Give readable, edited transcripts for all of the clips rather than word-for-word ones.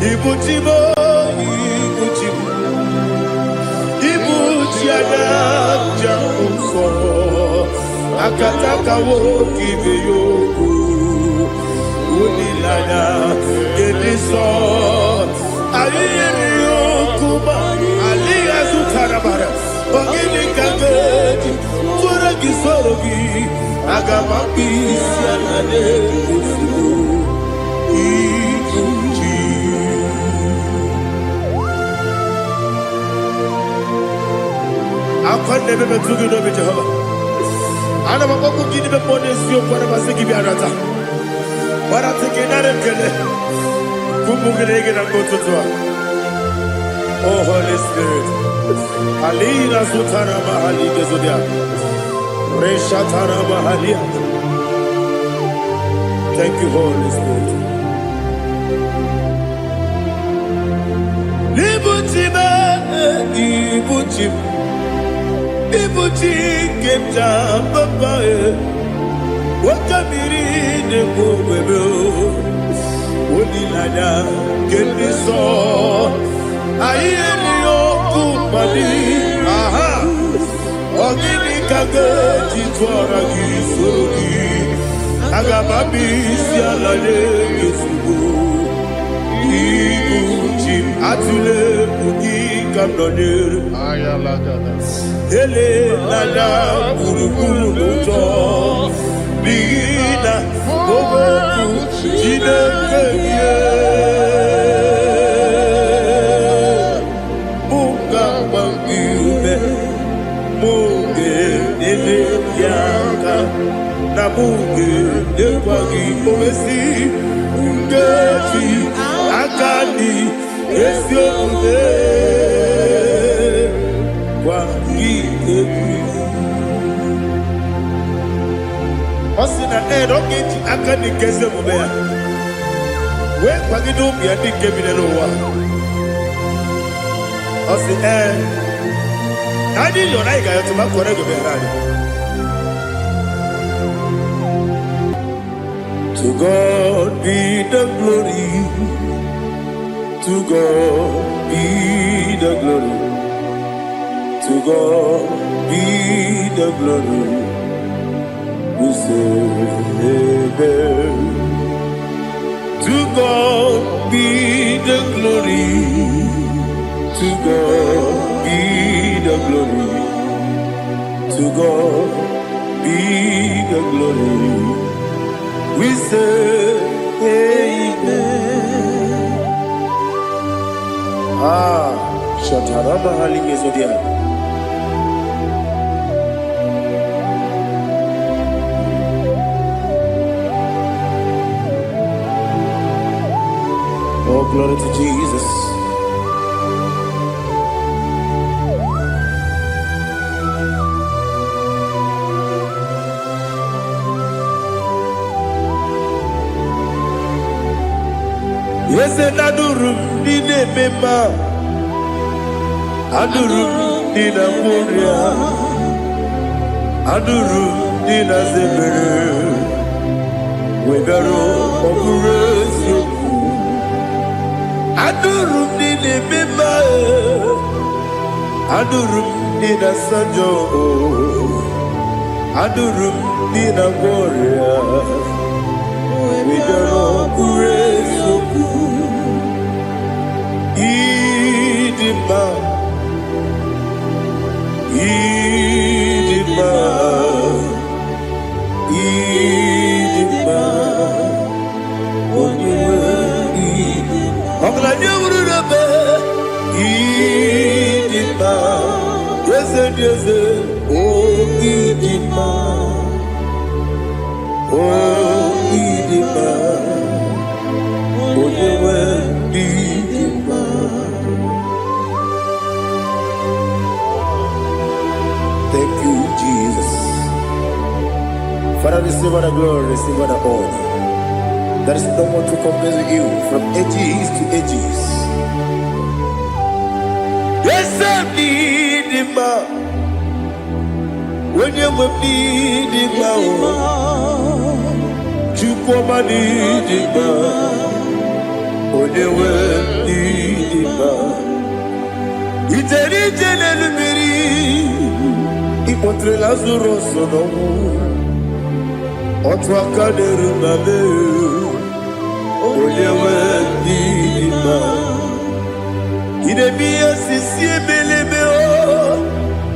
Ibuchimo, Ibuchimo, Ibuchiana, Jamuso, Akataka woki beyoku, Unilana, Gediso, Ayeri Okuba, Aliya Zutarabara, Ogini Kageti, Turagi Sorogi, Agamapi, Sianade, I can't never be too good over Jehovah. I never go to give the bonus you for a Masiki Biarata. But I'm taking that and get it. Kumugregin and go to Tua. Oh, Holy Spirit. Alina Sutana Mahali Gezudia. Reshatana Mahalia. Thank you, Holy Spirit. Ibuchima, Ibuchima. Ibuchi kemja papa wakamiri ne kubebe onilanya keniso ayeni okupani aha ogini kage titwara gisorogi agamabi sialale yesugo Ibuchi atule ugi kamdonir ayalagada Ele nada buruburu moto Bina oboku Jinekeye Munga bangiume Munge nene yaka Na munge nekwagi omesi Ungefi akani Esyo ude Osina rocket akani keze mubea. We kwagidu ya dike binelowa. Osi nadi yona iga yotu makore go berani. To God be the glory. To God be the glory. To God be the glory. We say amen. To God be the glory. To God be the glory. To God be the glory. We say amen. Shataraba Haligezodia. Oh, glory to Jesus. Yes, and Adurum Dine Mema Adurum Dina Moria Adurum Dina Zebere Wegaro Operation Adurum Dine Mema Adurum Dina Sanjo Adurum Dina Moria Wegaro Operation Idima Idima Idima Oniwe Idima Ogla nyurube Idima Yeze Oh Idima Oh Idima Oniwe Idima Thank you, Jesus. Father, receive all the glory, receive all the honor. There is no one to compare with you from ages to ages. Yes, I need him. When you will need him, you come and need him. When you will. incontré Lazarus no otwa kaderu mame olewe dima ine biya sisi belebe o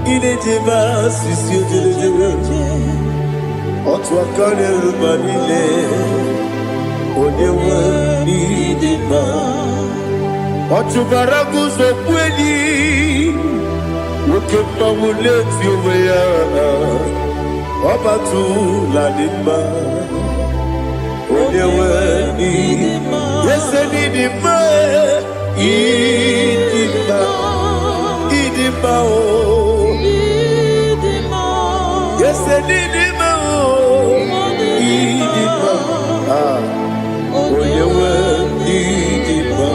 ine jeba sisi jebe otwa kaderu manile olewe dima otubaraguzo kweli Wokemba muleti oweya Wabatu la dima Onyewe nidima Yese nidima Idima Idima o Yese nidima o Idima Onyewe nidima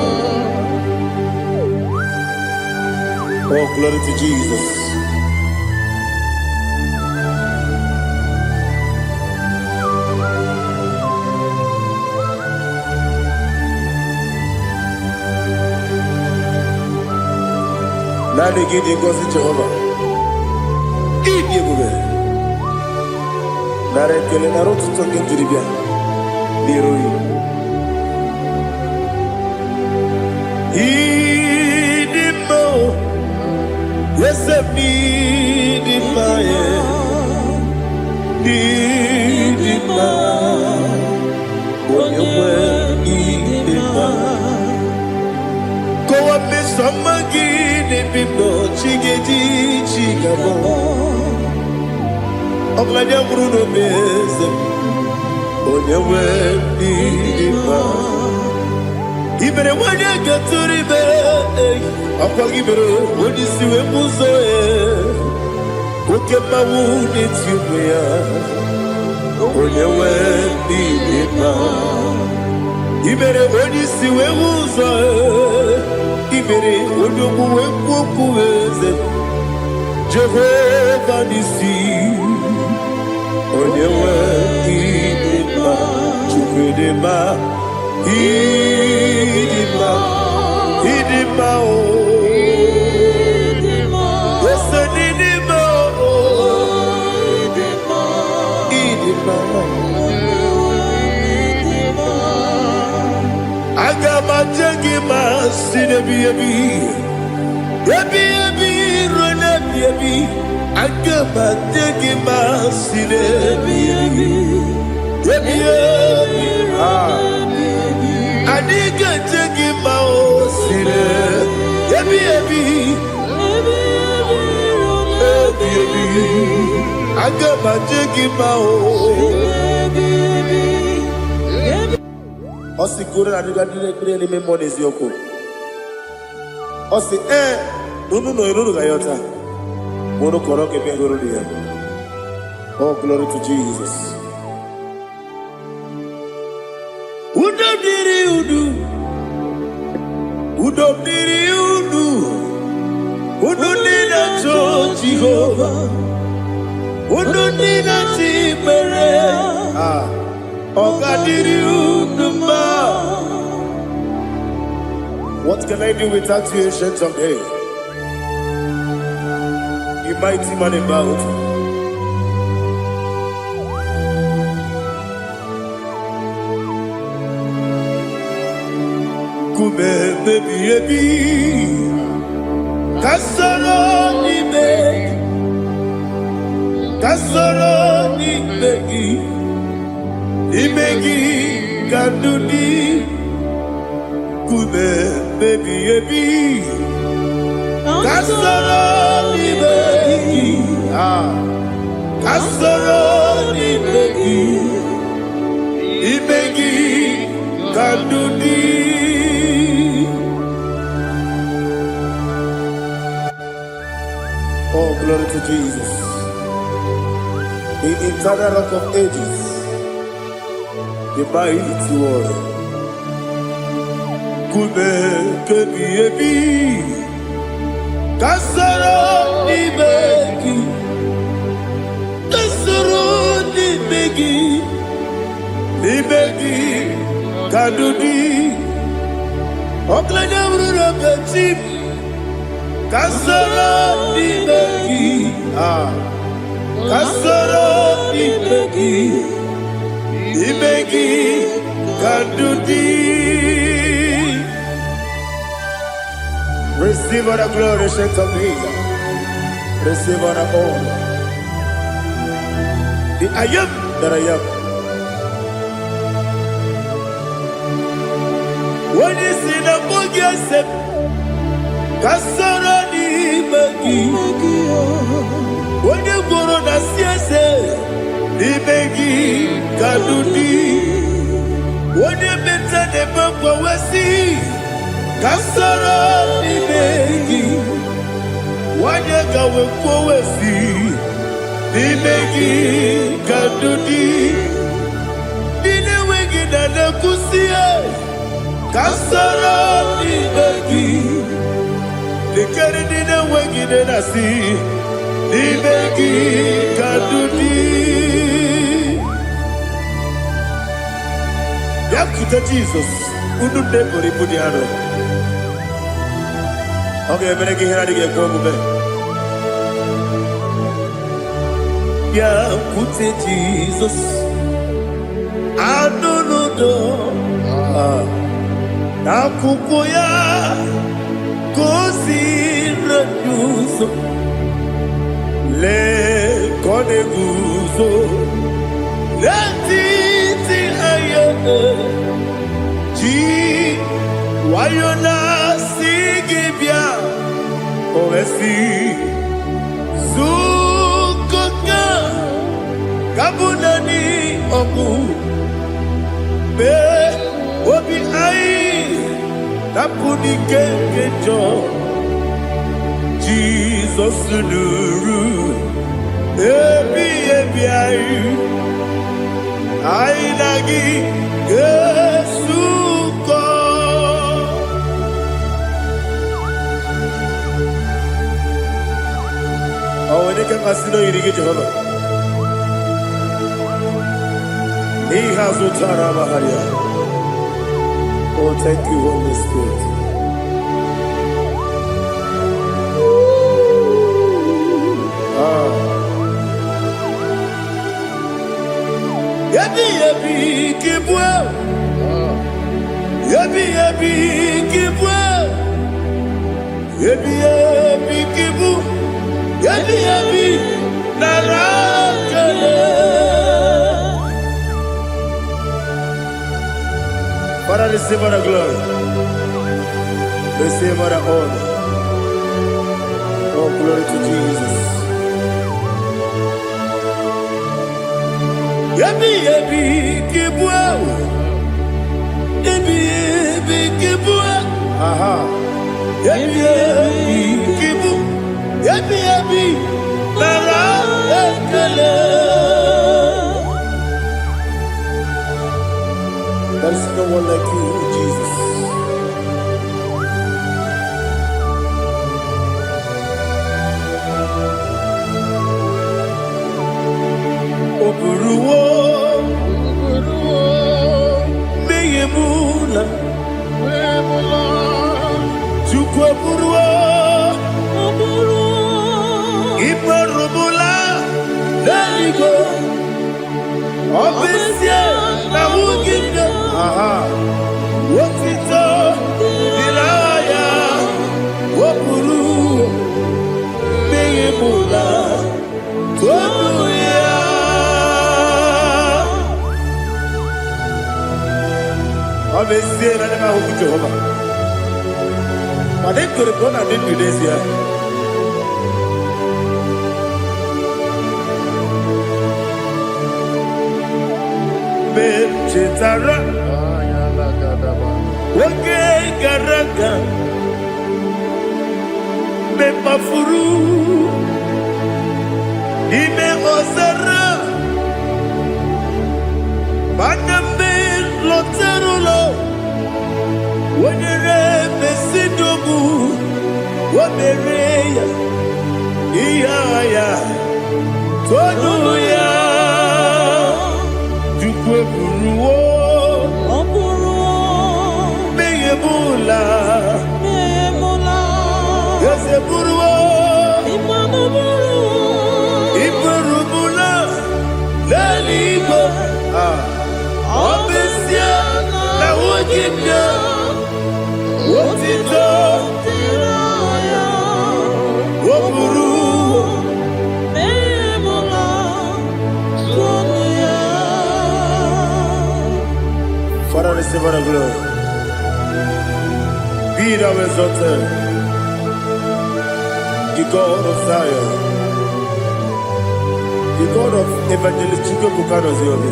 Oh, glory to Jesus. Nani gidi ngozi Jehovah. Gidi bube. Nare kele naro tutonge diribia. Niroi. Idimo. Yes, Nidima, Nidima, Nidima. Go up, Miss Samagini, Bibo, Chigedi, Chigabo. Oglania Bruno Bez, Onyewe Nidima. Ibere wanya gaturi be akwa ibere wodi siwe muzo okema wudi tiumya onyewe dima ibere wodi siwe muzo ibere wodi kuwe kuweze Jehovah nisi onyewe dima chukwedema Idima, Idima, oh, Idima, yes, Idima, oh, Idima, Idima, Idima. Agama jengima, sinebi ebi, rona ebi. Agama jengima, sinebi ebi, Adiga jegi mao sire, ebi. Agama jegi mao. Osi kure na diga dire ni me monezi yoko. Osi nunu no iruru gayota. Mono koroke pe iruru dia. Oh, glory to Jesus. Udodiri udu, udodina to Jehovah, udodina timere, ogadiri uduma. What can I do without you, ancient of days? You mighty man about. Kume baby kasoro ni begi kandudi kume baby kasoro ni begi kandudi. Oh, glory to Jesus. The eternal rock of ages, the mighty one. Kube kebi kasoro ni begi kadudi oklanya bruna petip kasoro ni begi Kasoro imegi kadudi. Receive all the glory, shake of me. Receive all the honor. The I am that I am. When you see the book, yes, Kasoro imegi. When you go on the siese, imegi kadudi. When you better the book, we see. Kasoro imegi. When you go we see. Imegi kadudi. Dine wegi na nekusie. Kasoro imegi. Dikeri dine wegi na nasi. Imegi kadudi. Yakuta Jesus. Unu nebori pudiano. Okay, I'm going to get going. Yakuta Jesus. Anunudo. Nakukoya. Kosi reduso. Le koneguzo. Le titi ayane. Ji wayona sigibia. Oesi. Zukoka. Kabunani oku. Be obi ai. Napuni kekejo. Jesus nuru. Ebi ai. Ai lagi Yesuko. Oh, ini kan masih no iri Jehovah. He has utara baharia. Oh, thank you, Holy Spirit. Yabi kibwa. Yabi kibwa. Yabi kibu. Yabi narakale. Para receive the glory. Receive the honor. Oh, glory to Jesus. Yabi kibwa. Yabi kibwa. Aha. Yabi kibu. Yabi narakale. There's no one like you, Jesus. Oburuwo, meyemula, chukwu oburuwo, imarubula, leligo, obesie na wugide. Aha. Wotito, dilaya, wopuru, meyemula, tobuya. Obesie na nema huku Jehovah. Madem kore kona din Indonesia. Chetara, wage garaga, me mafuru, ime ozara, baname loterulo, wenere besidobu, wabereya, iya toduya. Buruwo, meyemula, yese buruwo, imarubu, Father, receive all the glory. Be thou exalted, the God of Zion, the God of Evangelist Chike Bukano Ziobi.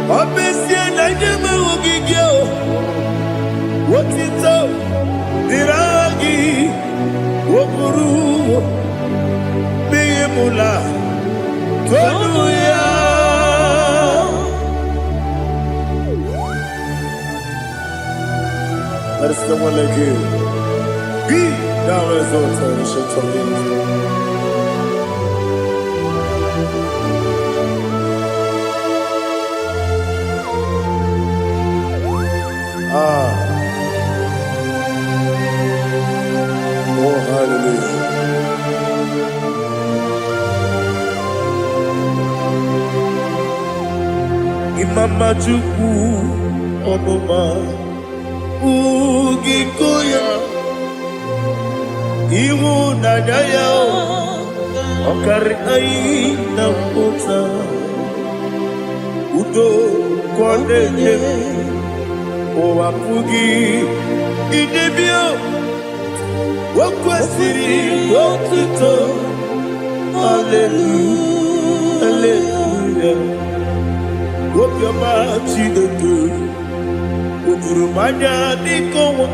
Obesia na nyama ogigio, wotito, diragi, wokuru, beyemula, tonuya. There is no one like you. Be thou exalted, ancient of days. Oh, hallelujah. Imama Chukwu Onuma Ugikoya Iwu Nadaya Okari Aina Kota Udo Kwaneye Owapugi Idebio Wakwasiri Wakito Hallelujah Hallelujah Wopiama Chidedu Ukurumanya Nikowa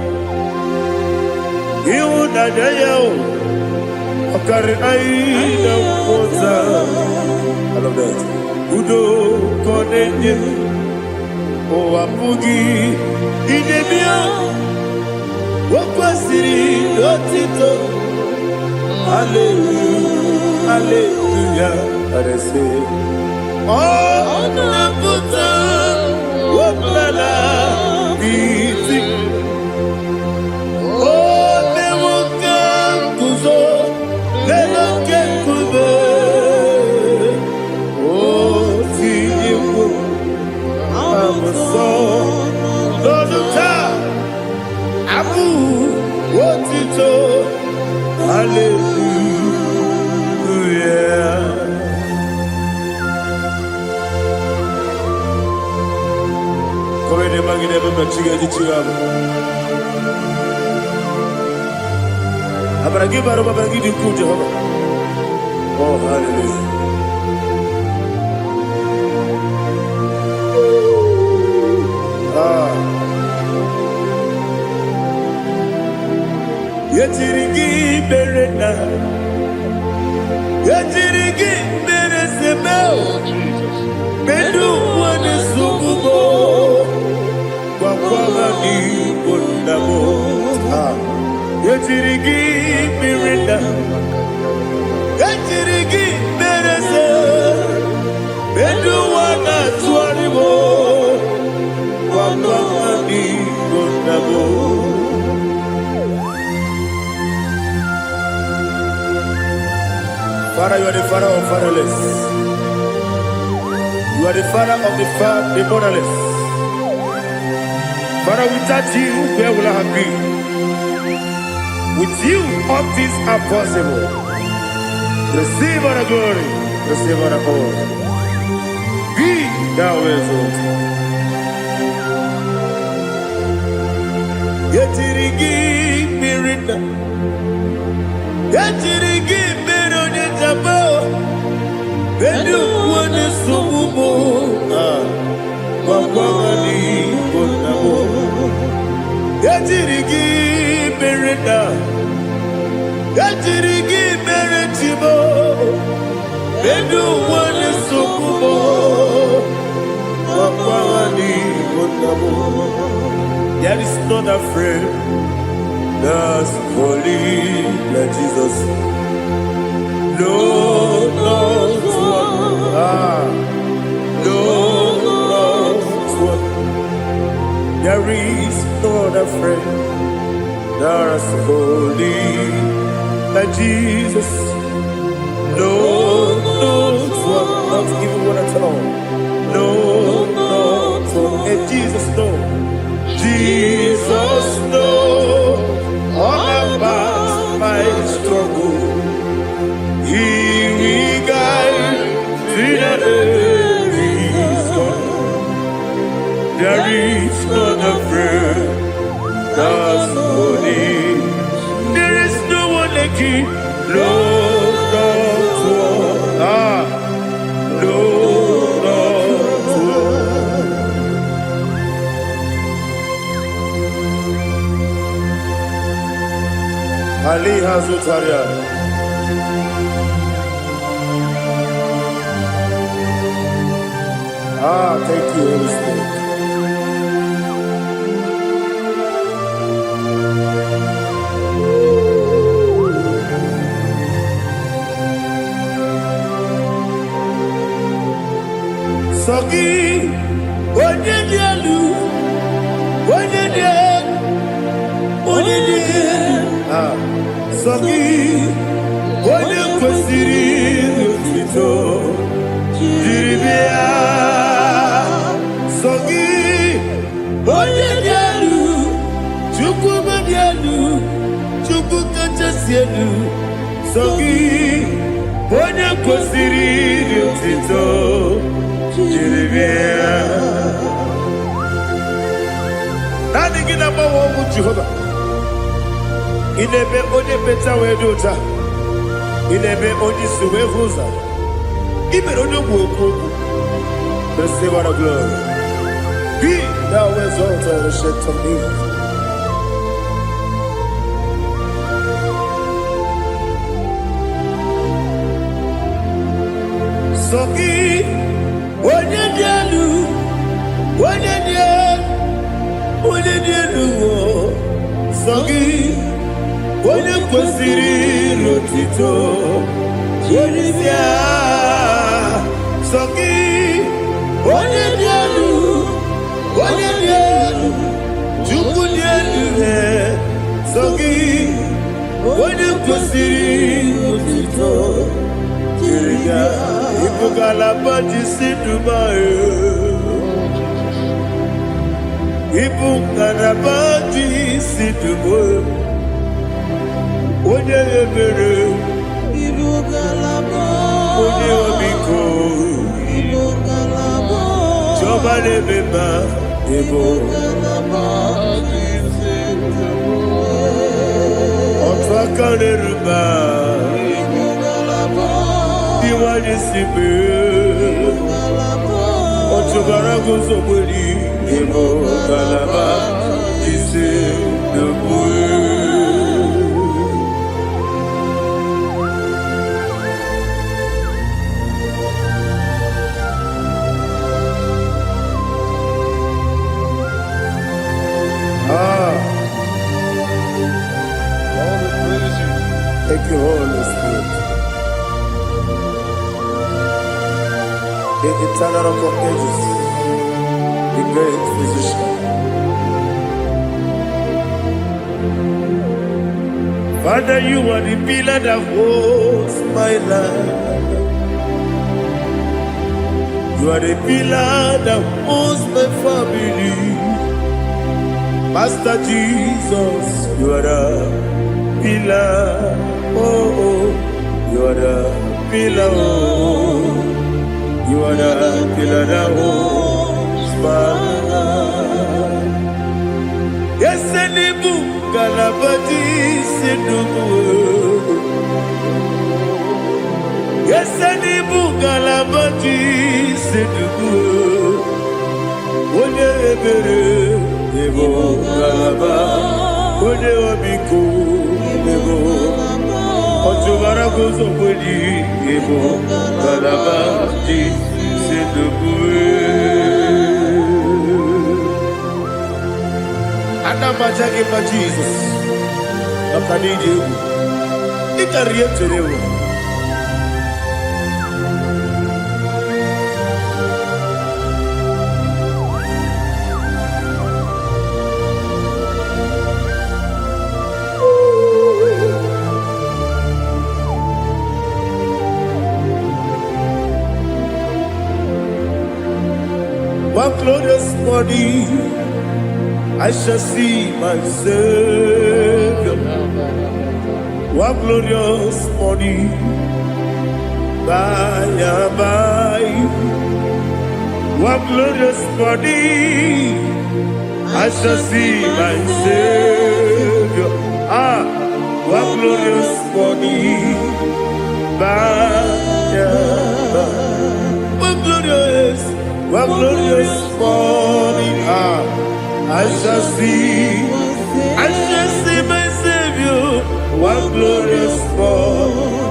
Iu Nadayao Okari Aina Kota I love that Udo Konenye Owapugi Idebio Wakwasiri Otito Hallelujah Hallelujah I say Oh Nabuta Waklala Biti Oh Newoka Kuzo Newoka Kuzo Oh Tiyiwo Amaso Loduta Abu Wotito Hallelujah Come ne magine baba chiga di chiga Abragi baro baba gidi ku Jehovah Oh hallelujah Yetirigi berena Yetirigi beresebel Bedu wane sububo Kwa ni bondabo Yetirigi berena Yetirigi berese Bedu wana tuaribo Kwa ni bondabo Father, you are the father of fatherless. You are the father of the motherless. Father, without you, where will I have been? With you, all things are possible. Receive all the glory. Receive all the honor. Be thou exalted. Yetirigi mirina. Yetirigi Bedu wane sububo Wakwani bonabo Yatirigi bereda Yatirigi beretibo Bedu wane sububo Wakwani bonabo There is not a friend that's holy like Jesus No, no, no, there is no other friend that's holy like Jesus. No, no, not even one at all. No, no, Ali Hazutaria. Thank you, Holy Spirit. Sogi, Onyedielu, Sogi, Onyekwesiri otito, jiribia. Sogi, Onyedielu, Chukwu Madielu, Chukwu Kachasielu. Sogi, Onyekwesiri otito, jiribia. Nani gina mawo mu Jehovah. Inebe onye beta we dota. Inebe onye suwe huza. Ibe onye gwoku. Receive our glory. Be thou exalted and shed on me. Sogi onye dielu. Sogi Onyekwesiri otito, jiribia. Sogi Onyedielu, Chukwu dielu. Sogi Onyekwesiri otito, jiribia. Ibugalaba jisidumae, Ibugalaba jisidumae. Onye ebere, onye omiko, Jehova na-emeba, otu aka na-eruba, diwali sibe, otu gara guzo gberi, Ibugalaba jisidumae. Thank you, Holy Spirit. The eternal rock of ages, the great physician. Father, you are the pillar that holds my life. You are the pillar that holds my family. Master Jesus, you are the pillar. Oh, you are the pillar. Oh, you are the pillar that holds my life. Yes, Enibu Galabati Sidubu. Yes, Enibu Galabati Sidubu. Onye ebere, Ebo Galaba. Onye obiku, Ebo. Otubara gozo bodi, Ebo Galaba Sidubu. Anamajagi ma Jesus. Akaniji. Ikariye terewo. One glorious morning, I shall see my Savior. One glorious morning, by and by. One glorious morning, I shall see my Savior. One glorious morning, by and by. One glorious morning, I shall see my Savior. one glorious morning,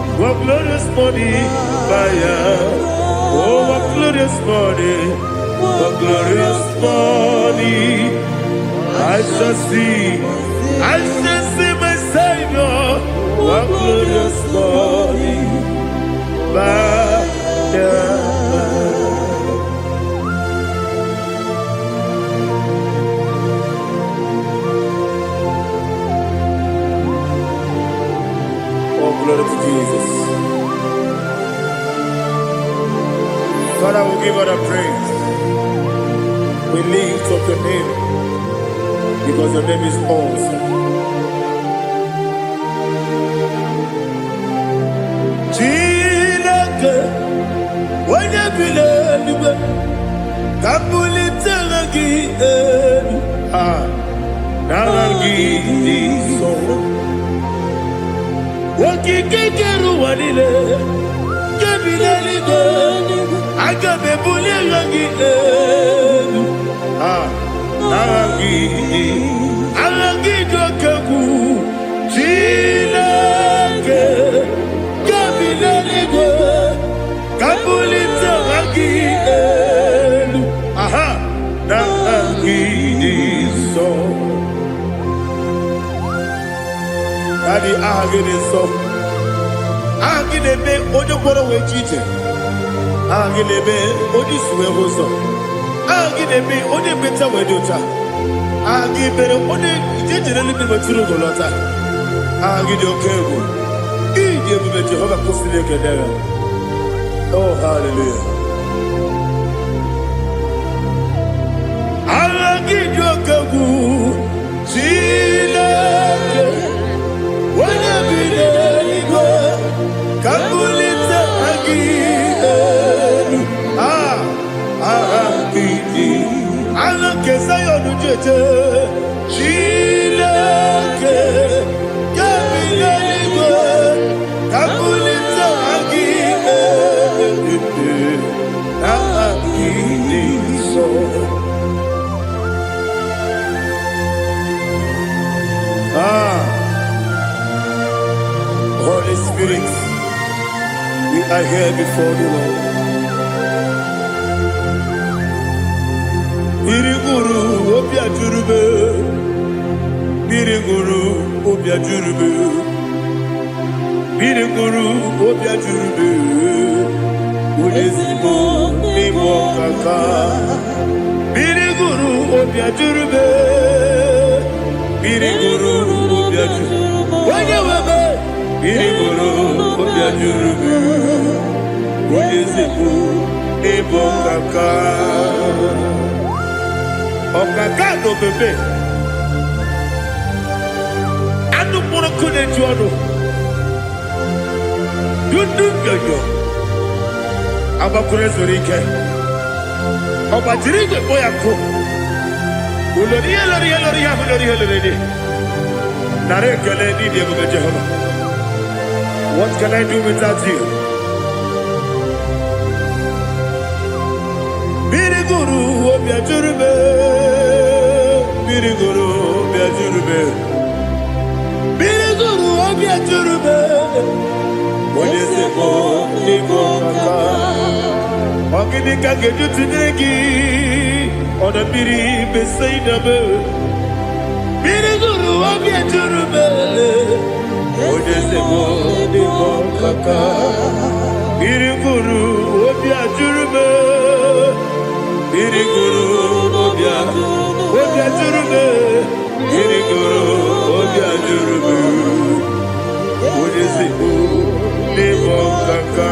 oh, one glorious morning, one glorious morning. I shall see my Savior, one glorious morning, Oh, glory to Jesus. Father, we give all the praise. We lift up your name because your name is awesome. Chineke, onye bileliwe, kabulitela gị elu, nara gị n'iso. Okike kere ụwa niile, nke bileliwe, aga m ebulie gị elu, nara gị dị oke egwu. Chineke, nke bileliwe, kabulitela gị elu, nara gị n'iso. Daddy, so Agilebe, Ojo Poro Wechite, Agilebe, Odi Suevoso, Agilebe, Odi Beta Wedota, Agibere, Odi Generally Maturu Golota, Agidio Kevu, Idi Jehovah Postile Kedera. Oh, hallelujah. Agidio Kevu, Chile. When be go, Kabulita again. Allah Kesayon Jete, Chilake, Kabilanigo, Kabulita again. Holy Spirit, we are here before you, Lord. Biriguru obia jurube, Biriguru obia jurube, Biriguru obia jurube, Udesibo nimo kaka, Biriguru obia jurube, Biriguru obia jurube, Wanyawebe. Biriguru obia jurube, Udesibo nimo kaka. Okaka no bebe. Anu moro kone juano. Dundu yoyo. Abakure zorike. Obajirige boyako. Ulori. Nare kele ni diye Jehovah. What can I do without you? Biriguru obia jurube, Biriguru obia jurube, Biriguru obia jurube. Odesibo nimo kaka, Ogini kageju tinegi, Oda biri besaidabe. Biriguru obia jurube, Odesibo nimo kaka, Biriguru obia jurube. Biriguru obia jurube, Biriguru obia jurube, Odesibo nimo kaka.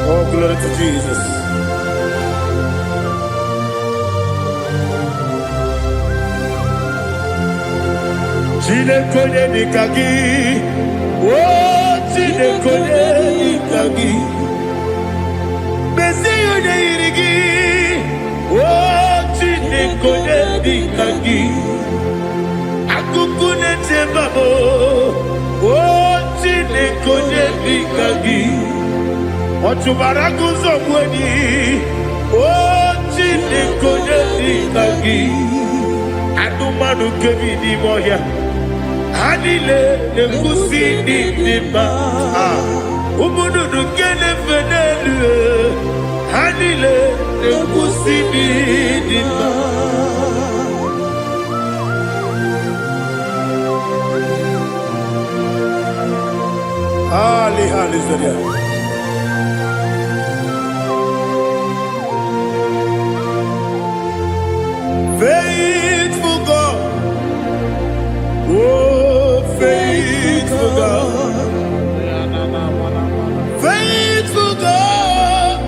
Oh, glory to Jesus. Chineke nikagi, oh Chineke nikagi, Mesiyo neirigi, oh Chineke nikagi, Akukune tebabo, oh Chineke nikagi, Otubaraku zomweni, oh Chineke Nagi Anumanu Kevin Moya Hanile Negusi Nima Umudu Kene Fenelu Hanile Negusi Nima Ali Hallelujah. Faithful God, oh faithful God, faithful God,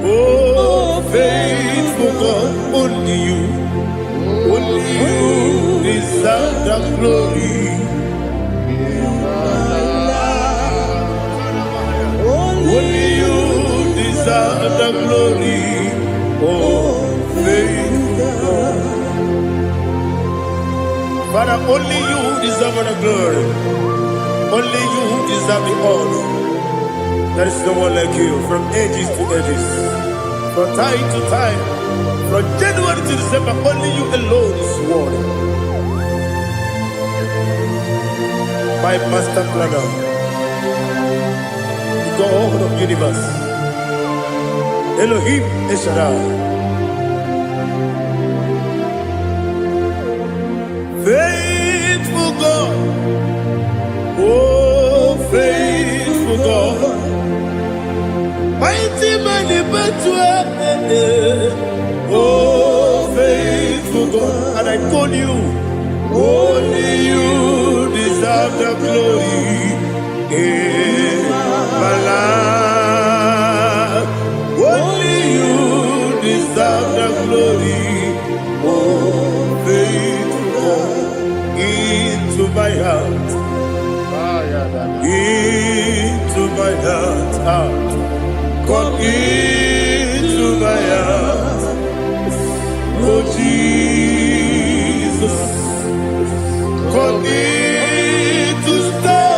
oh faithful God, only you deserve the glory. Only you deserve the glory, oh faithful God. Father, only you deserve the glory. Only you deserve the honor. There is no one like you, from ages to ages, from time to time, from January to December. Only you alone is worthy. My master planner, God of universe, Elohim Eshadai, faithful God, oh faithful God, mighty man in battle, oh faithful God, and I call you, only you deserve the glory. My life, only you deserve the glory. Oh, faithful God, into my heart, into my heart, come into my heart. Oh Jesus, come in to stay.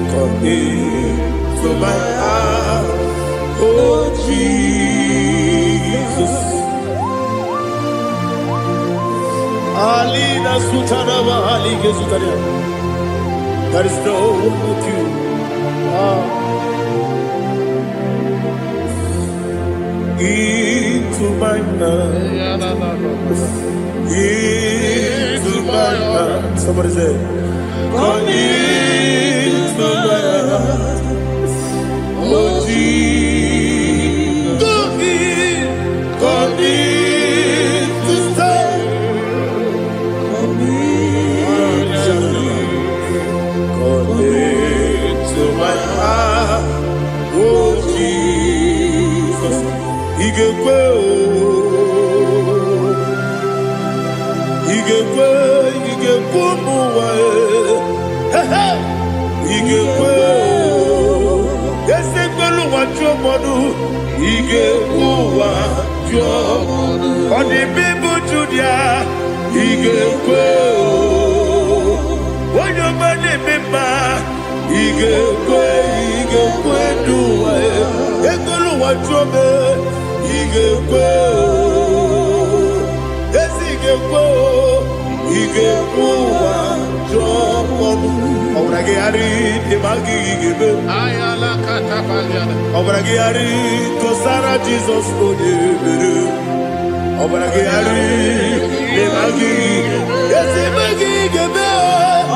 Come into my heart, oh Jesus. Alina Sutanaba Ali Gesutaria. There is no one with you. Into my heart, into my heart. Somebody say, come into my heart, oh Jesus. Come in to stay. Come into my heart, oh Jesus. He gave on the people to their he gave when your money member he gave do what you he gave yes he gave Obragiari de Magi give Ayala Catapaliana Obragiari Kosara Jesus Obragiari de Magi yes Magi give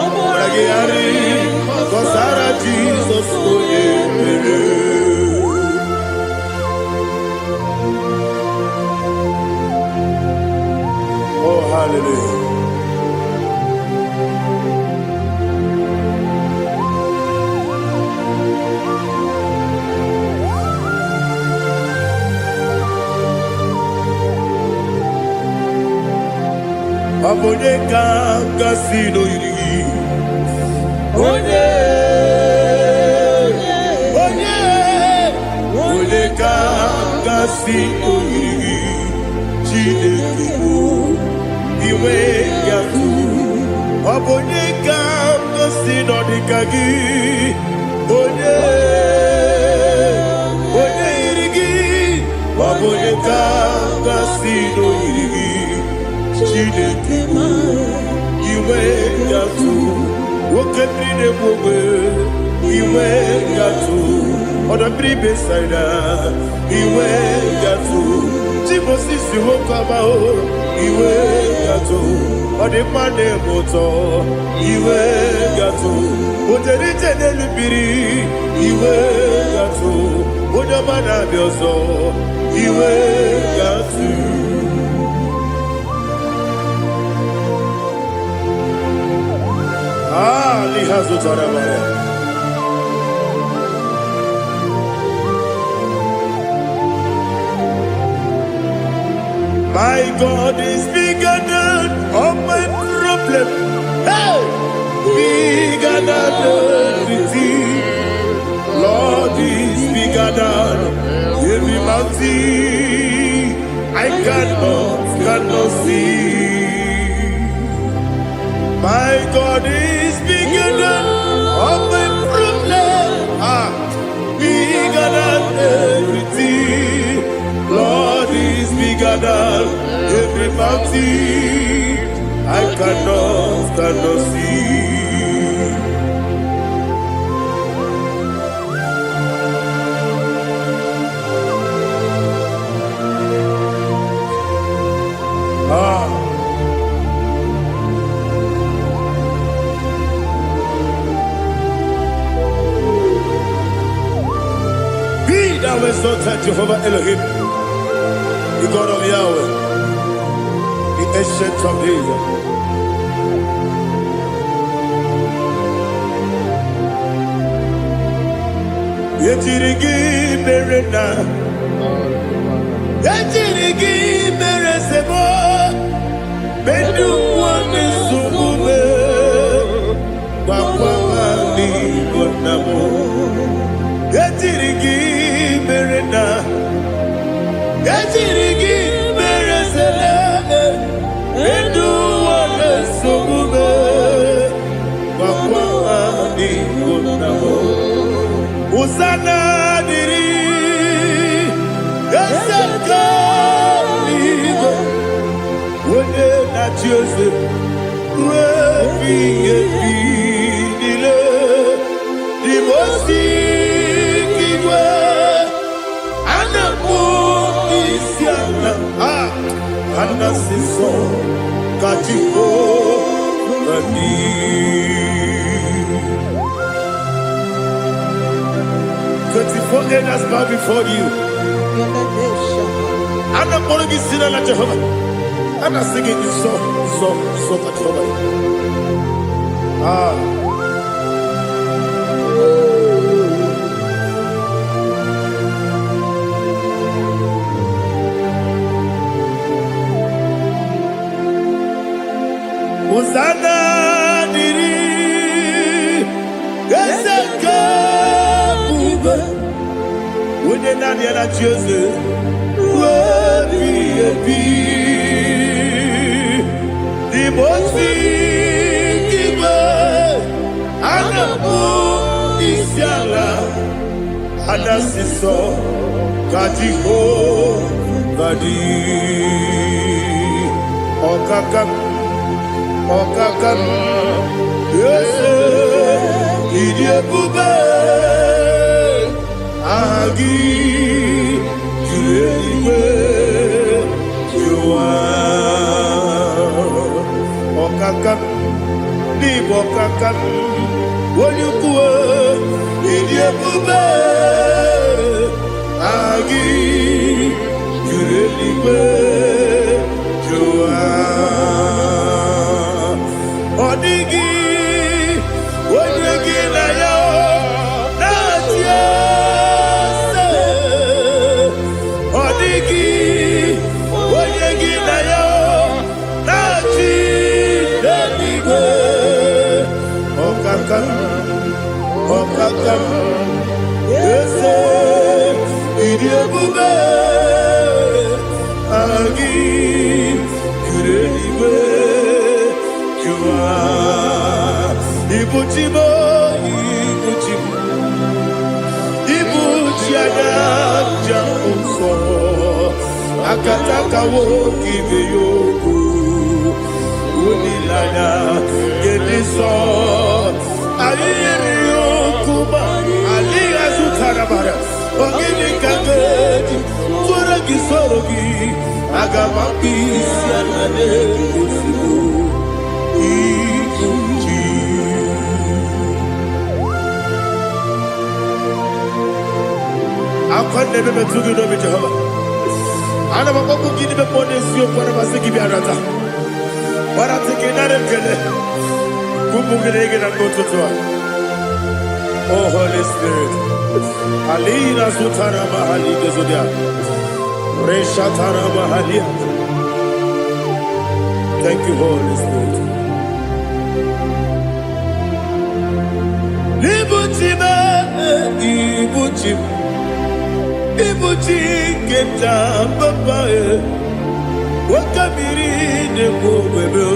Obragiari Kosara Jesus Oh hallelujah. Abone kanga sino yiri Onye kanga sino yiri Chineke iwe yatu Abone kanga sino dikagi Onye onye ga-asị n'oyiri gị Chineke iwe ga-atụ nwoke mmiri na-egbu ogbe iwe ga-atụ ọdọ mmiri Besaida iwe ga-atụ chi Moses nwoke amahụ iwe ga-atụ ọ dị mma na-eme ụtọ iwe ga-atụ otere ije n'elu mmiri iwe ga-atụ onye ọma na-abịa ọzọ iwe ga-atụ liha zụtara mara My God is bigger than all my problem. Hey! Bigger than everything. Lord is bigger than every mountain. I cannot see. My God is bigger than all my problem. Bigger than everything. Lord is bigger than every mountain. I cannot see. Be thou exalted, Jehovah Elohim, the God of Yahweh, the ancient of days. Yetirigi merena, yetirigi meresebo, bedu wane subume, wakwa ni bonamo. Yetirigi merena, yetirigi meresele, bedu wane subume, wakwa ni bonamo. Usana diri, esaka ligo, wone na Joseph, wepi dile, divosi kiwe, anamu isiana, anasiso katiko nani. 24 elders bow before you. I'm not going to be seen like Jehovah. I'm not singing this song like Jehovah. Hosanna diri, Eseka. When you're not yet at Joseph, will be a bee. The most giver, and the moon is yalla, and the sister, Katiho, Kadi, Okakam, yes, idiot bube. Agi juewe jua okakam ni bokakam wonyukue idiebube agi juewe jua odigi wonyegi na yo natie Okakam, yes, idiebube, agi, kurelibe, jua, ibuchimo, ibuchiada, jamso, akataka woki beyoku unilana gediso ayiri yokuba aliya zutarabara ogini kagedi turagi sorogi agamapi sianane kusibu ikuji akwande bebe tugi no be Jehovah ana bako gidi be pone sio kwa basiki bi arata bara tiki nare kele kumugirege na kototoa. Oh Holy Spirit alina sutara mahali gezodia resha tara mahali. Thank you Holy Spirit. Libutime ibutime ibuti keta papa wakamiri ne bobebe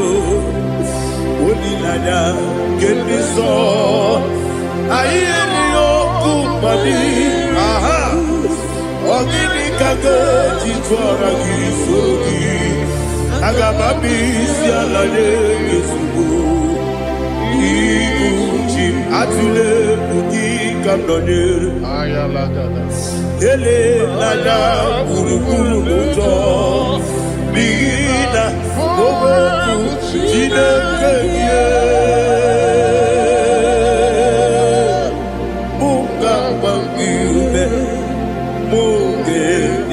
onilada kemiso ayeri okupani aha ogini kage titwara gisogi agamabi sialade yesubu ibuti atule buki kamdonir ayalagada ele lada kurukuru moto bina boboku jinekeye munga bangiume munge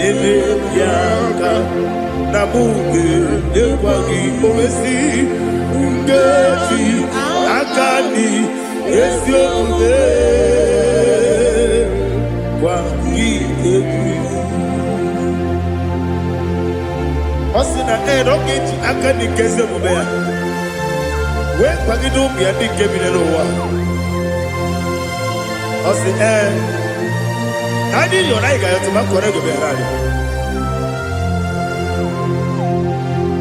ele yaka na munge ekwagi owesi ngeti akani esiombe Osina rogeji akani keze mubea we kwagido bia di kebile wa osi nadi yo na iga yo tuma kore go be rari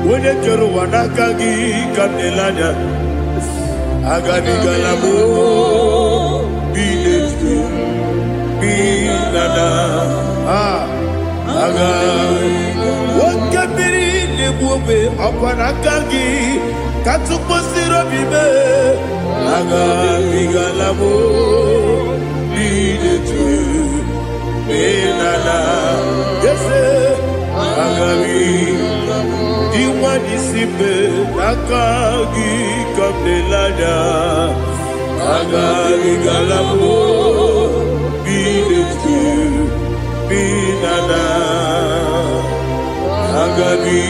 wone kero wanaka gi kanelanya agani galamo biletu binana aga wakabiri lebuobe apanakagi katuposiro bibe aga bigalamo biletu binana yese aga diwani sibe nakagi kabelada aga bigalamo biletu binana agabi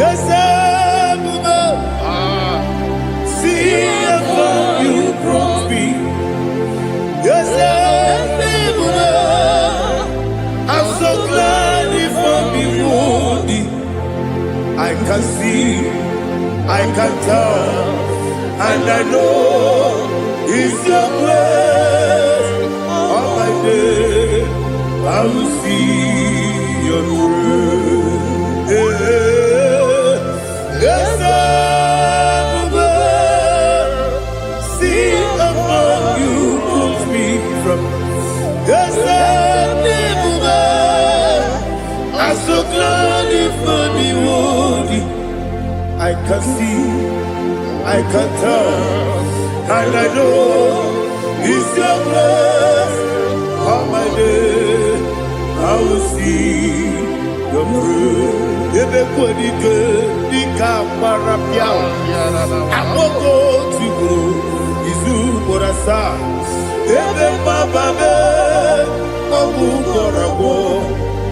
yes see how you brought me. Yes I'm so glad if I'm wounded. I can see, I can tell, and I know it's your grace. On my day, I will see your grace. Yes, see above you put me from. Yes, I'm so glad if I'm wounded. I can see, I can tell, and I know it's your grace. On my day, I will see your grace. Everybody good, the camera piao. I will go to go, Izu Borasa. Everybody, Abu Borabo.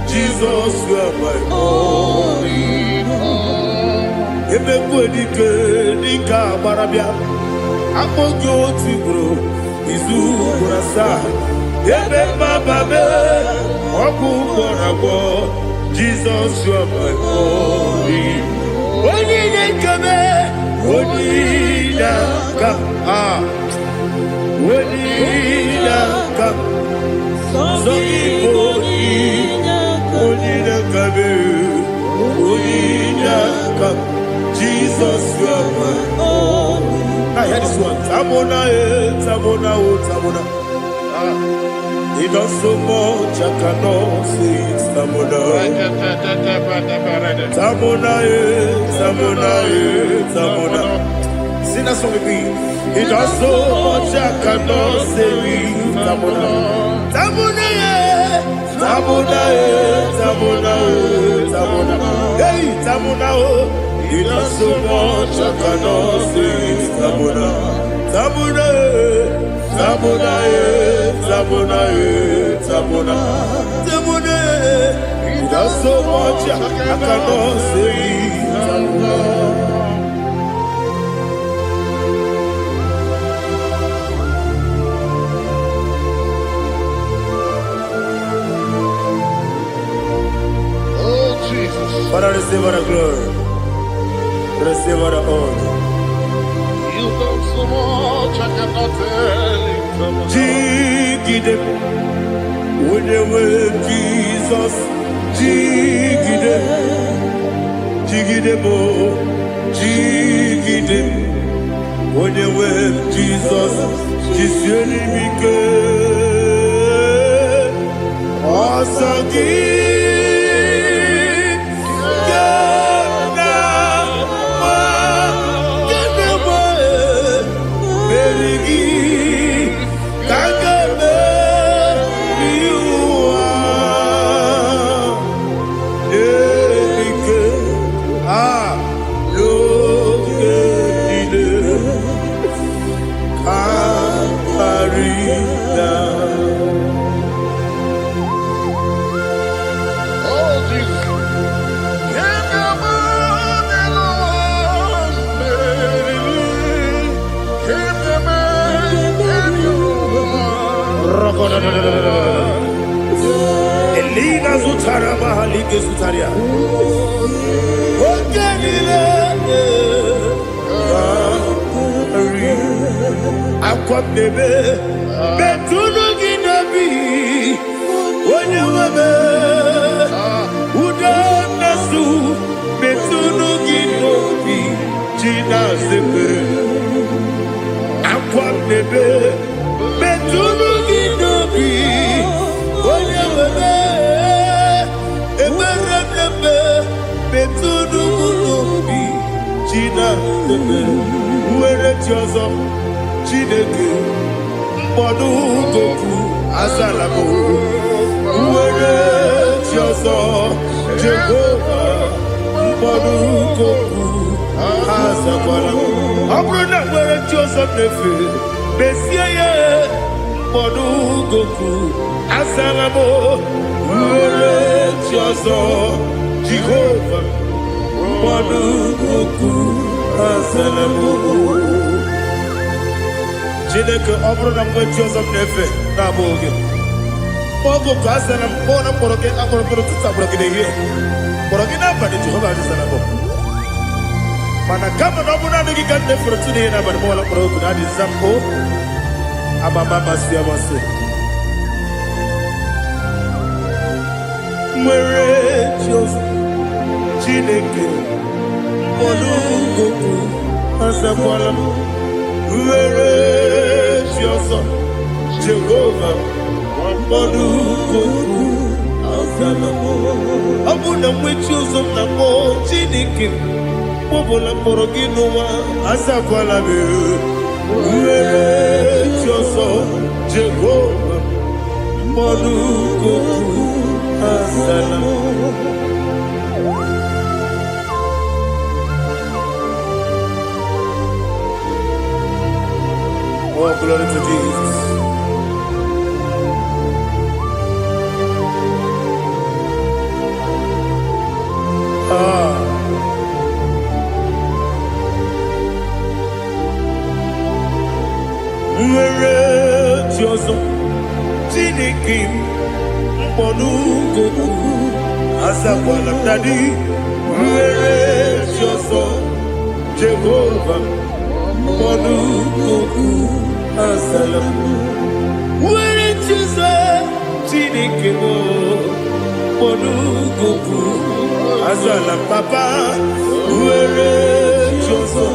Jesus, you are my only home. Everybody good, the camera piao. I will go to go, Izu Borasa. Everybody, Abu Borabo. Jesus, you are my only. Only the come, only the come, only the come. So only the come. one. Tamona, Tamona, Tamona. He does so much, I cannot say it's Tamona. Tamona, Tamona, Tamona. Sing that song with me. He does so much, I cannot say it's Tamona. Tamona, Tamona, Tamona, Tamona. Hey, Tamona, he does so much, I cannot say it's Tamona. Tamona, Tamona, Tamona, Tamona, Tamona. He does so much, I cannot say it's Tamona. Father, receive all the glory. Receive all the honor. You done so much, I cannot tell it. Jigidem, with the word Jesus. Jigidem, Jigidem, oh, Jigidem, with the word Jesus. Jisyenimike, Asagi. Elina Zutara Mahalike Zutaria. Aqua bebe, Betuno Ginabi, when you were Udanasu, Betuno Ginobi, Gina Zebe, Aqua bebe, Betuno Ginobi, when you were Betuno Ginobi, Gina Zebe, where it was. Chineke mkpọdụ goku azalabo uwere chiozo Jehova mkpọdụ goku azakwala ọ bụrụ na nwere chiozo nefe besie ya mkpọdụ goku azalabo uwere chiozo Jehova mkpọdụ goku azalabo. Chineke ọ bụrụ na mgbe chi ọzọ m na-efe na-abụ oge ogo ka a sara m kpọọ na mkpọrọ gị akpọrọ mkpọrọ tutu akpọrọ gị n'ehihie kpọrọ gị n'abalị Jehova adịzara bụ mana kama na ọ bụrụ na adịghị ka nne fere tu n'ihe n'abalị mụọla mkpọrọ ogu na adịza mpụ amama amasị amasị nwere chi ọzọ Chineke mkpọrọ ogu azakwala m were chi ọzọ Jehova mkpọdụ goku azala m ọ bụ na mmechi ụzọ m na mmụọ Chineke kpọbụla mkpọrọ gị n'ụwa azakwala m were chi ọzọ Jehova mkpọdụ goku azala m. Oh, glory to Jesus. Nwere chi ọzọ Chineke mkpọdụ goku azakwala m dadi nwere chi ọzọ Jehova mkpọdụ goku azala m nwere chi ọzọ Chineke mkpọdụ goku azala m papa nwere chi ọzọ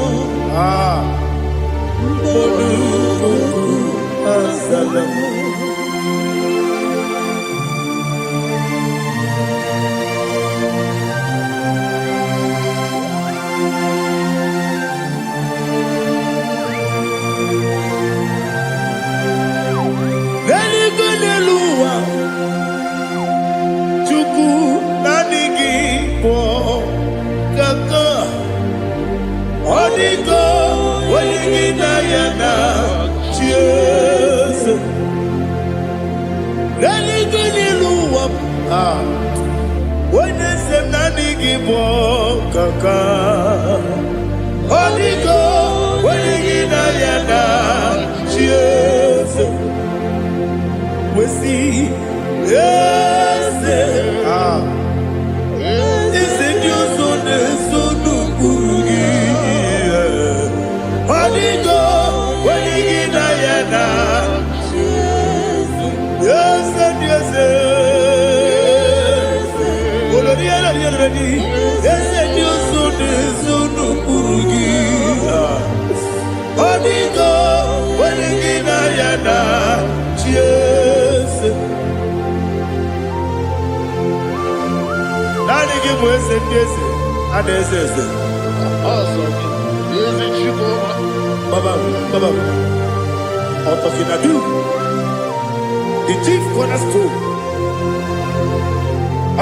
The chief cornerstone.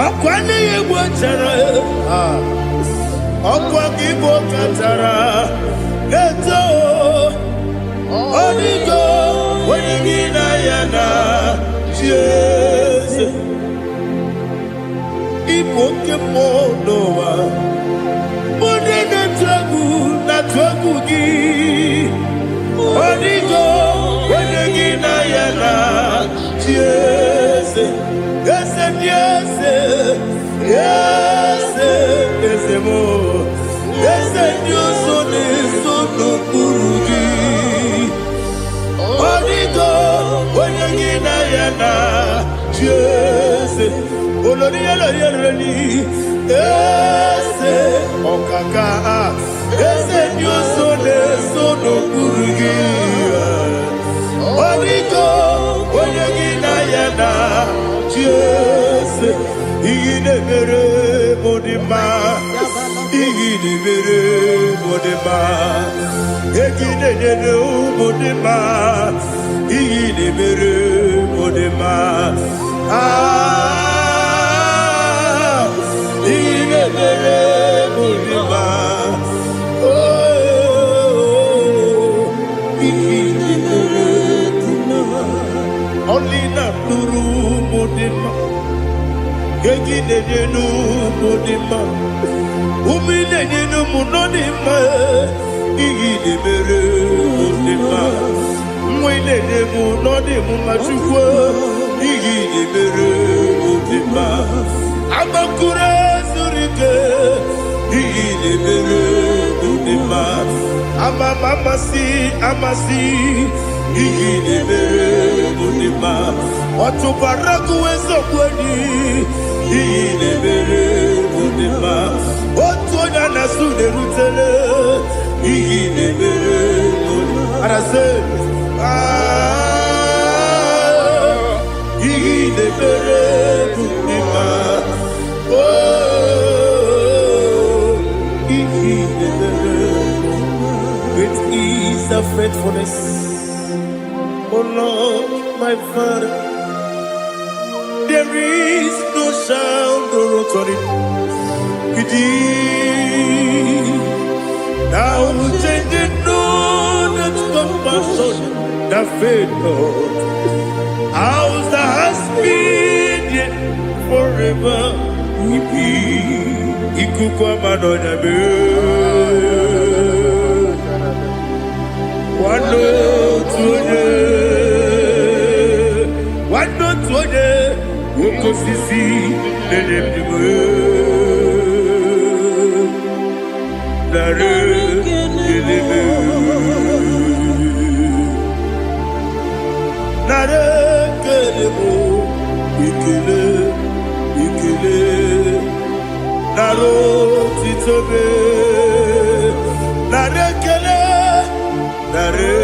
Akwane yebo chara. Akwa kibo katara. Leto. Onigo. Wenigina yana. Jesus. Ipoke monowa. Mone na tragu gi. Onigo. Wenigina yana. Yes, yes, yes, yes, yes, more. Yes, Dios son eso no purugi. Onigo, oyangina yana. Yes, oloria la yereni. Yes, okaka. Yes, Dios son eso no purugi. Onigo, oyangina yana. Yes, igide bere modima, igide bere modima, igide dene modima, igide bere modima. Ah, igide bere modima. Oh, igide bere modima. Only not Nuru Modima. Gagine no Modima. Umine no Munodima. Igide Bere Modima. Mwine de Munodimu Machukwa. Igide Bere Modima. Amakure Zurike. Igide Bere Modima. Amasi. Igide Bere Modima. Otubaraku ezokweni. Igide Bere Modima. Otonya nasude rutele. Igide Bere Modima. Arase. Igide Bere Modima. Oh, Igide Bere Modima. Great is the faithfulness. Oh Lord, my Father, there is no sound or authority. Now changing no that compassion, that faith, Lord. How's the husband yet forever we be? Ikukwa madonya be. Wano tuone. Wano tuone. Woko sisi nenebdiwe. Nare kelebe. Nare kelebo. Ikele. Naro titobe. Nare kele. Nare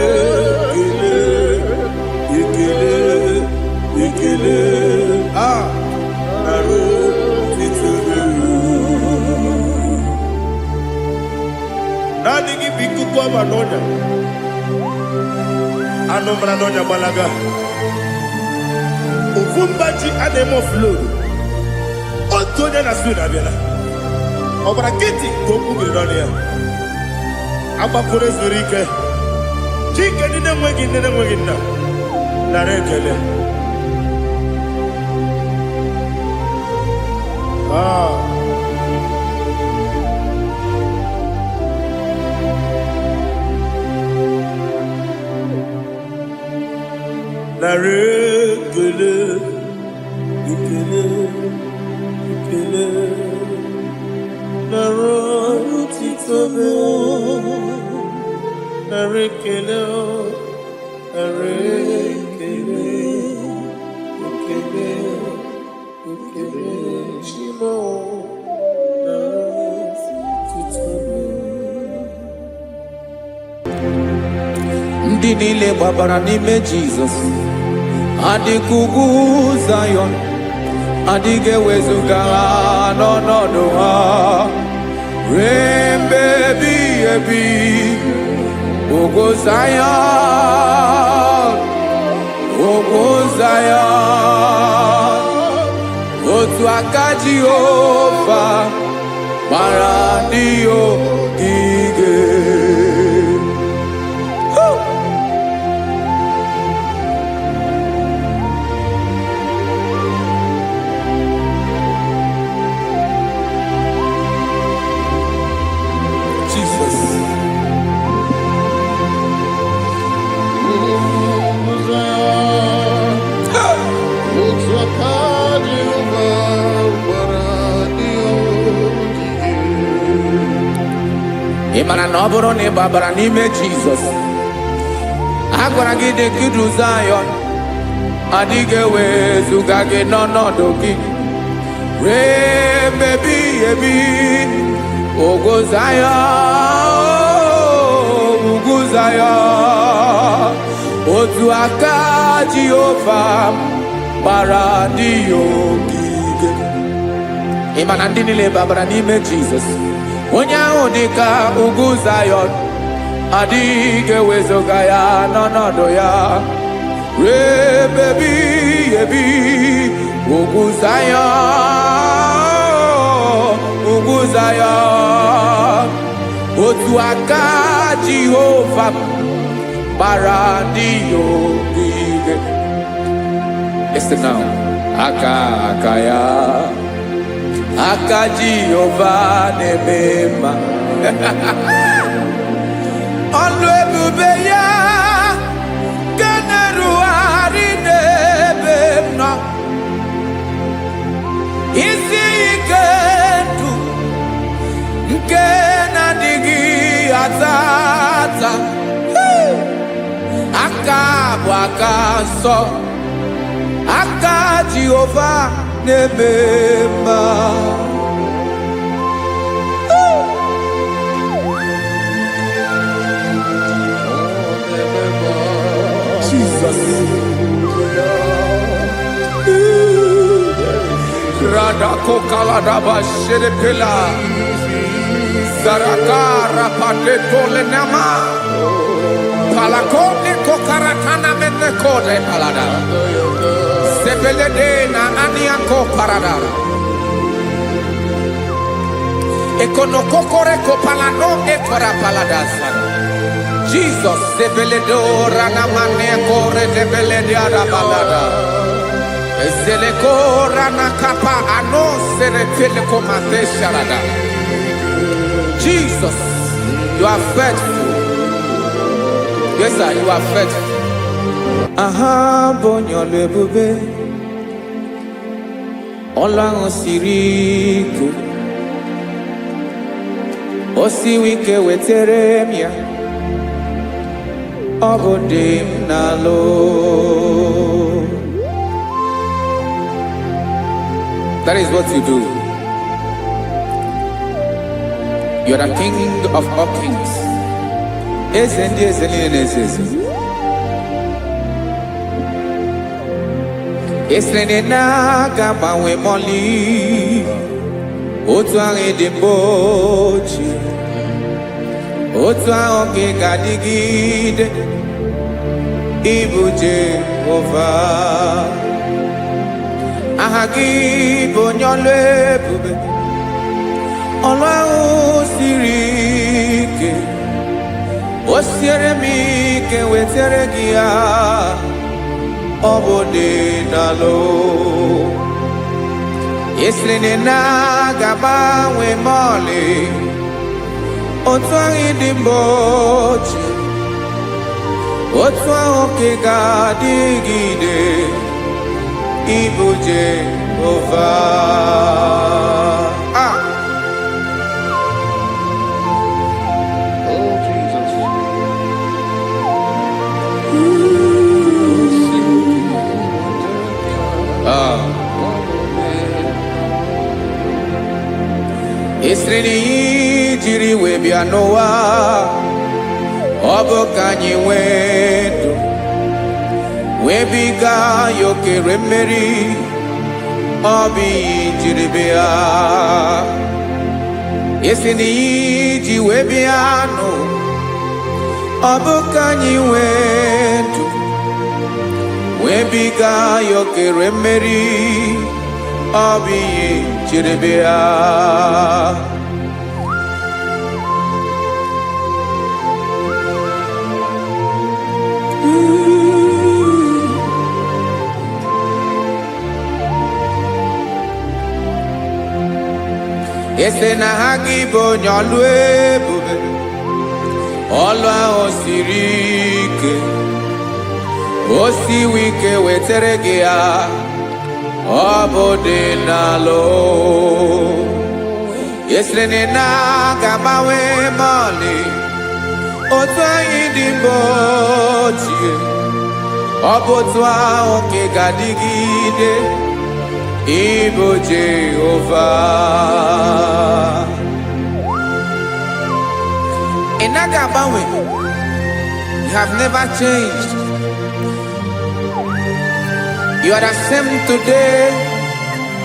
no brano nya balaga. Ufumbaji anemo flow. Otonya na suna bela. Obra kiti koku bironia. Aba kore zurike. Chike nine mwegi na. Na rekele. Na rekele. Ikele. Na rotitobe. Na rekele. Na rekele. Ikele. Shimo. Na rotitobe. Ndị niile gbabara n'ime Jizọs adịghị ugwu Zayọn, adịghị ewezuga ha n'ọnọdụ ha ruo mgbe ebighị ebi. Ugwu Zayọn, ugwu Zayọn, otu aka Jehova gbara ndị ogige. Ị mara na ọ bụrụ na ị gbabara n'ime Jizọs, a gwara gị dị ka Zayọn, adịghị ewezuga gị n'ọnọdụ gị ruo mgbe ebighị ebi. Ugwu Zayọn, ugwu Zayọn, otu aka Jehova gbara ndị ogige. Ị ma na ndị niile gbabara n'ime Jizọs, onye ahụ dị ka ugwu Zayọn, adịghị ewezuga ya n'ọnọdụ ya ruo mgbe ebighị ebi. Ugwu Zayọn, ugwu Zayọn, otu aka Jehova gbara ndị ogige. Listen now. Aka ya, aka Jehova na-eme mma. Ọlụ ebube ya ga na-erugharị n'ebe m nọ. Isi ike ndụ nke na-adịghị ata ata. Aka bụ aka nsọ, aka Jehova na-eme mma. Jesus. Radako kaladaba sherepela Zarakara pateto lenama Palakone kokaratana mene kode palada Sepelede na aniako parada Ekono kokore kopalano ekora paladasa Jesus sepeledo rana mane kore sepelede ada palada Esele korana kapa ano serepele komate sharada Jesus, you are faithful. Yes, sir, you are faithful. Aha, bonyo lebube. Ola osiriku. Osi wike weteremia. Obodim nalo. That is what you do. You are the King of all kings. Ezendi ezeli. Esrene na gama we moli. Otu ange dembochi. Otu ange gadigide. Ibu Jehovah. Aha gị bụ onye ọlụ ebube, ọlụ ahụ siri ike. O siere m ike wetere gị ya, ọ bụ dị n'alụ. Ị sịrị na ga-agbanwe m ọlị, otu ahụ dị mgbe ochie, otu ahụ ka ị ga-adịgide. Ibu Jehovah. Oh, Jesus. Isri na ihe jiri wee bịa n'ụwa, ọ bụ ka anyị nwee ndụ, wee biga ya okere mmeri. Ọ bụ ihe jiri bịa. Isi na ihe ji wee bịa nụ, ọ bụ ka anyị nwee ndụ, wee biga ya okere mmeri. Ọ bụ ihe jiri bịa. Ese na ha gị bụ onye ọlụ ebube, ọlụ ahụ siri ike. O siwe ike wetere gị ya, ọ bụ dị n'alụ. Esere na ga-agbanwe m ọlị, otu anyị dị mgbe ochie, ọ bụ otu ahụ ka ị ga-adịgide. Ibu Jehovah. Ị naghị agbanwe. You have never changed. You are the same today,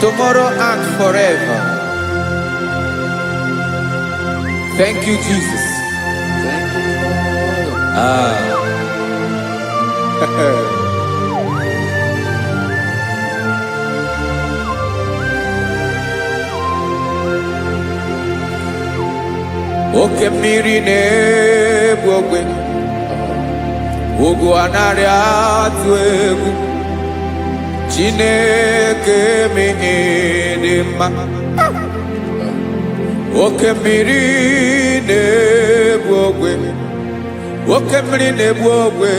tomorrow, and forever. Thank you, Jesus. Thank you, Lord. Oke mmiri na-egbu ogwe, ugwu anaghị atụ egwu. Chineke mee dị mma. Oke mmiri na-egbu ogwe, oke mmiri na-egbu ogwe.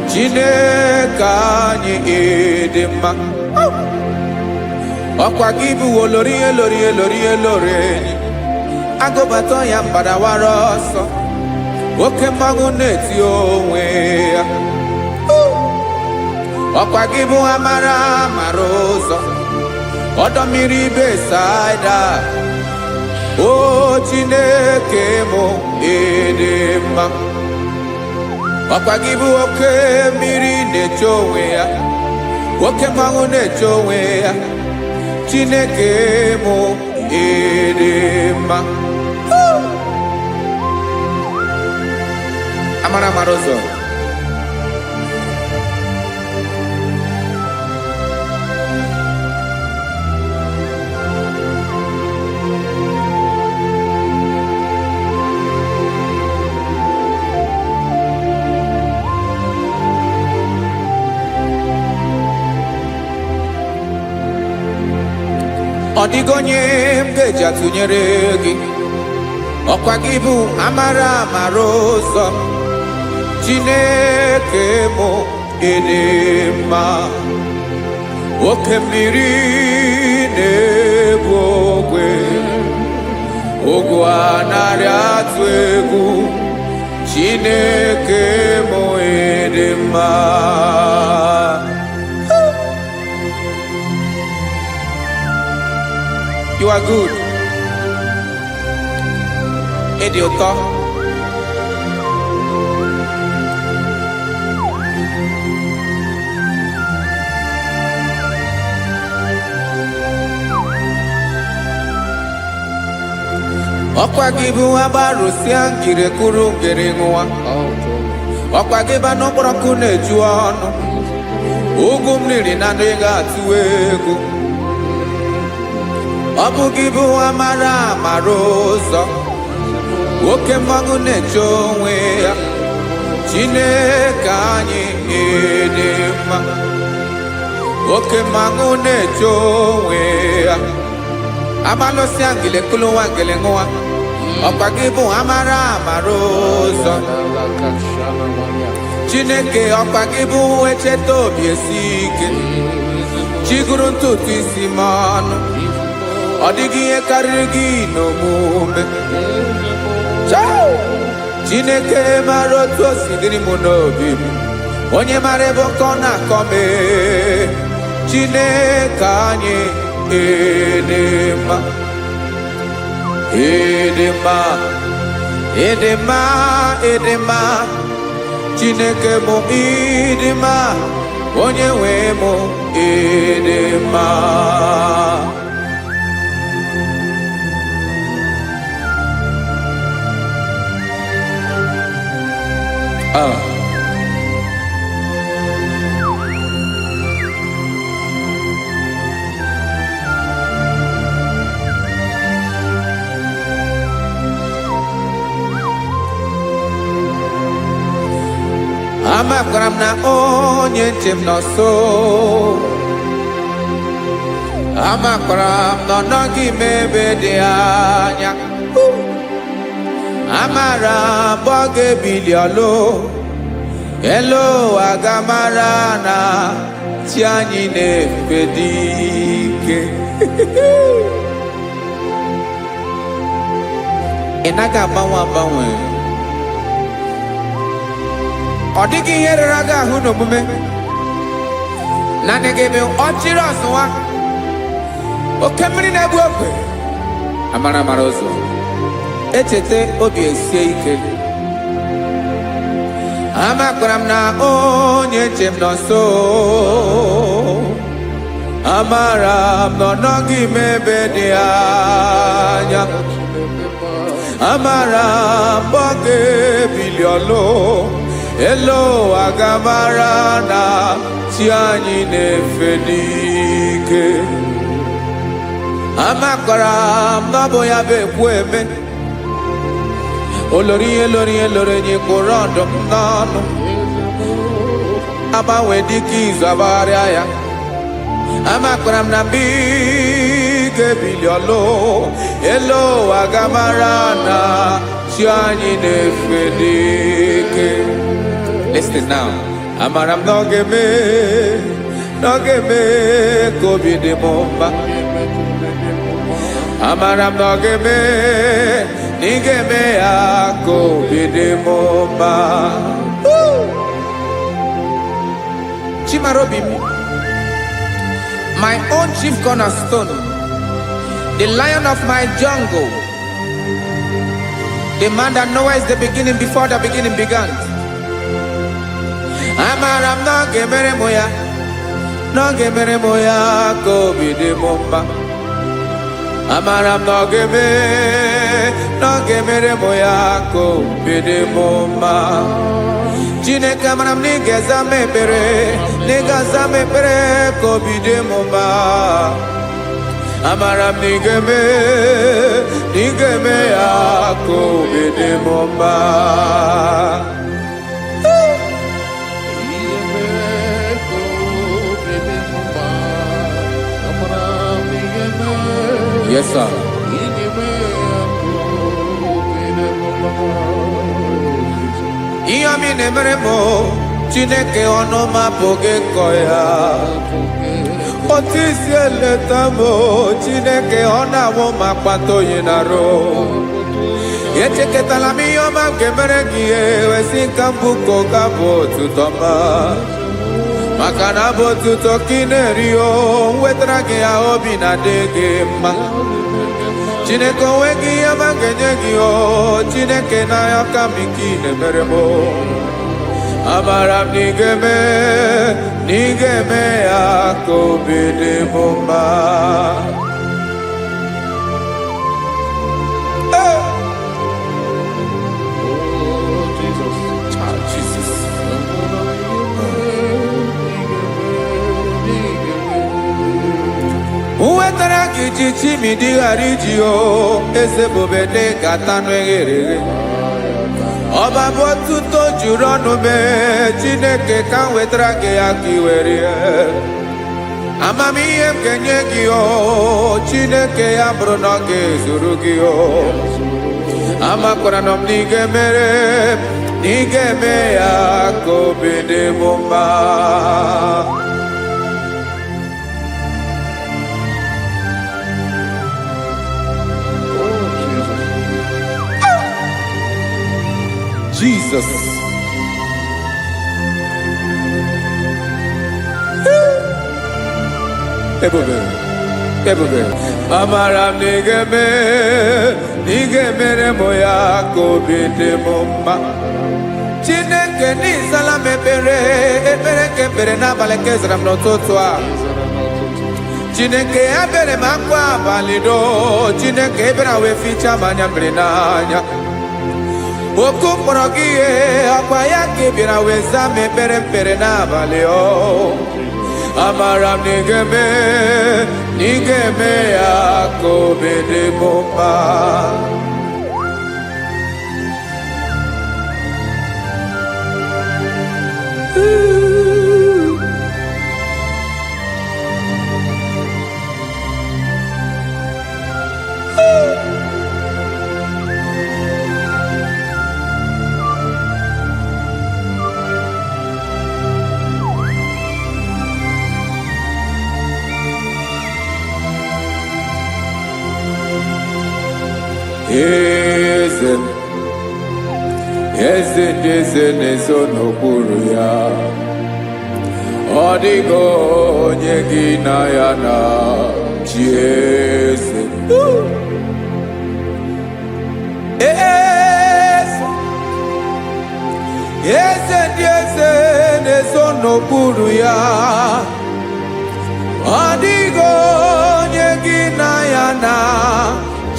Chineke anyị dị mma. Ọkwa gị bụ olori elori elori elori enyi, agụbata ya mbadawara ọsọ. Oke mmanwụ na-eti onwe ya. Ọkwa gị bụ amara amara ụzọ, ọdọ mmiri Besaida. O Chineke mụ ịdị mma. Ọkwa gị bụ oke mmiri na-eche onwe ya, oke mmanwụ na-eche onwe ya. Chineke mụ ịdị mma. Amara amara ụzọ. Ọ dịghị onye m ga-eji atụnyere gị. Ọkwa gị bụ amara amara ụzọ. Chineke mụ ịdị mma. Oke mmiri na-egbu ogwe, ogwu anaghị atụ egwu. Chineke mụ ịdị mma. You are good. Ịdị ụtọ. Ọkwa gị bụ agbarụsịa ngire kụrụ ngere nwa. ọkwa gị ba n'ụkpọrọkụ na-eju ọnụ ugwu mmiri na ndị ga-atụ egwu ọ bụ gị bụ amara amara ụzọ oke mmanwụ na-eche onwe ya Chineke anyị dị mma oke mmanwụ na-eche onwe ya amalụsị angele kụlụwa ngele nwa ọkwa gị bụ amara amara ụzọ Chineke ọkwa gị bụ echeta obi esi ike chigụrụ ntutu isi m ọnụ ọ dịghị ihe karịrị gị n'omume Chineke mara otu o si dịrị m n'obi m onye mara ebe ọkọ na-akọ m Chineke anyị dị mma dị mma dị mma dị mma Chineke mụ ịdị mma onye nwe mụ ịdị mma amakwara m na onye nche m nọ nso amakwara m na ọ nọghị m ebe dị anya amara m ọ ga-ebili ọlụ elu aga mara na chi anyị na-efe dị ike ị naghị agbanwe agbanwe ọ dịghị ihe rere gị ahụ n'omume naanị gị bụ ọchịrị ọzụwa oke mmiri na-egbu ogwe amara amara ụzọ echeta obi esie ike amakwara m na onye nche m nọ nso amara m na ọ nọghị m ebe dị anya amara m ọ ga-ebili ọlụ elu aga mara na chi anyị na-efe n'ike amakwara m na ọ bụ ya bụ ekwu eme olori ihe lori ihe lori enyi kpụrụ ọdụm n'ọnụ agbanwe dịka izu agbagharịa ya amakwara m na mgbe ị ga-ebili ọlụ elu aga mara na chi anyị na-efe n'ike. Listen now. Amara m na ọ ga-eme ka obi dị m mma. Amara m na ọ ga-eme na ị ga-eme ya ka obi dị m mma. Chimarobi m, my own chief cornerstone, the lion of my jungle, the man that knows the beginning before the beginning began. Amara m na ọ ga-emere m ya, na ọ ga-emere m ya ka obi dị m mma. Amara m na ọ ga-eme, na ọ ga-emere m ya ka obi dị m mma. Chineke amara m na ị ga-aza m ekpere, na ị ga-aza m ekpere ka obi dị m mma. Amara m na ị ga-eme, na ị ga-eme ya ka obi dị m mma. Yes, sir. Ihe mi na-emere m Chineke ọnụ m apụghị ịkọ ya. Otu isi eleta m Chineke ọ na-awụ m akpata oyi n'arụ. Echeketala m ihe ọma nke mere gị ewesi ka m bụkọ ga bụ otuto ma. Maka na bụ otuto ka ị na-eri o wetara gị ya obi na-adị gị mma. Chineke onwe gị ihe ma ga-enye gị o Chineke n'anya ka m ike ị na-emere m. Amara m na ị ga-eme, na ị ga-eme ya ka obi dị m mma. Jesus. wetara gị ji chimidi ghara iji o eze bobede gata n'eghere ọba bụ otuto juru ọnụ mee Chineke ka m wetara gị ya ka i were amamihe m ga-enye gị o Chineke ya bụrụ na ọ ga-ezuru gị o amakwara na m na ị ga-emere na ị ga-eme ya ka obi dị m mma. Jesus. Ebube. Amara m na ị ga-emere m ya ka obi dị m mma. Chineke n'ịzala m ekpere nke ekpere n'abalị nke zara m n'ụtụtụ a. Chineke ya bere m akwa abalị do. Chineke ebere wee fichaa m anya mmiri n'anya. Oku mkpọrọ gị ihe akwa ya ka ị bịara wee zaa m ekpere n'abalị o. Amara m na ị ga-eme ya ka obi dị m mma. Eze ndị eze na-ezo n'okpuru ya, ọ dịghị onye gị na ya na chi eze. Eze ndị eze na-ezo n'okpuru ya, ọ dịghị onye gị na ya na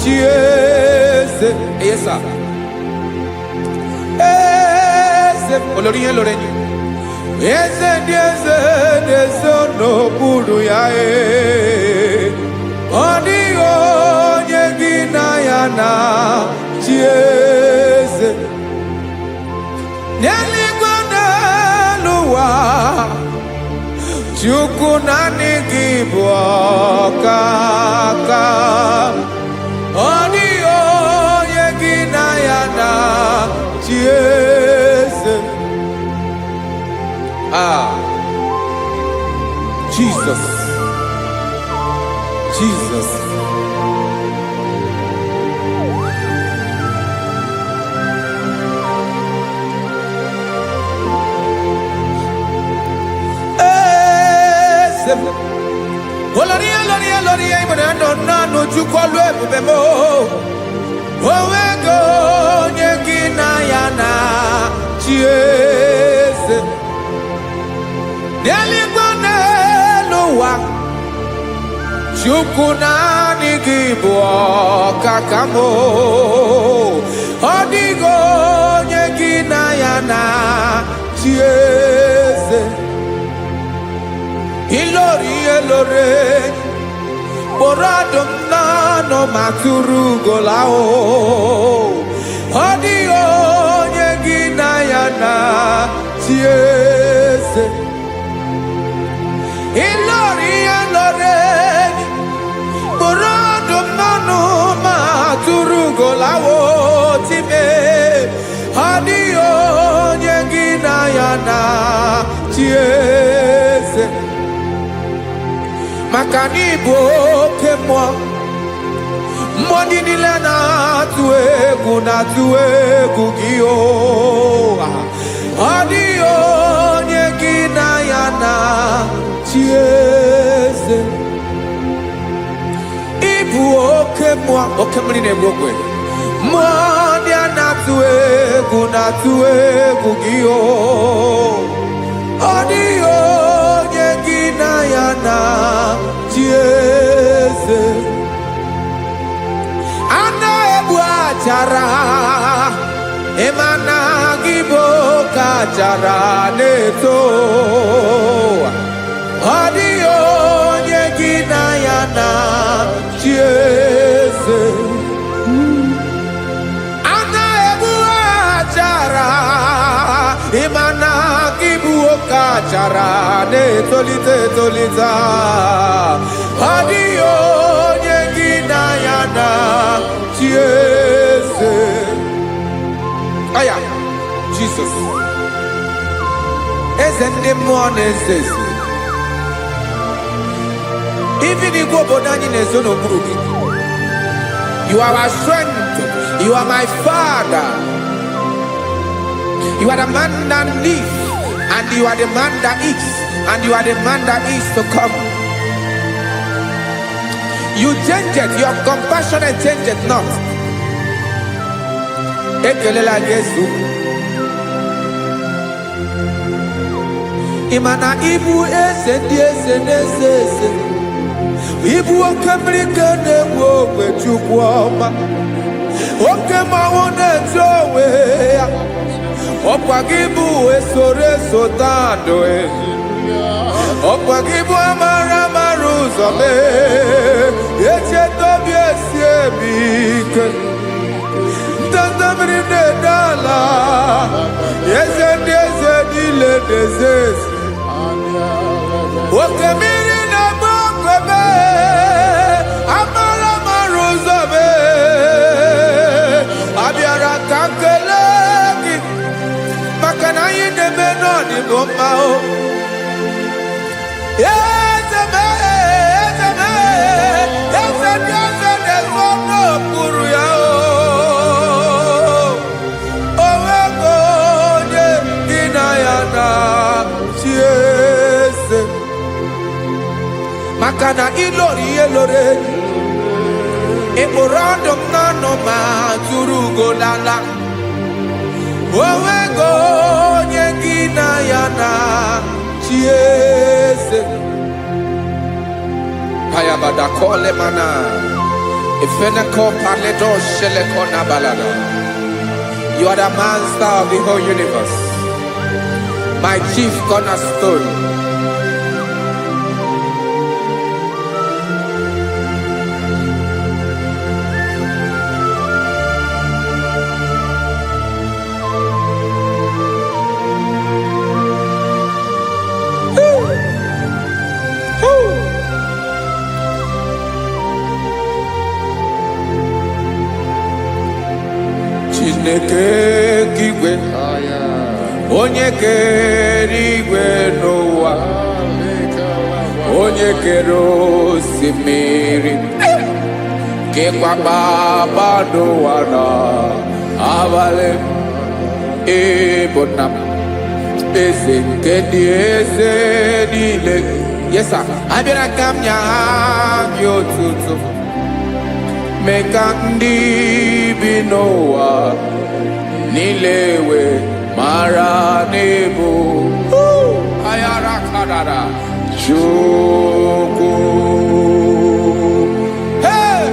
chi eze. Yes, sir. Eze olórí yẹn lórí ẹni. Eze ndị eze na-ezo n'okpuru ya, ọ dịghị onye gị na ya na chi eze. N'eluigwe n'elu ụwa, Chukwu naanị gị bụ ọkaka. Ọ dịghị onye gị na ya na chi eze. Jesus. Olórí ìmọ̀ràn nánú Chukwu ọlụ ebube m. Onwego onye gị na ya na chi eze. N'eluigwe n'elu ụwa, Chukwu naanị gị bụ ọkaka m. Ọ dịghị onye gị na ya na chi eze. Ilori kpọrọ ọdụm n'ọnụ ma tụrụ ugo lahụ. Ọ dịghị onye gị na ya na chi eze. Ilori kpọrọ ọdụm n'ọnụ ma tụrụ ugo lahụ time. Ọ dịghị onye gị na ya na chi eze. Maka na ị bụ oke mmụọ, mmụọ ndị niile na-atụ egwu gị o. Ọ dịghị onye gị na ya na chi eze. Ị bụ oke mmụọ, oke mmiri na-egbu ogwe, mmụọ ndị a na-atụ egwu gị o. Ọ dịghị onye gị na ya na chi eze. A na-egbu achara, ịma na gị bụ ka achara na-eto. Ọ dịghị onye gị na ya na akara na-etolite etolite ọ dịghị onye gị na ya na chi eze aya Jesus eze ndị mmụọ na-eze eze ibi n'igwe obodo anyị na-ezo n'okpuru gị. You are our strength. You are my Father. You are the man that lives, and you are the man that eats, and you are the man that is to come. You change it. Your compassion change it not. Ekelela Yesu. Imana ibu eze ndị eze n'eze eze. Ibu oke mmiri ka na-egbu ogwe Chukwu ọma. Oke mmanwụ na-eche onwe ya. Ọkwa gị bụ esoro esota ndụ ọkwa gị bụ amara amara ụzọ mee echeta obi esi ebi ike ndanda mmiri na-ede ala eze ndị eze niile na-eze eze oke mmiri na-agba okwebe amara amara ụzọ mee abịara ka nkele gị maka na anyị na-eme n'ọdịbụ mma o eze mee eze mee eze ndị eze na-ezo n'okpuru ya o nwego onye gị na ya na chi eze maka na ịlọrọ ihe lọrọ enyi ịkpụrụ ọdụ m n'ọnụ ma tụrụ ugo n'ala onwego onye gị na ya na chi eze ayabada kole mana ifeneko paledo sheleko na balada. You are the master of the whole universe, my chief cornerstone. Chineke kigwe onye kere igwe n'ụwa onye kere osimiri kekwa kpakpando ụwa na abalị ịbụ nna m eze nke dị eze niile yesa abịara ka m nya gị otuto mee ka ndị bi n'ụwa niile wee mara n'ebu ayara kadara Chukwu. Hey!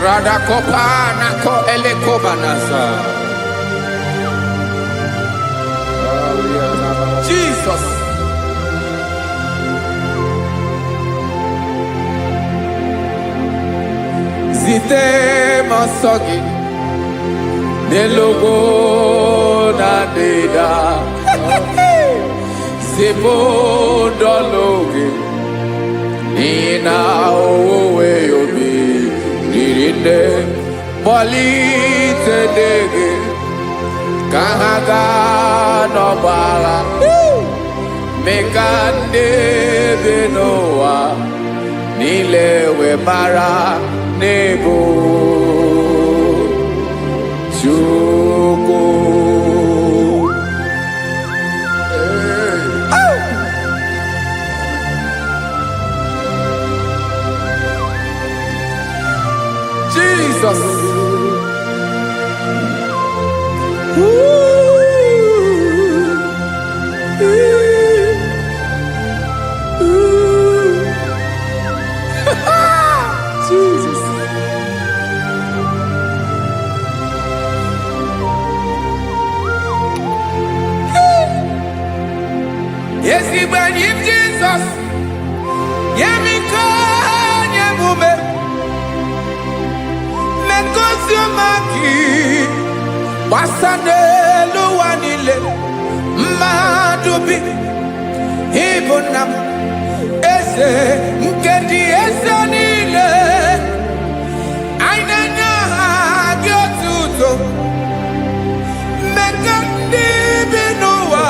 Radakopa nako elekobanasa. Jesus. Zite masogi nelogo na deda Zipo dologe Nina owe yobi Nirinde Polite dege Kahaga no bala Mekande benoa Nilewe mara nebo Chukwu. Jesus. Jesus. Yes, he believe Jesus. Yeah, me call yeah, woman. megosi maki basane luwanile madubi ibunam eze nkedi eze nile ainanya gyotuto mekandi binuwa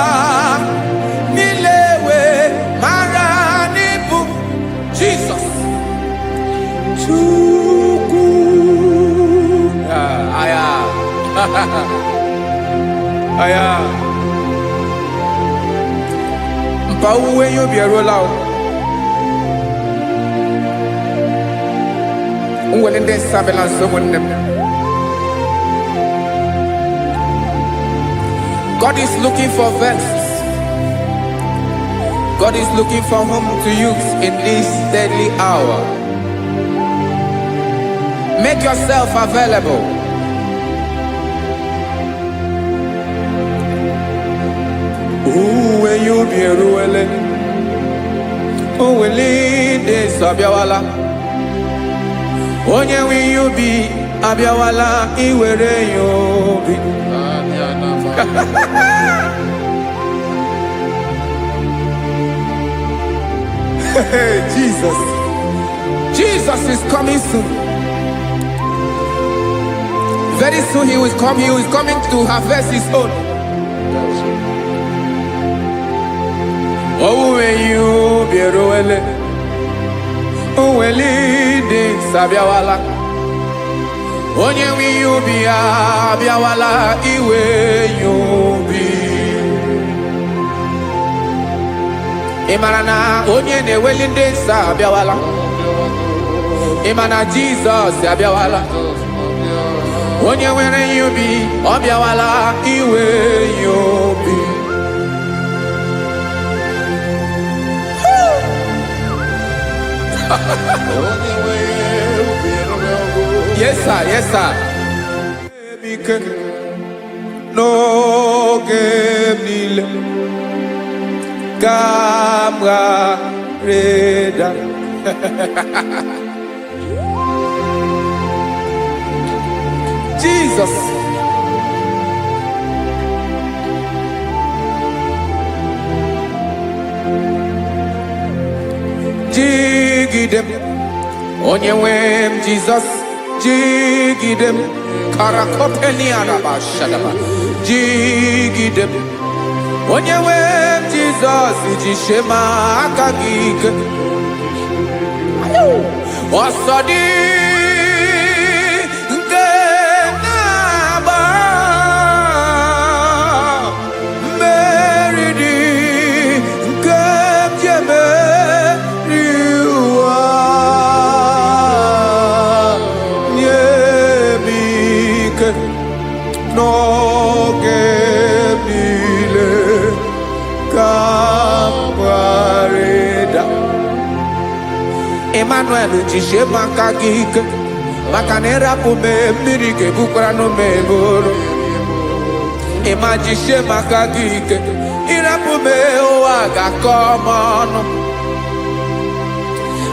nilewe maranibu Jesus Chuku aya aya mpa uwe yo bierola o unwele nde sabela someone. God is looking for vessels. God is looking for whom to use in this deadly hour. Make yourself available. When you be ruele, who will lead this Abiawala? Onye will you be Abiawala? Iwere you be. Jesus. Jesus is coming soon. Very soon he will come. He is coming to harvest his own. Oh, when you be roele, oh, when leading Sabiawala, onye will you be Abiawala, iwe you be. Imanana, onye ne welinde Sabiawala, Imana Jesus Sabiawala, onye were you be Abiawala, iwe you be. Yes, sir. Yes, sir. No game Camera Reda. Jesus. Jigidem, Onyewem Jesus, Jigidem, Karakopeni Araba Shadaba, Jigidem, Onyewem Jesus, Jishema Akagik, Osadi. No gemile kampareda Emmanuel jishe makagike makanera pume mirike bukrano meboro Ema jishe makagike irapume oaga komono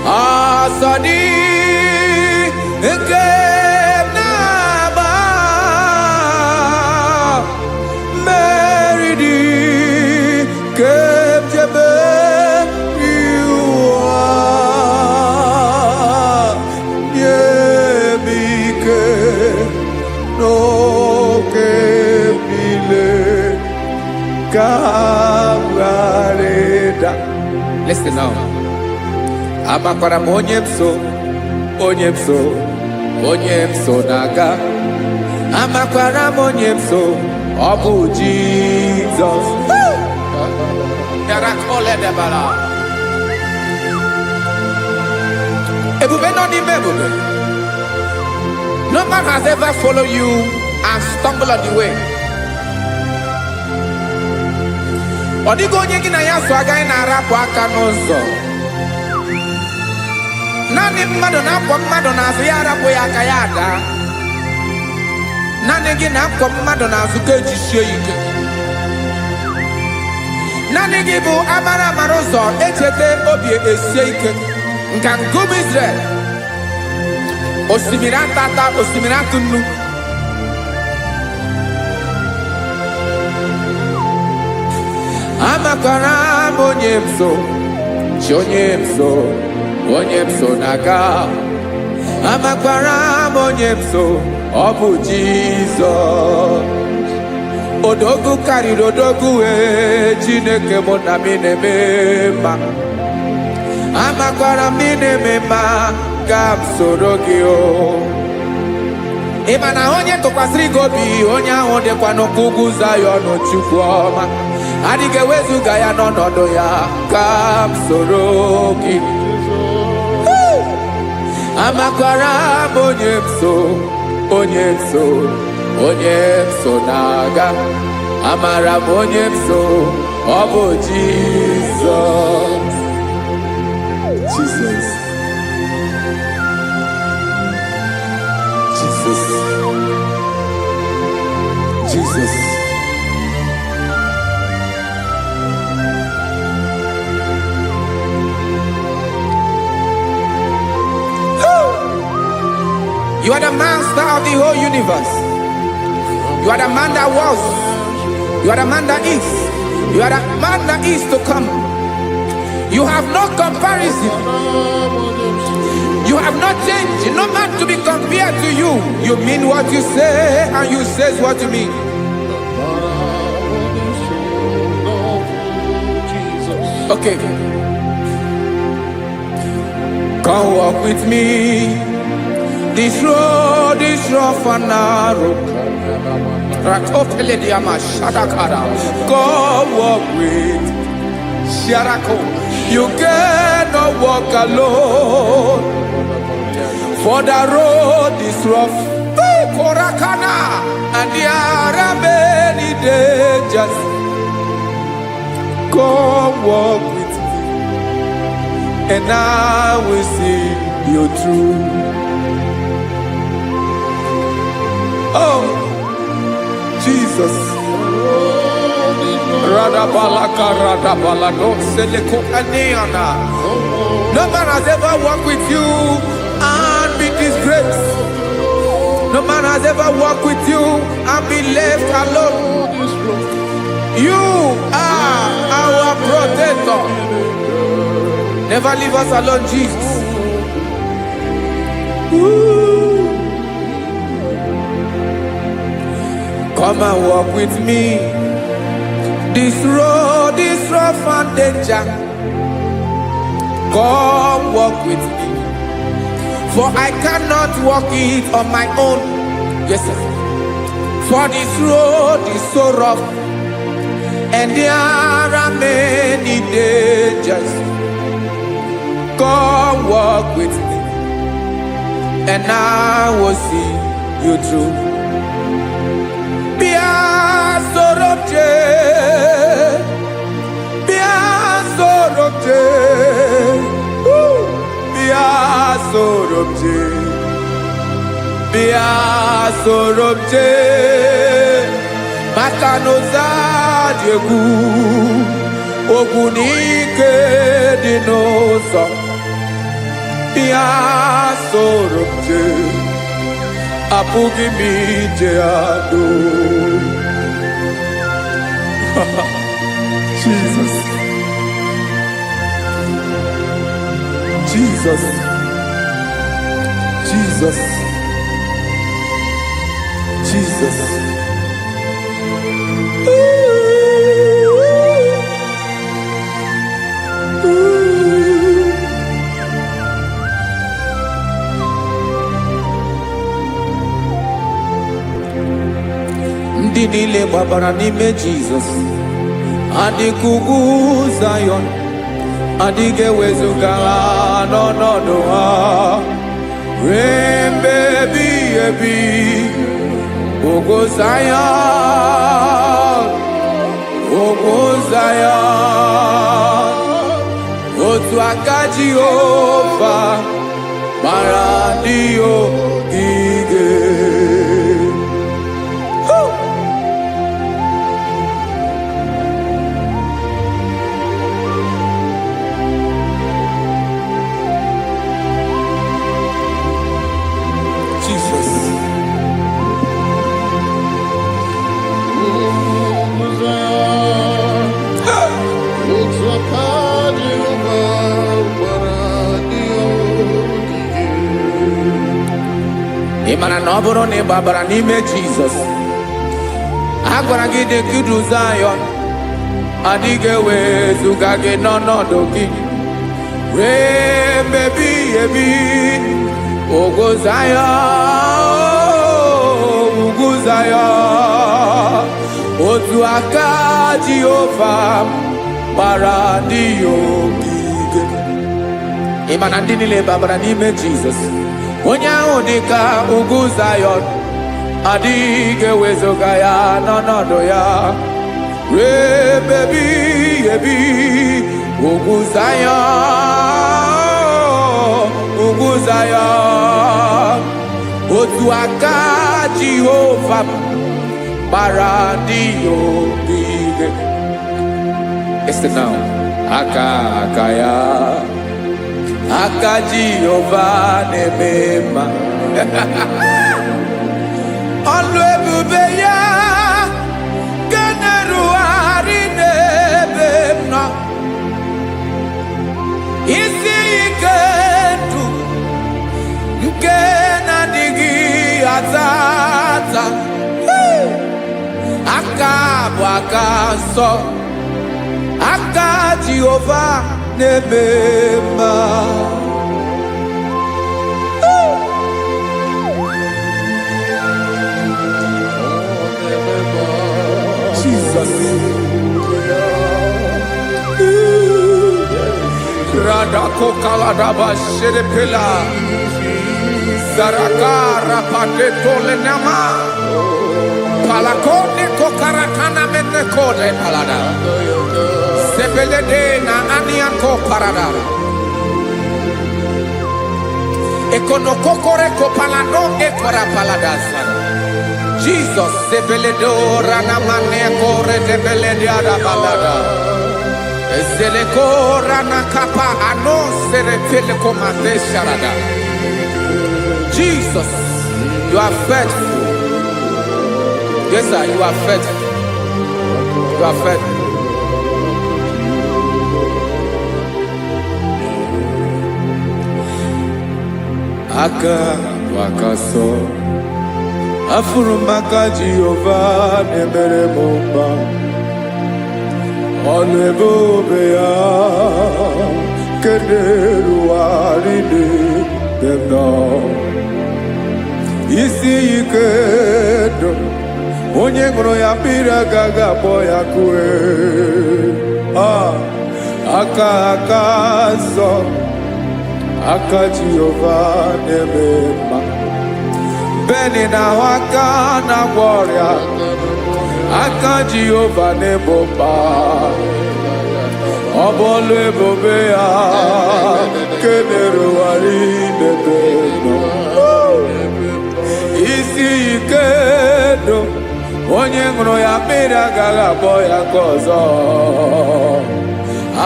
asadi eke Listen now. Amakwara onyemso naga. Amakwara onyemso obu Jesus. Yarakole debala. Ebube no di mebube. No man has ever followed you and stumbled on the way. Odigo onye gị na ya so agaghị na-arapụ aka n'ụzọ. Naanị mmadụ na-akwọ mmadụ n'azụ ya arapụ ya aka ya ada. Naanị gị na-akwọ mmadụ n'azụ ka ejisie ike. Naanị gị bụ amara ụzọ echete obi esie ike. Nke ngụm Israel. osimiri atata osimiri atunu. Amakwara m onye m so, chi onye m so na-aga. Amakwara m onye m so, ọ bụ Jizọs. Odogwu karịrị odogwu Chineke mụ na m na-eme mma. Amakwara m na-eme mma ka m soro gị o. Ị ma na onye tụkwasịrị gị obi, onye ahụ dịkwa n'ụkwụ ugwu Zayọn Chukwu ọma. Adịghị ewezuga ya n'ọnọdụ ya ka m soro gị. Amakwara m onye m so na-aga. Amara m onye m so, ọ bụ Jizọs. Jesus. Jesus. Jesus. You are the master of the whole universe. You are the man that was. You are the man that is. You are the man that is to come. You have no comparison. You have not changed. No man to be compared to you. You mean what you say, and you say what you mean. Okay. Come walk with me. This road is rough and narrow. Go walk with Sharako. You cannot walk alone. For the road is rough. Korakana. And there are many dangers. Go walk with me, and I will see you through. Oh, Jesus. No man has ever walked with you and be disgraced. No man has ever walked with you and be left alone. You are our protector. Never leave us alone, Jesus. Ooh. Come and walk with me. This road is rough and danger. Come walk with me. For I cannot walk it on my own. Yes, sir. For this road is so rough, and there are many dangers. Come walk with me, and I will see you through. Sorobje Makanoza Diegu Ogunike Dinosa Bia Sorobje Apugi Mijeado. Jesus. Jesus. Jesus. Jesus. Ndị niile gbabara n'ime Jizọs adịghị ugwu Zayọn, adịghị ewezuga n'ọnọdụ ha ruo mgbe ebighị ebi. Ugwu Zayọn, ugwu Zayọn, otu aka Jehova mara ndị ogige. na ọ bụrụ na ị gbabara n'ime Jizọs, a gwara gị dị ka idu Zayọn, adịghị ewezuga gị n'ọnọdụ gị ruo mgbe ebighị ebi. Ugwu Zayọn, ugwu Zayọn, otu aka Jehova gbara ndị ya ogige. Ị ma na ndị niile gbabara n'ime Jizọs, onye ahụ dị ka ugwu Zayọn, adịghị ewezuga ya n'ọnọdụ ya ruo mgbe ebighị ebi. Ugwu Zayọn, ugwu Zayọn, otu aka Jehova gbara ndị ya ogige. Listen now. Aka ya, aka Jehova na-eme mma. Ọlụ ebube ya ga na-erugharị n'ebe m nọ. Isi ike ndụ nke na-adịghị ata ata. Aka bụ aka nsọ, aka Jehova na-eme mma. Jesus. Radako kaladaba sherepela, zarakara pateto lenama, palakone kokarakana mene kode palada, sebelede na aniako parada, ekonokokore kopalano ekora paladasa. Jesus, sebeledo rana mane kore debelediada balada. Ezeleko rana kapa ano serepele komate sharada. Jesus, you are faithful. Yes, sir, you are faithful. You are faithful. Aka wakaso. Afuru maka Jehova na-emere m mma. Ọlụ ebube ya nke na-erugharị n'ebe m nọ. Isi ike ndụ, onye ṅụrụ ya mmiri agaghị akpọ ya kue. Aka nsọ, aka Jehova na-eme mma. Beni na aka na-agwọ ọrịa, aka Jehova na-ebo mma. Ọ bụ ọlụ ebube ya nke na-erugharị n'ebe m nọ. Isi ike ndụ, onye ṅụrụ ya mmiri agaghị akpọ ya nke ọzọ.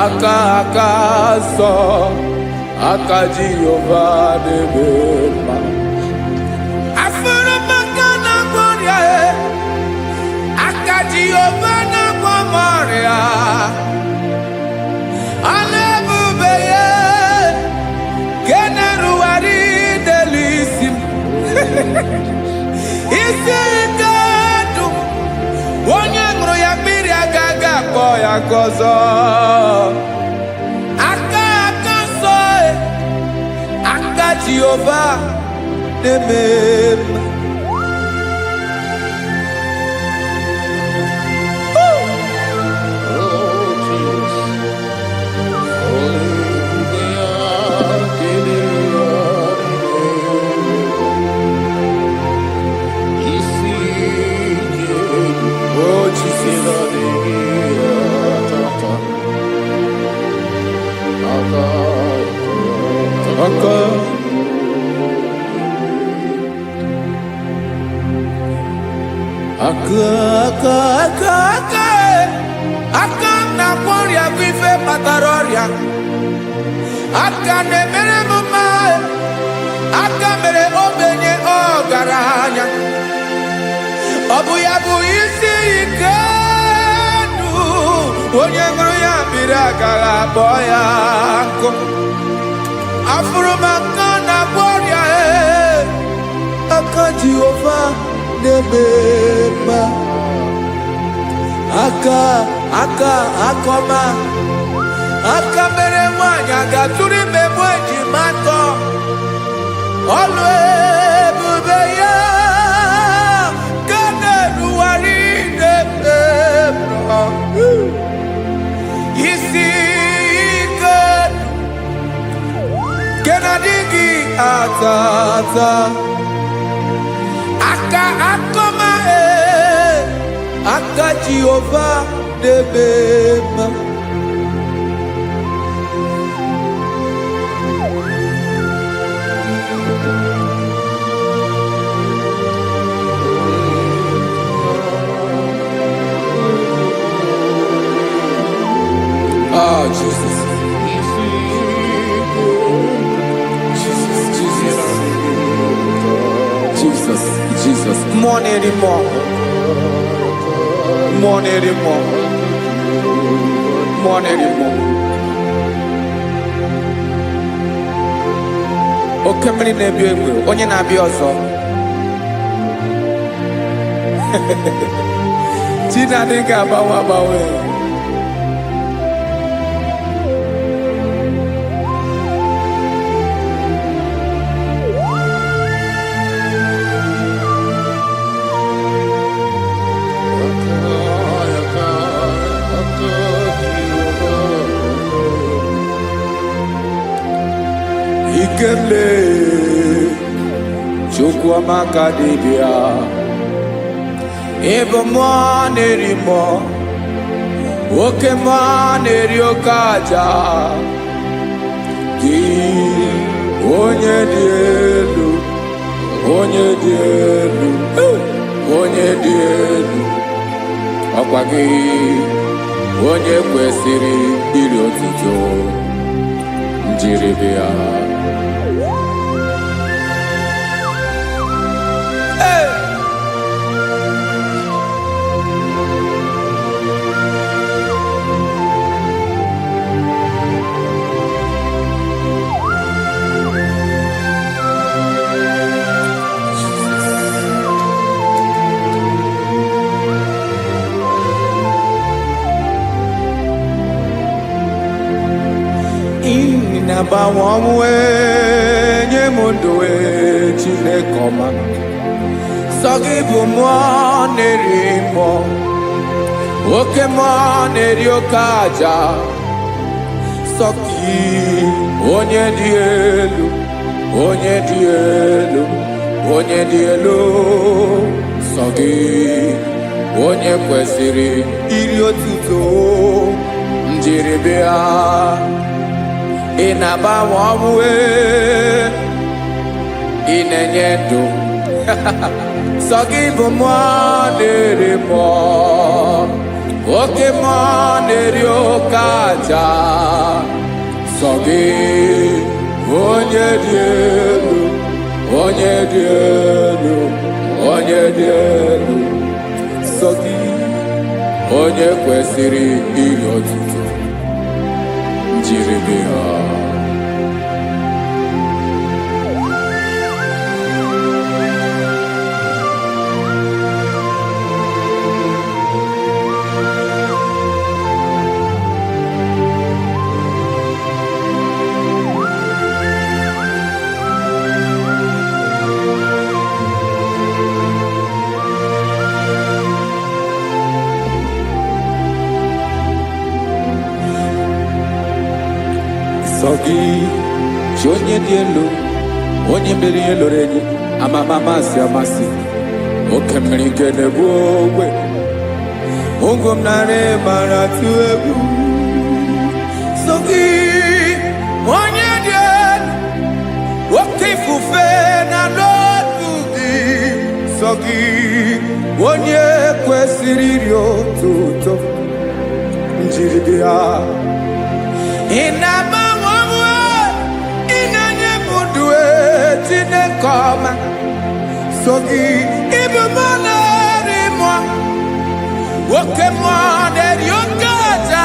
Aka nsọ, aka Jehova na-eme mma. Jehova na-agwọ m ọrịa, ọlụ ebube ya nke na-erugharị n'elu isi m. Isi ike ndụ, onye ṅụrụ ya mmiri agaghị akpọ ya nke ọzọ. Aka nsọ, aka Jehova na-eme mma. Aka na-agwọ ọrịa bụ ife kpatara ọrịa. Aka na-emere m mma, aka mere ogbenye ọgaranya. Ọ bụ ya bụ isi ike ndụ, onye ṅụrụ ya mmiri agaghị akpọ ya nkụ. Afụrụ m aka na-agwọ ọrịa, aka aka Jehova na-eme akọma aka mere nwanyị agatụrụ ime mụ ejima atọ ọlụ ebube ya ka na-erugharị n'ebe isi ike ke na-adịghị ata aka akọma aka Jehova na-eme mma. Oh, Jesus. Jesus. More anymore. Oke mmiri na-ebi egbe, onye na-abịa ọzọ. Chi na-adịghị agbanwe. Ikele Chukwuamaka dibịa ebe mmụọ na-eri mmụọ oke mmụọ na-eri oke aja gị onye dị elu ọkwa gị onye kwesịrị iri otuto njiribịa. Na-agbanwe ọnwụ nye m ndụ Chineke ọma sọ gị bụ mmụọ na-eri mmụọ oke mmụọ na-eri oke aja sọ gị onye dị elu sọ gị onye kwesịrị iri otuto njiribịa. Ị na-agbanwe ọnwụ ị na-enye ndụ sọ gị bụ mmụọ na-eri mmụọ oke mmụọ na-eri oke aja sọ gị onye dị elu sọ gị onye kwesịrị iri otuto njiribịa. Sọ gị chi onye dị elu onye mere ihe lụrụ enyi amasị oke mmiri nke na-egbu ogwe ụgwọ m narị mara tụ egwu. Sọ gị onye dị elu oke ifufe na n'otu gị sọ gị onye kwesịrị iri otuto njiribịa. Ị na-agbanwe ọnwụ ị na-enye m ndụ Chineke ọma sọ gị ịbụ mmụọ na-eri mmụọ oke mmụọ na-eri oke aja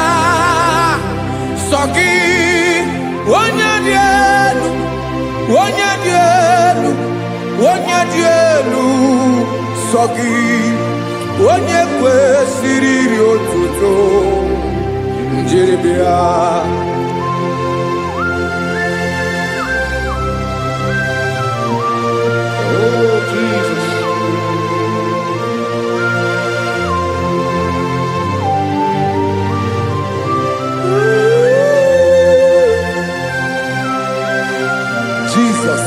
sọ gị onye dị elu sọ gị onye kwesịrị iri otuto njiri bịa. Oh, Jesus. Jesus,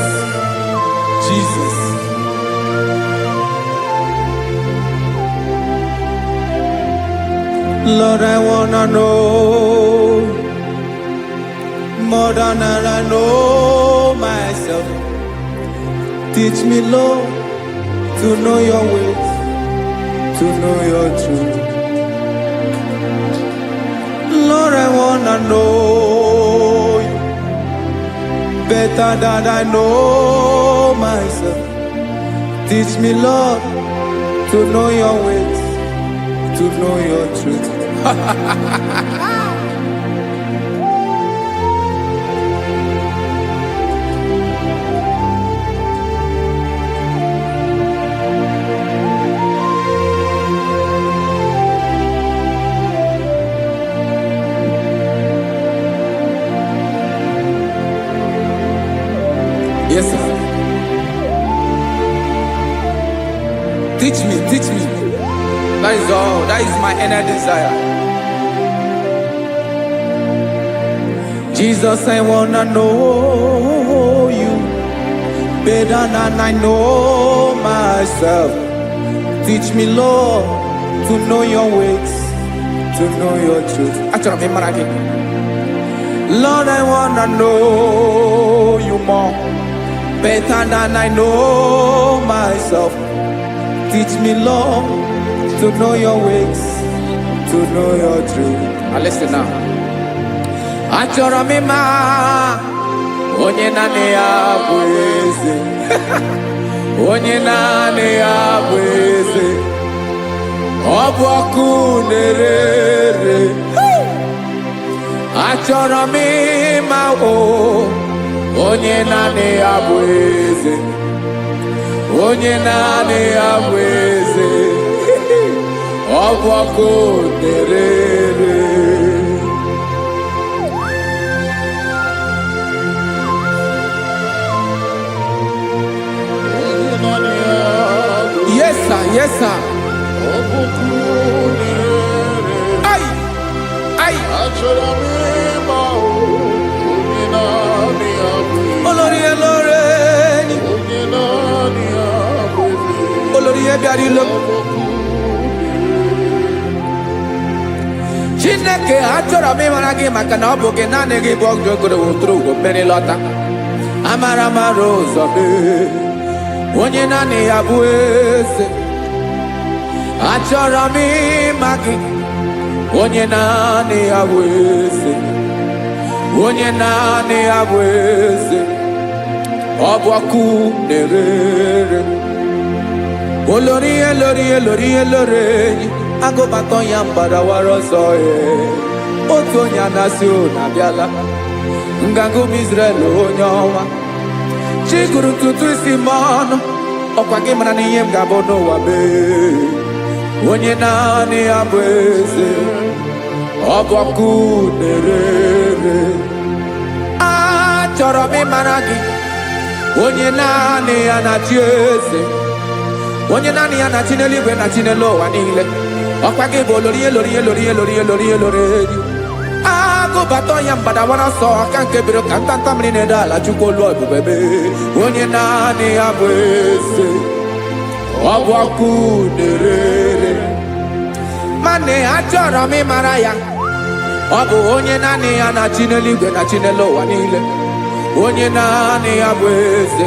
Jesus. Lord, I wanna know more than I know myself. Teach me, Lord, to know your ways, to know your truth. Lord, I wanna know you better than I know myself. Teach me, Lord, to know your ways, to know your truth. Yes, sir. Teach me, teach me. That is all. That is my inner desire. Jesus, I wanna know you better than I know myself. Teach me, Lord, to know your ways, to know your truth. Actually, I'm again. Lord, I wanna know you more better than I know myself. Teach me, Lord, to know your ways, to know your truth. Now listen now. Achọrọ m ịma onye naanị ya bụ eze. Onye naanị ya bụ eze. Ọ bụ ọkụ na-ere. Achọrọ m ịma onye naanị ya bụ eze. Onye naanị ya bụ eze. Ọ bụ ọkụ na-ere. Yes, sir. Yes, sir. Ay, ay. Olórí Ẹlọ́rẹ́. Olórí Ẹbíadílọ́. Chineke achọrọ m ịmara gị maka na ọ bụ gị naanị gị bụ ọgụ ogoro wotoro ugo mmeri lọta. Amara mara ụzọ mee. Onye naanị ya bụ eze. Achọrọ m ịma gị. Onye naanị ya bụ eze. Onye naanị ya bụ eze. Ọ bụ ọkụ na-ere. Olórí Ẹlọ́rẹ́. Agụbatọ ya mgbadawara ọsọ ya. Otu onye anasị na-abịala. Nganga ụmụ Izrel onye ọma. Chi gụrụ ntutu isi m ọnụ. Ọkwa gị mara na ihe m ga-abụ n'ụwa mee. Onye naanị ya bụ eze. Ọ bụ ọkụ na-ere. Achọrọ m ịmara gị. Onye naanị ya na-achị eze. Onye naanị ya na-achị n'eluigwe na-achị n'elu ụwa niile. Ọkwa gị bụ Olórí Ẹlọ́rẹ́. Agụbatọ ya mgbadawara ọsọ aka nke biri ka ntanta mmiri na-ede ala Chukwu olu ebube mee. Onye naanị ya bụ eze. Ọ bụ ọkụ na-ere. Mane achọrọ m ịmara ya. Ọ bụ onye naanị ya na-achị n'eluigwe na-achị n'elu ụwa niile. Onye naanị ya bụ eze.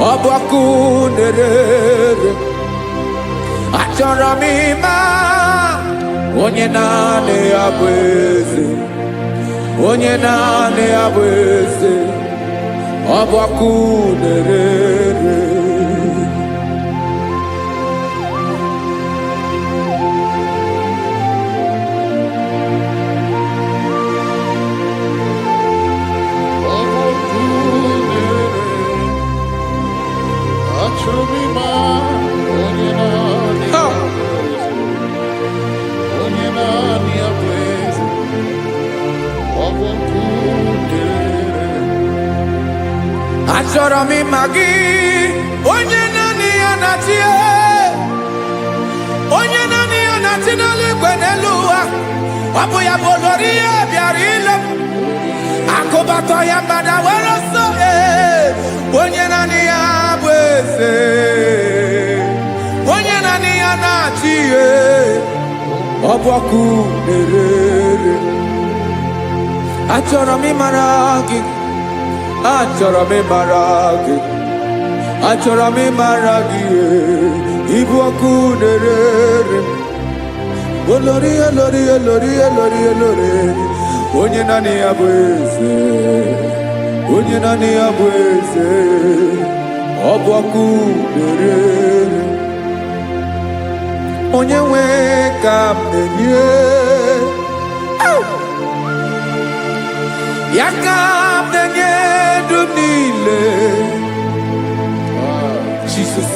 Ọ bụ ọkụ na-ere. Achọrọ m ịma onye naanị ya bụ eze. Onye naanị ya bụ eze. Ọ bụ ọkụ na-ere. achọrọ m ịma gị, onye naanị ya na-achị, onye naanị ya na-achị n'eluigwe n'elu ụwa. Ọ bụ ya bụ olori ya bịara ile m, akụbatọ ya mgbada were ọsọ. Onye naanị ya bụ eze, onye naanị ya na-achị ihe. Ọ bụ ọkụ na-ere. Achọrọ m ịmara gị, achọrọ m ịmara gị, achọrọ m ịmara gị. Ịbụ ọkụ na-ere. Olori, olori, olori, olori, olori. Onye naanị ya bụ eze, onye naanị ya bụ eze. Ọ bụ ọkụ na-ere. Onye nwe ka m na-enye, ya ka m na-enye dum niile. Jesus,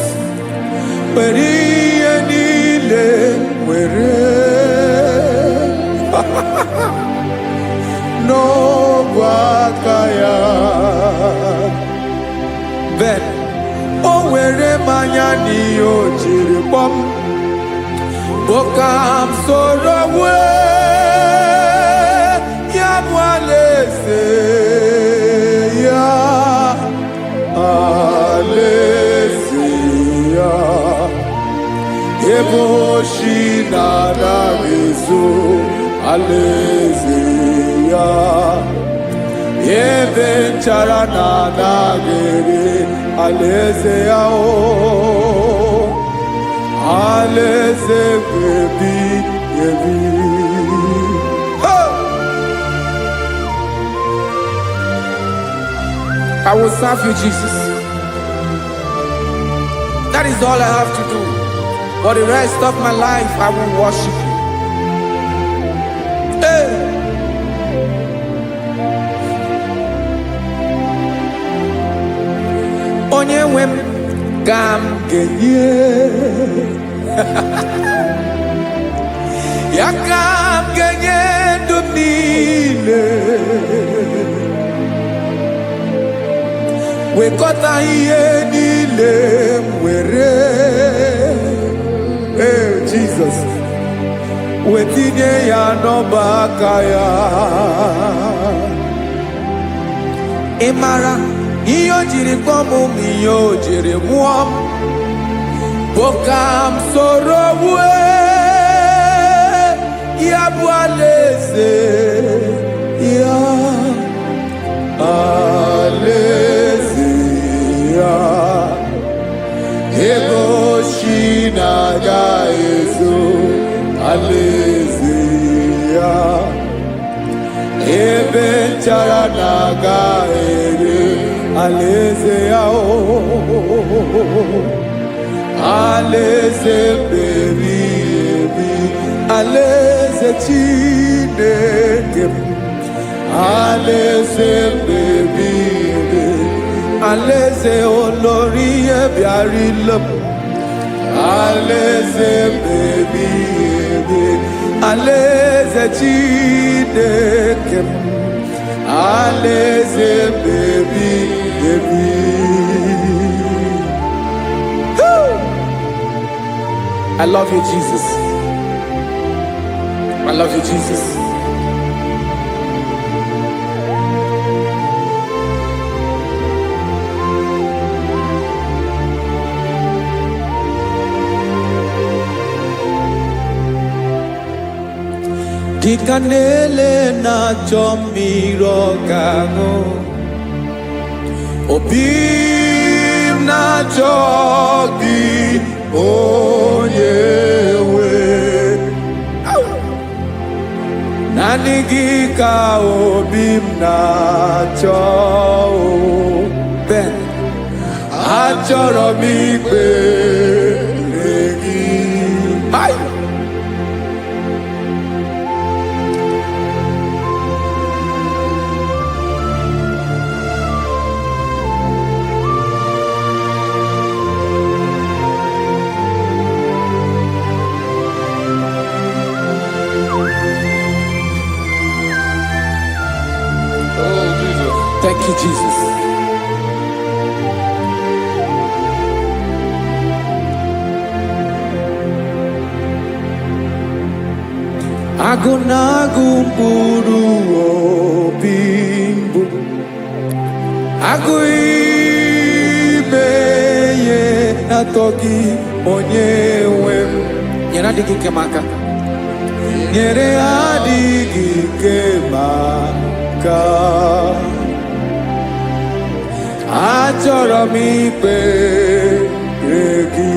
were ihe niile were n'ọbụ aka ya. Ben, o were mmanya n'ihe o jiri kpọọ m, boka m soro wee ya bụ alaeze ya, alaeze ya. Ebe oshi na-anaghị ezo, alaeze ya. Ebe nchara na-anaghị ere, alaeze ya. Alaeze ebi ebi. I will serve you, Jesus. That is all I have to do. For the rest of my life, I will worship you. Hey. Onye nwe m ka m ga-enye, ya ka m ga-enye ndụ m niile. Wekọta ihe niile m were, Jesus, wetinye ya n'ọba aka ya. Ị mara ihe o jiri kpọọ m, ihe o jiri mụọ m, bụ ka m soro wee ya bụ alaeze ya, alaeze ya. Ebe oshi na-agaghị ezo, alaeze ya. Ebe nchara na-agaghị ere, alaeze ya. Alaeze ebi ebi, alaeze Chineke m. Alaeze ebi ebi, alaeze olori ya bịara ile m. Alaeze ebi ebi, alaeze Chineke m. Alaeze ebi ebi. I love you, Jesus. I love you, Jesus. Dịka na-ele na-achọ mmiri ọ ga-aṅụ, obi m na-achọ gị, onye nwe. Naanị gị ka obi m na-achọ. Ben, achọrọ m ikpere gị. Thank you, Jesus. Agụnagụ mkpụrụ obi mbụ, agụ ime ihe atọ gị onye nwe m. Nyere adịghị ike m aka, nyere adịghị ike m aka. Achọrọ m ikpere gị,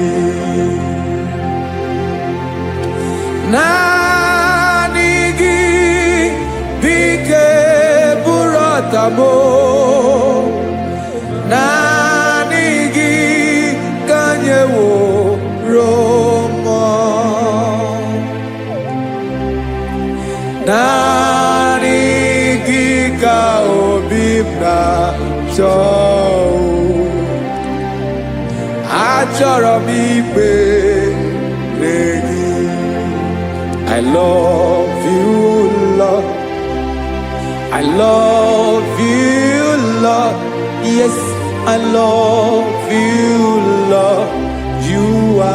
naanị gị bike bụrụ ọtamo, naanị gị ka nyeworo m, naanị gị ka obi m na-achọ. Achọrọ m ikpere gị. I love you, Lord. I love you, Lord. Yes, I love you, Lord. You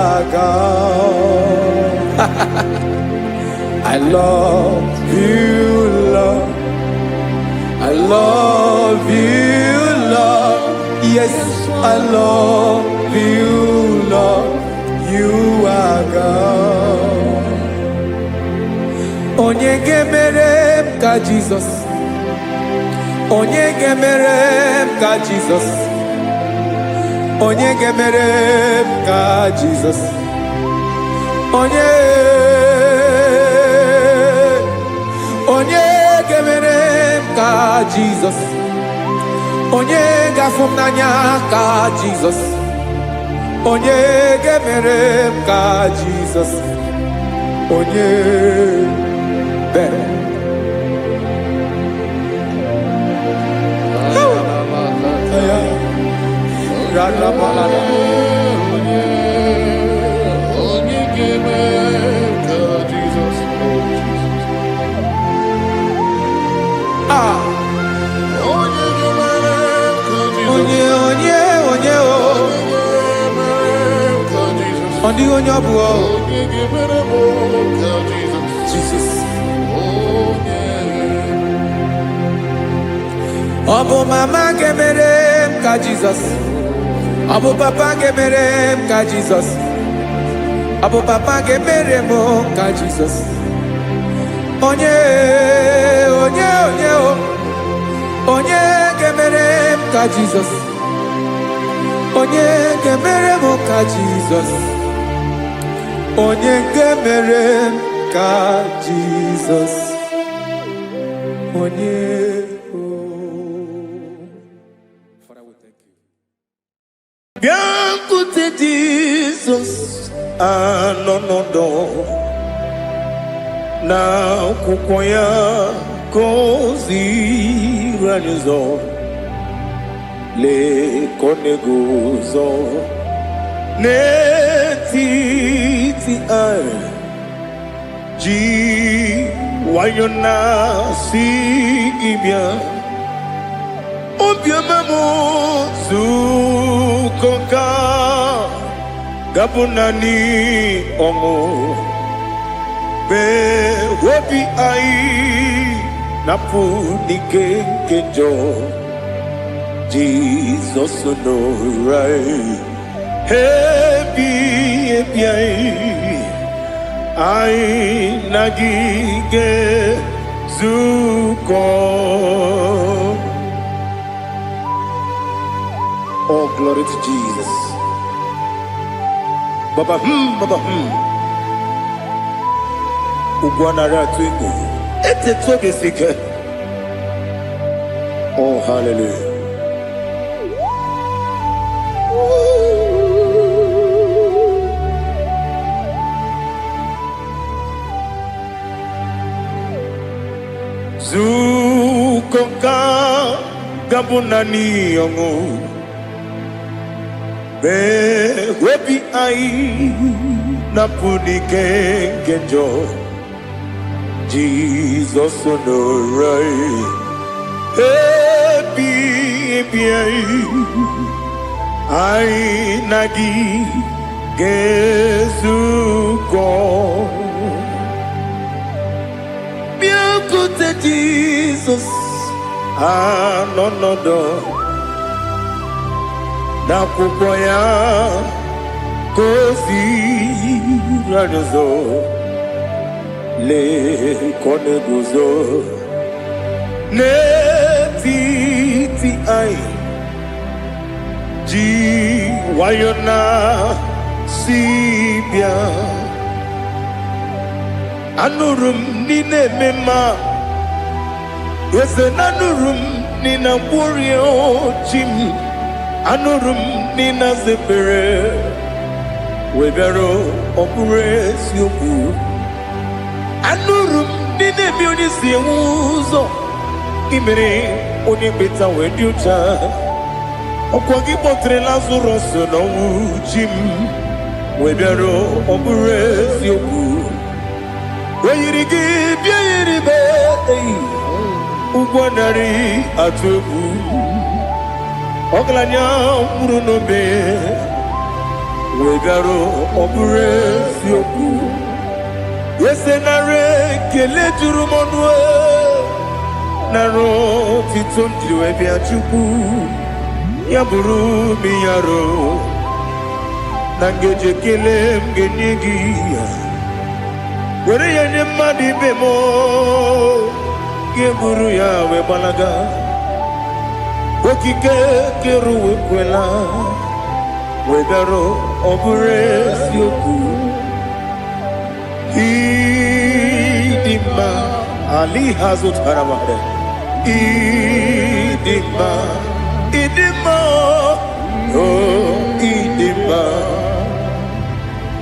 are God. I love you, Lord. I love you, Lord. Yes, I love you, Lord. You are God. Onye gemere m ka Jesus. Onye gemere m ka Jesus. Onye gemere m ka Jesus. Onye gemere m ka Jesus. Onye gafụ m n'anya ka Jesus. Onye gemere m ka Jesus. Onye bere. Onye gemere m ka Jesus. Onye gemere m ka Jesus. Onye ọ dịghị onye ọ bụ. Jesus. Ọ bụ mama gemere m ka Jesus. Ọ bụ papa gemere m ka Jesus. Ọ bụ papa gemere m ka Jesus. Onye gemere m ka Jesus. Onye gemere m ka Jesus. Onye gemere m ka Jesus. Onye Father, we thank you. Bịakwute Jizọs anọnọdụ n'akwụkwọ ya ka o ziri anyị ụzọ, lee ka ọ na-eguzo n'etiti anyị, ji nwayọọ na-asị gị bịa. Obiọma m nzukọ ka gabụ naanị ọṅụ, mee obi anyị napụ n'ike nke njọ. Jizọs nọrọ anyị ebi anyị na gị ga-ezukọ. Oh, glory to Jesus. Baba, Ugwanara twingo. Ete toge sike. Oh, hallelujah. Zukoka gabunani yongo. Be webi ai napuni kenjo. Jesus onorai happy ai nagi gezuko. Jesus anonodo na kwukwo ya kozi radozo le kone guzo netiti ai ji wayona sibia anurum nine mema yese nanurum nina burio chim anurum nina zepere webero opure sioku anurum nine mioni siuzo imere oni beta wediucha okwagi potre Lazarus no chim webero opure sioku weyirigi biayiribe ugwanari atubu oglanya murunobe wegaro obure sioku yesenare kele jurumonwe naro titondriwe biachuku yaburu miyaro nangeje kele mgenigi were yene madi bemo geburu ya we balaga okike keru we kwela we daro obure sioku idima ali hazut haramade idima oh idima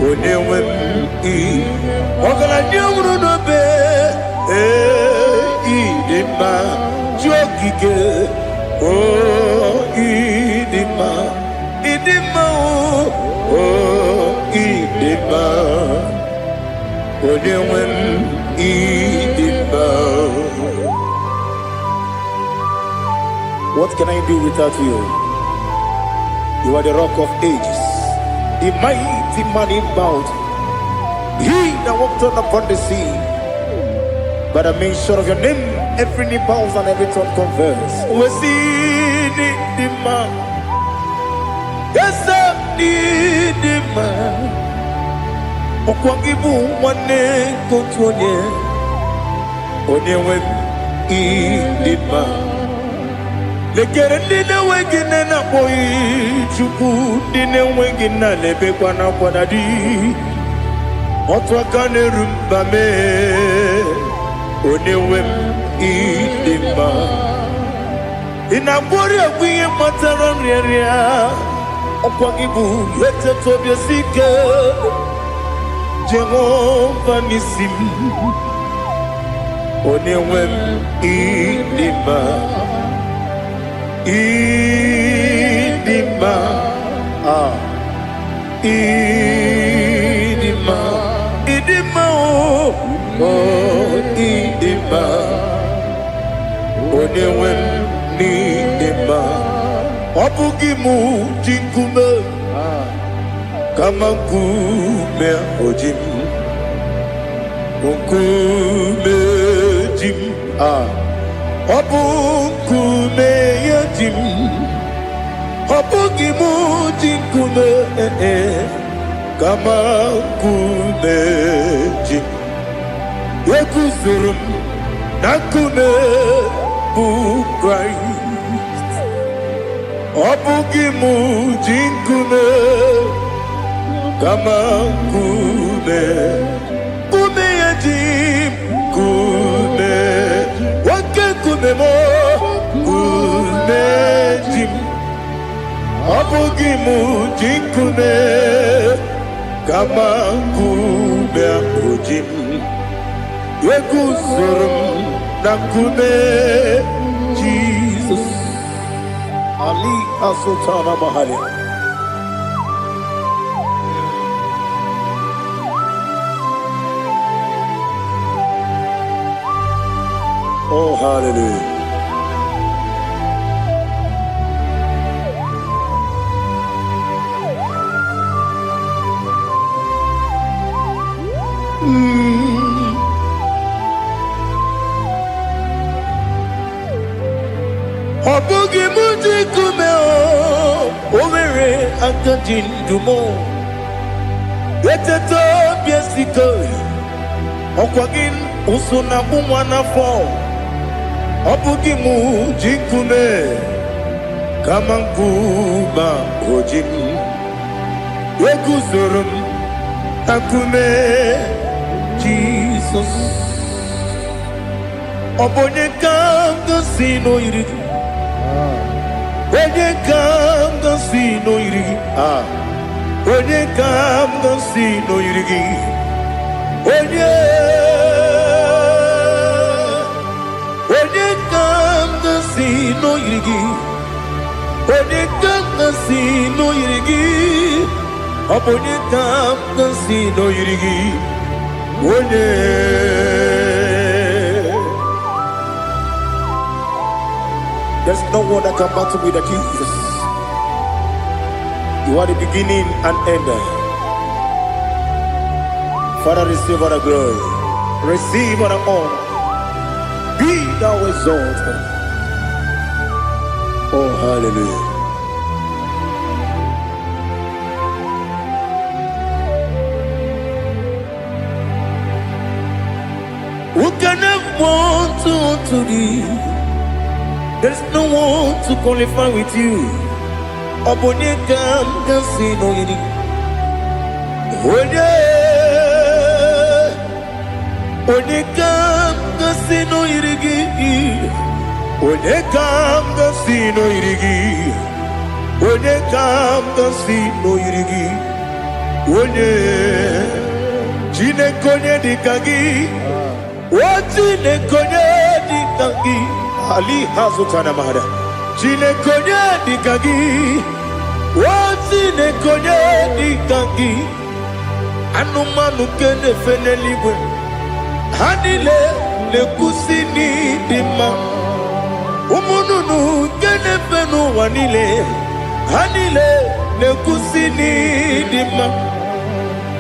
onewe ogala nyamru no be idima jokike oh idima oh idima onewe idima. What can I do without you? You are the rock of ages, the mighty man in mountain, he that walked on upon the sea. By the mention of your name, every knee bows and every tongue confess. We see the man. Yes, the man. Okwangibu wane kotonye. Onyewe the man. Lekere ndine wengine na boy chuku ndine wengine lebe kwa na kwanadi. Otwakane rumba me. Onewem idima inabori agwiye matara nriaria okwagibu yete tobye sike Jehova nisim onewem idima idima idima oh idima onewem idima obugimu jinkume kama nkume ojim nkume jim obukume yajim obugimu jinkume kama nkume jim Yekuzurum nakume bu Christ Obugimu jinkume kama kume Kume yajim kume Wake kume mo kume jim Obugimu jinkume kama kume ojim Yekuzurum nakume Jesus Ali Asultana Mahali. Oh hallelujah. Obugi muji kume Owere akajin dumo Eteto biesiko Okwagin usuna umwana fo Obugi muji kume Kamankuma ojim Wekuzorum akume Jesus Obonye kanga sino irigi Onye kanga sino irigi Onye kanga sino irigi Onye kanga sino irigi Onye kanga sino irigi Obonye kanga sino irigi There's no one that can battle with Jesus. You are the beginning and end. Father, receive all the glory. Receive all the honor. Be thou exalted. Oh, hallelujah. Who can have one to thee? There's no one to qualify with you. Obonye kanga sino yiri. Onye kanga sino yiri. Onye kanga sino yiri. Onye kanga sino yiri. Onye jine konye dikagi. Wajine konye dikagi. Ali hazutana mahada. Jine konye dikagi. Wajine konye dikagi. Anumanu kene fene libwe. Hanile le kusini dima. Umununu kene fenu wanile. Hanile le kusini dima.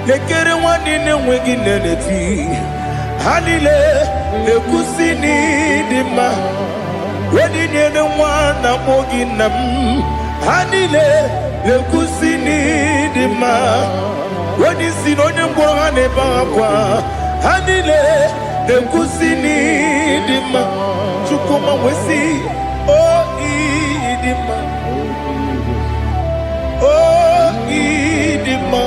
Lekere wanine wengi neneti. Hanile le kusini dima. Wedi nyene wana mogi nam. Hanile le kusini dima. Wedi sinonye mbwangane bakwa. Hanile le kusini dima. Chukuma wesi o idima. O idima.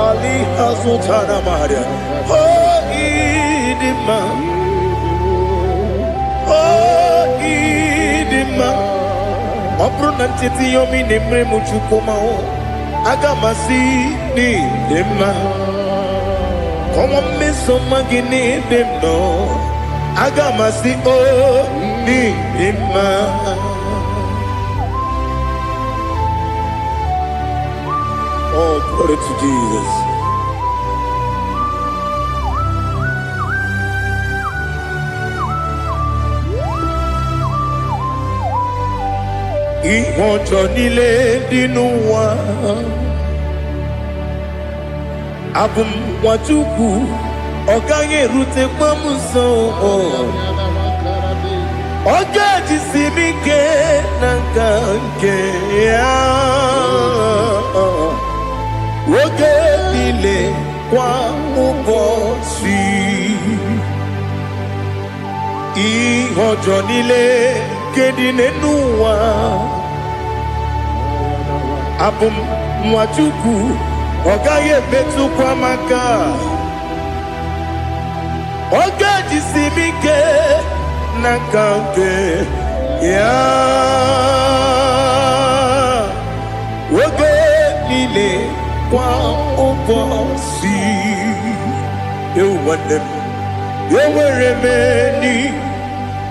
Ali hazutana maria. O idima. O idima. Obru nantiti yomi nemre muchukuma o. Agamasi ni dima. Como me somagini demno. Agamasi o ni dima. Oh, glory to Jesus. Ihojo nile dinuwa Abum wajuku Oganye rute mamuso Oga jisimike nangange ya Woge nile kwa ubosi Ihojo nile kedine nuwa Abum mwachuku Ogaye betu kwa maka Oga jisimike nakange ya Woge nile kwa ubosi Ewanem Eweremeni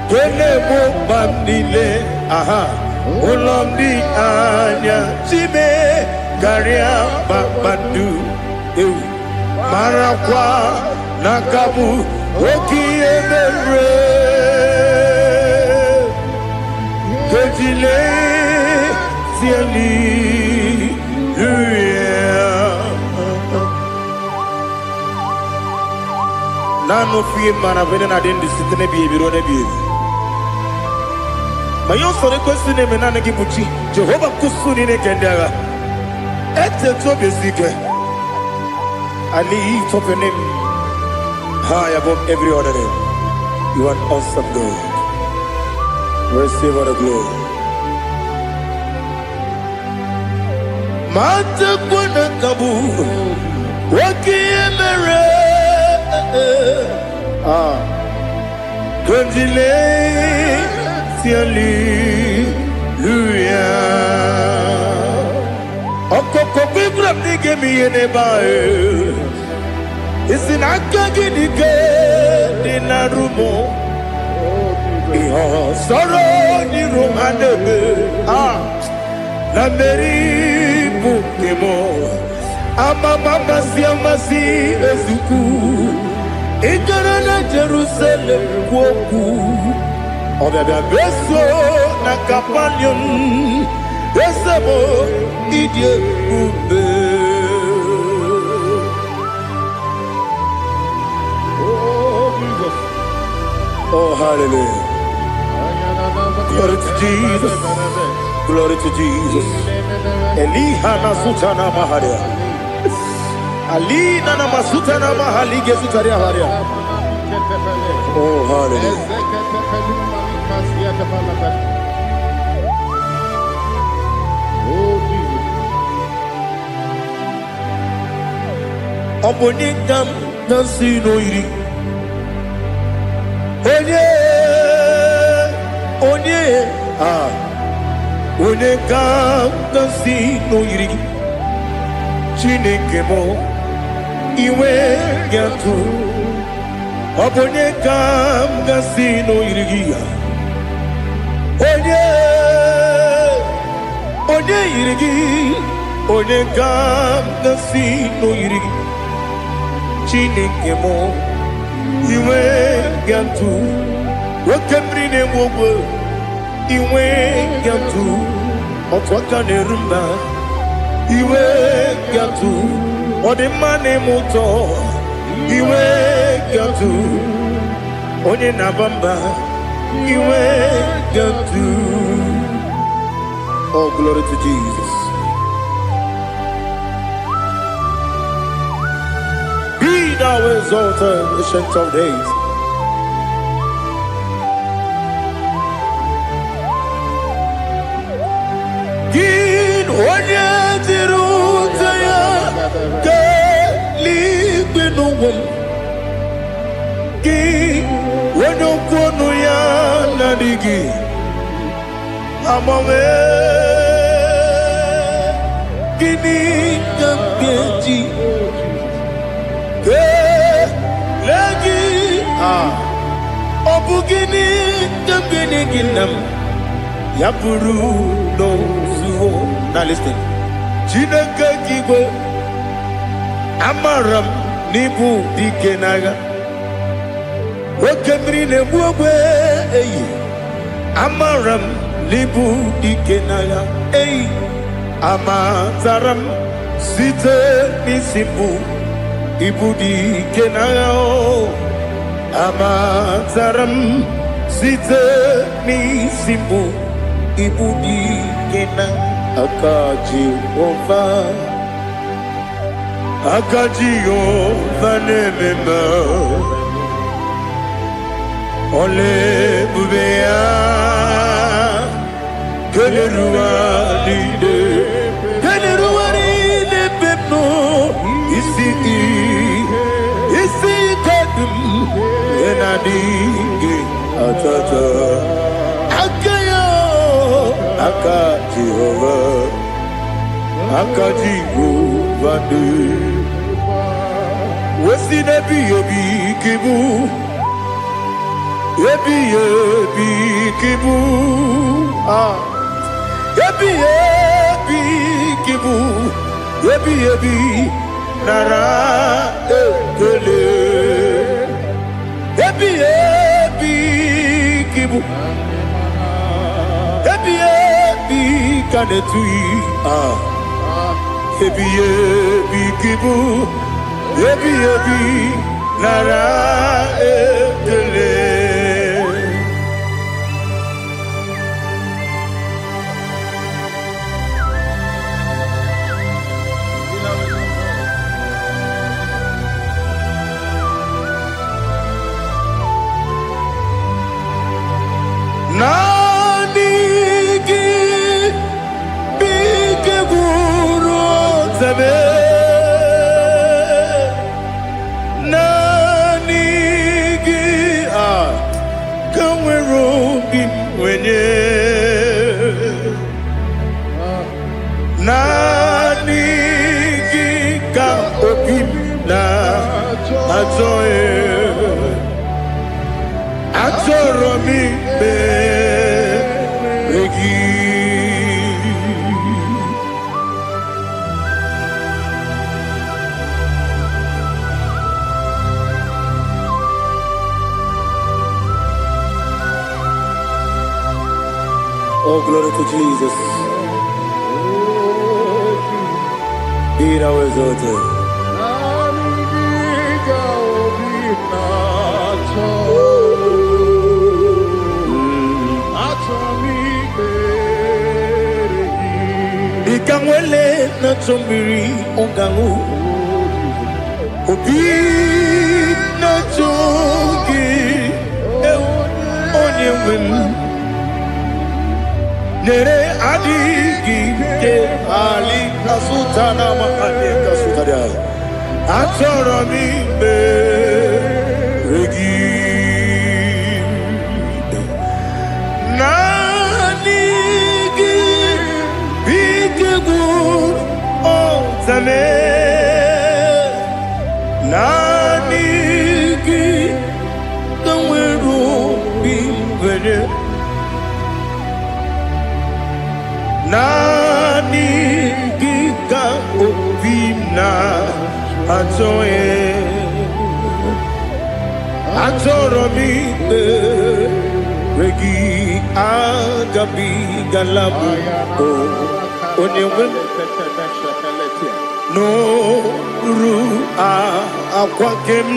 Kene mo bandile, aha, ulomdi anya, chime, garia babandu, marakwa, nakabu, oki emere, kejile, siali, Nano fie mana vene na den disitene bi ebiro ne bi. yo sore kwesi ne mena ne gibuchi. Jehovah kusuni ne kendaga. Ete to besike. I lift up your name high above every other name. You are an awesome God. Receive all the glory. Mata kuna kabu wakiemere Kondile siali luya Okoko bibra nige miyene bae Isinaka ginike dinarumo Iho soro ni romanebe La meri bukemo Amama siamasi ezuku Ikarana Jerusalem woku Obeda beso na kapanion Besamo idye ube Oh Jesus Oh hallelujah Glory to Jesus Glory to Jesus Elihana sutana maharia Alina na masuta na mahali gesutaria haria Oh hallelujah Obonikam nasino iri Onye Onekam nasino iri Chineke mo iwe yatu Obonekam nasino iri Onye iri Onekam nasino iri Chineke mo iwe yatu Wakemri ne wogo iwe yatu Otwaka ne rumba iwe yatu Odemane moto iwe yatu Onye nabamba iwe yatu Oh glory to Jesus. Be thou exalted, ancient of days. Gin onye tiruta ya ke libinuwum. Gin onye kwonu ya nadigi amame. Gini kampeji ke lagi obugini kamgini ginam yapuru no zuho. Now listen. Chineke kigwe amaram nibu dikenaga wakemri ne buwe amaram nibu dikenaga Amazaram site nisimbu ibudi kenao Amazaram site nisimbu ibudi kena Akaji ova nemema Ole bubea Keneruanide Isi kadum enadinge atata Akayo Aka Jehovah Wesi nebi yebi kibu Yebi kibu Yebi kibu Yebi nara ekele Yebi kibu Yebi kanetui Yebi kibu Yebi nara ekele zame nanigi kanwero bim wenye nanigi ka obim na atoe atoro mi be regi. Oh, glory to Jesus. Be thou exalted. Ikangwele na chombiri ongangu obi na chogi onye wem nere adigi ke ali kasutana ma ali kasutaria atoro mi be regi nanigi bigegu o zame nanigi kanweru bimwere nanigi ka obina atoe atoro mi regi agabi galabu onyewe no ru akwakem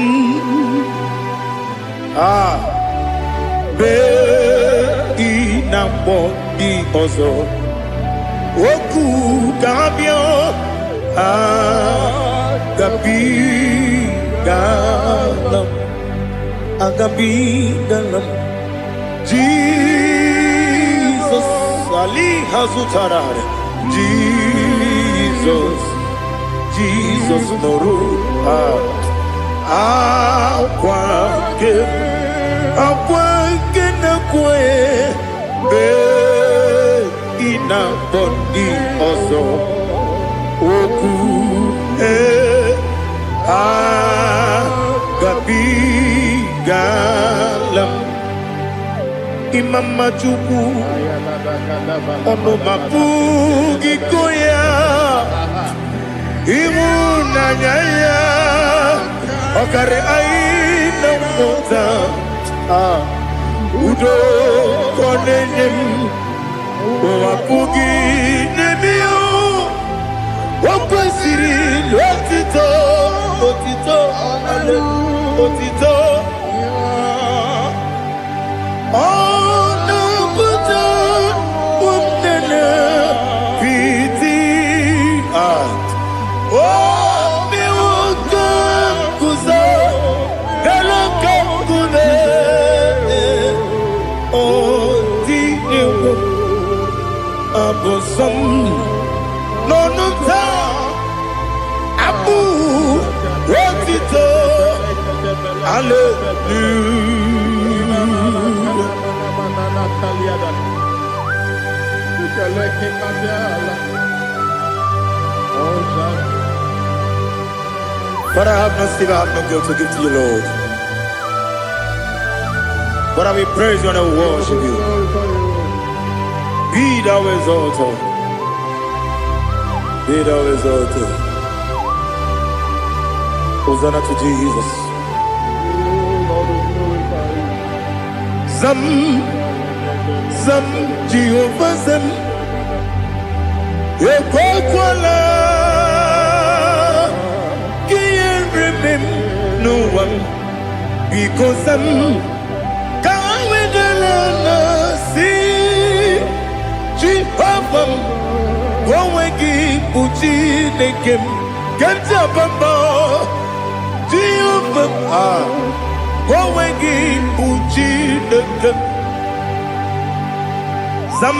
be inambo di ozo oku gabio agabi galam Jesus Ali Hazutarare Jesus Noru akwake na kwe be ina bondi ozo oku agabi galam Imam Majuku ono mapugi koya imuna nyaya okare aina mota udo konenem mapugi nemio wakwasiri lotito ale otito Abosam nonunta abu rotito But I have no still, I have no guilt to give to you, Lord. But I will praise you and I will worship you. Be thou exalted. Be thou exalted. Hosanna to Jesus. Zam Jehovah Zam Ekwakwala Can't remember no one because Zam Can't wait Jehovah, go wegi uchi nekem, kenta bamba. Jehovah, go wegi uchi nekem. Zam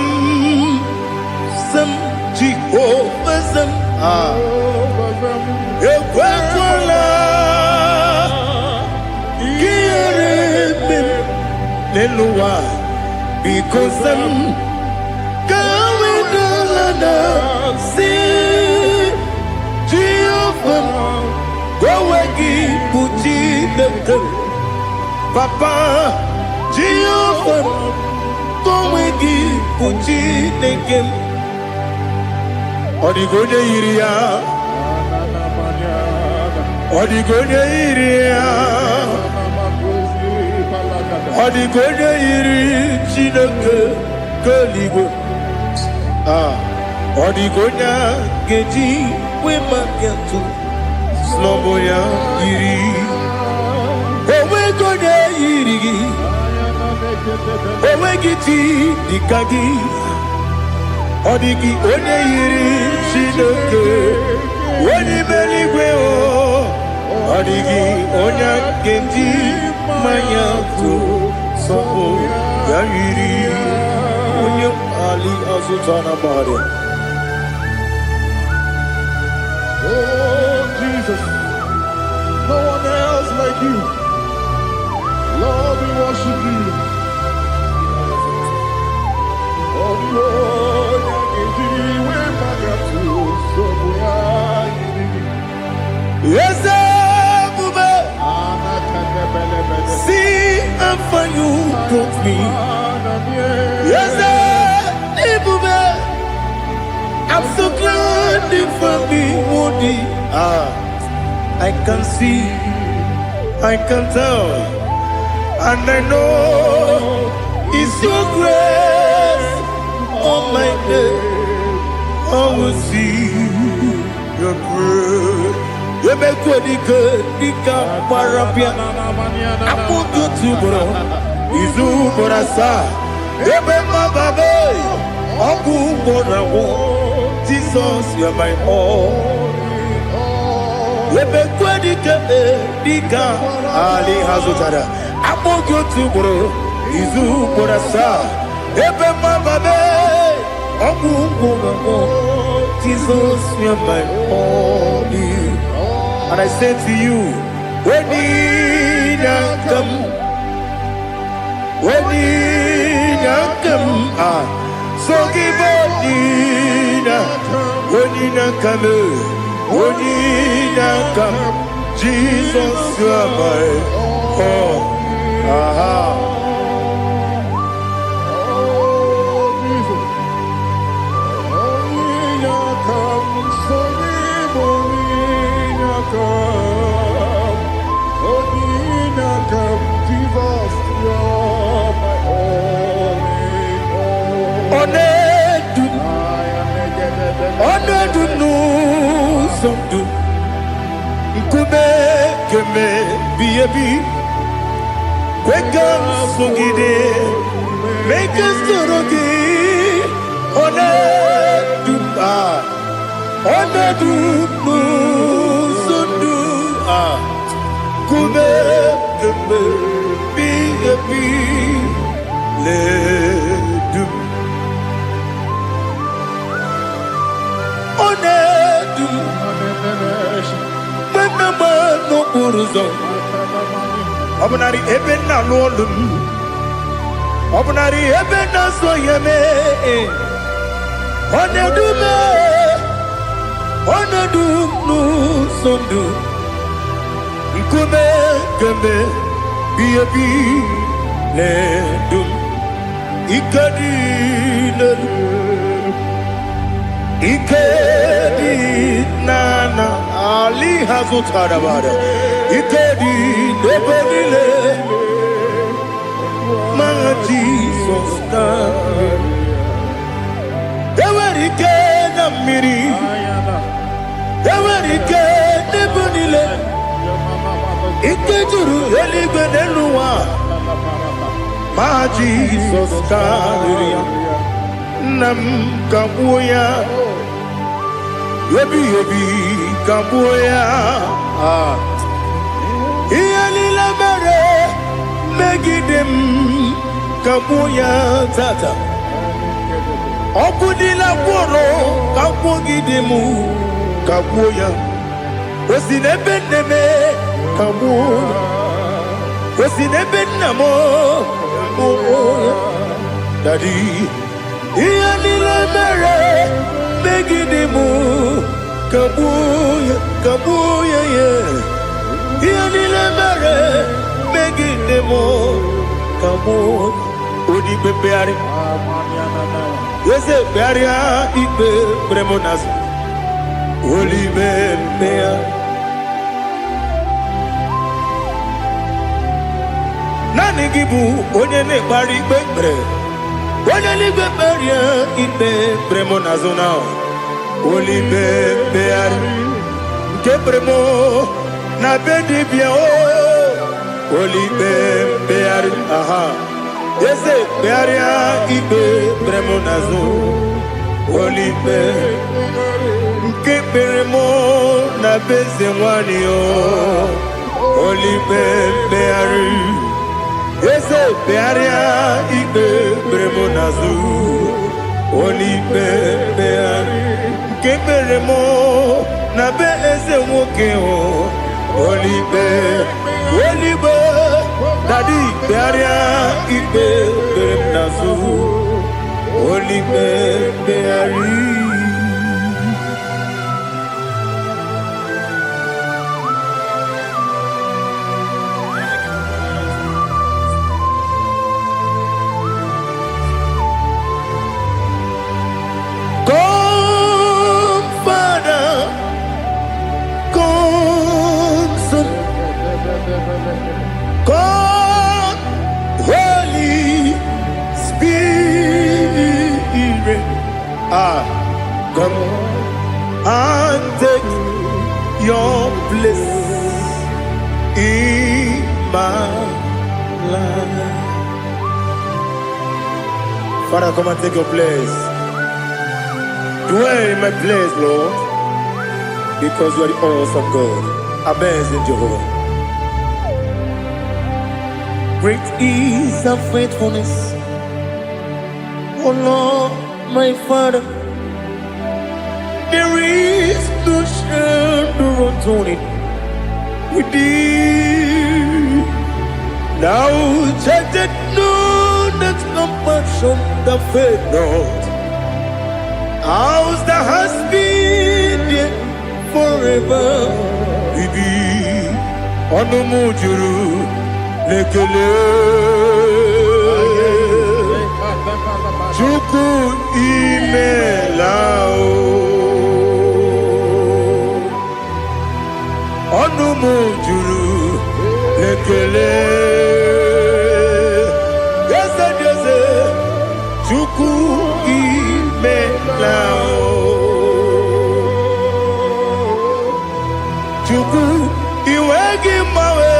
Jehovah zam. Ekwekwala ihere n'elu ụwa because kawedala si Jehovah gowe gị bụ Chineke Papa Jehovah gowe gị bụ Chineke ọ dịghị onye yiri ya ọ dịghị onye yiri ya ọ dịghị onye yiri Chineke keligwe ọ dịghị onye ga-eji wee maka ntụ n'ọbụ ya yiri onweghị onye yiri gị onweghị chi dịka gị ọ dịghị onye yiri Chineke onye mere igwe ọ dịghị onye ga-eji mmanya ntụ n'ọbụ ya yiri onye ali azụta na bahari. Oh, Jesus, no one else like you. Lord, we worship you. Oh, Lord, yes, see how far you brought me. Yes, I'm so glad for me, Woody. I can see, I can tell, and I know it's your grace. Oh my God, I will see your grace. You make good, Nika Parapia. I put you to bro. Izu Borasa. You make my baby. Aku Borawo. Jesus, you're my all. You make good, Nika Ali Hazutara. I put you to bro. Izu Borasa. You make my baby. Aku Borawo. Jesus, you're my all. And I say to you, when you come, so give when you come, Jesus, you are my all. Make us Obunari ebena lolum Obunari ebena soyeme Onedu nu sondu Nkume keme biyebi ledum Ikadi nana Ali hazutara bada Ikadi nebodile Manga Jesus na Ewerike na miri Ewerike nebodile Ikejuru eligwe neluwa Ma Jesus na Nam kabuya Yebi kabuya Iyalila mere Megidem kabuya tata Okudila kworo kabugidemu Kabuya. Osinebe neme. Kabuya. Osinebe namo. Kabuya. Daddy. Iyanile mere. Megidimu. Kabuya. Kabuya yeah. Iyanile mere. Megidimu. Kabuya. Odi bebeari. Yese bearia ibe bremonas. Oli bebea. Nani gibu onye ne bari bebre. Onye ni beberia ibe bremonazona. Oli bebeari. Ke bremo na bedi bia o. Oli bebeari. Aha. Yese bearia ibe bremonazo. Olipe nke beremo na beze mwani o. Olipe beari. Yese bearia ibe bremonazo. Olipe beari nke beremo na beze mwoke o. Olipe Olipe Daddy bearia ibe bremonazo. Holy Mary. Come, Father, come, Son, come, Holy Spirit. Come and take your place in my life. Father, come and take your place. Dwell in my place, Lord, because you are the awesome God. Amazing Jehovah. Great is thy faithfulness, oh Lord, my Father. There is no shadow on it with thee. Now check that no, that compassion that faith not. Ours that has been there forever with thee. Onomujuru lekele. Chuku imelao. Onumujuru lekele. Yese yese. Chuku imelao. Chuku iwegi mawe.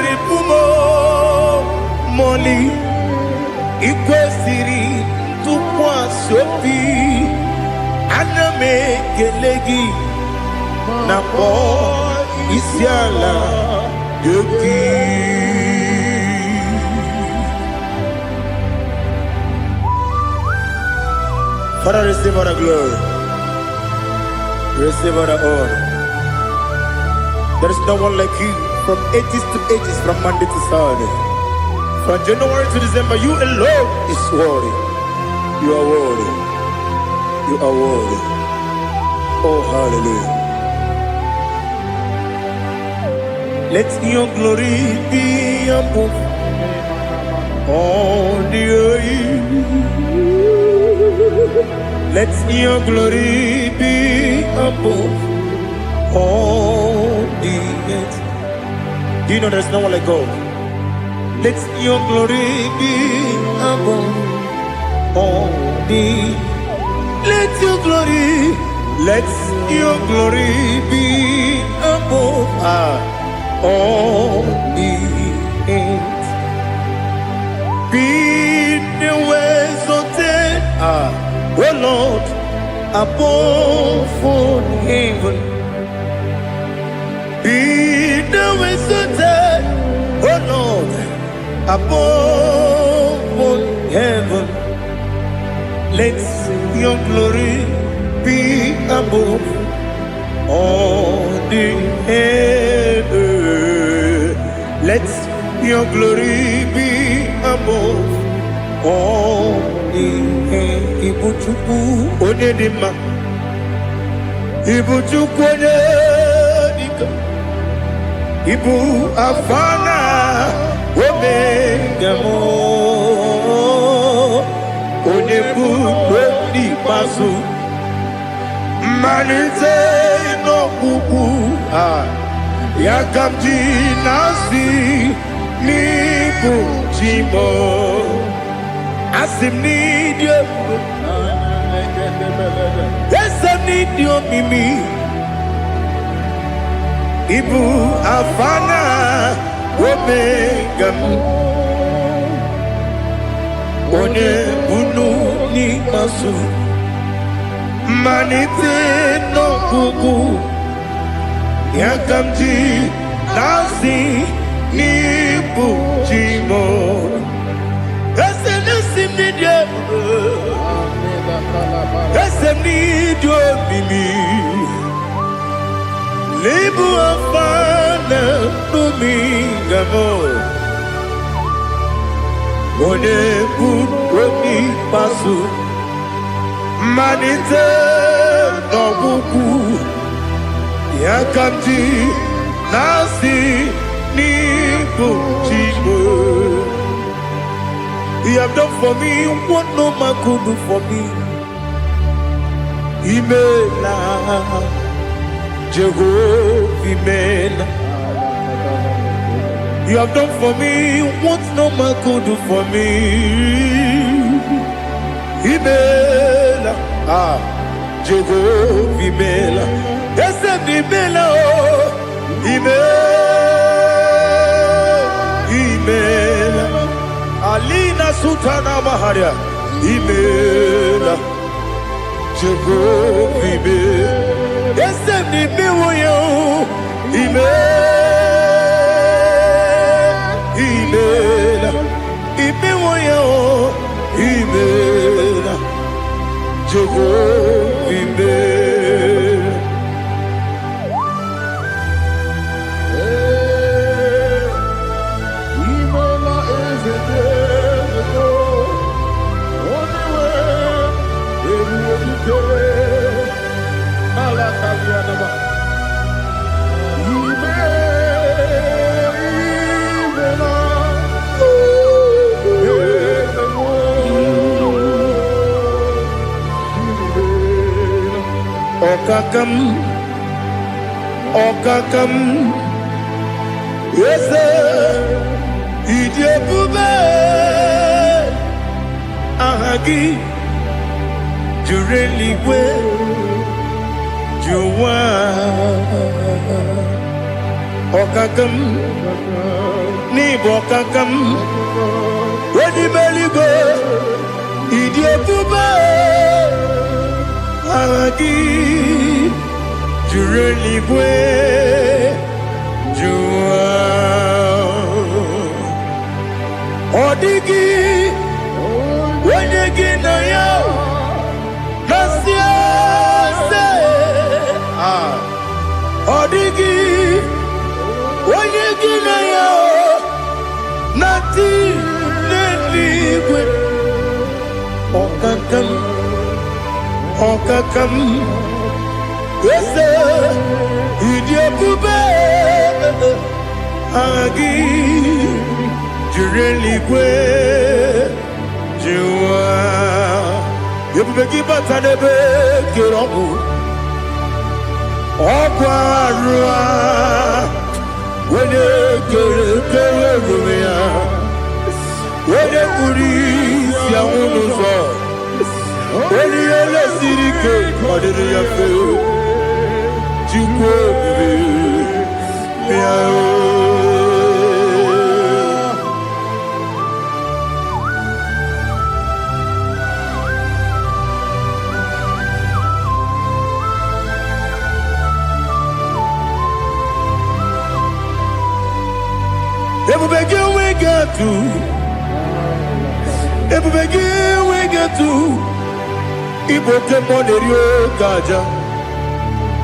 Ripumo Moli Ikwesiri Tukwa Sopi Aname Gelegi Napo Isiala Yoki. Father, receive all the glory, receive all the honor. There is no one like you. From ages to ages, from Monday to Saturday, from January to December, you alone is worthy. You are worthy. You are worthy. Oh, hallelujah. Let your glory be above all the earth. Let your glory be above all the earth. Do you know there's no one like God? Let your glory be above all the. Let your glory be above all the earth. Be the ways of death, oh Lord, above all heaven. Be the ways of death, oh Lord, above all heaven. Let your glory be above all the earth. Let your glory be above all the earth. Ibuchukwu Onedima, Ibuchukwu Onedika, Ibu Afana Omega mo, Onebu Odi Pasu, Manite no Kuku, Yakamji Nasi, Nibu Jimo, Asim need you, yes, I need you, Mimi. Ibu Afana Omega One Bunu Ni Masu Manite no Kuku Yakamji Nasi Nibu Jimo Ese Nasi Nidia Ese Nidio Mimi Libu Afana Dominga mo One Buni Pasu Manite no Buku Yakamji Nasi Nibu Chibo. You have done for me what no man could do for me. Imela Jehovah, Imela. You have done for me what no man could do for me. Imela, Jehovah, Imela. Yes, Imela, Imela. Alina Sutana Maharia, Imela, Jehovah, Imela. Yes, Imela, Imela, Imela, Jehovah, Imela. Imela is a day, only way, Alakalianaba. Okakam, Okakam, yes, Idiabube, Ahagi, Jureli we, Juwa, Okakam, Nibokakam, Ready Beligo, Idiabube. Ahagi, Jureli we, Juwa, Odigi, Wenegi na ya, Nasia se, Odigi, Wenegi na ya, Nati neligwe, Okakam. Okakam, yes, Idiabube, Agi, Jureli Gwe, Jua, Yabubeki Batanebe, Kirobu, Okwarua, when you get when you Kuris, Yamunuzo. When you let City Cake, what did you feel? You go, Everybody we got to ebubegi wegetu ibote monerio gaja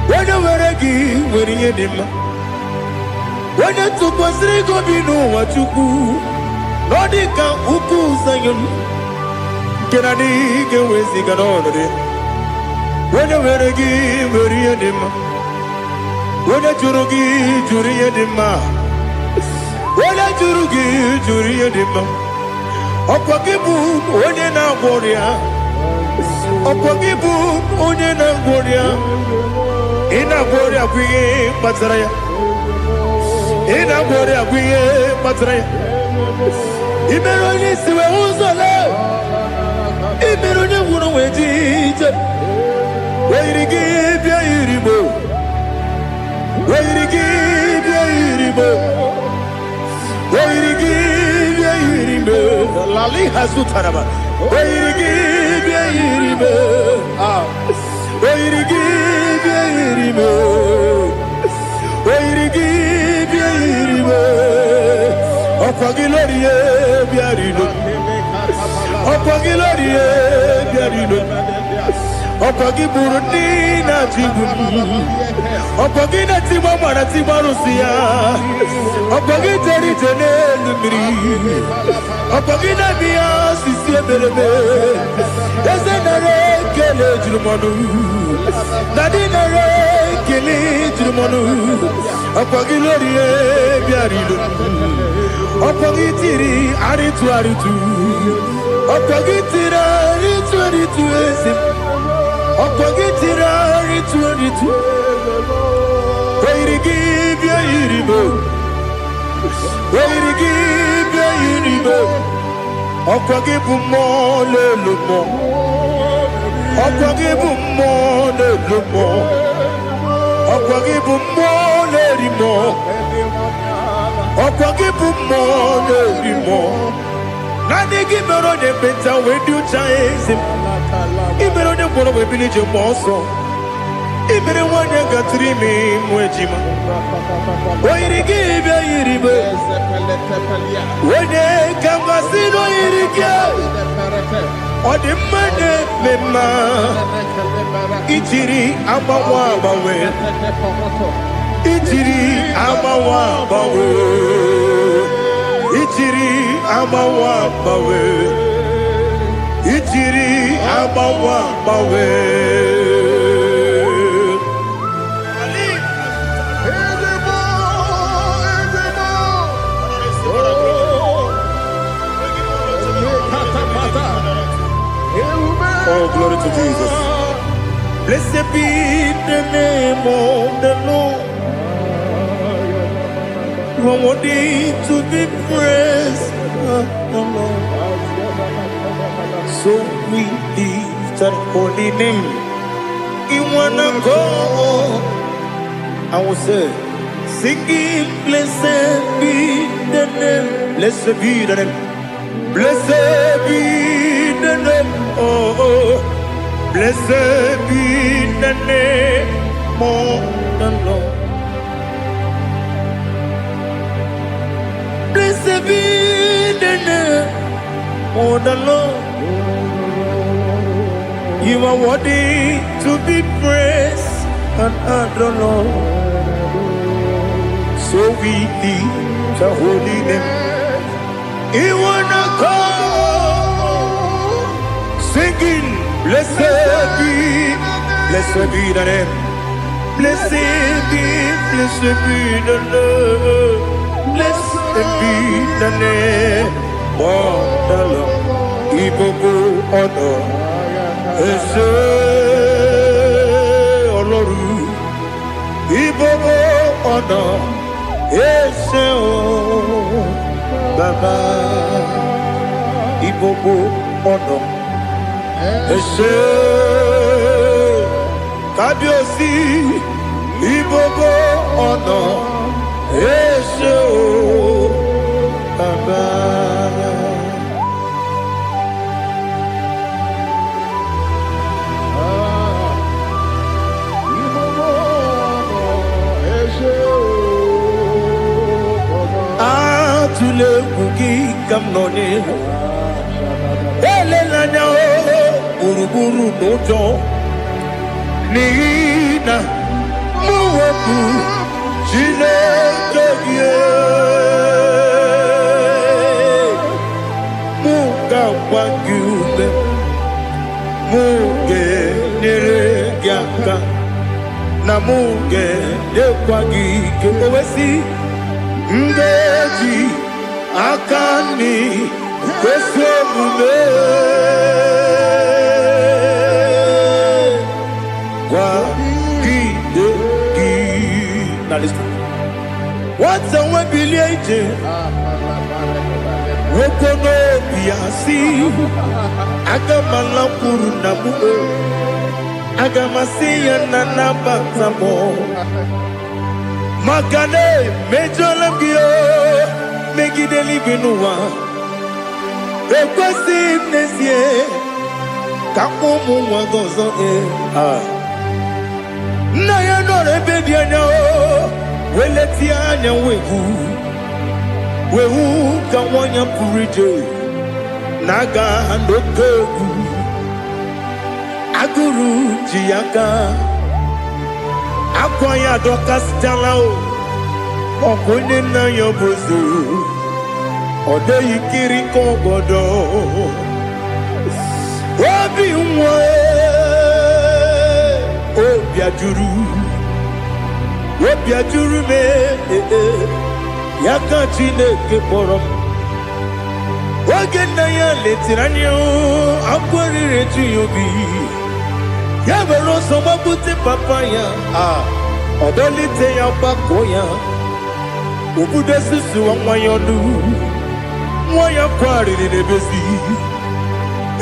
wene weregi weriye dima wene tukwasiri gobinu wachuku nodika uku zayon kenadi gewezi ganonore wene weregi weriye dima wene jurugi juriye dima wene jurugi juriye dima Okwagibu onye na-agwọrịa Okwagibu onye na-agwọrịa Ị na-agwọrịa bụ ihe kpatara ya Ị na-agwọrịa bụ ihe kpatara ya Ị mere onye isi wee ụzọ lee Ị mere onye nwụrụ wee dị ije Wee yiri gị bịa yiri mo Wee yiri gị bịa yiri mo Wee yiri gị bịa yiri mo Lali Hazutaraba. Where give ye, where give ye, where give ye, Opagilorie, Biarino, Opagilorie, Biarino, Opagiburdina Tibun, Opagina Timamana Timarusia, Opagiteri Tenelumri. Opagina bia sisi belebe Ezenare kele jurumonu Nadinare kele jurumonu Opagilorie biarido Opagitiri aritu aritu Opagitira aritu aritu esim Opagitira aritu aritu Weirigi bia iribo Weirigi bia iribo Okwagibu mo le lumo Okwagibu mo le lumo Okwagibu mo le rimo Okwagibu mo le rimo Nani gimero de beta we do chaizim Imero de koro we bilije moso Imere wanya gatrimi mwejima Oirigi bia iribe Wene kamasino irike Odimane mema Ichiri amawa bawe Ichiri amawa bawe Ichiri amawa bawe Ichiri amawa bawe Oh, glory to Jesus. Blessed be the name of the Lord. You are worthy to be praised, the Lord. So we lift that holy name. You wanna go? I will say, singing, blessed be the name. Blessed be the name. Blessed be the name. Oh, blessed be the name of the Lord. Blessed be the name of the Lord. You are worthy to be praised and adored, Lord. So we lift the holy name. You wanna call? Singing, blessed be the name. Blessed be the Lord. Blessed be the name of the Lord. Ibobo honor, Ese Oloru. Ibobo honor, Ese Baba. Ibobo honor. Ese Kabiosi Ibobo ọ̀nà Ese o Baba. Atule kuki kamnoni anya gburugburu n'ụjọ n'ihi na mụ wepụ Chineke gị mụ ga-agba gị ume mụ ga-enyere gị aka na mụ ga-enyekwa gị ike o wesị m ga-eji aka nri kwesị omume gwagide gị na listen nwata nwe bilie ije nwoke n'obi ya si aga m alakwuru na mụ aga m asị ya na nabata m maka na emejọla m gị megide eluigwe n'ụwa ekwesịghị m n'ezie ka ụmụ nwa gị ọzọ nna ya nọrọ ebe dị anya weletie anya wehu ka nwanyị pụrụ ije na-aga n'oke egwu agụrụ ji ya gaa akwa ya dọkasịchala ọkụ onye nna ya bụzi ọ dịghị kiri ka ọgọdọ obi nwa obi ajuru m ya ka Chineke kpọrọ m oge nna ya letiri anya akwa riri eju ya obi ya were ọsọ gbapute papa ya ọ dọlite ya gbakọ ya obodo susuwa nwa ya ọnụ nwa ya kwarịrị n'ebezi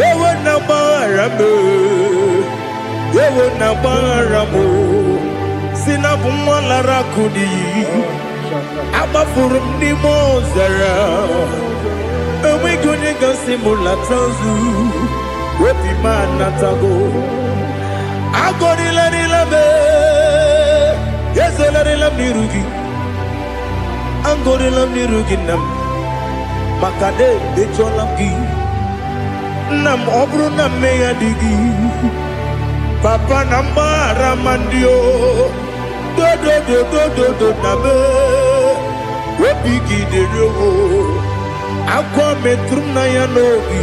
ewe na gbaghara m si na bụ nwa lara akụ n'iyi agbafuru m n'ime ọzara enweghị onye gasị m lata nzu obi m anatago agọrịlarịla m ezolarịla m n'iru gị agọrịla m n'iru gị nna m maka na emejọla m gị nna m ọ bụrụ na mmehie dị gị papa na mgbaghara ma ndị dodododododo na me obi gị dịrị akwa metụrụ m na ya n'obi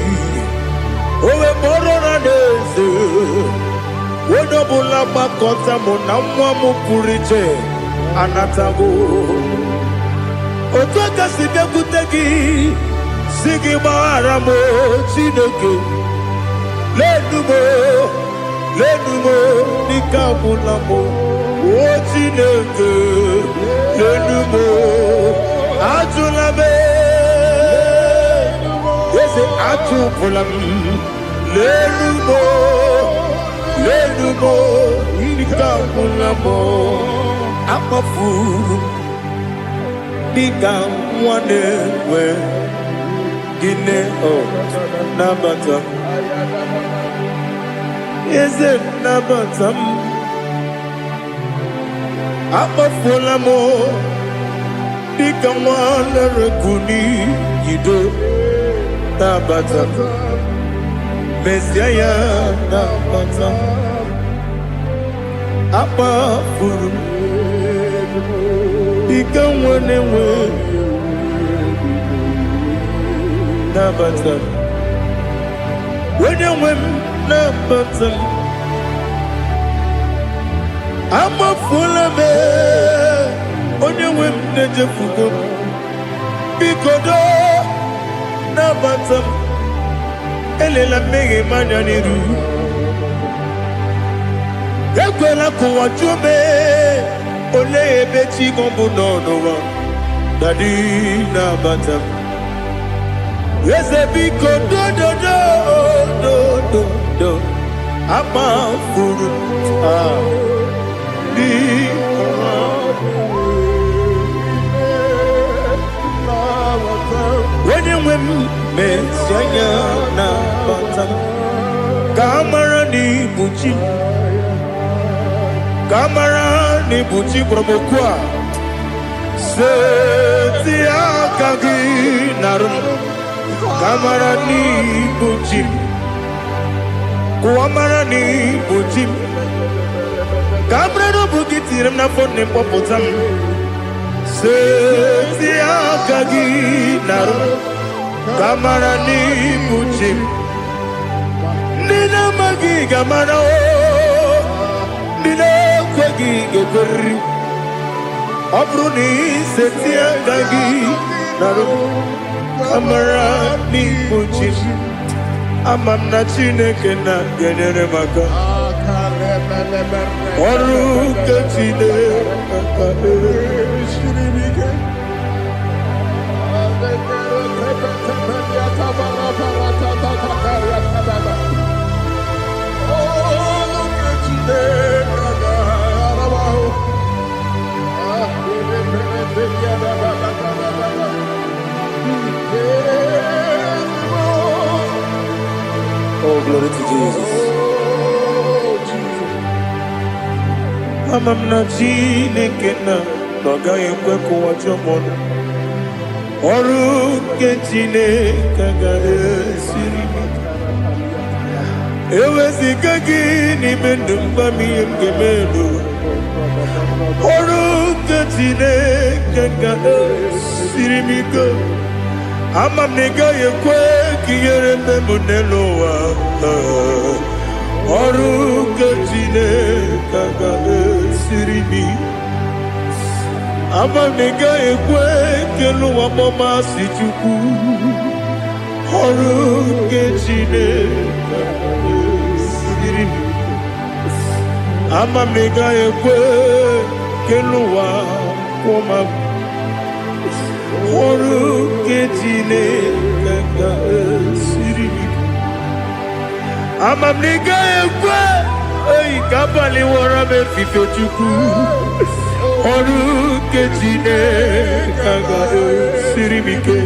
owe kpọrọ na n'eze onye ọbụla gbakọta mụ na nwa m pụrụ iche anatago otu aka si bịakwute gị si gị gbaghara m Chineke lenumo dịka agwụla m o Chineke lenumo ajụla m eze ajụpụla m lenumo dịka agwụla m akpafuru dịka nwa na-enwe gịnị nabata eze nabata m akpafuola m dịka nwa na-erekwu n'iyido nabata mezie ya nabata akpafuru dịka nwa na-enwe nabata onye nwe m nabata m amafuola m onye nwe m na-ejefugo m biko nabata m elela mmehie m anya n'iru ekwela ka ụwa jụọ m olee ebe chi gị bụ n'ụwa dadi nabata m eze biko do akpafuru onye nwe m mezi anya nabata m ka amara n'ibu chi ka amara n'ibu chi gwara m okwu a seti aka gị narụ m ka amara n'ibu chi Kuamarani Bujim Cabrero Bugitirim na phone Popotam Setia Kagi Naru Kamarani Bujim Nina Magi Gamano Nina Kwagi Gokuri Abruni Setia Kagi Naru Kamarani Bujim Amam na Chineke na genere maka Oru ke Chineke Shiribike Oh, glory to Jesus. Amam na Chineke na noga yekwe kuwacho mono. Oru ke Chineke ga esiri. Ewezi kagi ni mendumba miyenge mendo. Oru ke Chineke ga esiri miko. Amam nega yekwe kiyere memunelo wa. Oru ke Chineke ga esiri mi. Amam nega yekwe kelu wa mama si chuku. Oru ke Chineke ga esiri mi. Amam nega yekwe kelu wa mama. Oru ke Chineke ga esiri mi. Amam nega yekwe ei kabali wara me fifo chuku. Oru ke Chineke ga esiri mi ke.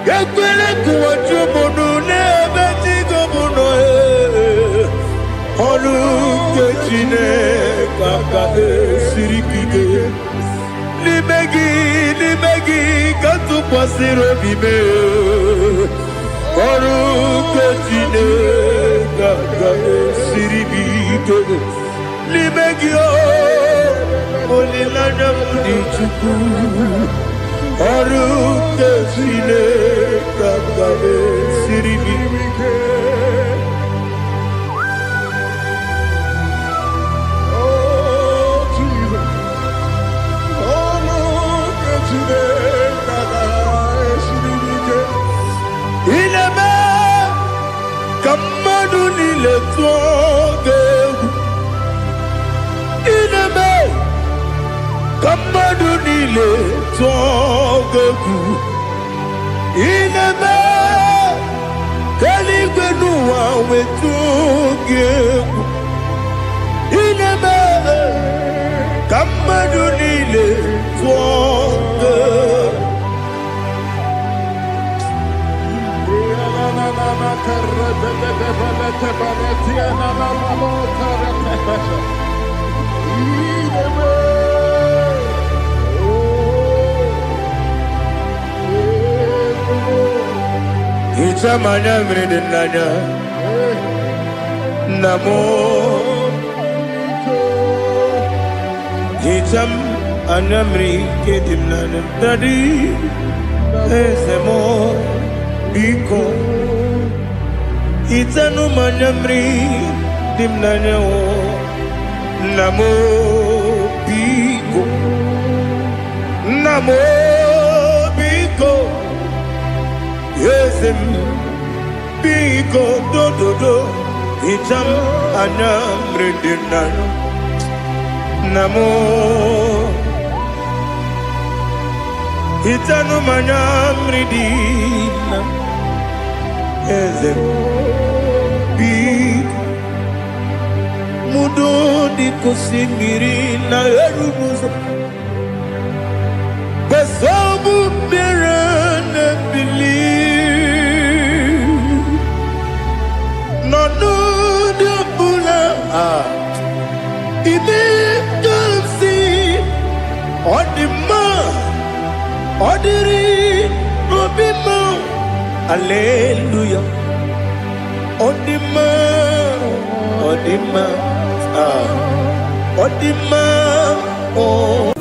Yakwele kuwa chumono nebe tigo mono e. Oru ke Chineke ga esiri mi ke. Libegi katu kwasiro bime. Oru ke Chineke ga esiri mi ke. Libegi o olilanya mudi chuku. Oru ke Chineke ga esiri mi ke. Ineme kamadu nile tuoge. Ineme kamadu nile tuoge. Ineme kaligwenu wawe tuoge. Ineme kamadu nile tuoge. Ichamanya mridinanya Namo Icham anamri kedimnanya Tadi Ezemo Biko Itanu manyamri dimnanya o Namo Biko Namo Biko Yesem Biko do do do Icham anamri dimnanya Namo Itanu manyamri dimnanya Yesem Mudo di kusingiri na erumuzo Besobu mirane believe No no de bula Ibe kansi Odima Odiri Obima Alleluia Odima Odima, Odima, oh.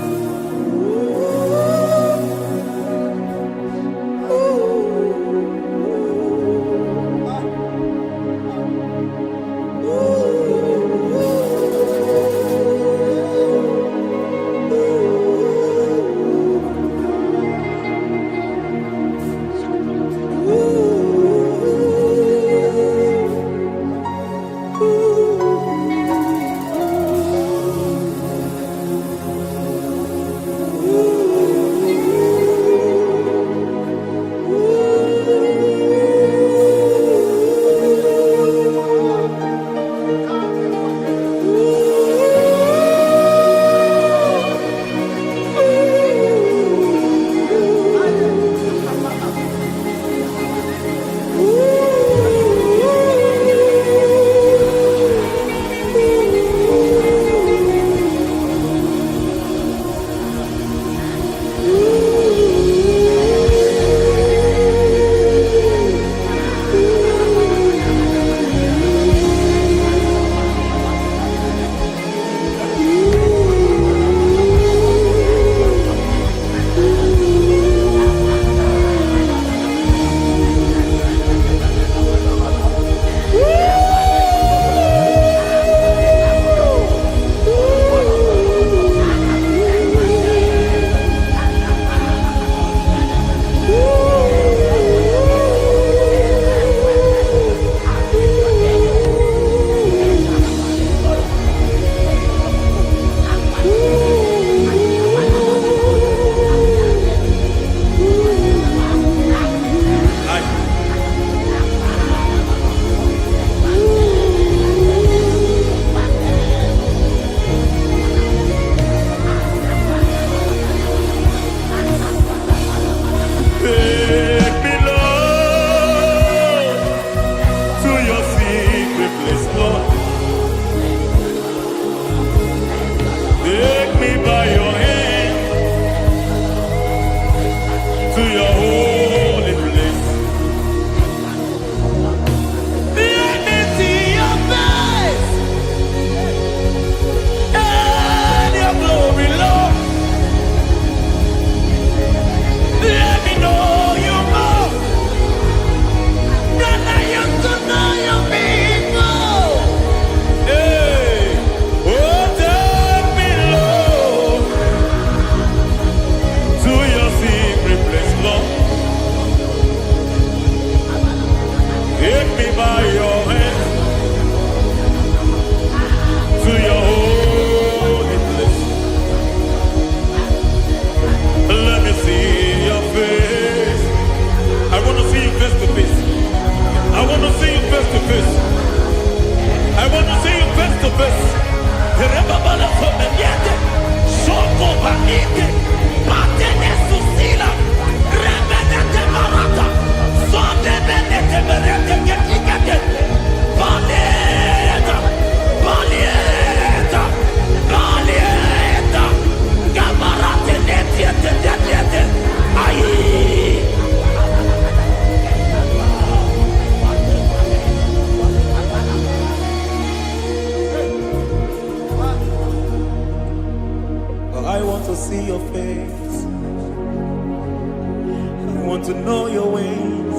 want to know your ways.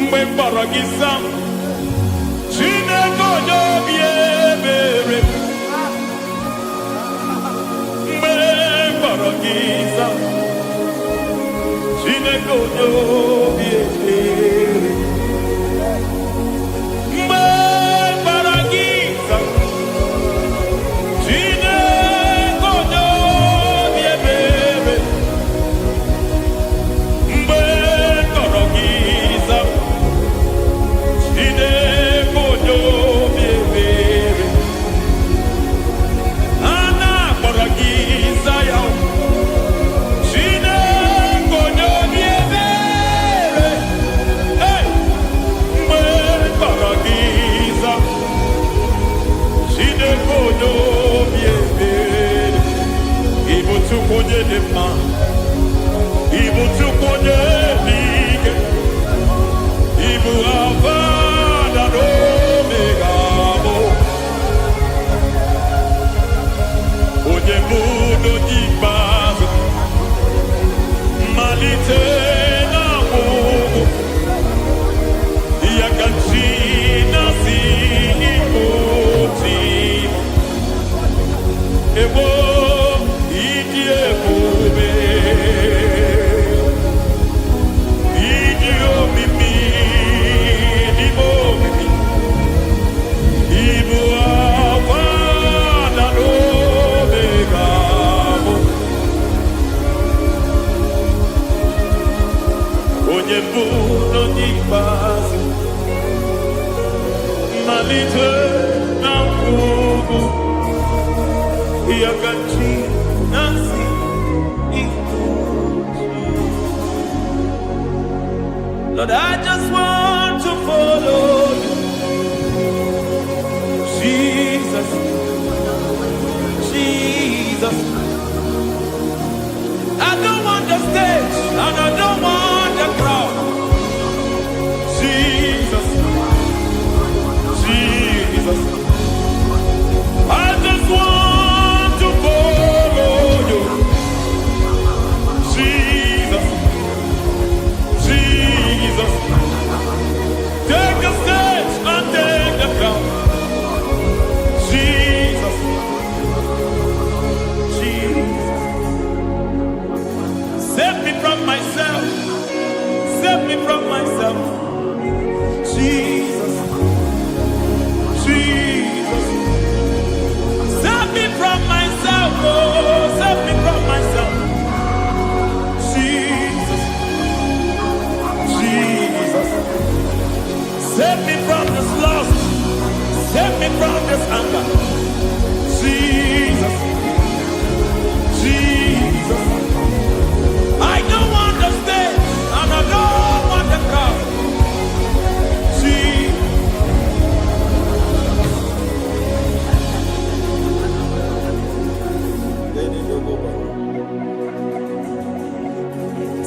Mgbe mkpọrọ gị sam, Chineke onye obi ebere. Mgbe mkpọrọ gị sam, Chineke onye obi ebere. Mgbe mkpọrọ gị sam, Chineke onye obi ebere. Mgbe mkpọrọ gị sam, Chineke onye obi ebere. A na-akpọrọ gị Zion, Chineke onye obi ebere. Hey! Mgbe mkpọrọ gị sam, Chineke onye obi ebere. Ị bụ Chukwu onye dị mma, ị bụ Chukwu onye dị ike, ị bụ Alfa na Omega bụ onye muno n'ikpeazụ malite na ọgwụgwụ ya ka chi na-asị ikpoti ebo ịdị ebube ịdị omimi n'ime omimi ibu akwa na n'omega bụ onye mbụ n'onye ikpeazụ malite na ngwụgwụ ya ka chi na-asị Lord, I just want to follow you, Jesus, Jesus. I don't want the stage and I don't want the crowd. Jesus, Jesus. I just want to follow you, Jesus, Jesus. Take the stage and take the crown. Jesus, Jesus. Save me from myself. Save me from myself. Jesus, Jesus. Save me from myself. Oh, save me from myself. Jesus, Jesus. Save me from this lust. Save me from this anger. Jesus, Jesus. I don't want the stage and I don't want the crowd. Jesus.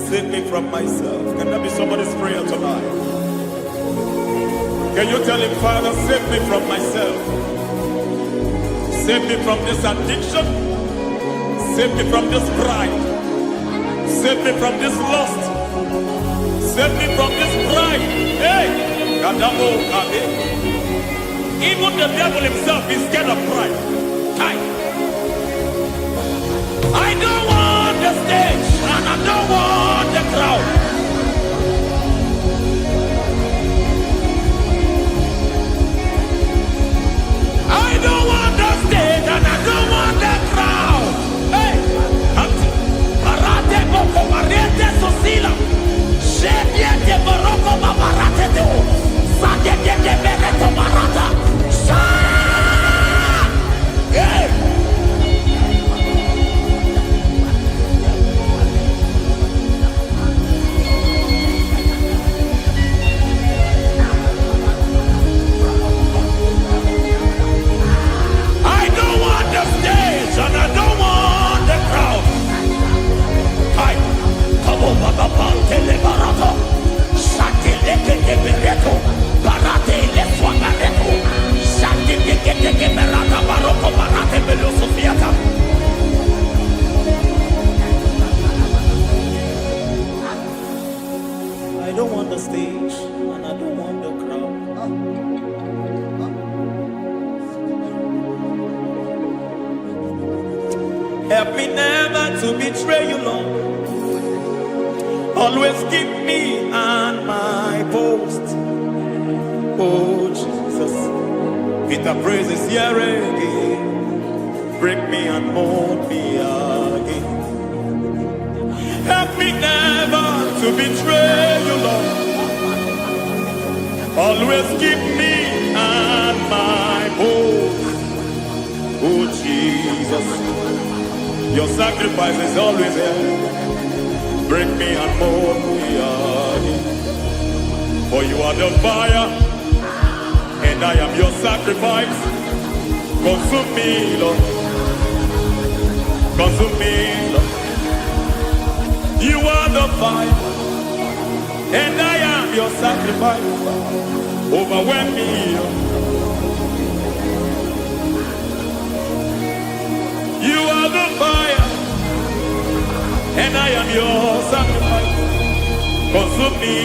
Save me from myself. Can that be somebody's prayer tonight? Can you tell him, Father, save me from myself? Save me from this addiction. Save me from this pride. Save me from this lust. Save me from this pride. Hey! Kadamo Kade. Even the devil himself is scared of pride. Hi. I don't want the stage and I don't want the crowd. I don't want the stage and I don't want the crowd. Hey, Parate Boko Mariete Sosila. Shediete Baroko Babarate Deo. Sadete Bereto Barata. Hey. And I don't want the crowd. Hi, Kabo Baba Tele Barato, Shati Leke Bereto, Barate Le Swagareto, Shati Leke Berata Baroko Barate Belo Sofiata. I don't want the stage and I don't want the crowd. Help me never to betray you, Lord. Always keep me on my post. Oh, Jesus. With the praises here again. Break me and mold me again. Help me never to betray you, Lord. Always keep me on my post. Oh, Jesus. Your sacrifice is always there. Break me and mold me again. For you are the fire, and I am your sacrifice. Consume me, Lord. Consume me, Lord. You are the fire, and I am your sacrifice. Overwhelm me, Lord. You are are the fire, and I am your sacrifice. Consume me.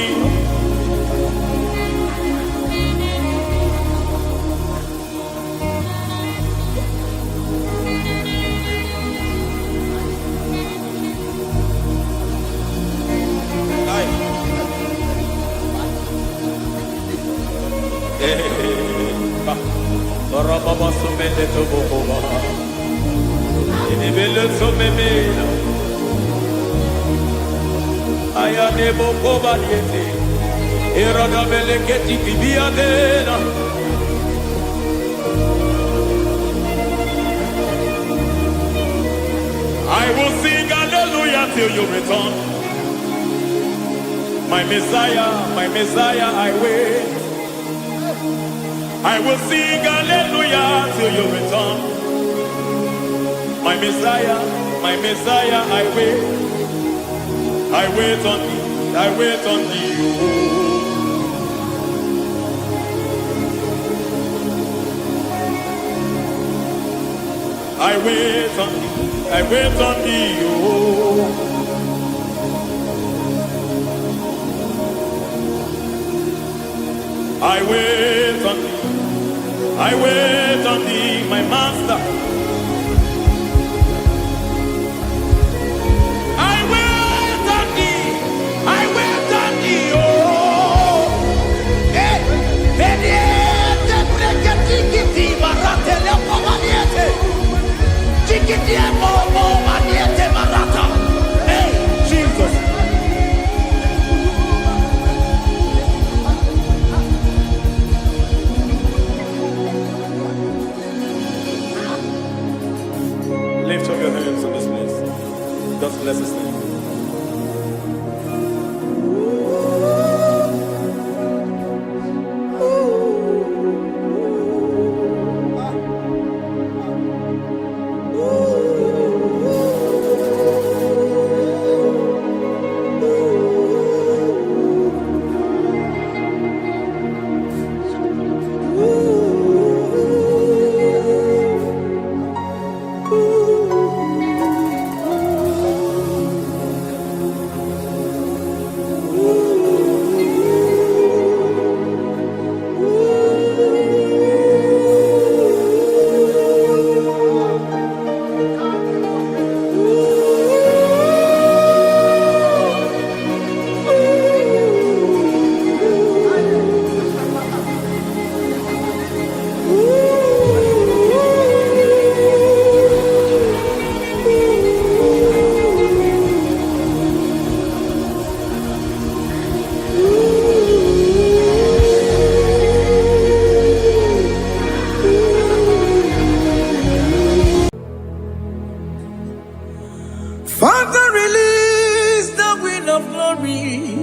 Baba sumende to boba, inibele sumemena, ayane boba diete, irada beleketi bibia dena. I will sing hallelujah till you return, my Messiah, I wait. I will sing hallelujah till you return. My Messiah, I wait. I wait on thee, I wait on thee. I wait on thee, I wait on thee. Oh. I wait on thee. I wait on thee, my master. I wait on thee. I wait on thee. Oh, eh, vediete, pregati, marate le pomaniete, chiquiti momo maniete marata. Hey, Jesus. Lift up your hands in this place. Just bless his name. Father, release the wind of glory.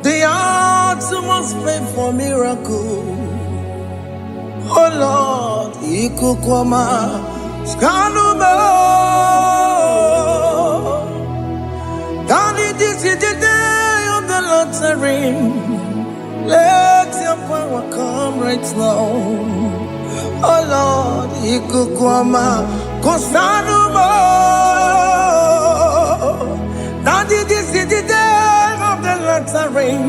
The hearts must pray for miracle. Oh Lord, Ikukwama, Skanuma. Daddy, this is the day of the Lord's ring. Let your power come right now. Oh Lord, Ikukwama, Kosanuma. Daddy, this is the day of the Lord's ring.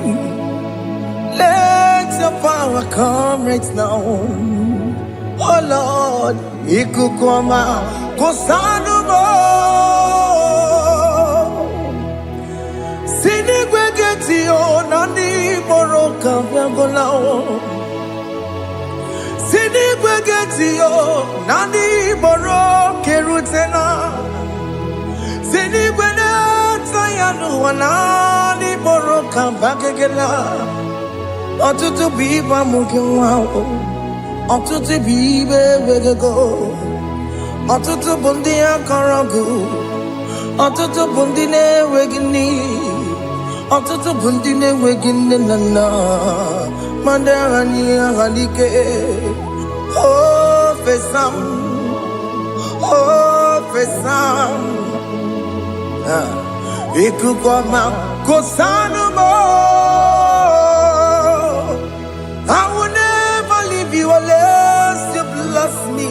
Let your power come right now. Oh Lord, Ikukwama, Kosanuma. Sinigwegeti o nani moroka vyangolao. Sinigwegeti o nani moroke rutena. Sinigwene tayanu wanani moroka bagegela. Otutu biba mukiwao. Otutu bibe wegego. Otutu bundi akaragu. Otutu bundi ne wegini. Otutu bundi ne wegini nana. Mandarani ahalike. Oh fesam. Oh fesam. Ikukwama kosanuma. I will never leave you unless you bless me.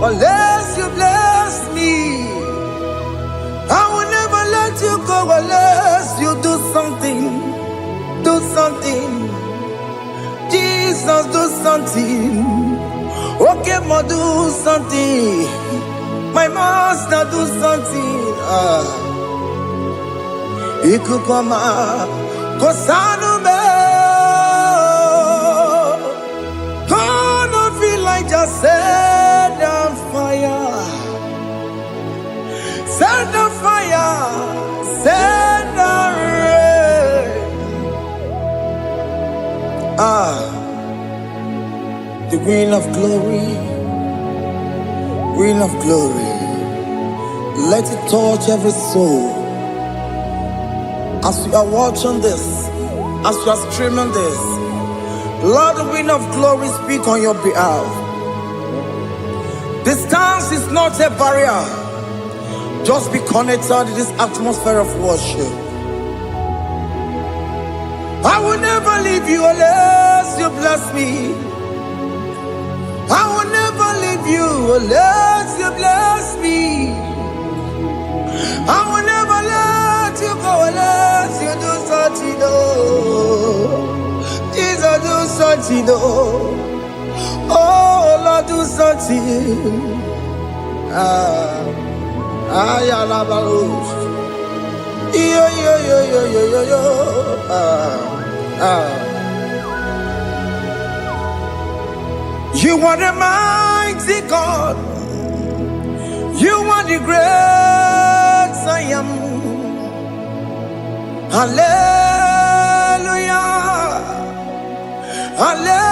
unless you bless me. I will never let you go unless you do something. Do something. Jesus, do something. Okay, ma, do something. My master, do something. Ikukoma, Kosanume. Gonna feel like just set on fire. Set on fire. Set on rain. The wind of glory. Wind of glory. Let it touch every soul. As we are watching this, as we are streaming this, Lord, the wind of glory speak on your behalf. Distance is not a barrier. Just be connected to this atmosphere of worship. I will never leave you unless you bless me. I will never leave you unless you bless me. I will never let you go unless you do something. Jesus, do something. Oh, Lord, do something. You are the mighty God. You are the great I am. Hallelujah. Hallelujah.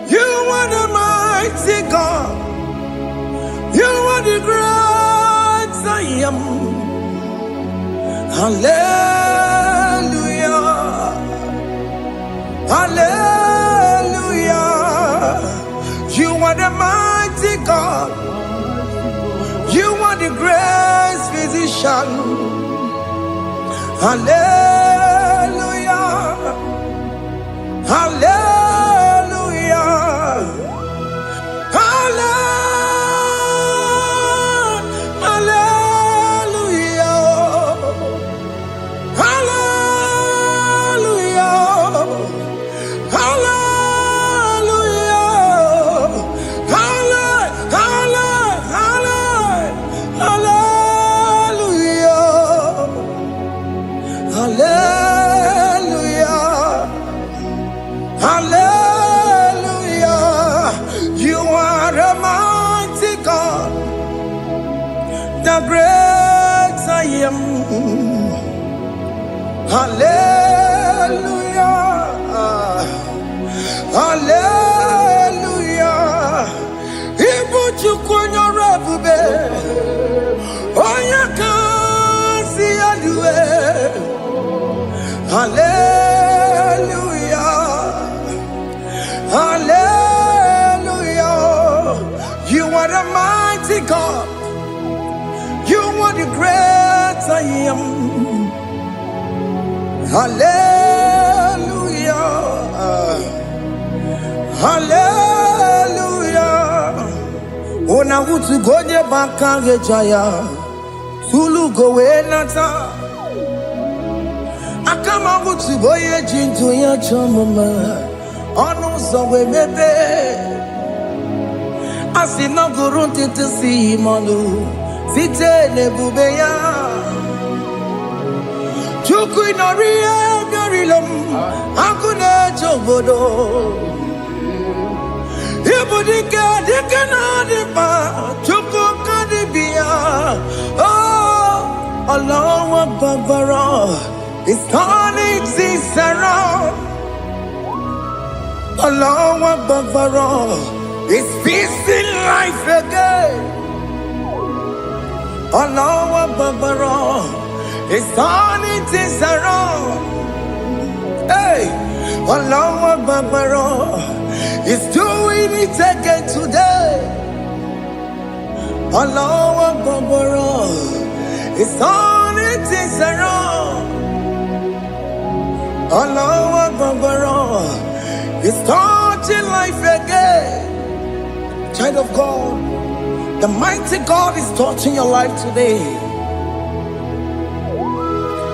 You are the mighty God. You are the great I am. Hallelujah. Hallelujah. You are the mighty God. You are the great physician. Hallelujah. Hallelujah. Hallelujah. You are the mighty God, the great I am. Hallelujah. Hallelujah. Ibuchukunyo rebube. Oya kasi adue. Hallelujah. Hallelujah. You are the mighty God. You are the great I am. Hallelujah. Hallelujah. Ona utu gonye bakange jaya. Sulu gowe nata. Akama utu boye jintu ya chamama. Onu sowe mebe. Asina gurunti tisi manu. Site nebubeya. Chuku inoriye garilom. Akune chobodo. Ibudike dike na dipa. Chuku kadibia. Oh, Allah Akbar. It's turning things around. Allah Akbar. It's peace in life again. Allah Akbar. It's turning things around. Hey, Allah Akbar. It's doing it again today. Allah Akbar. It's turning things around. Allah Akbar. It's touching life again. Child of God, the mighty God is touching your life today.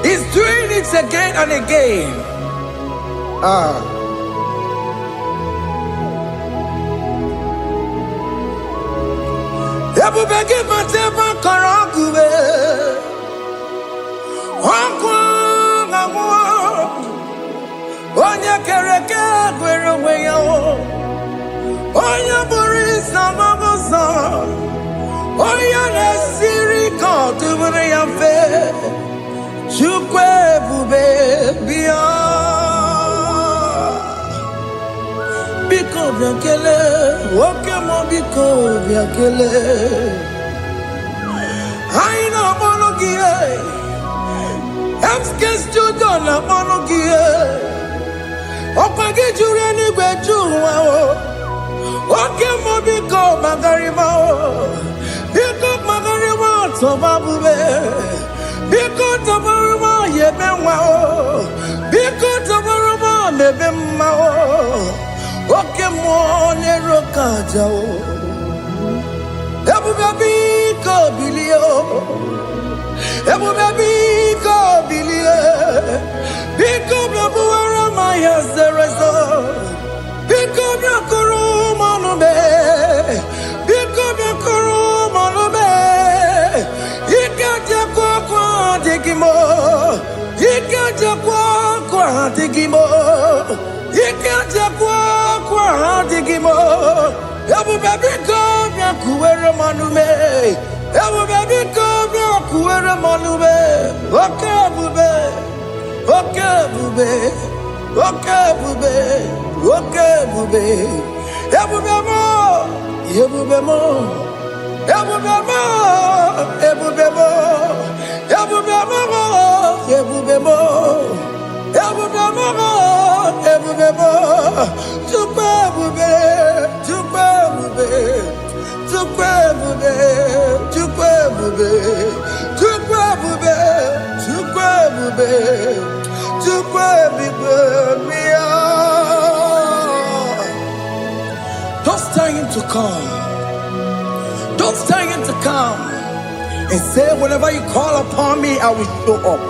He's doing it again and again. Ebubegi mateba karagube, wakwa ngwa, onye kereke gwere weyo, onye burisa mabusa, onye nesiri kodubure yafe, chukwe bube biya. Biko biakele, woke mo biko biakele. Aina monogie, emske studio na monogie. Opagi jure ni gwejuwa o. Woke mo biko magarima o. Biko magarima tobabube. Biko tobarima yebenwa o. Biko tobarima mebemma o. Oke mwone rokaja o. Ebu baby ko bilio. Ebu baby ko bilie. Biko babu ara maya zerezo. Biko bakuru manube. Biko bakuru manube. Ikaja kwa digimo. Ikaja kwa digimo. Ikaja kwa digimo. Ebu baby ko kuere manume. Ebu baby ko kuere manume. Oke bube. Oke bube. Oke bube. Oke bube. Ebu bemo. Ebu bemo. Ebu bemo. Ebu bemo. Ebu bemo. Ebu bemo. Ebu bemo. Ebu bemo. Tukwe bube. Tukwe bube. Tukwe bube. Tukwe bube. Tukwe bube. Tukwe bube. Tukwe bube. Don't tell him to come. Don't tell him to come. And say, whenever you call upon me, I will show up.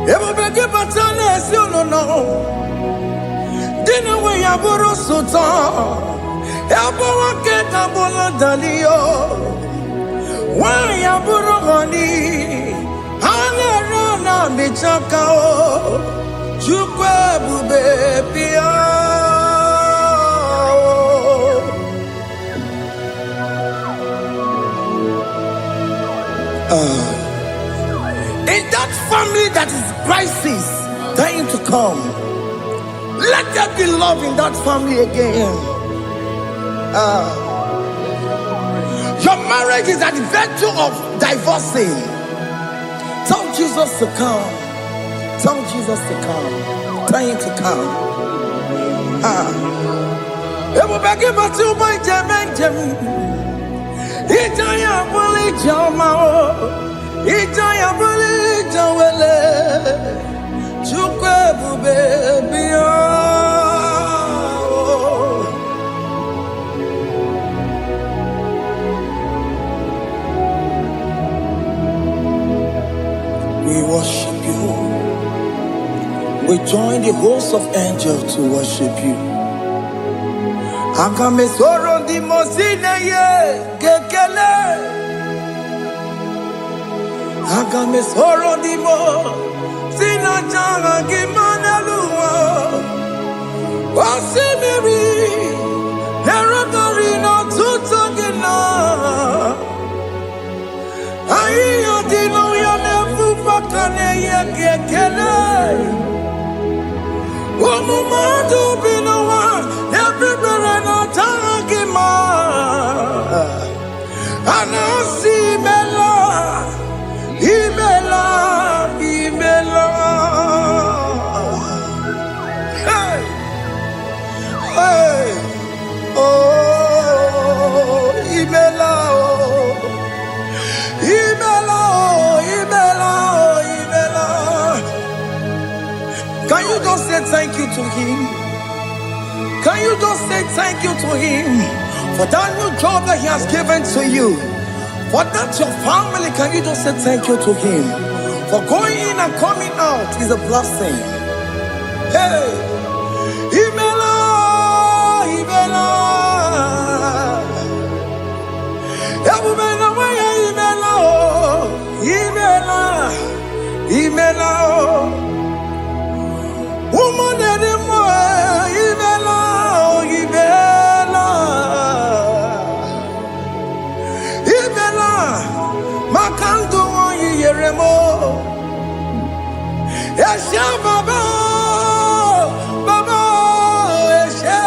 Everybody batana si no no. Dina we yaburu sultan. Yabo wake kabolo dalio. Wa yaburu gani. Hana rana michaka o. Chukwe bube pia. In that family that is crisis, dying to come, let there be love in that family again. Your marriage is at the verge of divorcing. Tell Jesus to come. Tell Jesus to come. Tell him to come. Everybody but you by Jemen. Itaya buli jamao. Itaya buli jawele. Chukwe bube biya. We worship you. We join the host of angels to worship you. Akame soro di mosine ye kekele. Akame soro di mo sina janga kimana luwa. Wasimiri nerotori no tutogina. Ayo dino ya nefu fakane ye kekele. Omumadu binowa everybody no tangima. Anasi mela, imela, imela. Hey, hey, oh, imela, oh, imela, oh, imela, oh, imela. Can you just say thank you to him? Can you just say thank you to him for that new job that he has given to you? For that your family, can you just say thank you to him? For going in and coming out is a blessing. Hey, Imela, Imela, Imela, Imela, Imela, woman anymore, Imela, Imela, Imela, Makandu Yeremo, Esha Baba, Baba, Esha,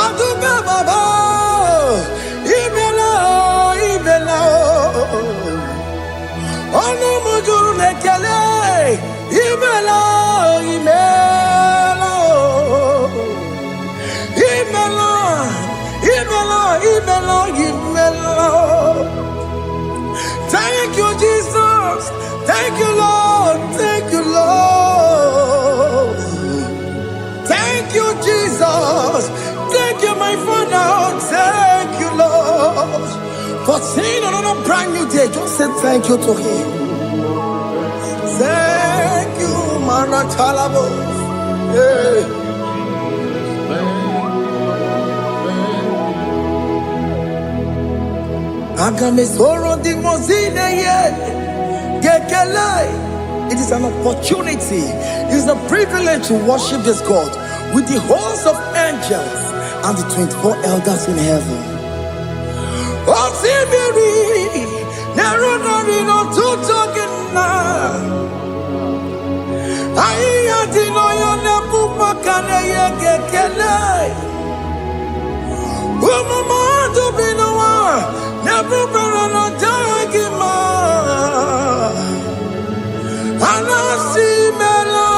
Aduba Baba, Imela, Imela, Ono Mujuru Lekele, Imela, Imela, Imela, Imela, Imela, Imela. Thank you, Jesus. Thank you, Lord. Thank you, Lord. Thank you, Jesus. Thank you, my Father. Thank you, Lord. For seeing another brand new day, just say thank you to him. Thank you, Manatalabo. Yeah. It is an opportunity, it is a privilege to worship this God with the host of angels and the 24 elders in heaven. Never better dagima. Anasi mela,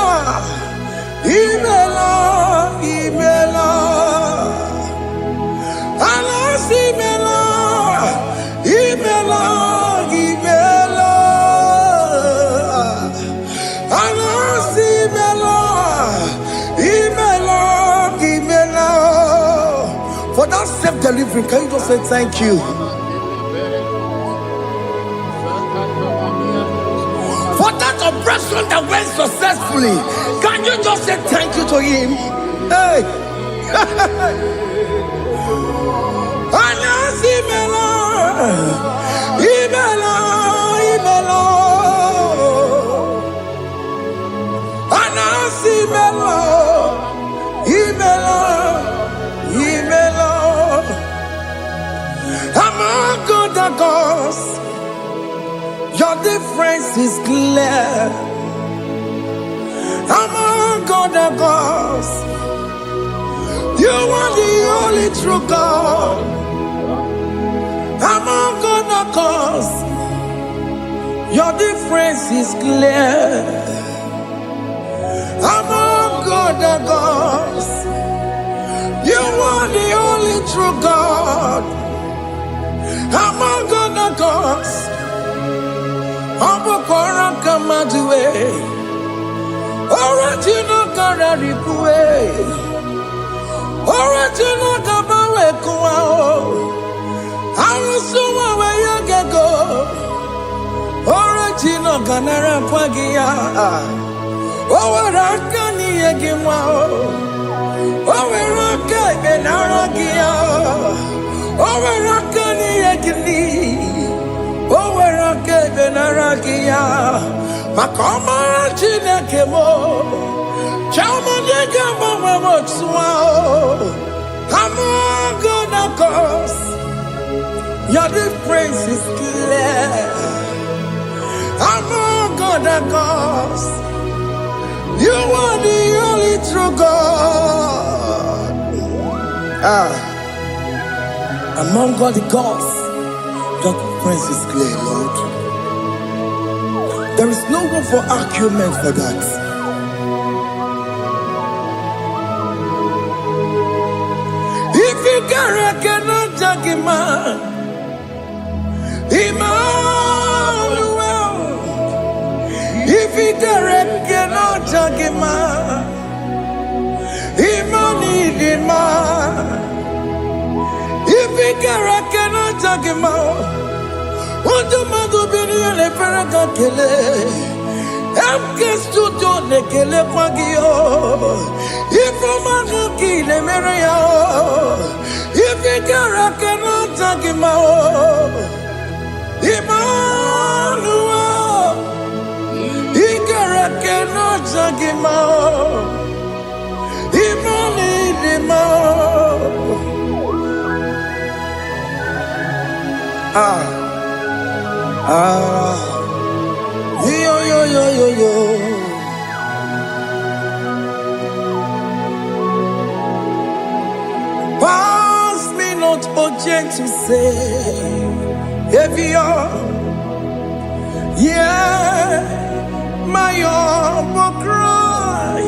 imela, imela. Anasi mela, imela, imela. Anasi mela, imela, imela. For that self-delivery, can you just say thank you? For that operation that went successfully, can you just say thank you to him? Hey! Anasi Mela, Imela, Imela. Anasi Mela, Imela, Imela. Among other gods, your difference is clear. Among other gods, you are the only true God. Among other gods, your difference is clear. Among other gods, you are the only true God. Among other gods, Abokora Kamadue, original Kararikue, original Kabawe Kuao, Arusuma Wayagago, original Ganara Pagia, Owarakani Yagimao, Owaraka Benaragia, Owarakani Yagini. Benaragia, Makoma Chinakemo, Chamanega Mamotswao, Hamagona Cos, your difference is clear. Hamagona Cos, you are the only true God. Among all the gods, your difference is clear, Lord. There is no room for argument for that. If you cannot judge him, Emmanuel. If you cannot judge him, idima. Ifikara kena jagimao. Ojo madu bini ele feraka kele. MK studio le kele kwagio. Ifoma kile mereya. Ifikara kena jagimao. Emmanuel. Ikara kena jagimao. Yo. Pass me not, O gentle Savior. Yeah, my humble cry.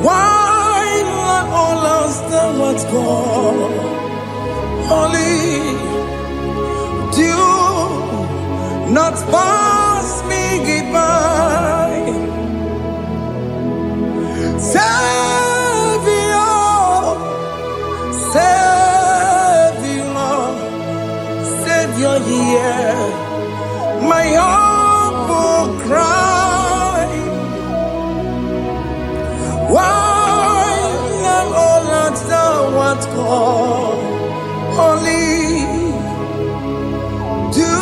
Why let all us know what's gone? Only do not pass me by. Savior, hear my humble cry. Why not all that thou art called? Only do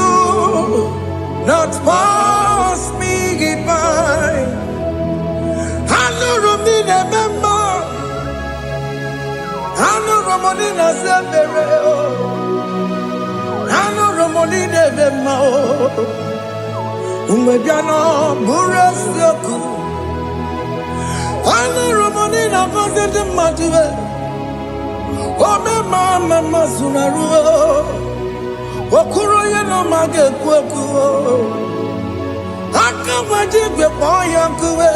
not pass me by. I know Romina member. I know Romonina Zebere. I know Romonina member. Umbebiano Burasoku. I know Romonina Vazet Matue. Oh, mama Sunaru. Okuro yeno mage kweku. Akamaji be boyankuwe.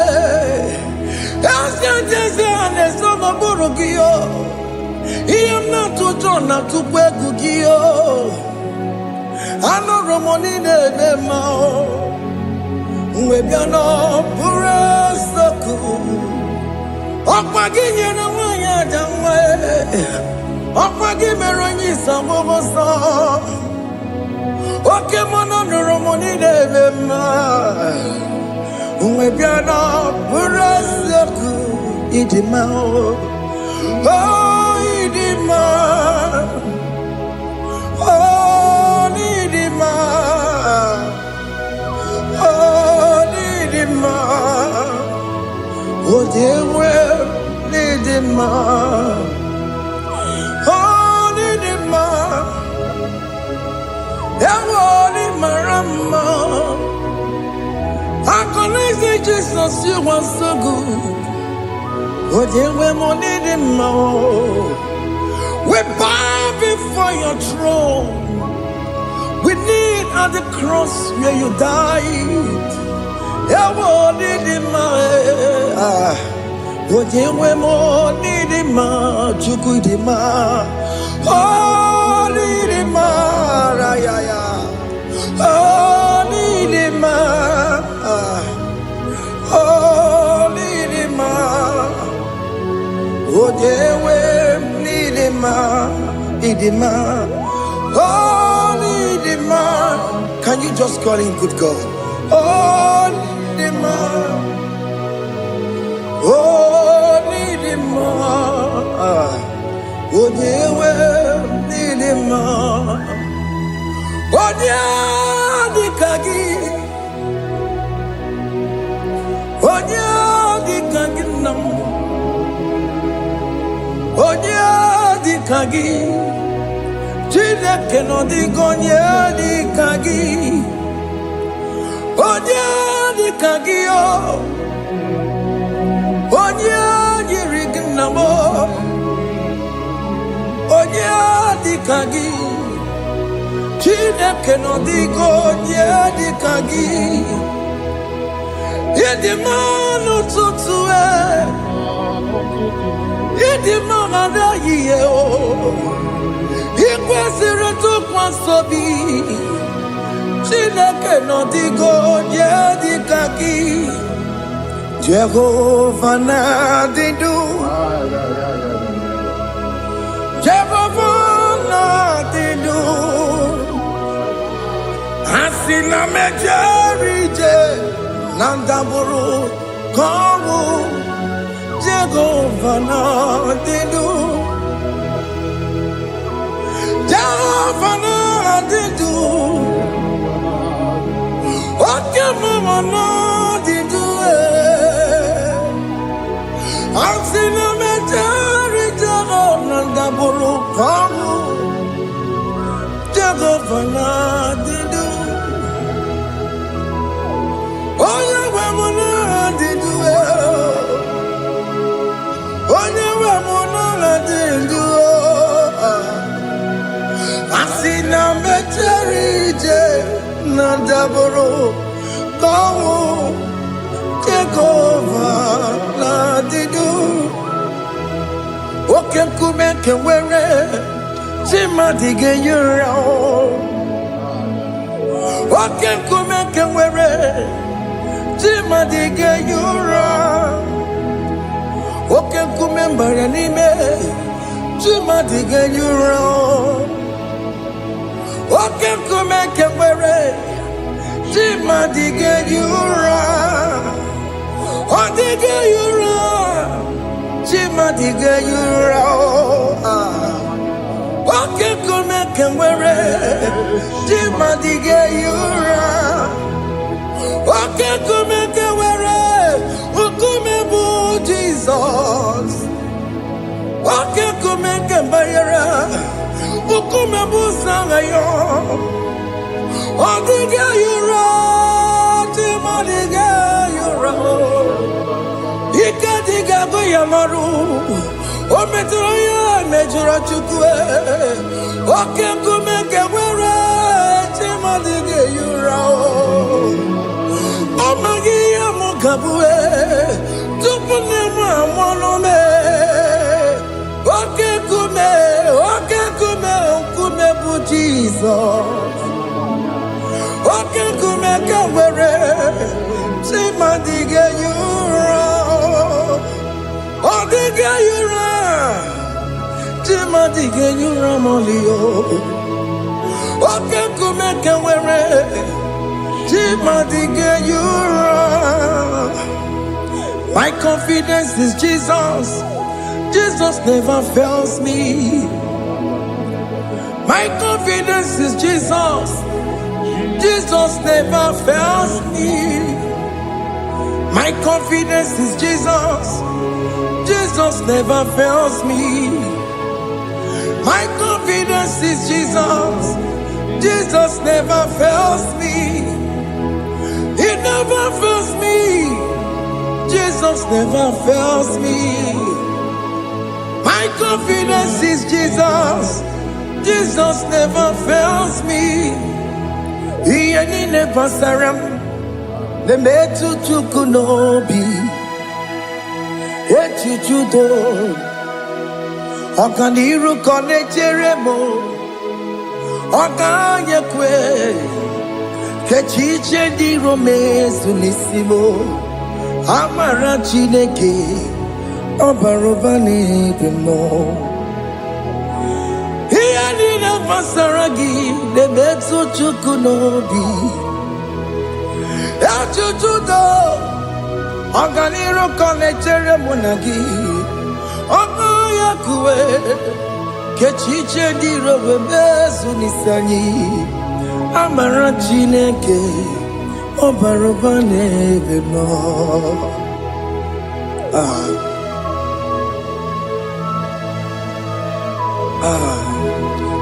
Asante ane somo burugio. Iyam na tutona tukwegugio. Ano romoni nebe mao. Mwebiano burasoku. Okpagi yeno wanya jamwe. Okpagi meronyi sambobosa. Oke mono romoni nebe mao. Mwebiano burasoku. Idimao. Oh, idima. Oh, idima. Oh, idima. Oh, dewe, idima. Oh, idima. Ewo imarama. I can Jesus, you are so good. Oh, dewe, idima. We bow before your throne. We kneel at the cross where you died. Ewo idima. Ojewe mo nidima, chuku idima. Oh, nidima, rayaya. Oh, nidima. Oh, nidima. Ojewe nidima, idima. Oh, nidima. Can you just call him good God? Oh, nidima. Oh, nidima. Ojewe nidima. Onya dikagi. Onya dikagi nam. Onya dikagi. Chile que no digo onya dikagi. Onya dikagi oh. Onya yirignamo. Onya dikagi. Chile que no digo onya dikagi. Yedimano tutue. Yedimano da yeo. Ikwesire tu kwasobi. Chile que no digo onya dikagi. Jehovah Nadidu, Jehovah Nadidu, Asina Mejarije, Nandaburu, Komu, Jehovah Nadidu, Jehovah Nadidu, Jehovah Nadidu. Asina Mejari Nandaburu Komu Jehovah Nadidu. Oh Jehovah Nadidu. Oh Jehovah Nadidu. Asina Mejari Nandaburu Komu Jehovah Nadidu. Okem kumeke were Chimadiga yura. Okem kumeke were Chimadiga yura. Okem kumemba yanime Chimadiga yura. Okem kumeke were Chimadiga yura. Odiga yura, Chimadiga yura. Oke kumeke were, Chimadiga yura. Oke kumeke were, ukumebu Jesus. Oke kumeke bayara, ukumebu sangayo. Odiga yura, Chimadiga yura. Ikadiga goyamaru, o metroya mejura chukwe. Oke kumeke were, Chimadiga yura. Omagi amukabue, tupune mwanome. Oke kume bu Jesus. Oke kumeke were, Chimadiga yura. Odiga yura, Chimadiga yura molio. Oke kumeke were, Chimadiga yura. My confidence is Jesus. Jesus never fails me. My confidence is Jesus. Jesus never fails me. My confidence is Jesus. Jesus never fails me. My confidence is Jesus. Jesus never fails me. He never fails me. Jesus never fails me. My confidence is Jesus. Jesus never fails me. He ain't never saram. The metu tukunobi. Echichudo Okaniru kone cheremo Okanye kwe Kechiche di romezu nisimo Amara chineke Obarobani demo Iyani na masaragi Nemetsu chukunobi Echichudo Oganiro kone chere monagi Oya kuwe Kechiche diro bebezu nisanyi Amara chineke Obarobane bemo.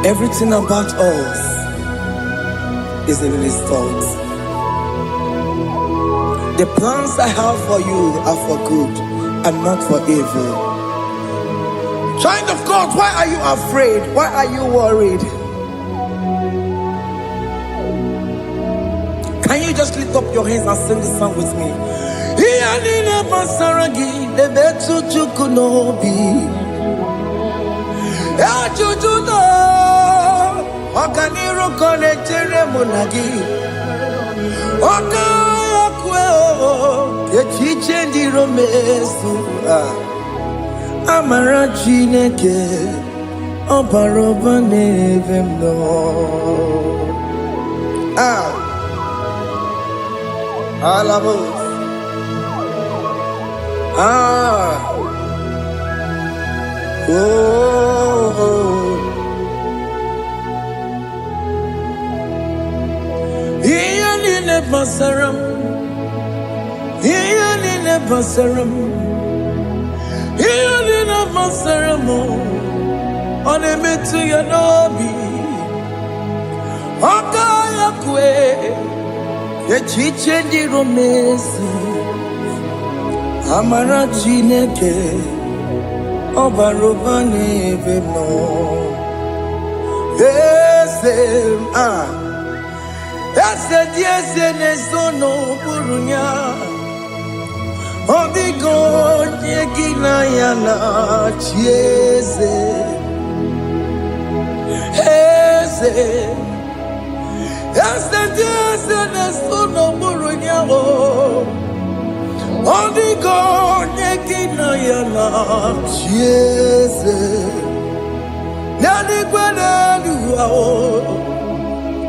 Everything about us is in His thoughts. The plans I have for you are for good and not for evil. Child of God, why are you afraid? Why are you worried? Can you just lift up your hands and sing this song with me? Echiche ndi diro mesu amara Chineke ọbara ụba n'ebe m nọ. Alabos. Ihe niile gbasara m, ihe niile gbasara m, ihe niile gbasara m, ọ na-emetụ ya n'obi. Ọ ka ya kwe echiche ndị romesi amara Chineke ọbara ụba n'ebe m nọ. Eze eze dị eze na-eso n'okpuru ya, ọ dịghị onye gị na ya na-achị eze. Eze dị eze na-eso n'okpuru ya, ọ dịghị onye gị na ya na-achị eze. N'eluigwe n'elu ahụ,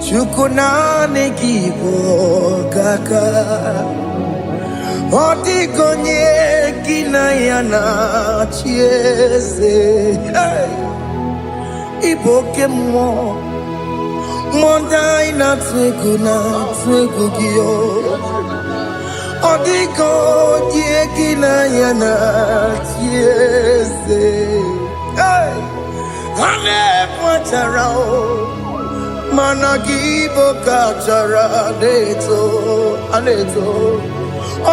Chukwu naanị gị bụ ọkaka. Ọ dịghị onye gị na ya na-achị eze. Ị bụ oke mmụọ, mmụọ ndị anyị na-atụ egwu gị. Ọ dịghị onye gị na ya na-achị eze. Ha na-ebu achara mana gị bụ ka achara na-eto.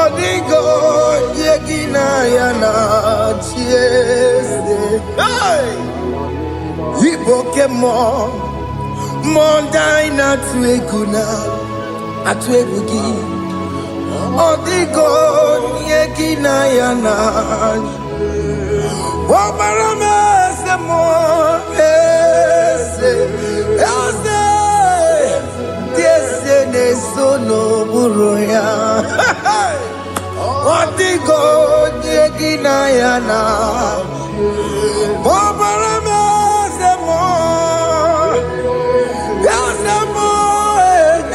Ọ dịghị onye gị na ya na-achị eze. Ị bụ oke mmụọ, mmụọ ndị anyị na-atụ egwu gị. Ọ dịghị onye gị na ya na-achị. Ọbara m eze mmụọ, eze dị eze na-eso n'okpuru ya. Ọ dịghị onye gị na ya na-achị. Ọbara m eze mmụọ,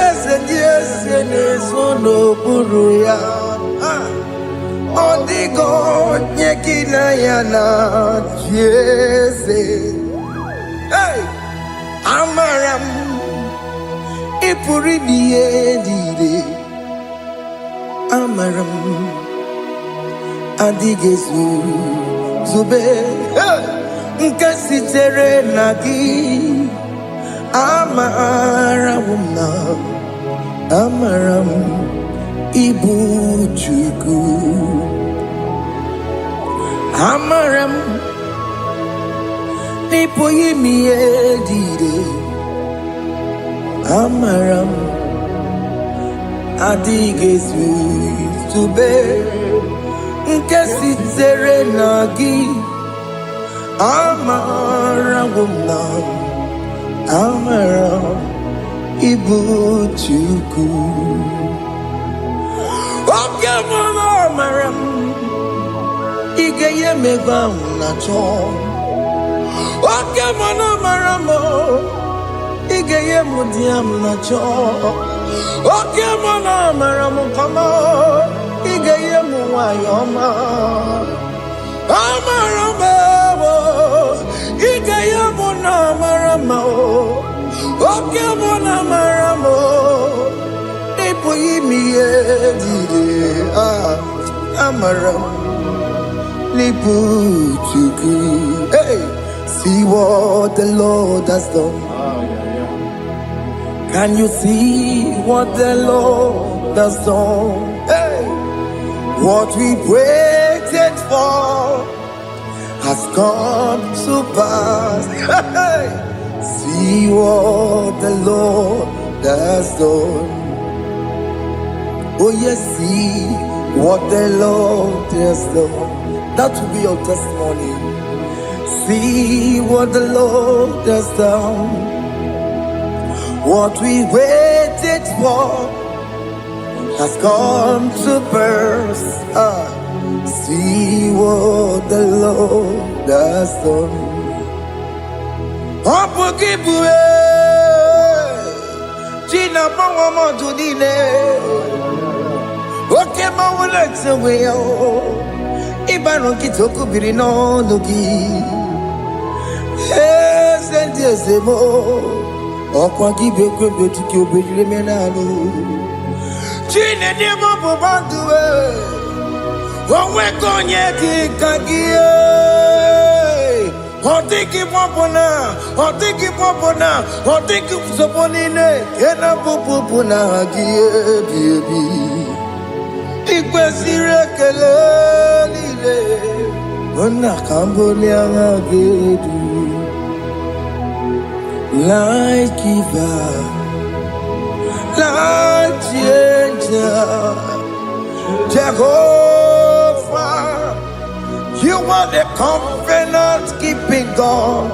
eze dị eze na-eso n'okpuru ya. Ọ dịghị onye gị na ya na-achị eze. Amara m ị pụrụ ime ihe niile. Amara m adịghị ezube nke sitere na gị. Amara m na amara m ịbụ Chukwu. Amara m n'ịpụghị ime ihe niile. Amara m adịghị ezube nke sitere na gị. Amara m na amara m ịbụ Chukwu. Oke mama amara m ị ga-enye m ego ahụ na-achọ. Oke mama amara m ị ga-enye m di ya m na-achọ. Oke mama amara m kama ị ga-enye m nwanyị ọma. Amara m ị ga-enye m na amara m. Oke mama amara m ịpụghị ime ihe niile. Amara m n'ịbụ Chukwu. See what the Lord has done. Can you see what the Lord has done? What we waited for has come to pass. See what the Lord has done. Oh yes, see what the Lord has done. That will be your testimony. See what the Lord has done. What we waited for has come to pass. See what the Lord has done. Opokibue, Gina Bawa Judine, Oke Mawulex away. Ibano Kitoku Birino Nuki, and yes, mo. Okwagi Beko to kill Bimenano. Gina Demo Banduwe. When we're going yet, Kagie, or take him up on her, or take him up on her, or take him upon in it, and a pupuna, baby. It was irregularly, when I come again, like Eva, like Ginger. Jehovah, you are the covenant keeping God,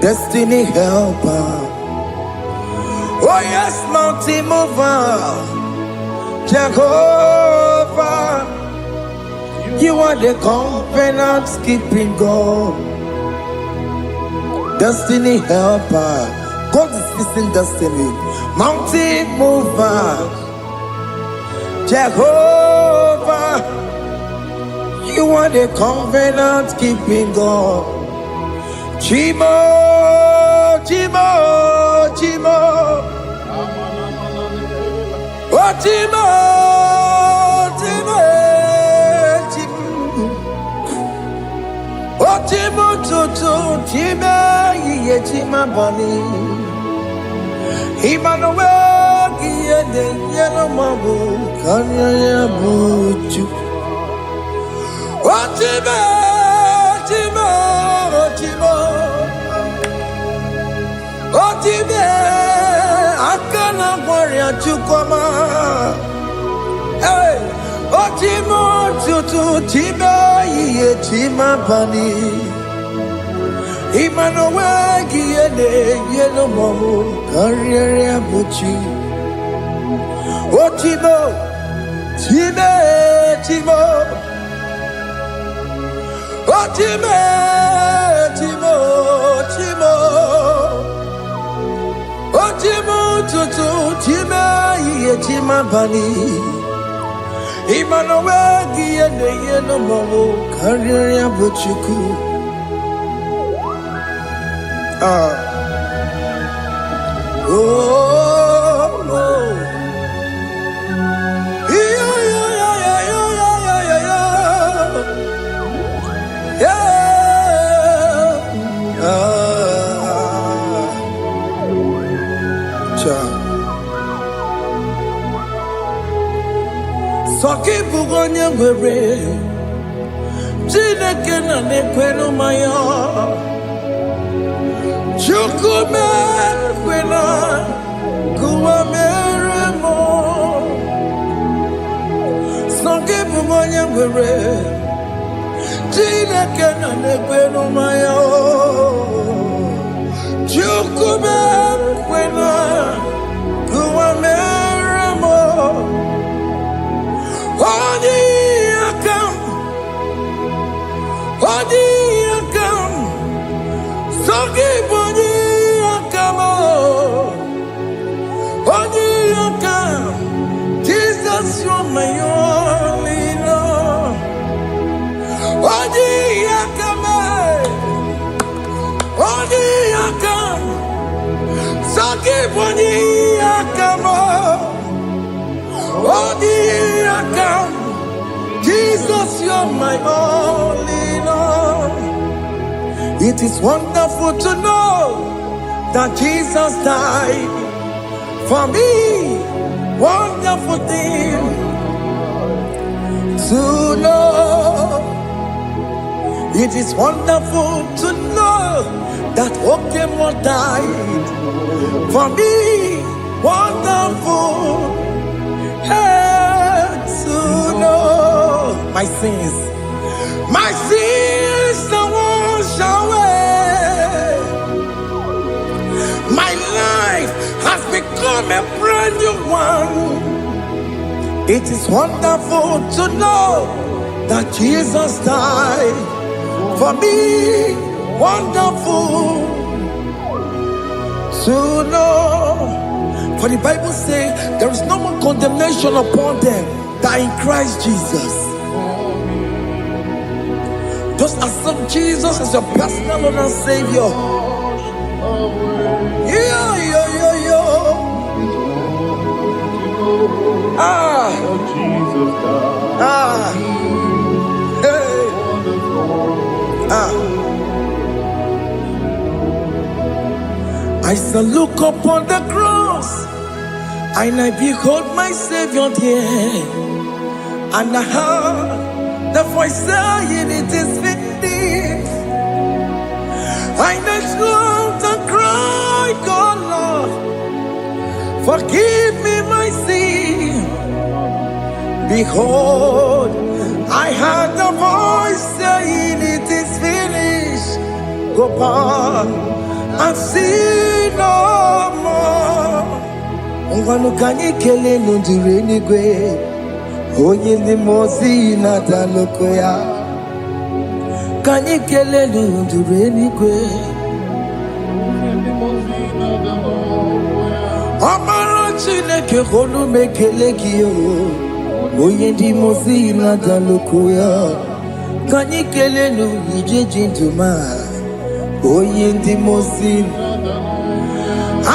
destiny helper. Oh yes, mountain mover. Jehovah, you are the covenant keeping God, destiny helper. God is fixing destiny. Mountain mover. Jehovah, you are the covenant keeping God. Chimo, Chimo, Chimo. Oh, Chimo, Chimo, Chimo. Oh, Chimo, Chimo, Chimo, Ye Chima Bani. Emmanuel, Yende, Yellow Mabu, Kanya Buchu. Oh, Chimo, Chimo, Chimo. Oh, Chimo, Akana Warrior Chukoma. Hey, oh, Chimo, Chutu, Chimo, Ye Chima Bani. Emmanuel, Yende, Yellow Mabu, Kanya Buchu. Oh, Chimo, Chimo, Chimo. Oh, Chimo, Chimo, Chimo. Oh, Chimo, Chutu, Chimo, Ye Chima Bani. Emmanuel, Yende, Yellow Mabu, Kanya Buchu. Oh. Soki bugonye ngwere Chineke na nekwenu mayo Chukume kwena Kuwa meremo Soki bugonye ngwere Chineke na nekwenu mayo Chukume kwena Kuwa meremo Odi akam, Sogi boni akam, Odi akam, Jesus you're my only Lord. Odi akam, Sogi boni akam, Odi akam. Jesus, you're my only Lord. It is wonderful to know that Jesus died for me. Wonderful thing to know. It is wonderful to know that Okemo died for me. Wonderful. To know my sins are washed away. My life has become a brand new one. It is wonderful to know that Jesus died for me. Wonderful to know. For the Bible says there is no more condemnation upon them that are in Christ Jesus. Just accept Jesus as your personal Lord and Savior. I shall look upon the cross, and I behold my Savior there, and I heard the voice saying, "It is finished." I knelt and cried, "God, Lord, forgive me my sin." Behold, I heard the voice saying, "It is finished. Go back and sin no more." Ungwanu kanyi kele nundure nigwe, onye ndi mozi na daloko ya. Kanyi kele nundure nigwe, Amara Chineke holu mekele kiyo, onye ndi mozi na daloko ya. Kanyi kele nu ije jintuma, onye ndi mozi.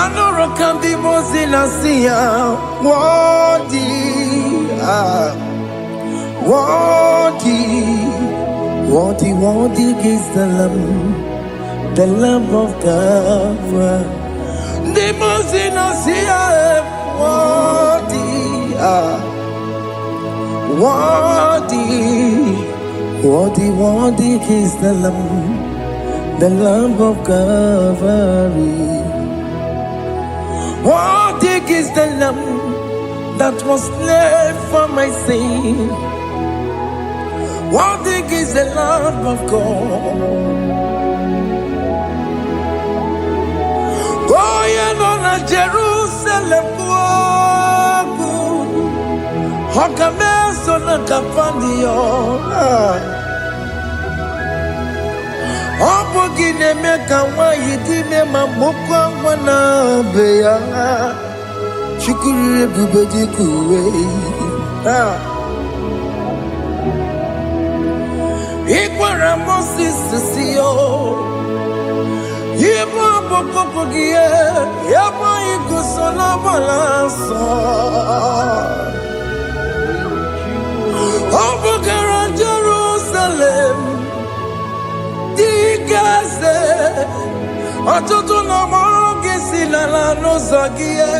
Anoro can be mozina siya, worthy, worthy is the Lamb of God. The mozina siya, worthy is the Lamb of Calvary. Worthy is the Lamb that was slain for my sin. Worthy is the Lamb of God. Going on a Jerusalem, Hokameso na kafandio. Opogine meka wa yidime mamukwa wana beya. Shukuru bubeji kuwe. Ikwara Moses siyo. Yebo pokopogie. Yebo igusola balanso. Opogara Jerusalem. Digaze Atutu na moge silala no zagie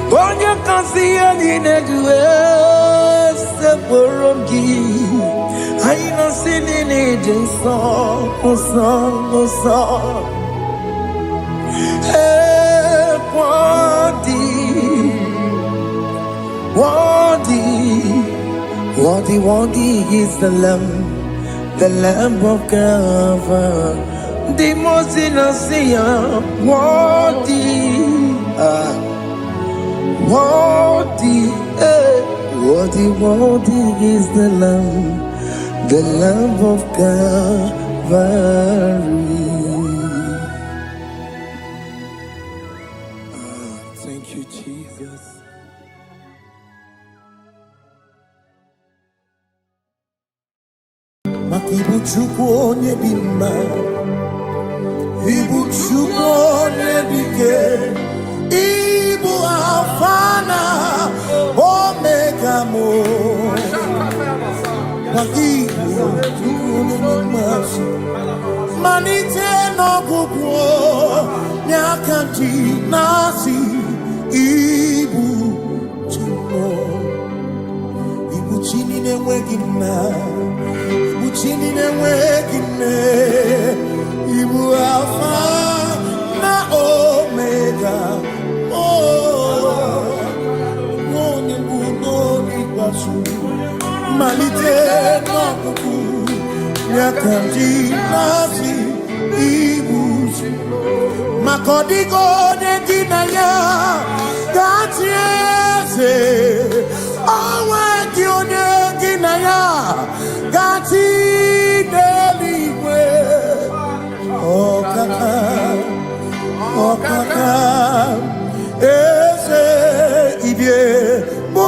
Bonye kansiya ninedue Seporongi Aina sinini jinso Osa Worthy is the Lamb of God. The most innocent, worthy is the Lamb of Calvary. Thank you, Jesus. Ibu Chukwu onye dị mma, Ibu Chukwu onye dike, Ibu Alfa na Omega mo. Ibu Chukwu onye dị mma, malite n'ọgwụgwụ n'aka ndị na-asị Ibu Chukwu, Ibu chi na-enweghị nna. Chini na-enweghị nne, Ibu Alfa na Omega, onye mbụ n'oge ikpeazụ, malite n'ọgwụgwụ n'aka ndị na-asị Ibu maka ọ dịghị onye dị na ya ga-atụ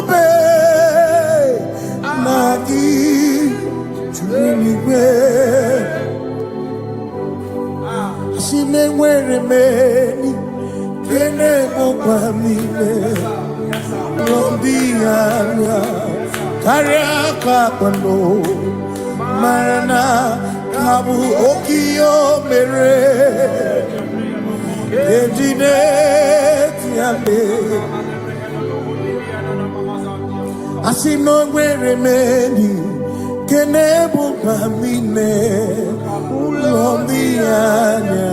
ebube na gị juru eluigwe. Asị m enwere m enyi nke na-egbokwa m ime n'obi anya karịa ka kpando mara na ka bụ oke ihe o mere eji na-eti ya mee. Asị m enwere m enyi nke na-egbokwa m ime n'obi anya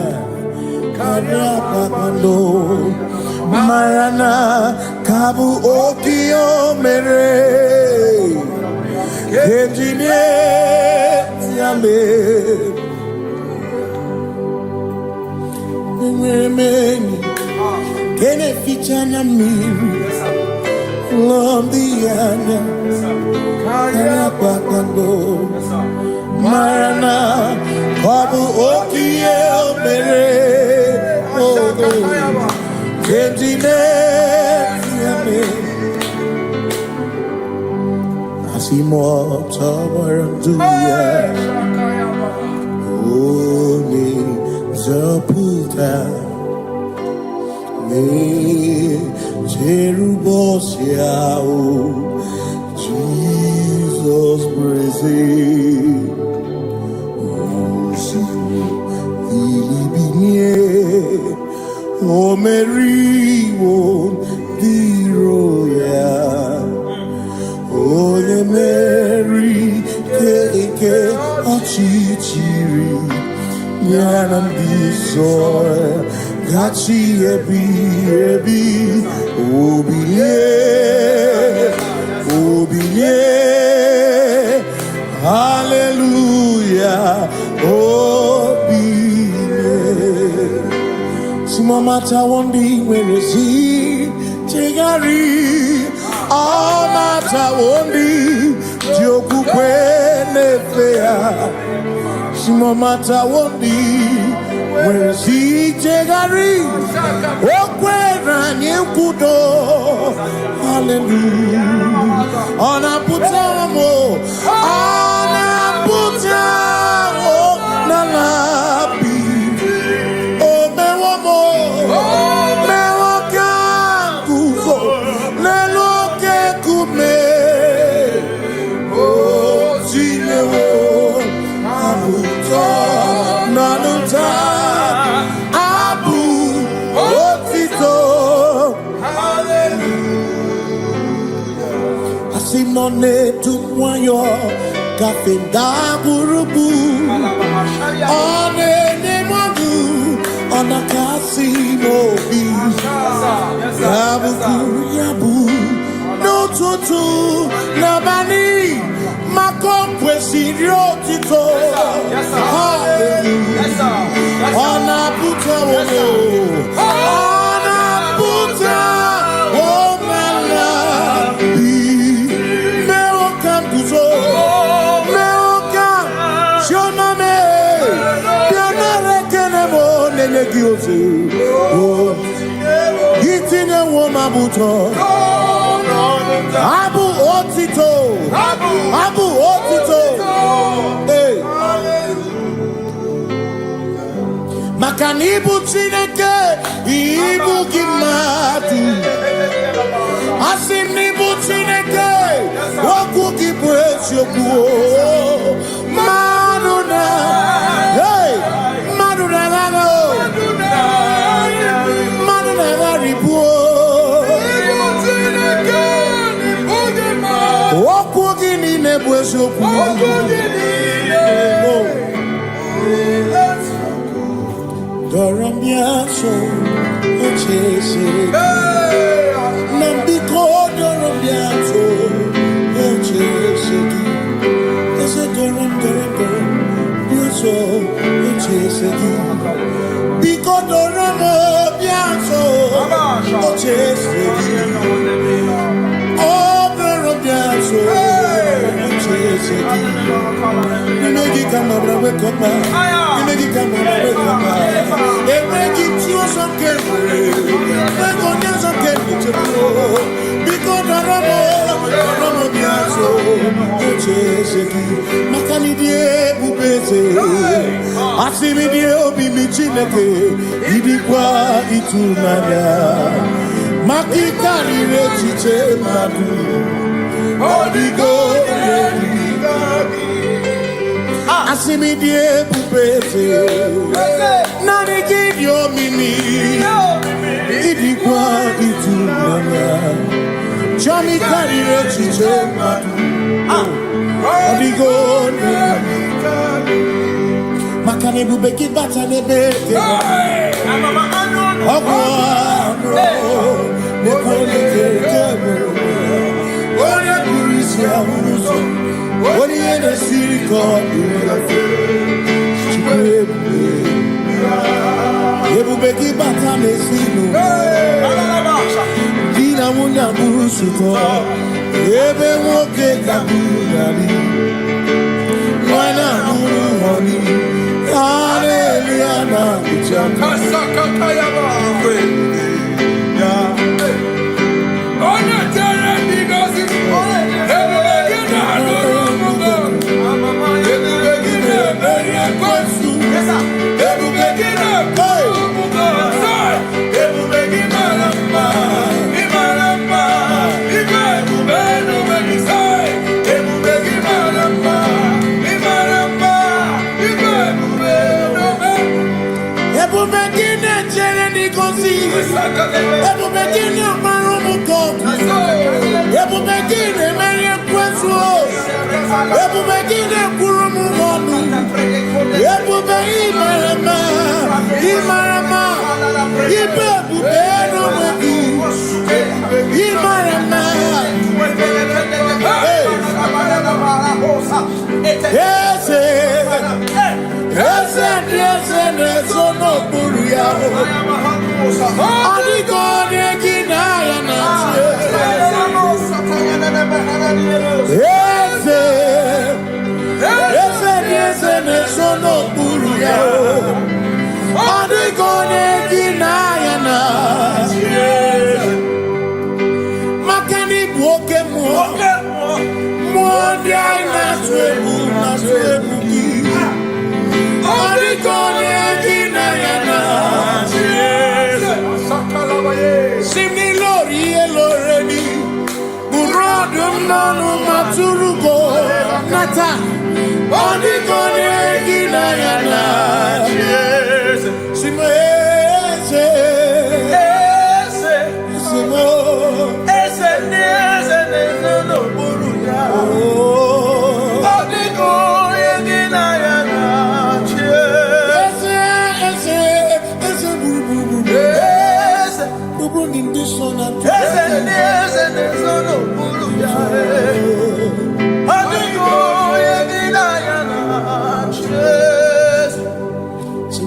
karịa ka kpando mara na ka bụ oke ihe o mere eji na-eti ya mee. Enwere m enyi nke na-eficha na mmiri n'obi anya karịa kpakpando mara na ọ bụ oke ihe o mere eji na-eti ya mee. Asị m ọ tọgbọrọ ndụ ya onye nzọpụta na-echere ụbọchị ahụ Jizọs breze bilibinie o meriwo ndị iro ya onye meri ike ọchịchịrị ya na ndị nsọ gachi ebi ebi obilie obilie hallelujah obilie. Simomata wondi werezi chegari amata wondi joku kwenefea. Simomata wondi werezi chegari okwera nyekudo hallelujah. Ona putamo na labi o mewamo mewo kanguzo neloke kume o zinewo abuto nanuta abu otito hallelujah. Asimone tumwayo kafenda burubu one nemogu ona kasi mobi yabu yabu no tutu nabani makompwe siriotito hallelujah. Ona puta wono ona puta omala meo kambuzo Gitinye woma buto Abu otito Abu otito Hey Makani ibu chineke Ibu gimadu Asim nibu chineke Woku gibwesi okuo Manuna Hey Manuna gano Doramiaso ochese Nambiko doramiaso ochese Ese doram biaso ochese Biko doramiaso ochese Oh doramiaso ochese Negi kamabra wekoma Negi kamabra wekoma Negi chioso kemre Negi chioso kemre Biko doramiaso Konomomiazo, Echeseki, Makanidie Bubeze, Asimidie Obimi Chineke, Idikwa Itunanya, Makikari Rechiche Madu, Odigo Asimidie Bubeze, Nani Gidio Mimi, Idikwa Itunanya, Jami Karire Chiche Madu, Odigo Makane Bubeki Batanebe, Ogwa, Nepone Kebe, Oya Burisia Uruso, Oya Nesiriko, Ebubeki Batane Sinu, Dina Muna Burusuko, Ebe Woke Kabunari, Wana Muroni, Hallelujah,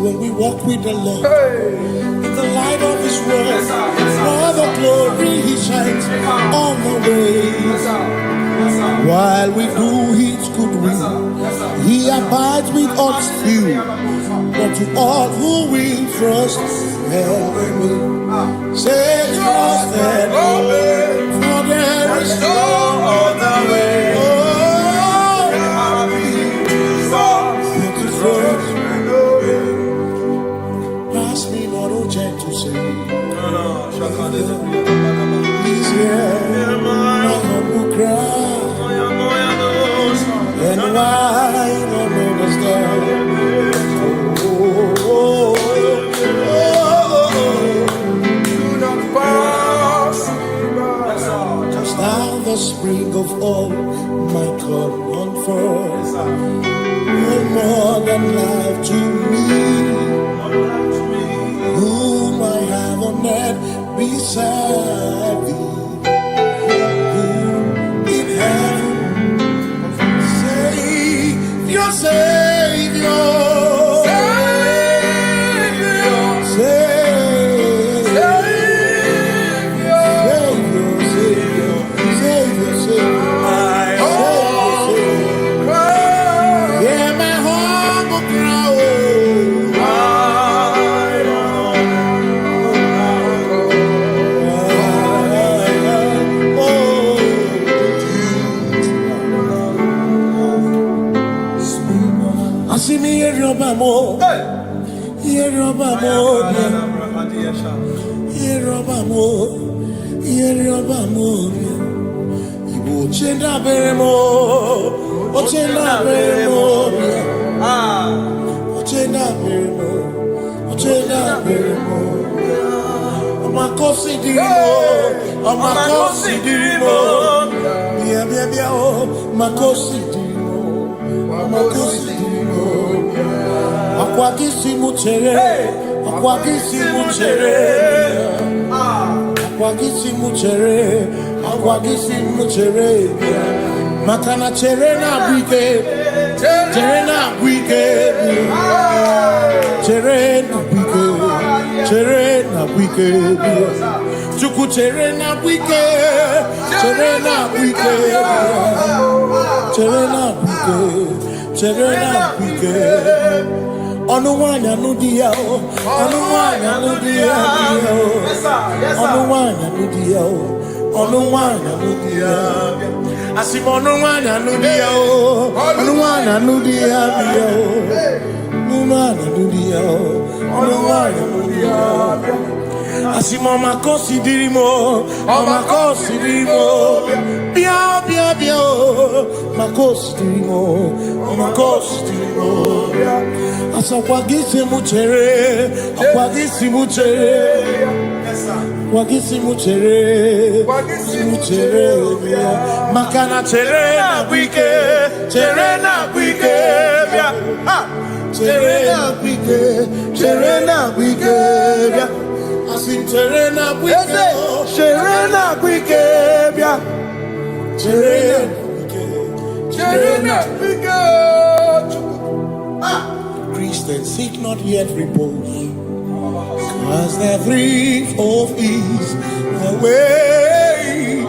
when we walk with the Lord, in the light of His word, for the glory He shines on the way. While we do His good will, He abides with us still. But to all who will trust and obey, say trust and obey, for there is no other way. He's here, my humble cry, and why don't understand? Just now the spring of all my God run forth, no more than life to me. Whom I have on earth beside thee, whom in heaven, Savior, Savior, Savior, Savior, Savior, Savior. Ochenda beremo, ochenda beremo, ochenda beremo, ochenda beremo. Makosi dirimo, makosi dirimo, bia bia bia oh, makosi dirimo, makosi dirimo. Akwagisi muchere, akwagisi muchere, akwagisi muchere, akwagisi muchere. Makana chere na bwike, chere na bwike, chere na bwike, chere na bwike. Chuku chere na bwike, chere na bwike, chere na bwike, chere na bwike. Onuwanya nudia, onuwanya nudia, onuwanya nudia, onuwanya nudia. Onuwanya nudia, onuwanya nudia, onuwanya nudia, onuwanya nudia. Makosi dirimo, makosi dirimo, bia bia bia, makosi dirimo, makosi dirimo. Akwagisi muchere, akwagisi muchere, akwagisi muchere, muchere. Makana chere na bwike, chere na bwike, chere na bwike, chere na bwike. Asim chere na bwike, chere na bwike, chere na bwike. Christians seek not yet repose, cause their dreams of ease away.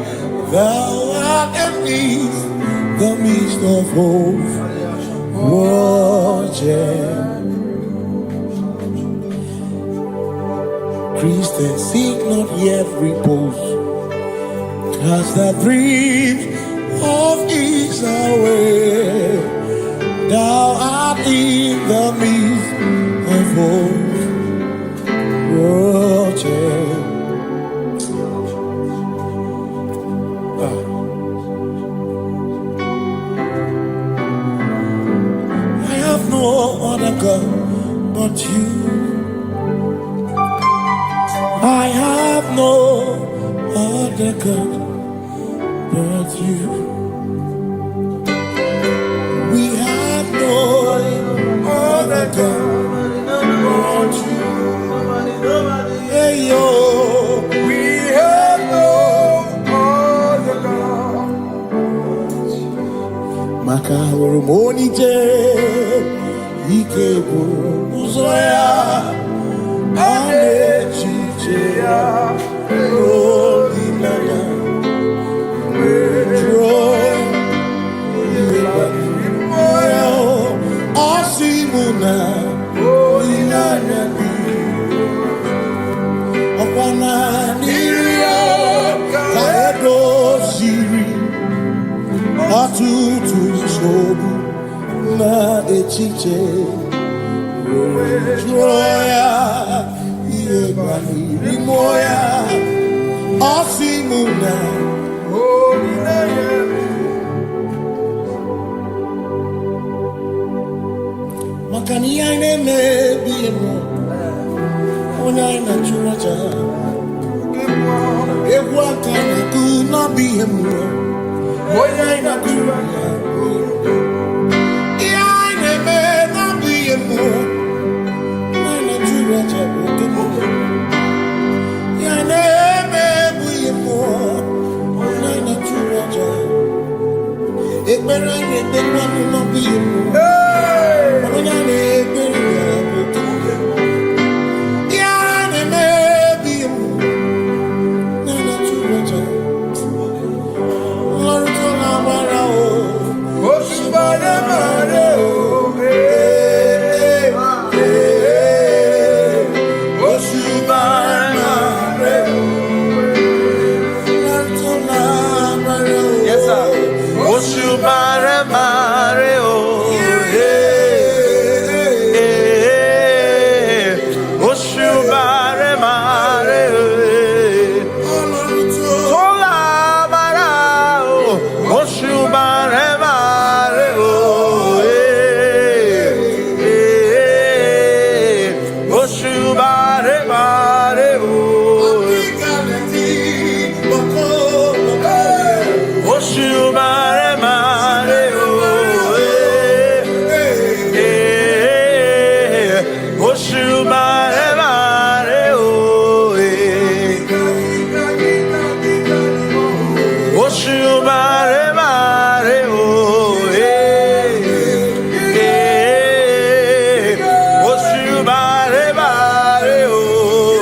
Thou art amidst the midst of hope, watching. Christians seek not yet repose, cast their dreams of ease away. Thou art in the midst of hope, watching. I have no other God but you. I have no other God but you. We have no other God but you. Hey yo, we have no other God. Makahuru monite, ikebu uzoya, anechi. Oshubare mare oh Oshubare mare oh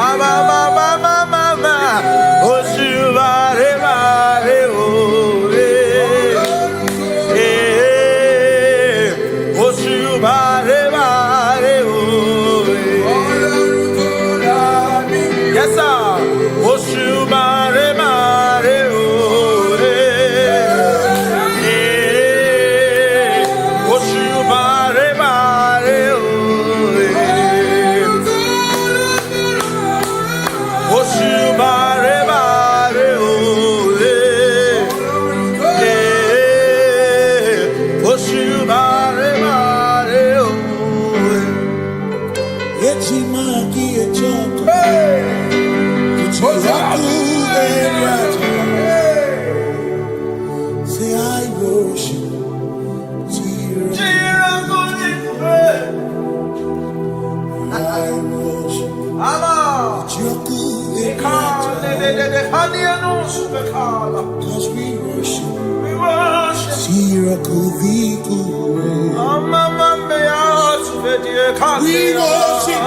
ama mama mama Oshubare mare oh Oshubare mare oh yes sir Oshubare mare oh Oshubare mare oh Oshubare mare oh Oshubare mare oh Echimaki echoto. Say I worship Jesus. I worship Joku because we worship Sirakuviku. We worship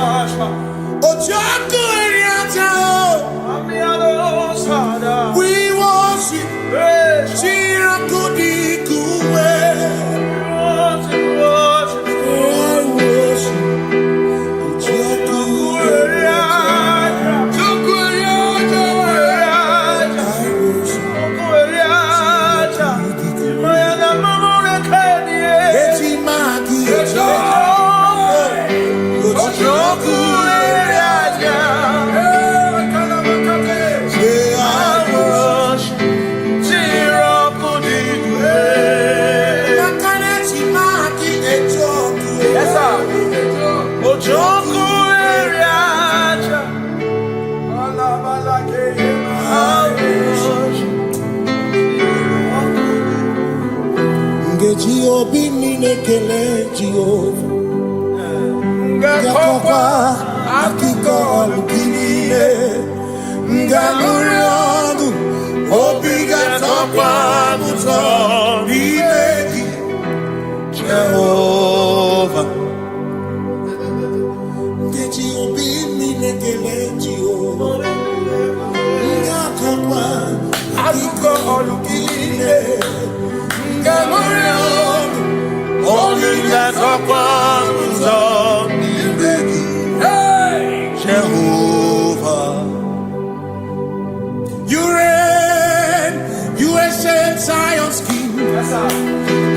Ojoku Eriata. We worship Sirakuviku. I worship Ojoku Eriata. Echimaki Ojoku Eriata. Obi ninekele Jehova Ngakokwa akiko olukile Ngalurionu Obi gatokwa muto Nileki Jehova Ngeji obi ninekele Jehova Ngakokwa akiko olukile Ngalurionu Jehovah, you reign, you ancient Zion's King.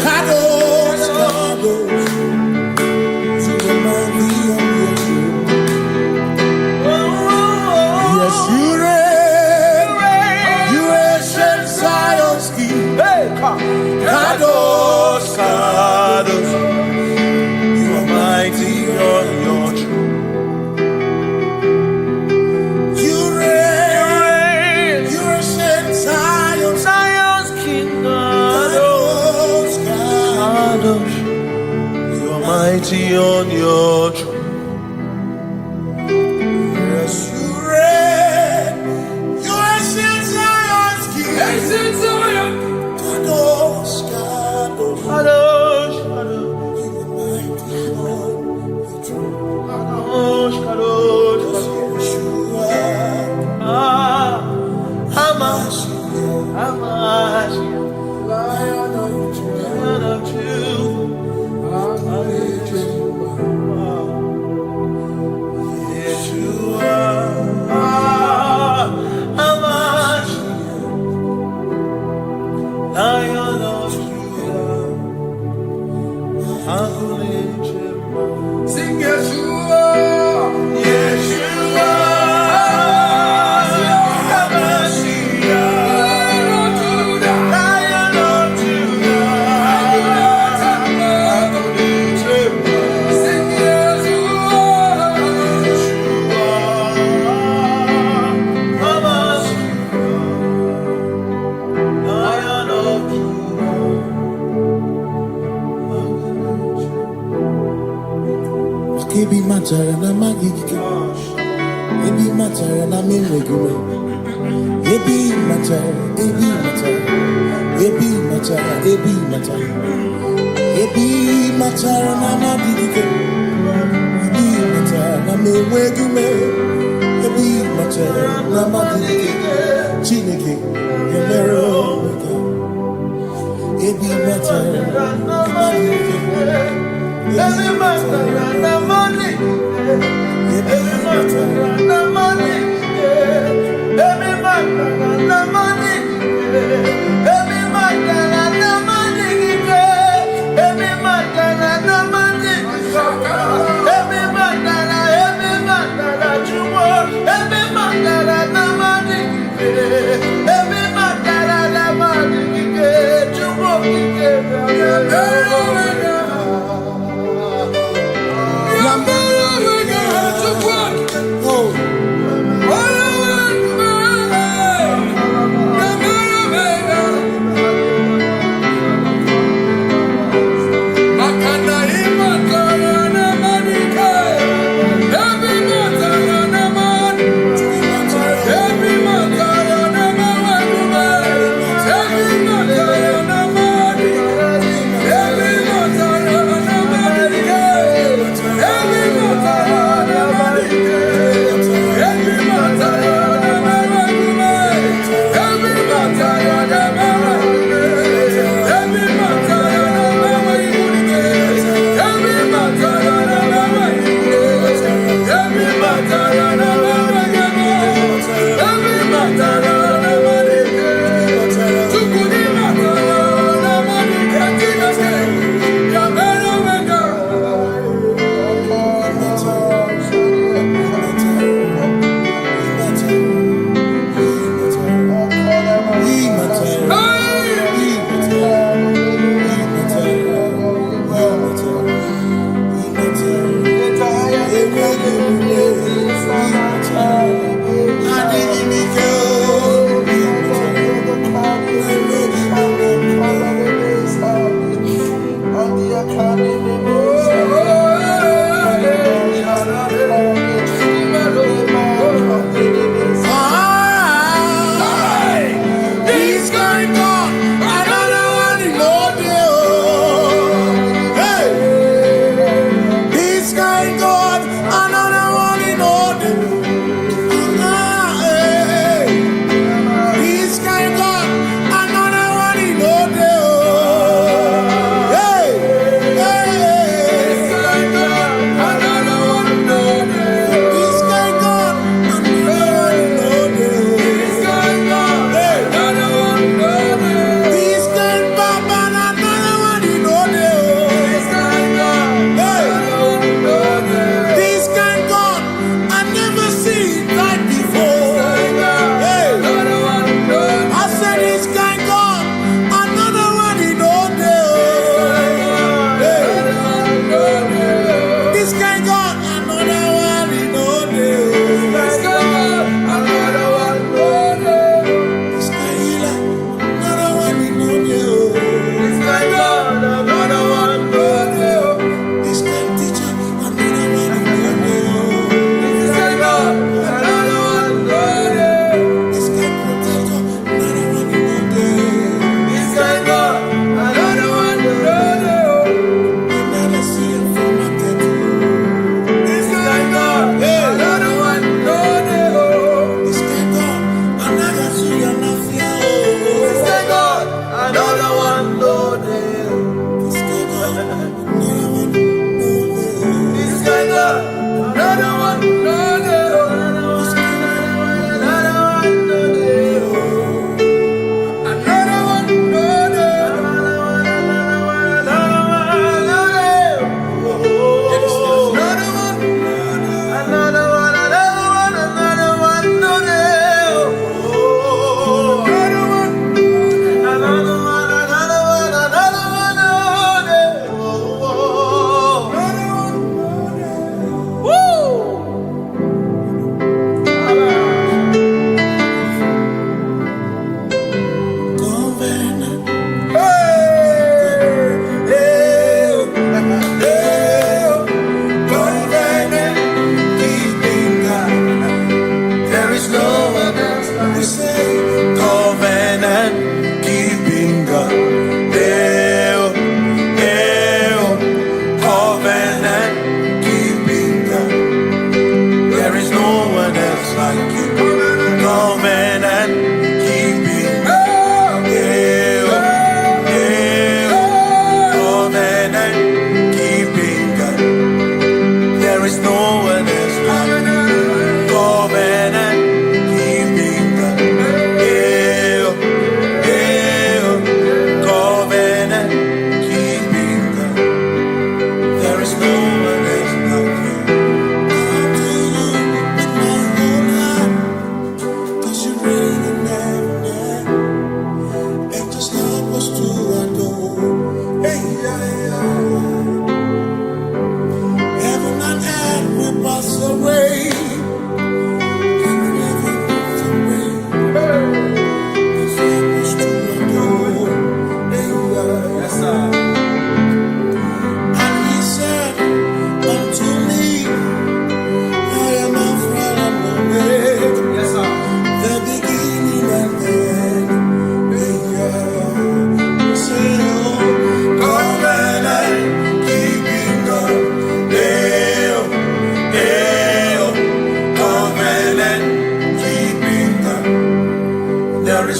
Kadosh, Kadosh, to the mighty of your throne. Yes, you reign, you ancient Zion's King. Kadosh, Kadosh, you are mighty on your throne. You reign, you ancient Zion's King. Kadosh, Kadosh, you are mighty on your throne. Yes, you reign, you ancient Zion's King. Kadosh, Kadosh, Kadosh, you are mighty on your throne. Kadosh, Kadosh, Yeshua, Hamashiach, Lion of Yeshua, Hamashiach, Lion of Sing Yeshua, Yeshua, Hamashiach, Lion of Judah. Sing Yeshua, Hamashiach, Lion of Kebi matara na magigike, ebi matara na menwegure, Ebi mata, ebi mata, ebi mata, ebi mata, ebi mata na madike, ebi mata na mewegume, ebi mata na madike, chineke emero meka, ebi mata na madike, ebi mata na madike, ebi mata na madike.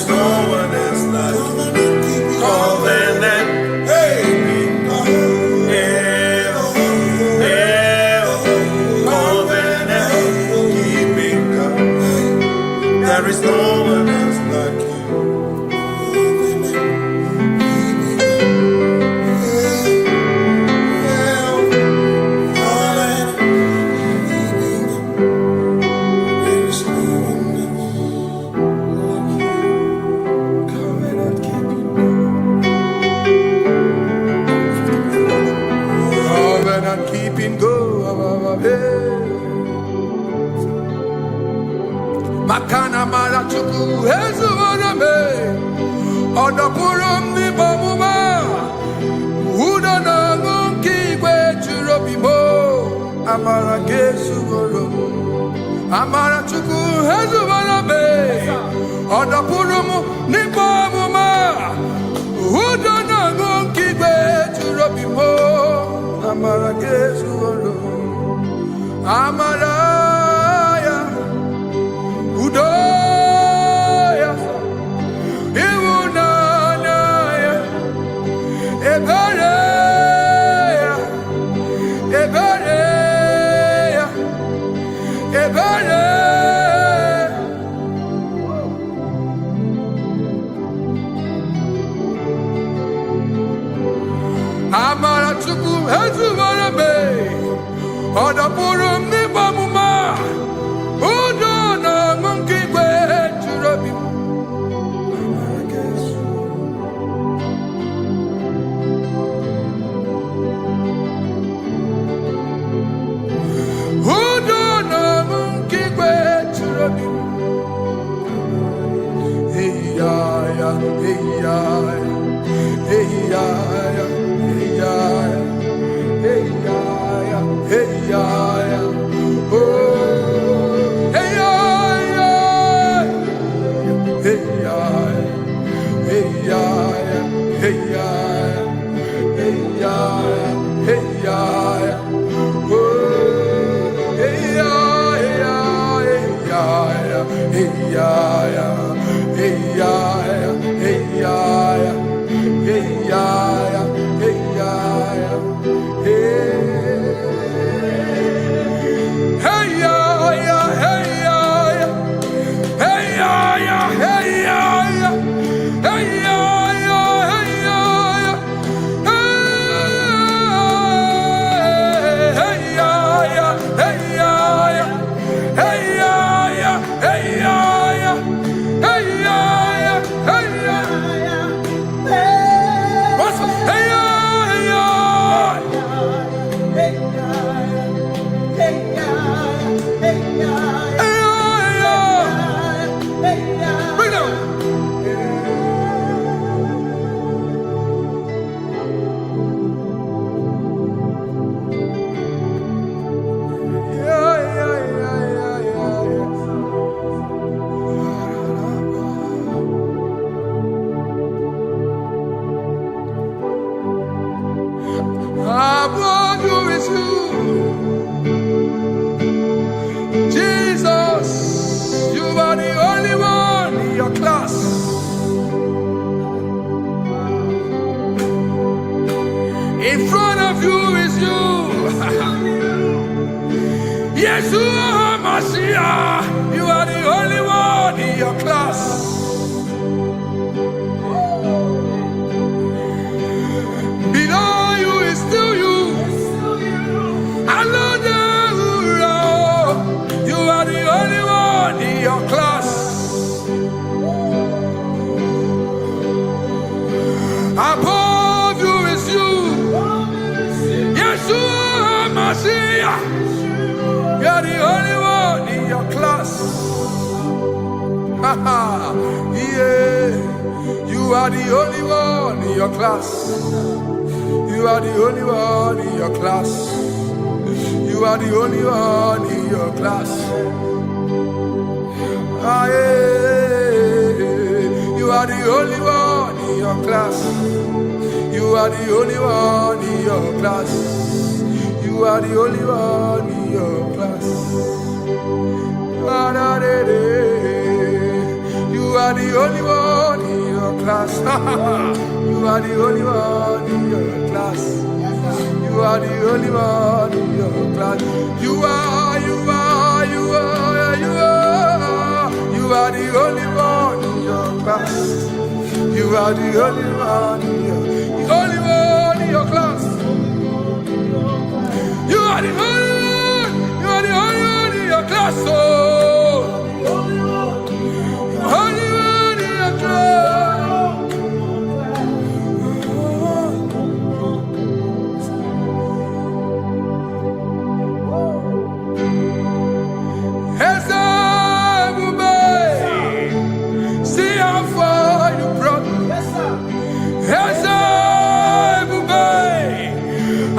no one else like you. Covenant. Hey. There is no one else like you. Covenant keeping go. Makana mara chuku hezu warame odapurum ni bamuma uda na ngonki gwe churobimo amara gesu worum amara chuku hezu warame odapurum ni bamuma uda na ngonki gwe churobimo amara gesu worum amara Udoya, Iwunanaya, Ebereya, Ebereya, Ebereya. Amara chuku hezu warame, odapurum ni bamuma. In front of you is you. Yeshua Mashiach, you are the only one in your class. Below you is still you. You are the only one in your class. Above you is you. Yeshua Mashiach, you are the only one in your class. Yeah, you are the only one in your class. You are the only one in your class. You are the only one in your class. Ah, yeah. You are the only one in your class. You are the only one in your class. You are the only one in your class. Ah, da, da, da. You are the only one. class. You are the only one in your class. You are the only one in your class. You are the only one in your class. You are the only one in your class. You are the only one in your class. Oh, only one in your class. See how far you brought me.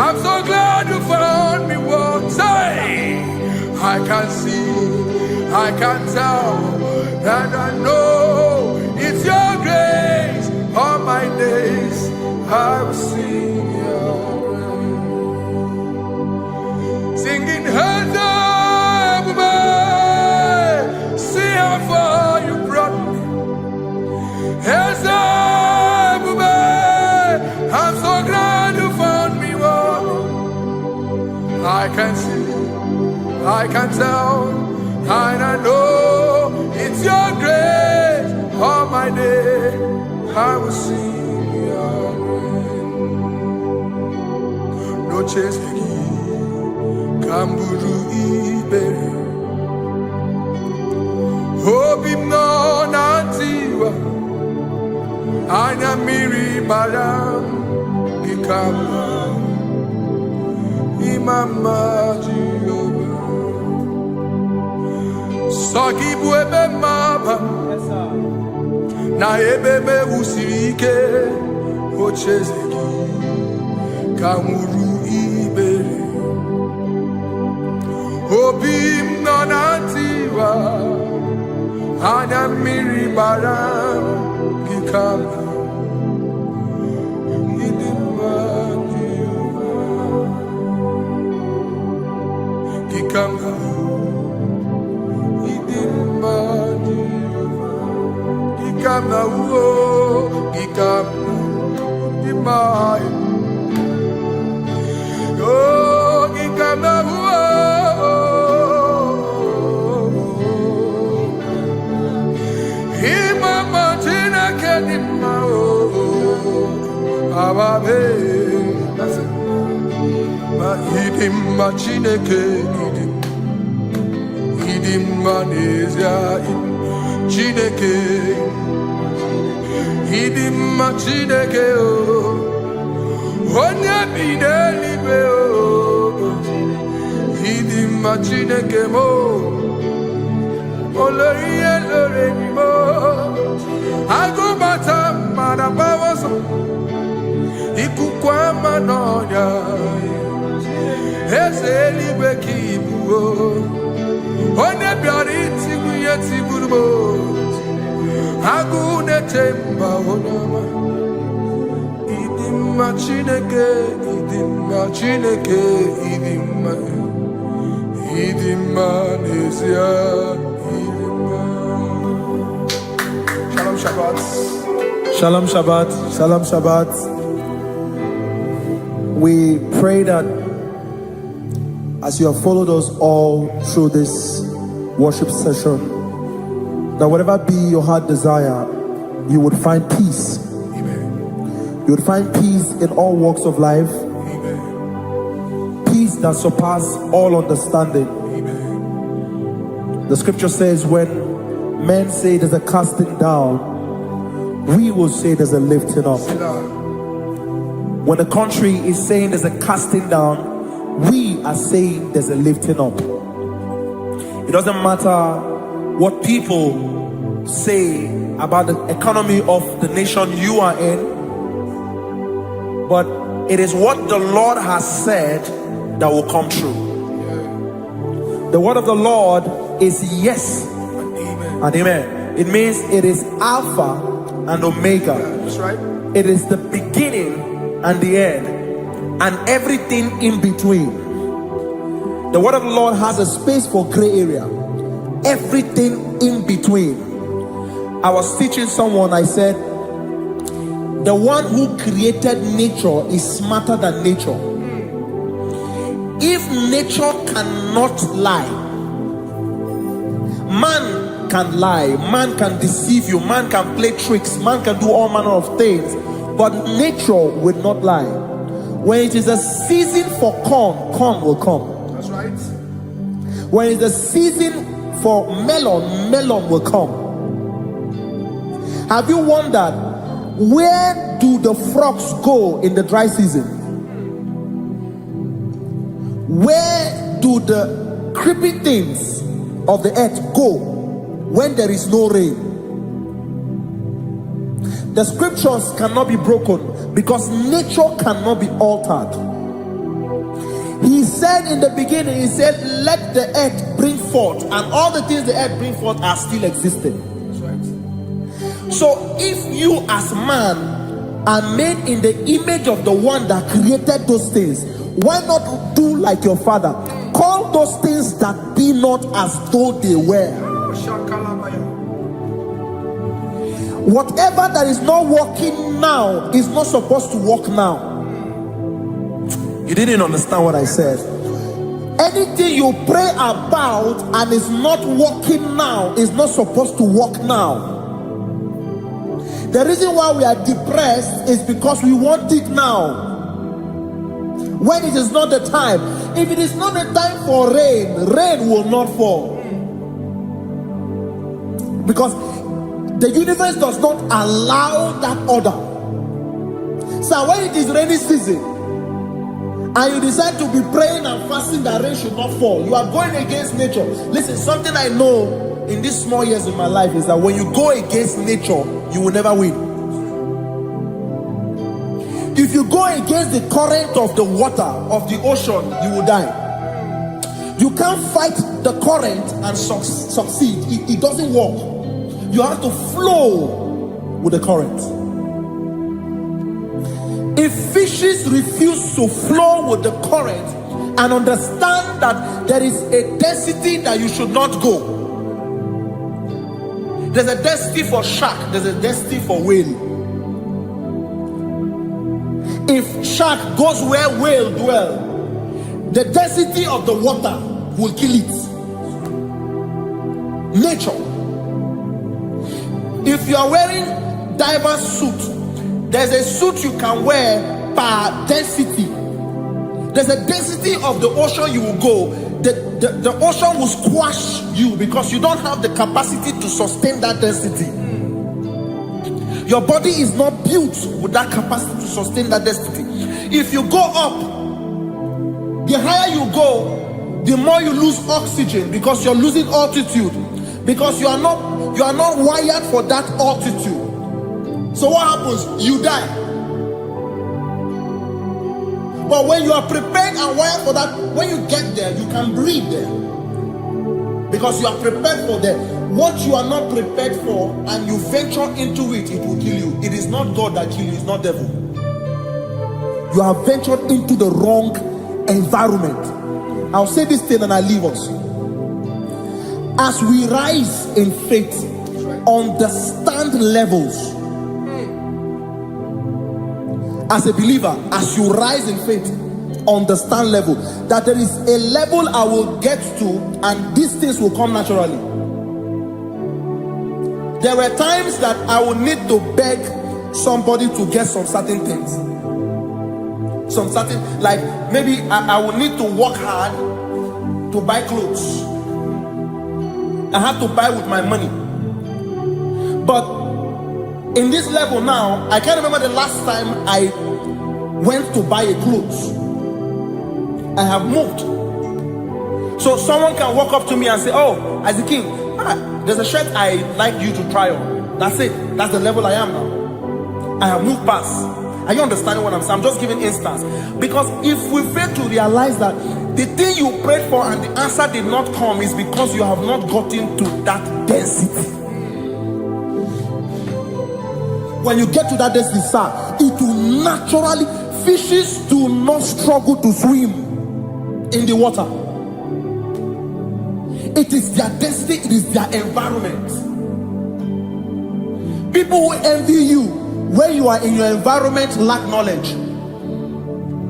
I'm so glad you found me once. I can see, I can tell, and I know it's your grace. All my days I will sing your praise. Singing, see how far you brought me. I'm so glad you found me one. I can see, I can tell, and I know it's your grace. All my day I will sing your praise. No chase Kamburu Iberi. Hope him no nantiwa. Anya miri baram Bikama Imama Jehovah Saki buebe maba Na ebebe usirike Ochezeki Kamuru Iberi Obim nonantiwa Anya miri baram Bikama Chineke idim manezia Chineke idim Chineke o onye bidelibe o idim Chineke mo oloriye lore ni mo agubata madabawoso ikukwa manonya Ezeligwe kibuo One biari tiguye tiburubo Agune temba onama Idimma Chineke Idimma nezia Idimma Shalom Shabbat Shalom Shabbat. Shalom Shabbat. We pray that as you have followed us all through this worship session, that whatever be your heart desire, you would find peace. Amen. You would find peace in all walks of life. Amen. Peace that surpasses all understanding. Amen. The scripture says, when men say there's a casting down, we will say there's a lifting up. When the country is saying there's a casting down, we are saying there's a lifting up. It doesn't matter what people say about the economy of the nation you are in, but it is what the Lord has said that will come true. The word of the Lord is yes and amen. It means it is Alpha and Omega. That's right. It is the beginning and the end, and everything in between. The word of the Lord has a space for gray area. Everything in between. I was teaching someone, I said, the one who created nature is smarter than nature. If nature cannot lie, man can lie, man can deceive you, man can play tricks, man can do all manner of things, but nature will not lie. When it is a season for corn, corn will come. That's right. When it's a season for melon, melon will come. Have you wondered, where do the frogs go in the dry season? Where do the creepy things of the earth go when there is no rain? The scriptures cannot be broken because nature cannot be altered. He said in the beginning, he said, let the earth bring forth, and all the things the earth bring forth are still existing. That's right. So if you as man are made in the image of the one that created those things, why not do like your father? Call those things that be not as though they were. Whatever that is not working now is not supposed to work now. You didn't understand what I said. Anything you pray about and is not working now is not supposed to work now. The reason why we are depressed is because we want it now, when it is not the time. If it is not the time for rain, rain will not fall, because the universe does not allow that order. So when it is rainy season and you decide to be praying and fasting that rain should not fall, you are going against nature. Listen, something I know in these small years of my life is that when you go against nature, you will never win. If you go against the current of the water of the ocean, you will die. You can't fight the current and succeed. It doesn't work. You have to flow with the current. If fishes refuse to flow with the current and understand that there is a density that you should not go, there's a density for shark, there's a density for whale. If shark goes where whale dwell, the density of the water will kill it. Nature. If you are wearing diver's suit, there's a suit you can wear per density. There's a density of the ocean you will go. The ocean will squash you because you don't have the capacity to sustain that density. Your body is not built with that capacity to sustain that density. If you go up, the higher you go, the more you lose oxygen because you're losing altitude, because you are not wired for that altitude. So what happens? You die. But when you are prepared and wired for that, when you get there, you can breathe there, because you are prepared for that. What you are not prepared for and you venture into it, it will kill you. It is not God that kills you, it's not devil. You have ventured into the wrong environment. I'll say this thing and I leave us. As we rise in faith, understand levels. As a believer, as you rise in faith, understand level. That there is a level I will get to and these things will come naturally. There were times that I would need to beg somebody to get some certain things. Some certain, like maybe I would need to work hard to buy clothes. I have to buy with my money. But in this level now, I can't remember the last time I went to buy a clothes. I have moved. So someone can walk up to me and say, oh, Isaac King, there's a shirt I like you to try on. That's it. That's the level I am now. I have moved past. Are you understanding what I'm saying? I'm just giving instance. Because if we fail to realize that the thing you prayed for and the answer did not come is because you have not gotten to that density. When you get to that density, sir, it will naturally, fishes do not struggle to swim in the water. It is their density, it is their environment. People who envy you, where you are in your environment lack knowledge.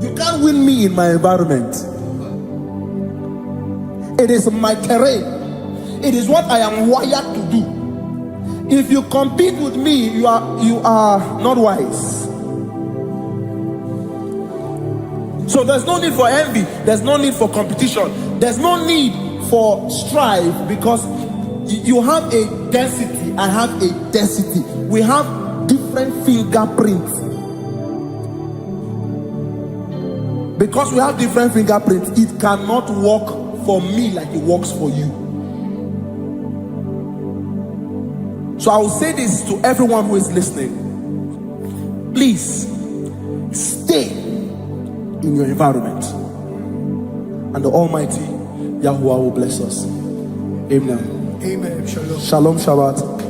You can't win me in my environment. It is my terrain. It is what I am wired to do. If you compete with me, you are not wise. So there's no need for envy. There's no need for competition. There's no need for strife, because you have a density. I have a density. We have different fingerprints. Because we have different fingerprints, it cannot work for me like it works for you. So I will say this to everyone who is listening. Please stay in your environment, and the Almighty Yahuwah will bless us. Amen. Amen. Shalom. Shalom Shabbat.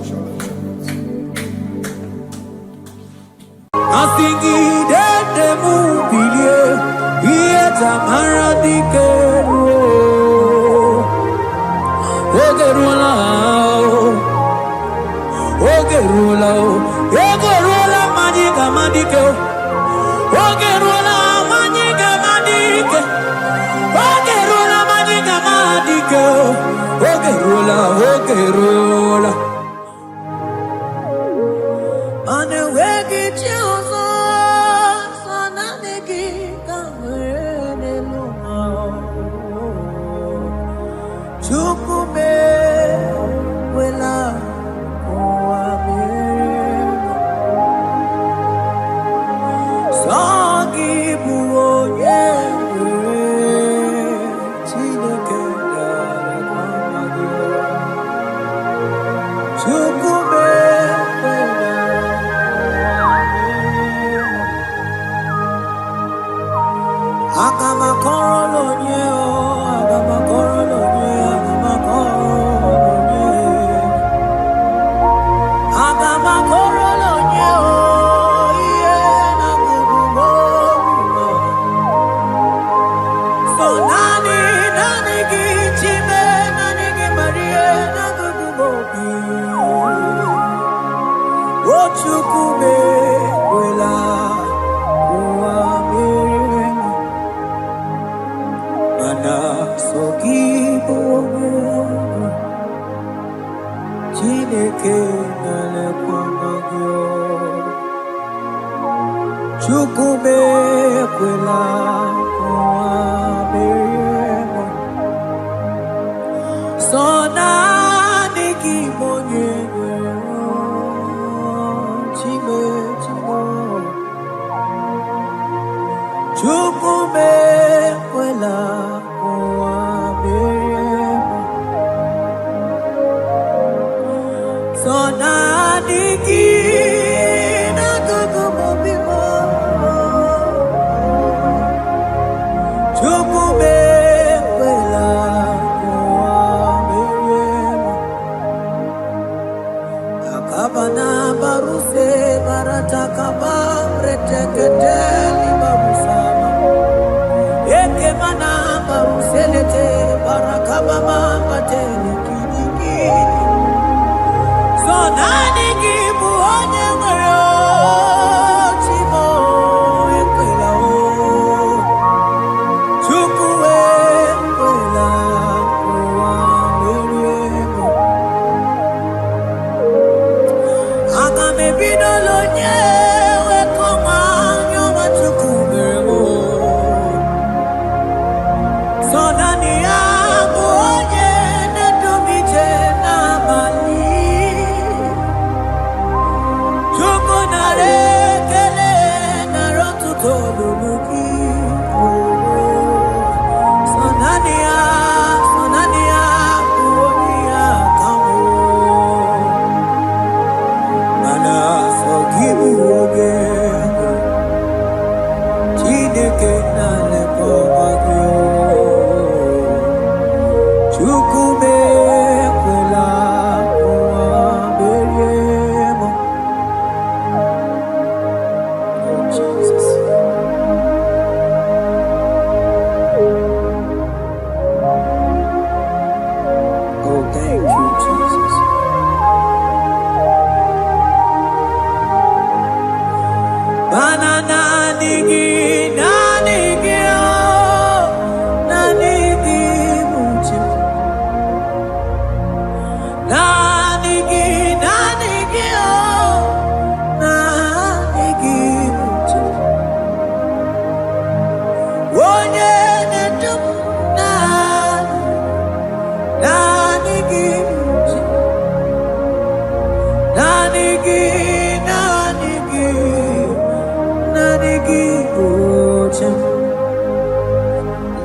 buchem.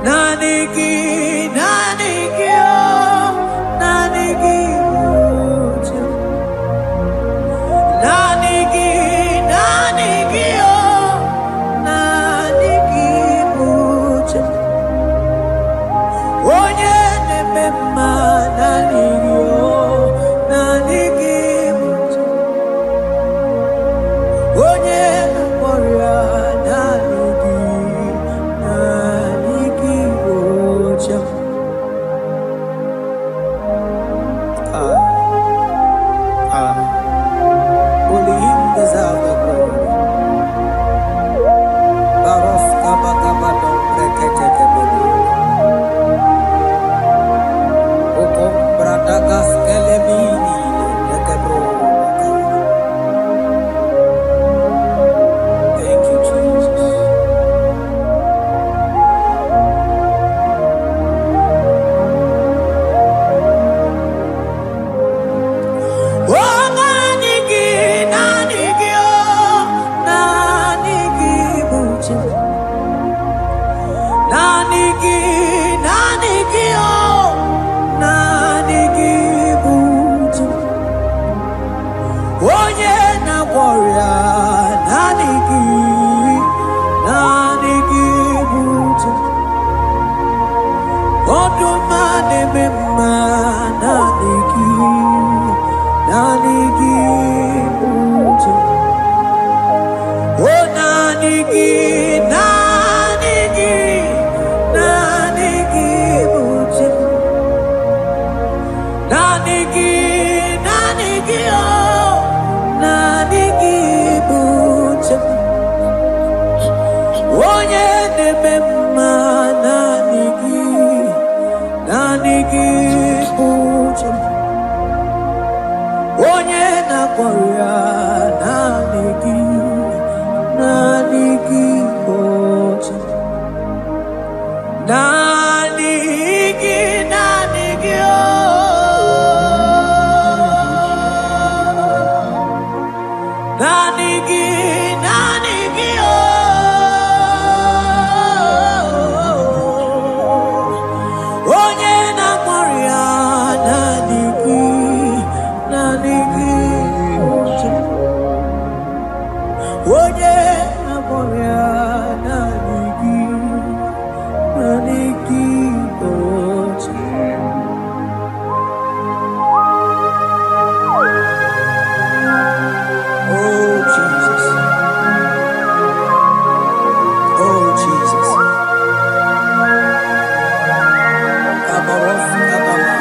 Nanigi, nanigi, oh, nanigi buchem. Nanigi, nanigi, oh, nanigi buchem. Onye nemema nanigi, oh, nanigi buchem. Onye namoria nanigi, nanigi buchem. Only him deserves the glory. Barof kabakabado breketebeli. Okom bradagas kelemini lekebro. Thank you, Jesus. Oh, nanigi, nanigi, oh, nanigi buchem. Nanigi, nanigi, oh, nanigi buchem. Onye na warrior, nanigi, nanigi buchem. Odumane mema, nanigi, nanigi buchem. Oh, nanigi, nanigi, nanigi buchem. Nanigi, nanigi, oh, nanigi buchem. Onye nemema nanigi, nanigi buchem. Onye nakoria nanigi, nanigi buchem. Nanigi, nanigi, oh, nanigi, nanigi, oh, onye nakoria nanigi, nanigi buchem. Onye nakoria nanigi, nanigi buchem. Oh Jesus, oh Jesus, Kabarof, Kabama.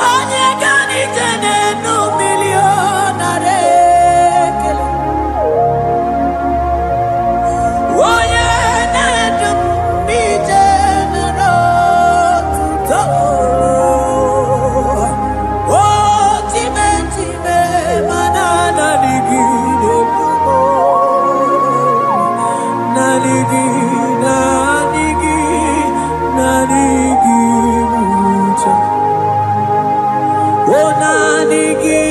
Onye ganitene no millionare kele. Onye nedum bitene no tuto. Oh, time time manana ligide bubo. Naligi, naligi, naligi bucha. Oh, nanigi,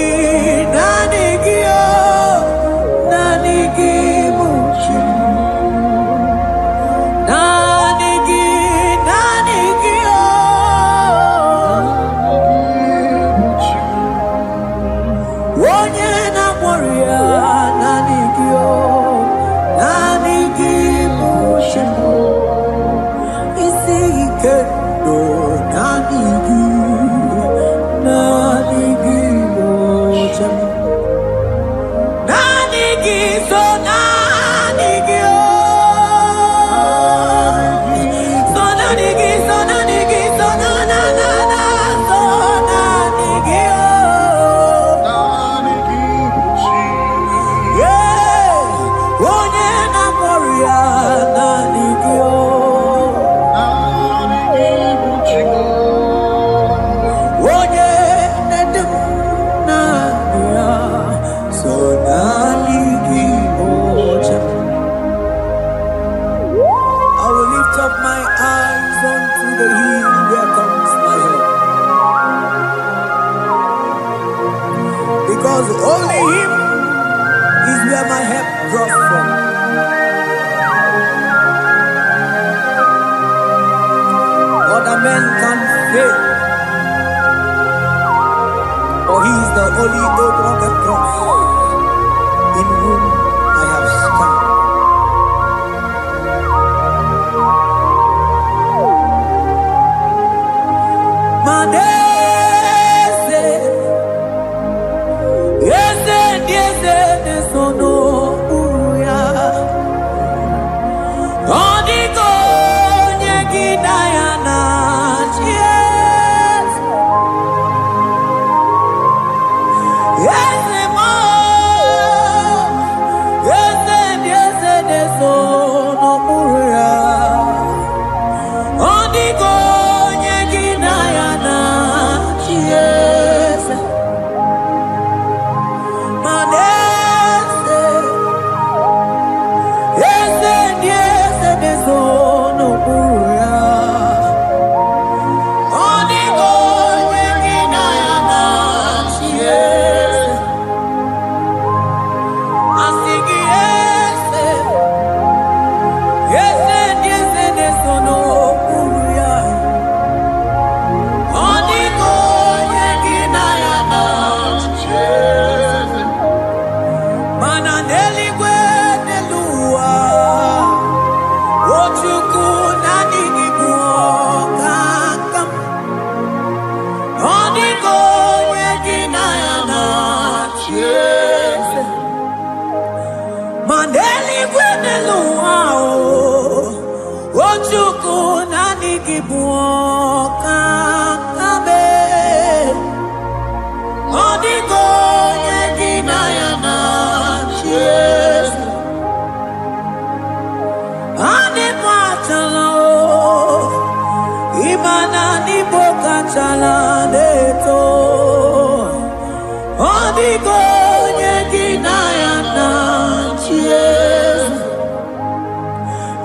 nanigi, oh, nanigi buchi. Nanigi, nanigi, oh, onye na warrior, nanigi, oh, nanigi buchi. Isi ike do nanigi, nanigi buchi. Nanigi, so nanigi, oh, so nanigi, so nanigi, so na na na na, so nanigi, oh, yeah, onye na warrior, nanigi, oh. Onye nedum na ya, so because only Him is where my help draws from. Other men can fail, for He is the only hope of the cross, in whom I have stand.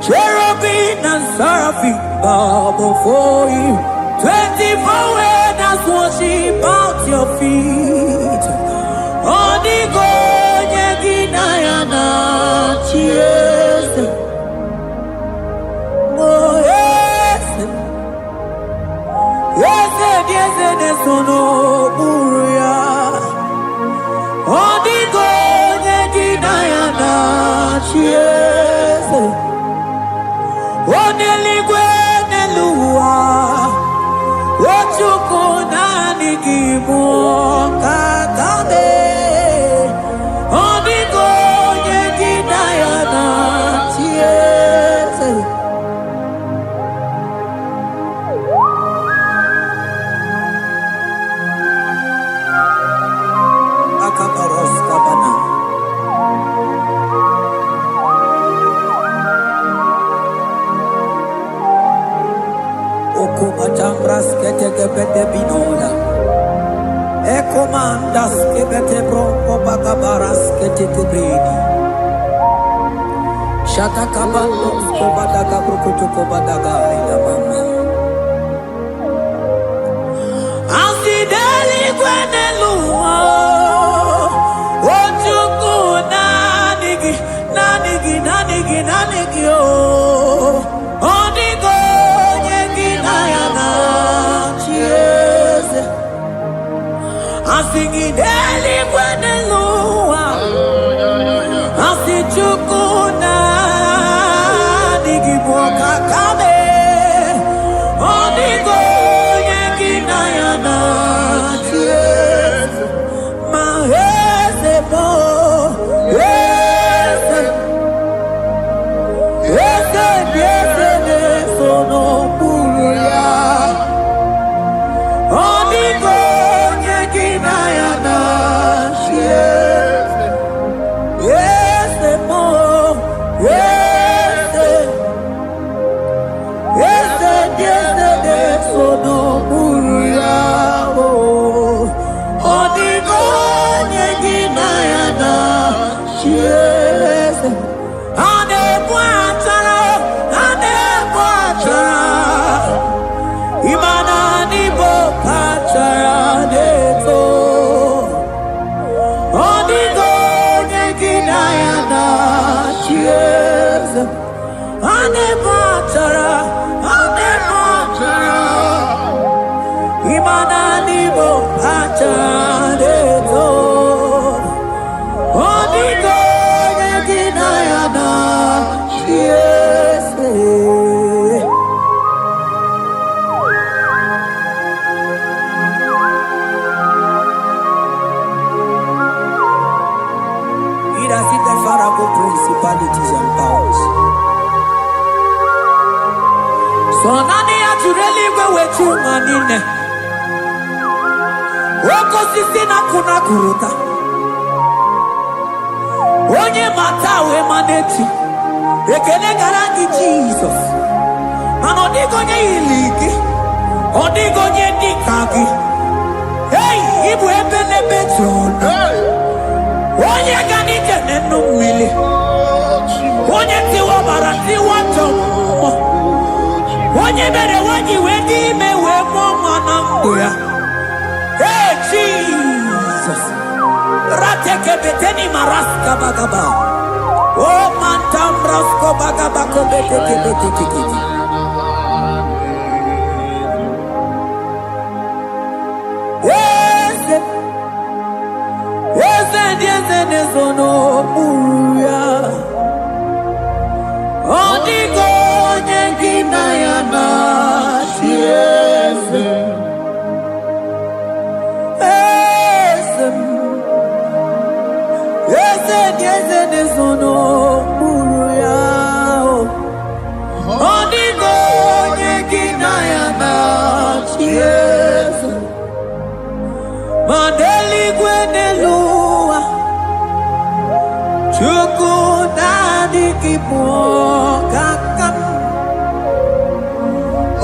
Cherubim and seraphim bow before you. 24 elders worship at your feet. Odigo yeginayana cheers. Oh yes, yes, yes, yes, no buria. Odigo yeginayana cheers. Oneligwe nelua, ochukuna nigimu kakabe. Odigo yegidayana tiese. Akaparos kabana. Okubachambras ketekebete binola. Ekomandas kebete bronco bagabaras ketekebrini. Shatakabandos kobadaga brokotokobadaga ila mama. Asideli gwenelua. Ojuku nanigi, nanigi, nanigi, nanigi oh. Odigo Asingideli kwenelua Asichukuna Nigiboka kabe Odigo yekinayana Mahese po Yese Yese Yese Nesono Buruya Odigo yes, more, Principalities and powers. So nani actually go with you manine. Woko sisi na kuna kuruta. Onye matawe maneti. Ekele garanti Jesus. Anodigo nye iliki. Odigo nye dikaki. Hey, ibu ebele betrona. Onye ganite nenu mili. Onye tiwa barati watomo. Onye mere wanyi wedi mewe mwana mbuya. Hey Jesus. Rateke beteni maraska bagaba. Oh mantam rasko bagaba kobeteke beteke. Sono buya Odigo nyengina yana Tiese Ese sono buya Odigo nyengina yana Tiese Mandeli gwenelua Chukuna dikipo kakam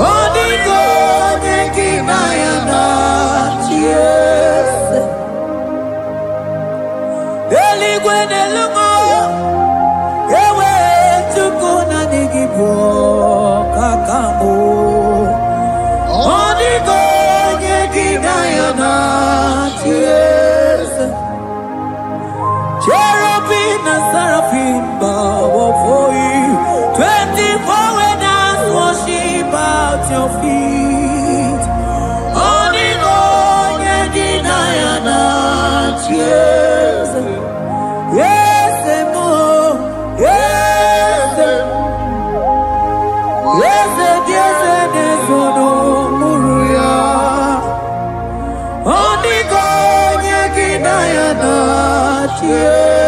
Odigo nyekina yana chiese Deligwe nelungo Ewe chukuna dikipo kakamu Odigo nyekina yana chiese Cherubim and seraphim bow for you. 24 elders worship at your feet. Odigo nyekina yana chiese. Yes, mo. Yes, sono muruya. Odigo nyekina yana chiese.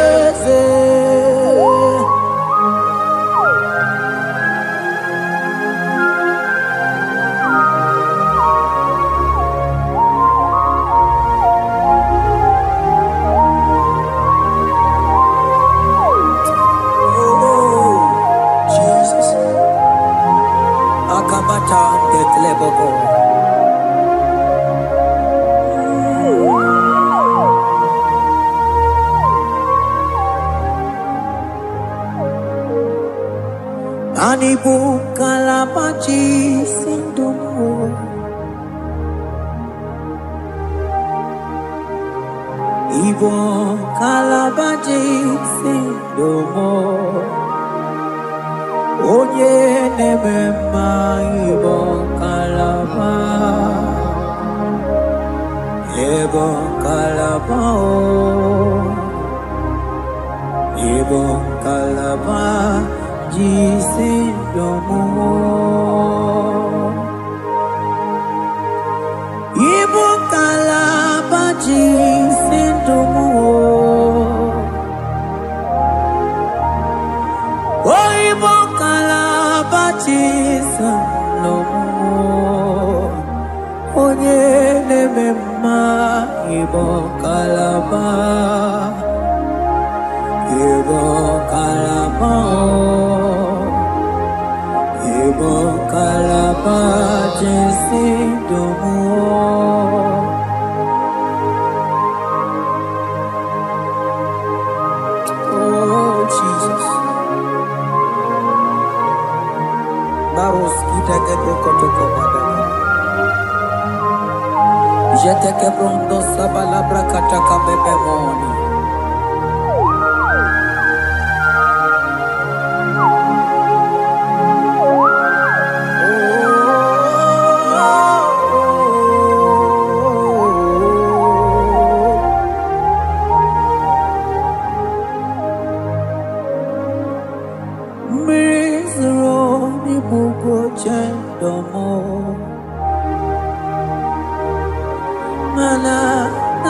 Anibu kalabachi sindumu Ibo kalabachi sindumu Onye nemema ibo kalaba Ibo kalaba Ibo kalaba Jisindomo Ibo kalaba jisindomo Oh Ibo kalaba jisindomo Onye nemema Ibo kalaba Ibo kalaba Ibo kalaba jisindomo Oh Jesus Baros kita kebrokotoko badana Jete kebrondo sabalabra kataka bebemoni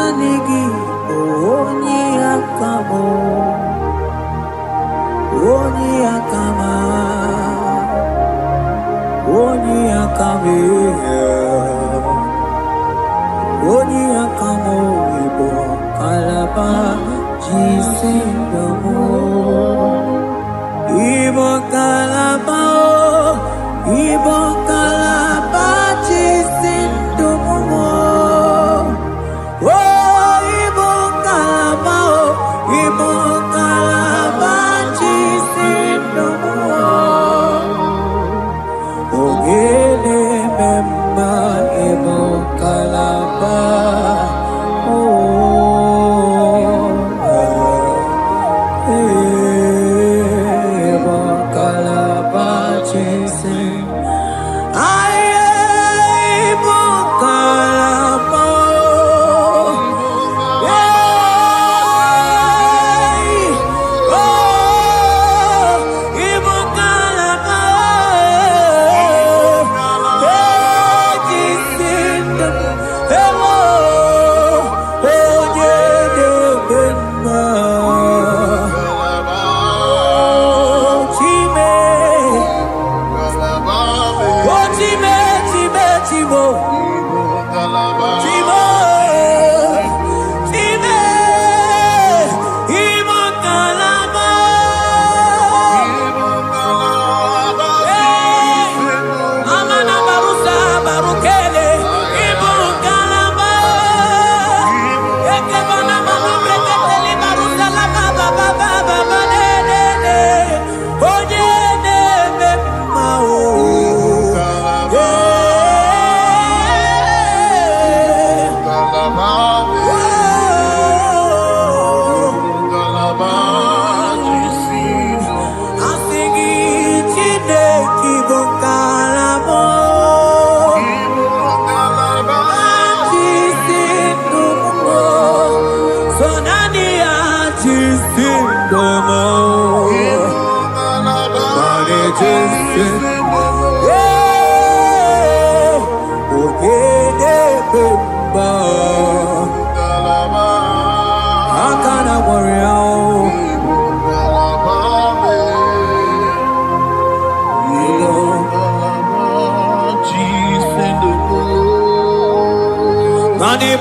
nanigi onye akamo onye akama onye akame onye akamo ibo kalaba jisindomo ibo kalaba jisindomo oh ibo kalaba jisindomo ogele memba ibo kalaba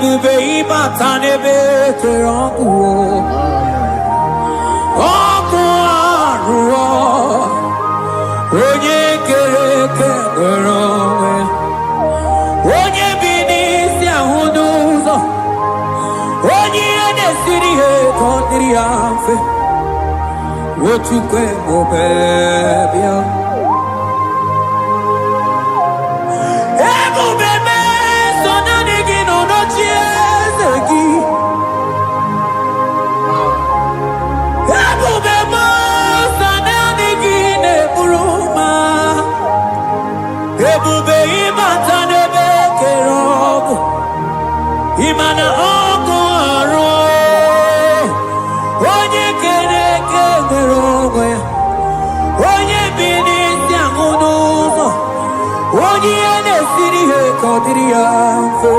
Bube ibatane bete ronguo Oku aruo Onye kereke geronwe Onye binisi ahuduzo Onye edesiri he kondiri afe Wochukwe mobebia Imana oku aro Onye kereke ngerogwe Onye binisi ahuduzo Onye edesiri he kodiri afe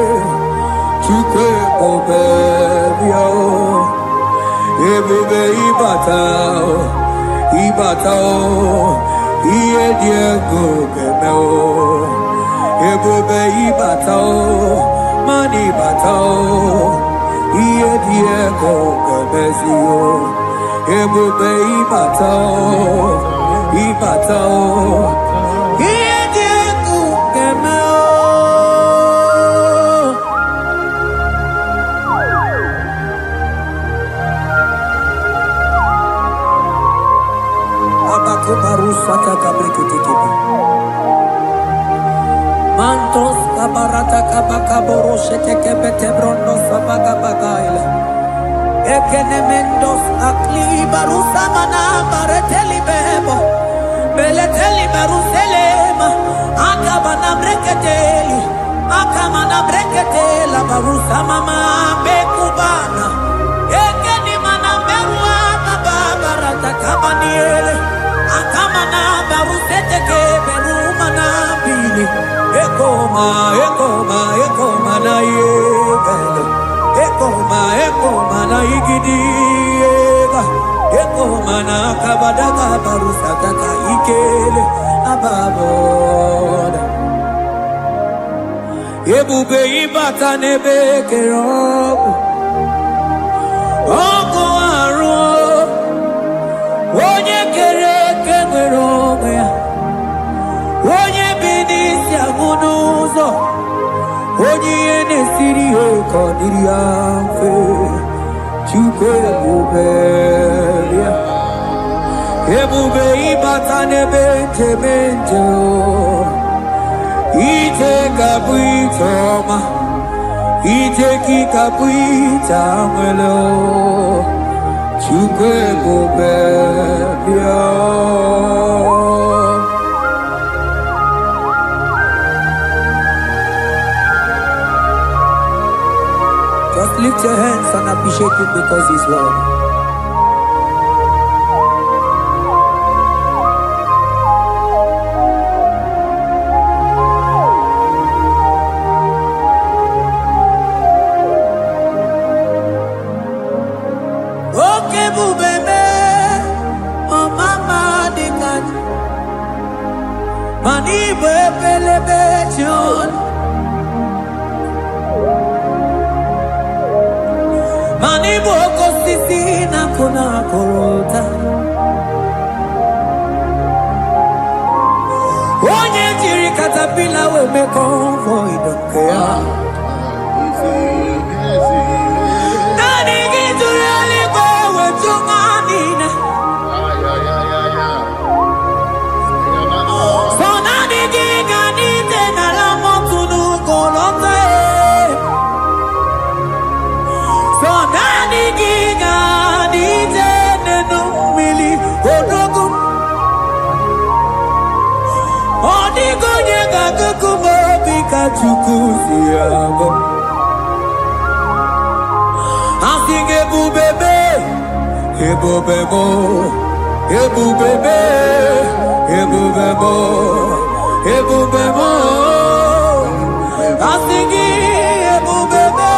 Chukwe obebio Ebube ibatao Iye diego gemeo Ebube ibatao Mani batao, iye diego gabezio, ebube ibatao, iye diego gameo. Abaku barusata kabrikitikibi. Mantos kabarata kabakaboro sheteke betebrondo sabaga bagaile. Ekene mendos akli barusa mana bareteli bebo. Beleteli baruselema. Akabana breketeli. Akamana breketela barusa mama bekubana. Ekene mana berua babarata kabaniele. Akamana baruseteke berumana bili. Ekoma na yegele. Ekoma eko mana igidi eko mana kabadaga barusakaka ikele ababoda ebube ibata nebe kerobu oko aru onye kere kemere onwe ya onye bi n'isi agụ n'ụzọ onye ihe na-esiri ihe ka ọ dịrị ya mfe Chukwu ebube ya ebube ịbata n'ebe nchebe nje ije ga-abụ ije ọma ije gị ga-abụ ije nwere Chukwu ebube ya. Just lift your hands and appreciate Him because He's worthy. Okay, bubeme, oh mama dikat, mani bepelebe John. Mani boko sisi na kuna korota onye jiri katapila we me convoy dokea nani gidurali go we tunganina so nani giganite na la motunu kolota so nani giga dije nenu mili odogu odigo nyega kukumo bika chukuzi yago asige bubebe ebubebo ebubebe ebubebo ebubebo asige ebubebe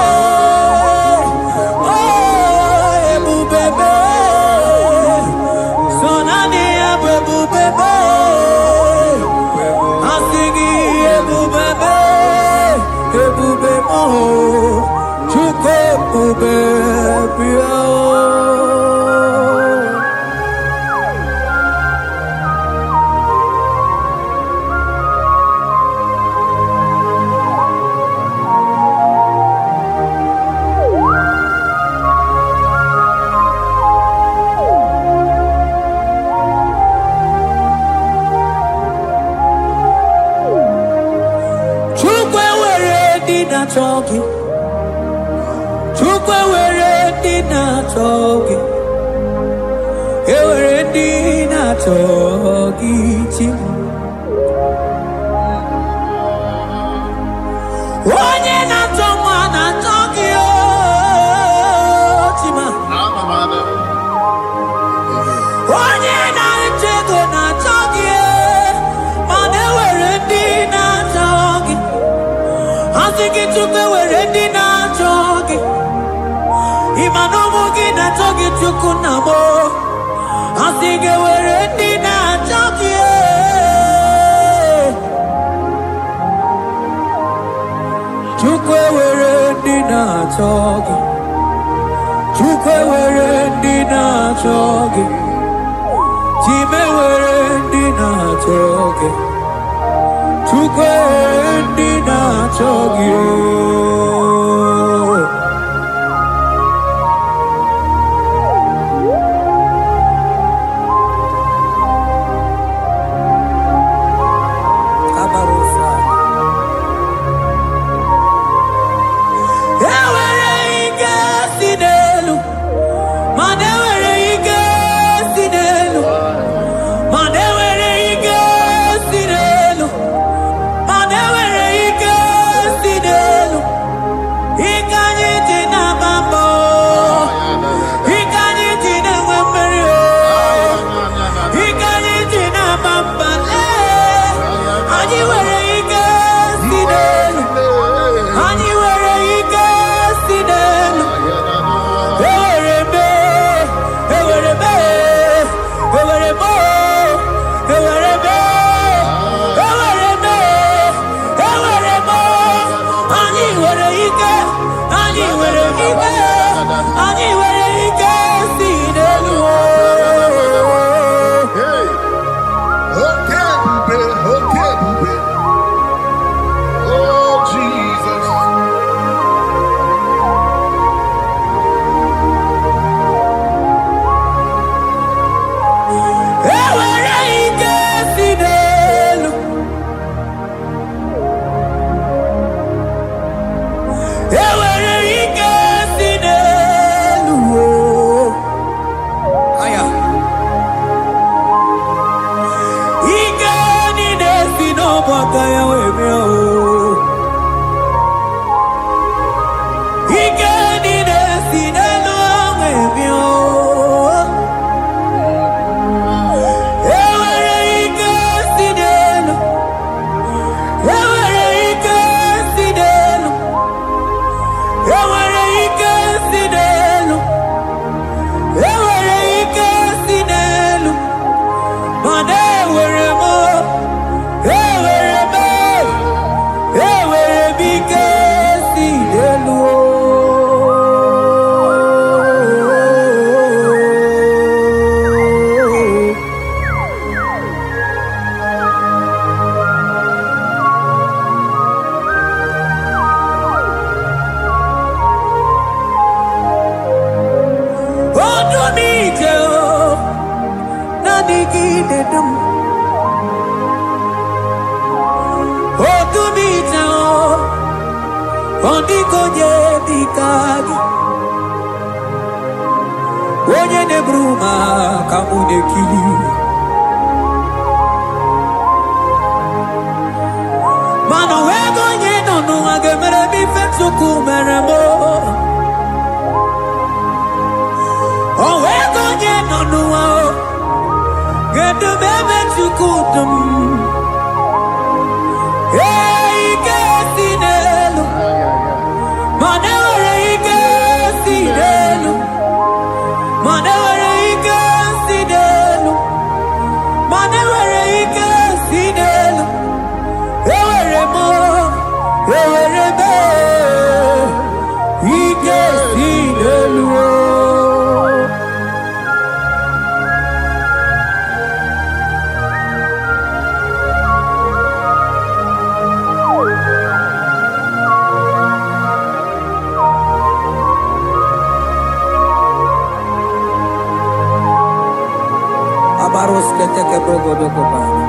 Chogi Chukwe were dina chogi Ewere dina chogi chim Onye na choma na chogi o chima Onye na chego na chogi Mane were dina chogi Asiki chukwe were dina chogi Imano mugi na chogi chukunamo Asiki were dina chogi Chukwe were dina chogi Chukwe were dina chogi Chime were dina chogi Chukwe dina chogi Kabarusa Ewere ike sinelu Mane were ike sinelu Mane were ike sinelu Mane were ike sinelu digidedum. Otumita ondikoje dikagi. Onye nebruma kamune kili. Mano wego nye nonu agemere mi fetsuku meremo. O wego nye nonu ao gedu bebe tsukudum. Hey kesinelu, manewere kesinelu, manewere kesinelu, manewere kesinelu. Ewere mo, ewere be, kesinelu. Abaros keteke brogodoko bana.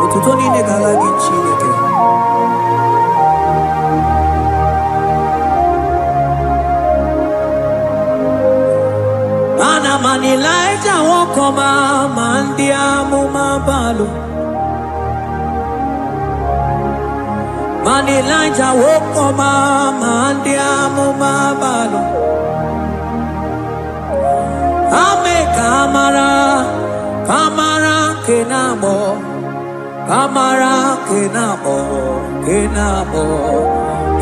Ututoni ne galagi chineke. Ana manilaita wokoma mandia mumabalo. Manilaita wokoma mandia mumabalo. Ame kamara, kamara kenamo, kamara kenamo, kenamo,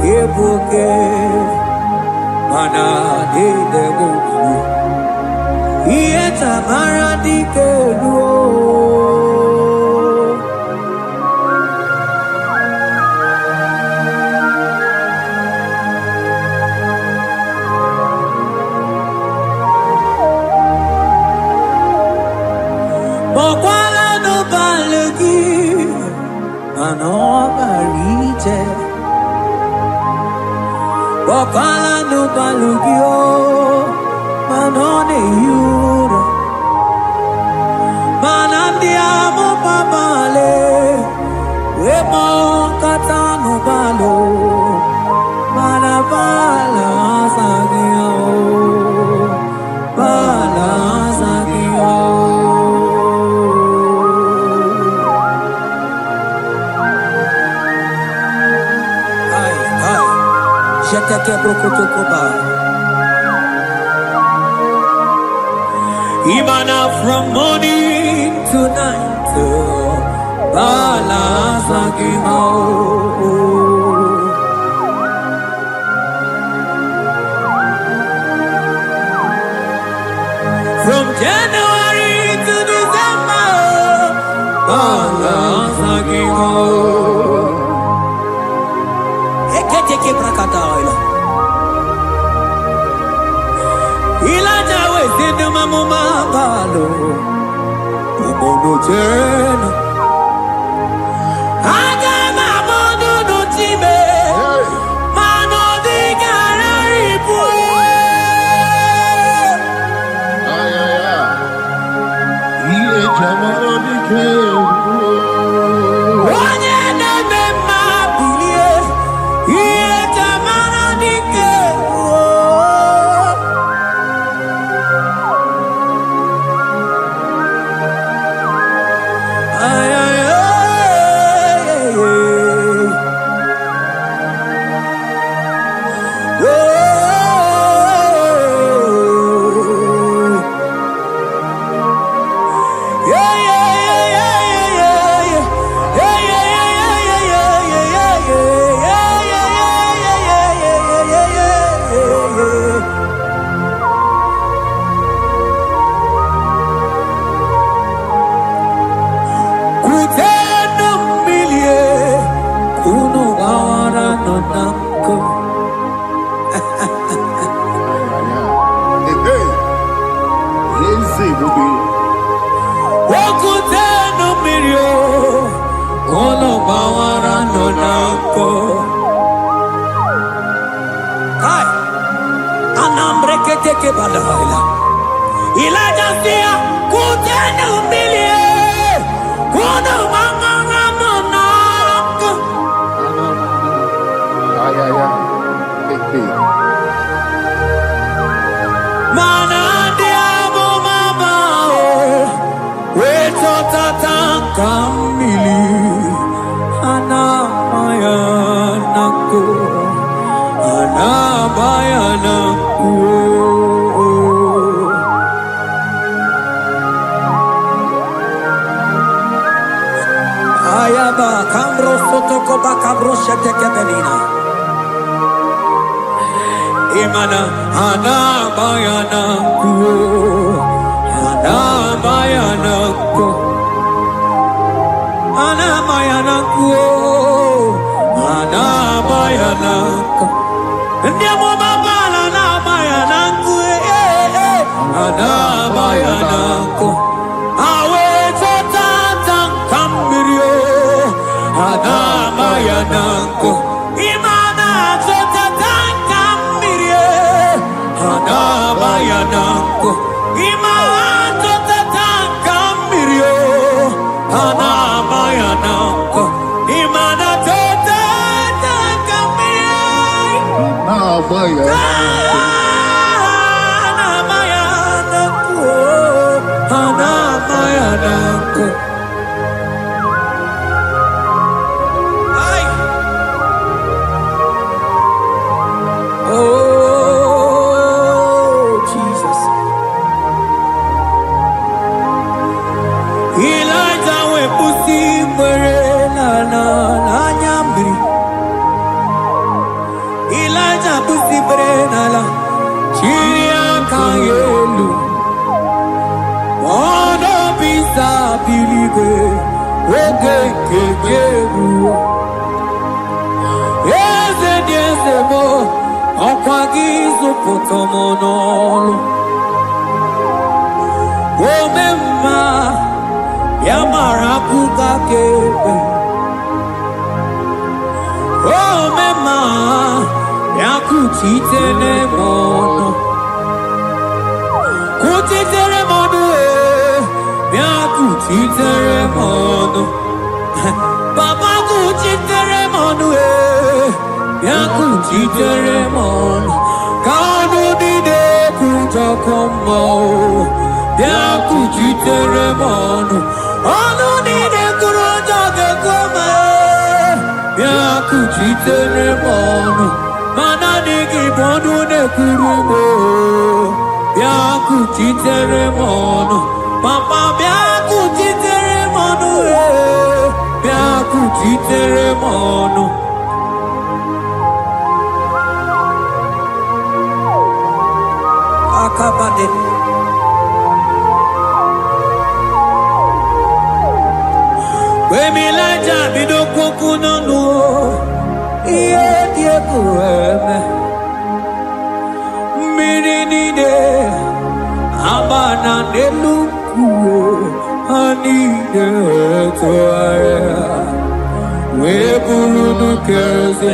kebuke, mana de debuku, ieta mara di keluo. Bokwala no balagi, mano barite. Bokwala no balugio, mano ne yura. Manandiamo babale, wemo katano balo, manabala sagio, bala sagio. Imana from morning to night, balance from January to December, balance Eketeke prakataila. Ilaja wezindu mamuma balo, umono tena. Aga mamono no time, mano di gararipu. Iye jamaro di kebu. Onye neme mabilie, iye jamaro di kebu. Ay, ay, ay, ay, ay. Yeah, yeah, yeah, yeah, yeah, yeah. Yeah, yeah, yeah, yeah, yeah, yeah, yeah, yeah. Yeah, yeah, yeah, yeah, yeah, yeah, yeah, yeah, yeah. Kutendo milie, kuno gawara no nanko. Easy, baby. Kutendo milie, kuno gawara no nanko. Kai, anambre que te que balaila. Elijah said, "Kutenu milie, kuno manganga monako." Mana diabo mabao, weto tatakamili, anamayanaku, anamayanaku. Ayaba kambro sotoko bakabro sheteke belina. Imana anamayanaku, anamayanaku, anamayanaku, anamayanaku. Ndiamo mabala anamayanaku, anamayanaku. Awe tata kambirio, anamayanaku. Imana tata kambirio, anamayanaku. Imana tata kambirio, anamayanaku. Imana tata kambirio, anamayanaku, anamayanaku. Ay. Oh, Jesus. Elijah we pusi mwere na nyambri. Elijah pusi mwere na chiria kayelu. Mono bisa biligwe oge kejeru. Eze diese mo okwagizu potomonolo. Omemma yamarakuka kebe. Omemma yakuchitere mono. Kuchitere mono yakuchitere mono. Baba kuchitere mono yakuchitere mono. Kanu dide kujakomo yakuchitere mono. Anu dide kujakomo yakuchitere mono. Mana digi bodu ne kurumo yakuchitere mono. Papa yakuchitere mono yakuchitere mono. Akabade. Wemilaja bidoko kunonu, iye dieko eme. Mirinide, abana nelukuo, anide toaya. Weburu keze,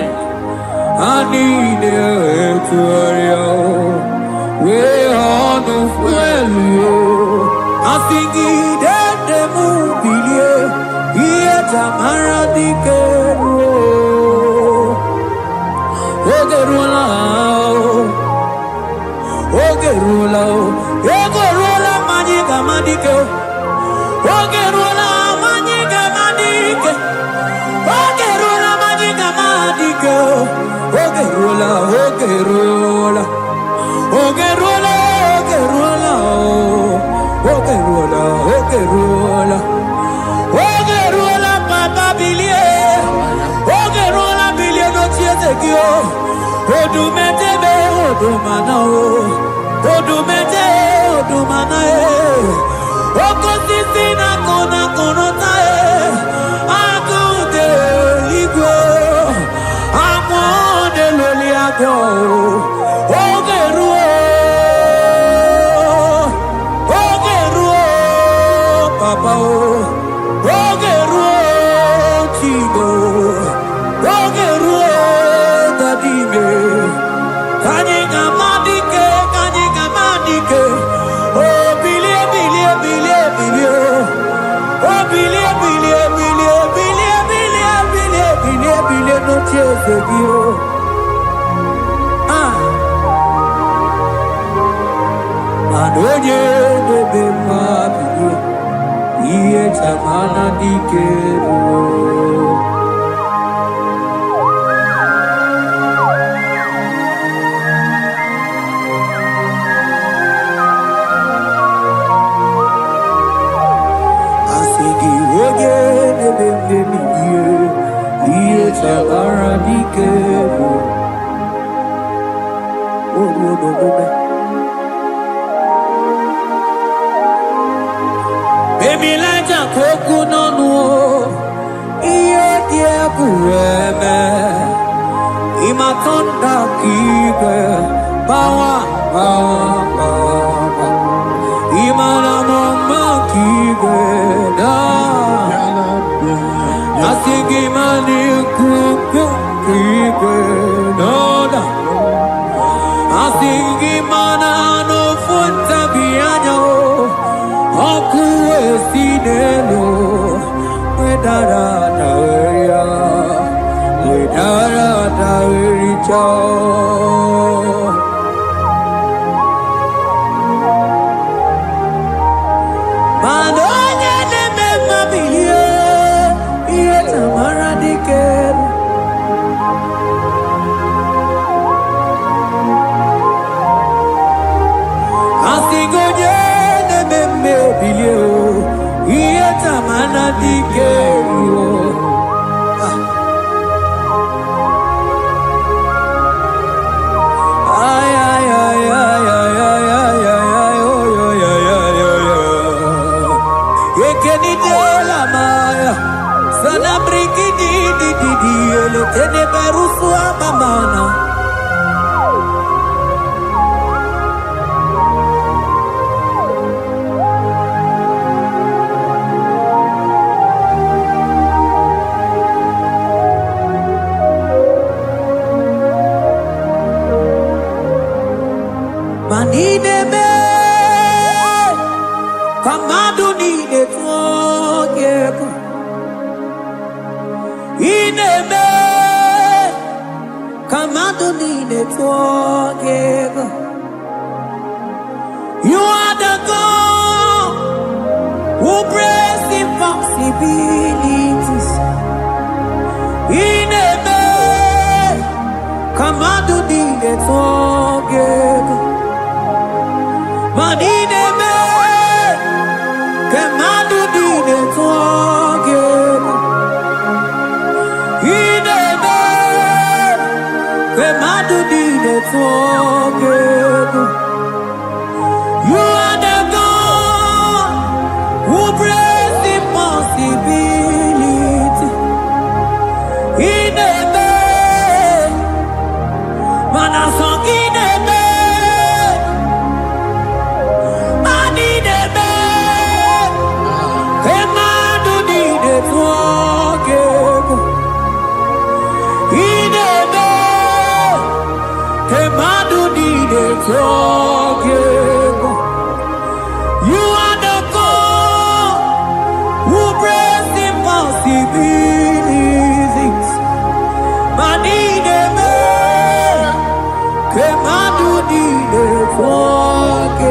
anide toaya. We honu fuelu, asingi de mubilie, iye tamara dikero. Ogerula, ogerula, ogerula majiga madike. Ogerula majiga madike. Ogerula majiga madike. Ogerula, ogerula. Ogerula, ogerula, ogerula, ogerula, ogerula, papa bilie, ogerula bilie no chiezekio, odumetebe, odumanao, odumete, odumanae, okosisina kona konotae, akude igwe, amode loliago, ogerua. Papa, ogeruo chigo, ogeruo dadime, kanyega madike, oh. Adoye bebe mabio, iye tamana dikero. Asigi oye bebe mabio, iye tamana dikero. Baby like a coconut no, iye dia kureme, imatonda kibe, bawa, imana mama kibe da, asigi mani kuku kibe da, asigi mana no funta bianyo. Aku esinelo, wedara daweria, wedara dawericha. Madonya neme mabiye, iye tamara dikeru. Asigoje. Bilio, ieta mana dikerio. Ay ay ay ay ay ay ay ay ay ay. Ekeni de la maya, sana brikini di ele tene barusu amamana. Manideme, kamadu nide tuogeku. Ineme, kamadu nide tuogeku. You are the God who breaks impossibilities. Ineme, kamadu nide tuogeku. Manideme, kemadu dide tuogeku. Ineme, kemadu dide tuogeku. You are the God who breaks impossibility. Ineme, manasong ineme. You are the God who breaks impossibilities. Manideme, kemadu dide tuogeku.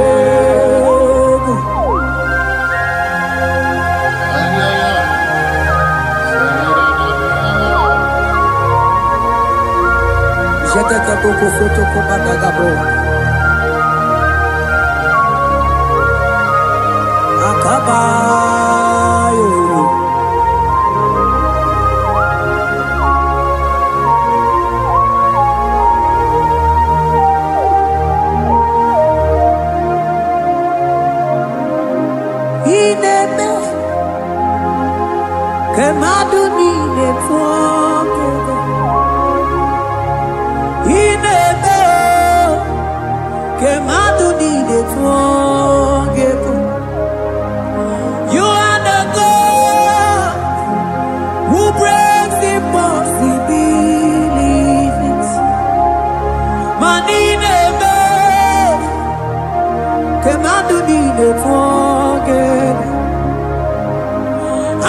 Jeteke boko soto komadagabo. Akabayo. Ineme, kemadu nide tuogeku. Ineme, kemadu nide tuogeku. You are the God who breaks impossibilities. Manideme, kemadu nide tuogeku. I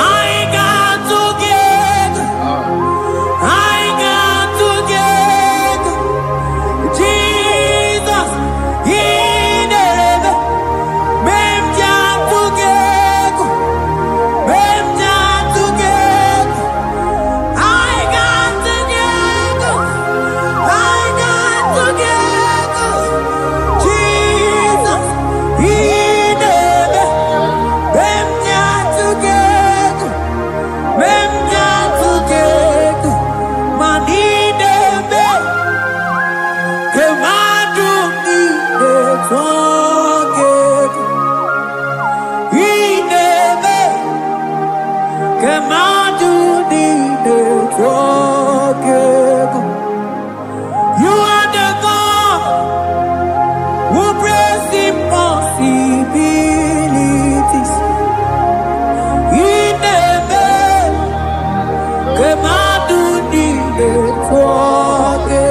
got to get forget. He never came out to the forget. You are the God who brings impossibilities. He never came out to the forget.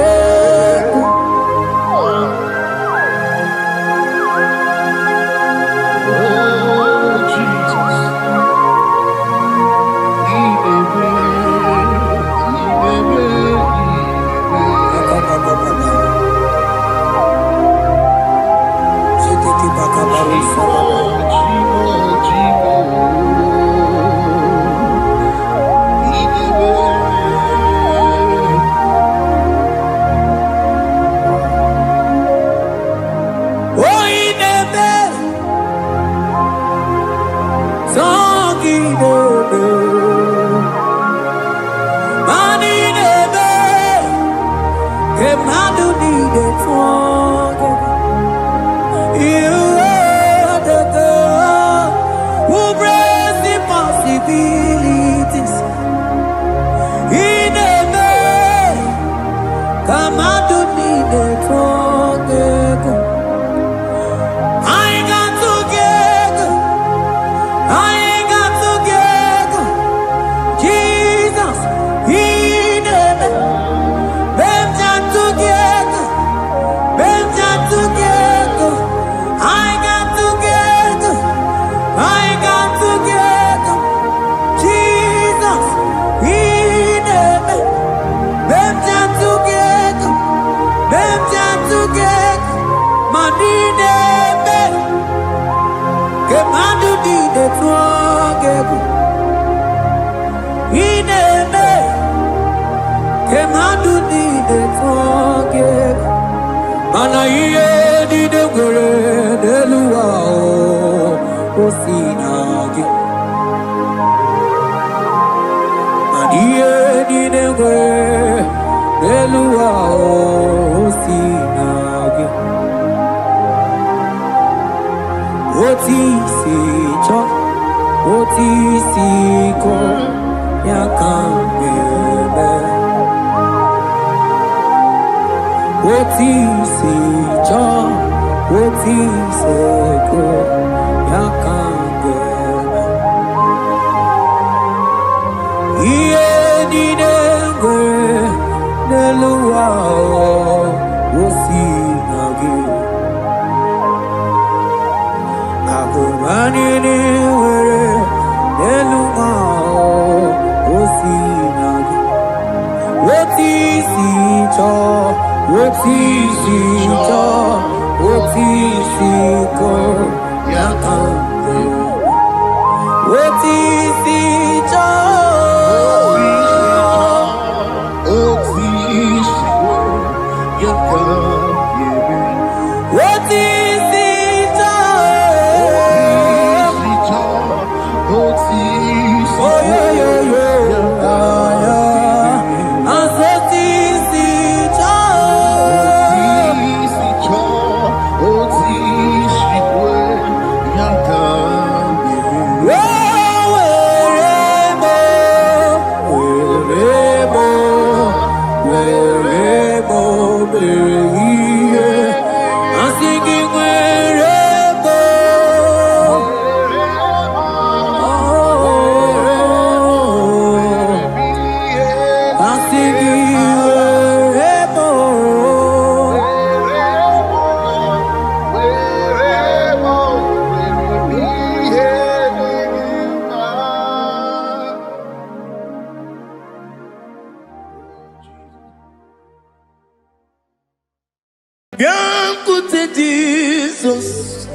Jesus,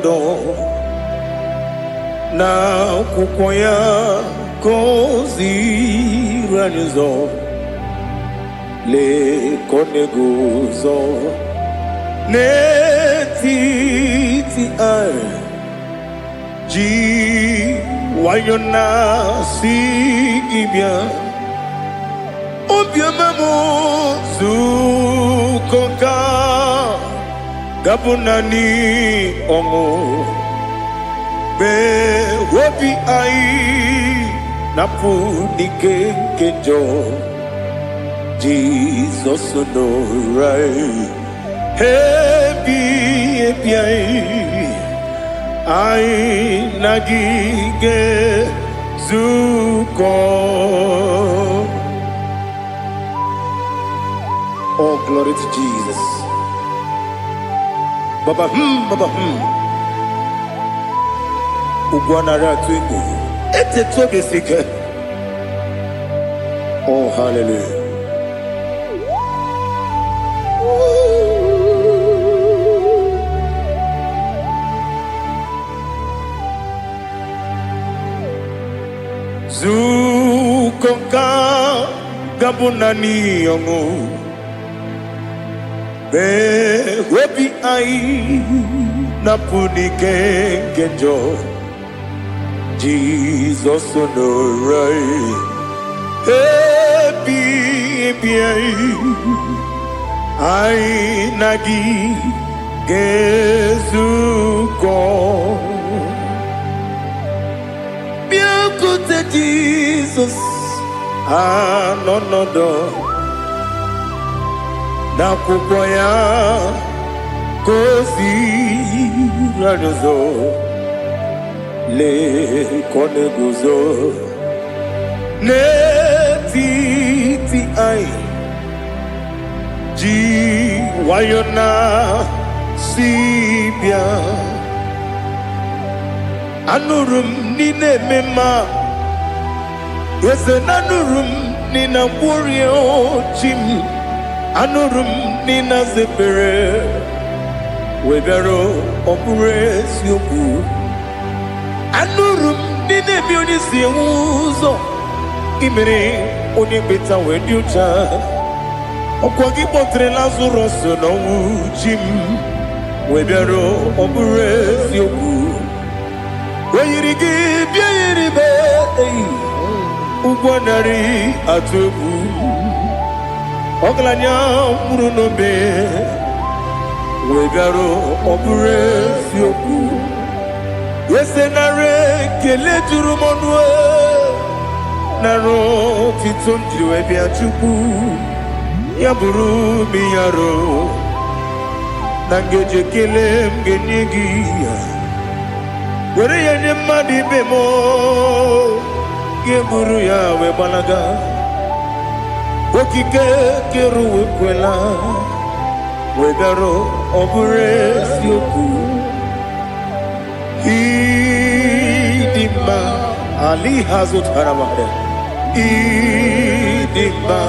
no. Na kukwaya kozi ranizo le koneguzo netiti ai ji wayona sigibia obiamamo zukoka gabunani ongo be wobi ai napunike kenjo Jesus no right hebi ai nagige zuko. Oh, glory to Jesus. Baba Ugwana ratuiku ete toge sike. Oh, hallelujah. Zukonka gabunani yongo be webi ai napunike genjo Jesus no right happy ai nagi gezuko. Jesus, no, na kupoya kozi radozo le koneguzo ne titi ai ji wayona sibia anurum nine mema. Yes, anurum nina warrior chim anurum nina zepere webero opures yoku anurum nina bionisi uzo imere oni beta weducha okwagi potre Lazarus no chim webero opures yoku weyirigi biiribe Ugwanari atubu Oglanya murunobe Wegaro obure sioku Yesenare kele turumonwe Naro titondriwe biachuku Yaburu miyaro Nangeje kele mgenyigia Were yenye madi bemo Geburu ya webalaga Okike keru wekwela Wegaro obure sioku Idima Ali hazut haramade Idima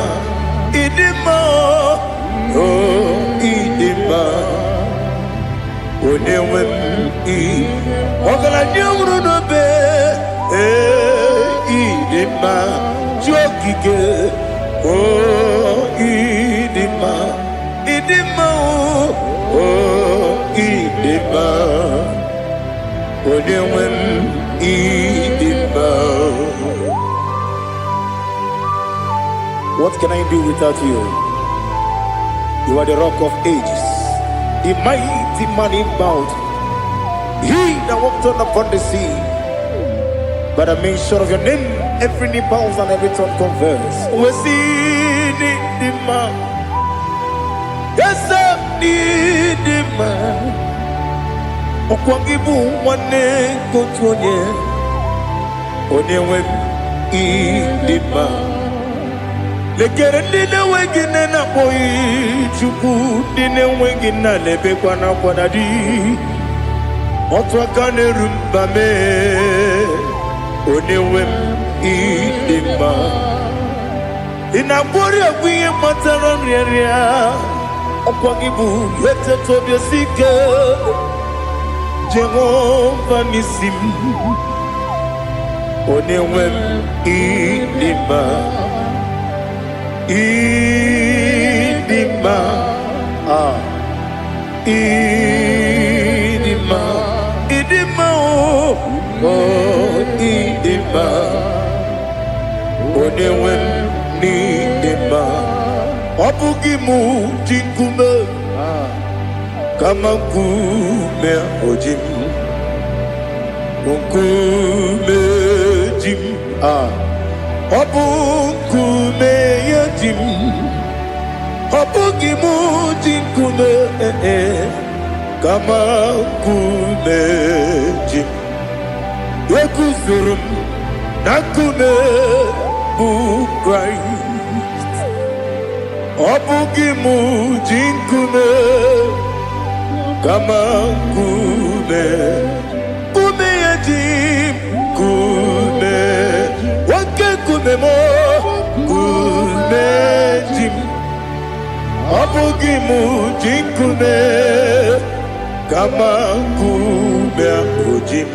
Oh idima Onewem Ogala nyumru nobe Idima Jokike Oh Idima Oh Idima Onewem Idima. What can I do without you? You are the rock of ages, the mighty man in battle. He that walked on upon the sea. By the mention of your name, every knee bows and every tongue confesses. We see the man. Yes, I need the man. Okwangibu wane kotonye. Onyewe idima. Lekere nine wengine na boyi chuku nine wengine lebe kwa na kwa dadi. Otwakane rumbame. Onewem idima inabori agwiye matara nriaria okwangibu yete tobye sike Jehova nisim Onewem idima idima idima oh idima Onewem idima Obugimu jinkume kama nkume ojim, nkume jim, obu nkume yajim, obu gimuji nkume kama nkume jim, yekuzurum na nkume bu Christ, obu gimuji nkume kama nkume, nkume yajim, nkume wake nkume mo, nkume jim, abugi muji nkume kama nkume ojim,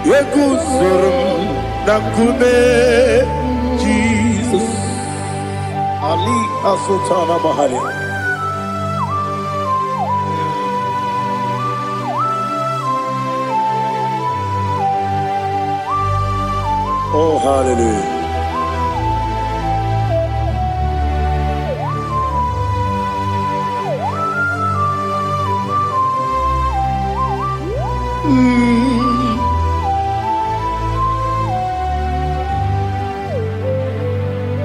yekuzurum na nkume Jesus. Ali Asultana Mahali. Oh, hallelujah.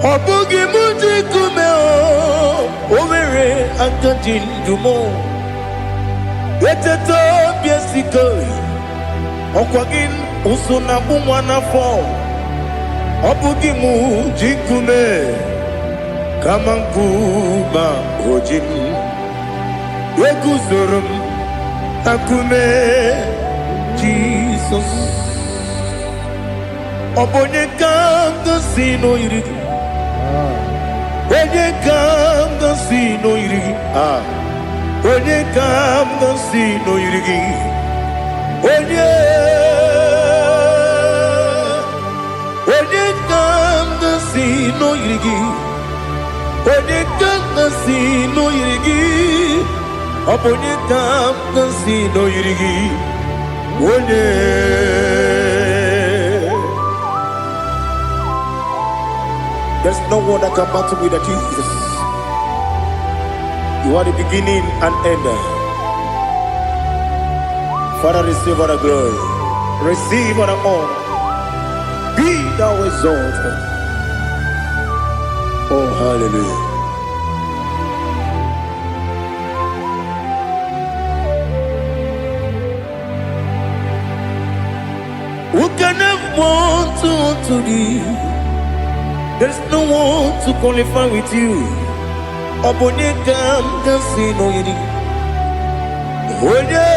Obugi muji kume overe antajin dumo, yeteto biesiko, okwagin usuna bumwana fo. Obugi muji kume kama nkuma ojim, yekuzurum akume Jesus. Obonye kanga sino irigi, onye kanga sino irigi, onye kanga sino irigi, onye kanga sino irigi, onye kanga sino irigi, onye kanga sino irigi, onye. There's no one that can battle with Jesus. You are the beginning and end. Father, receive all the glory, receive all the honor. Be thou exalted. Oh, hallelujah. Who can have one to thee? There's no one to qualify with you. Obonye kam kasi no yidi. Onye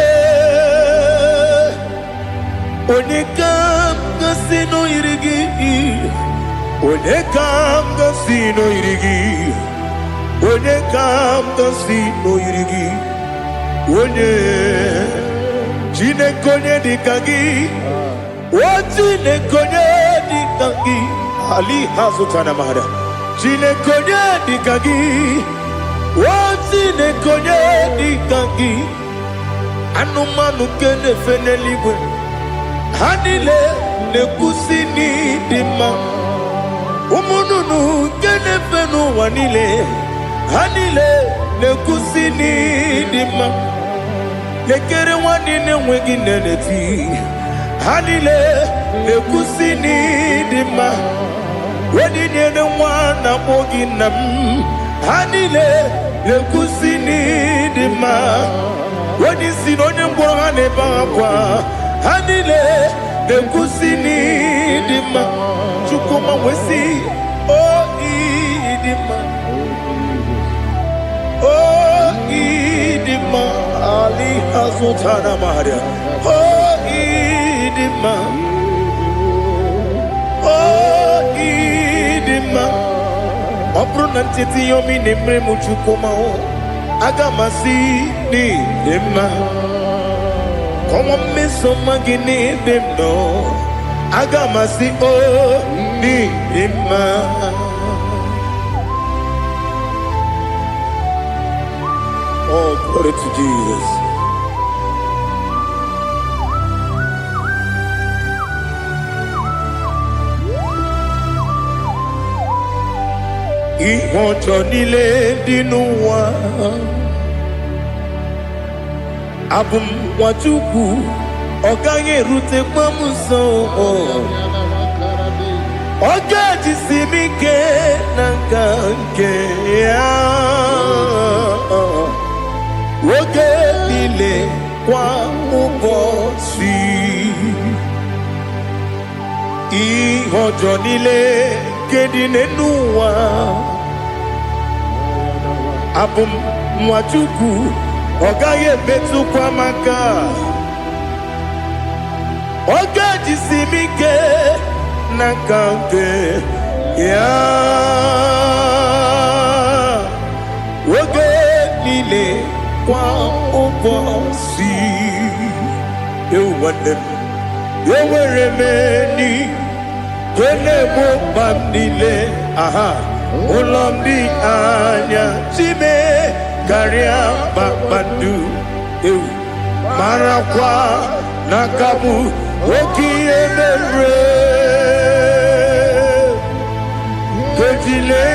kam kasi no yidi. Onye kam kasi no yidi. Onye kam kasi no yidi. Onye chine konye dikagi. Chine konye dikagi. Ali Hazutana Mahada. Chine konye dikagi. Chine konye dikagi. Anumanu kene feneliwe. Hanile ne kusini dima. Umununu kene fenu wanile. Hanile ne kusini dima. Nekere wanine wegi neneti. Hanile ne kusini dima. Wedi nyene wana mogi nam. Hanile ne kusini dima. Wedi sinonye mbwangane bangwa. Hanile ne kusini dima. Chukuma wesi oh idima. Oh idima. Ali Hazutana Maria. Oh idima. Oh idima. Obronantiti yomi nemre muchukuma o. Agamasi ni dema. Como me somagini demno. Agamasi o ni dema. Oh, glory to Jesus. Ìwọ̀n jọ nílé nínú wa. abụ m nwa Chukwu ọ gaghị erutekwa m nso ọ ga-ejisi m ike na nka nke ya oge niile kwa ụbọchị ihe ọjọọ niile nke dị n'ụwa abụ m nwa Chukwu ọ gaghị emetụkwa m aka ọ ga-ejisi m ike na nka nke ya oge niile kwa ụbọchị nwanne m enwere m enyi nke na-egbo mkpa m niile ụlọ m dị anya chime karịa kpakpando marakwa n'aka m oke ihe mere kejile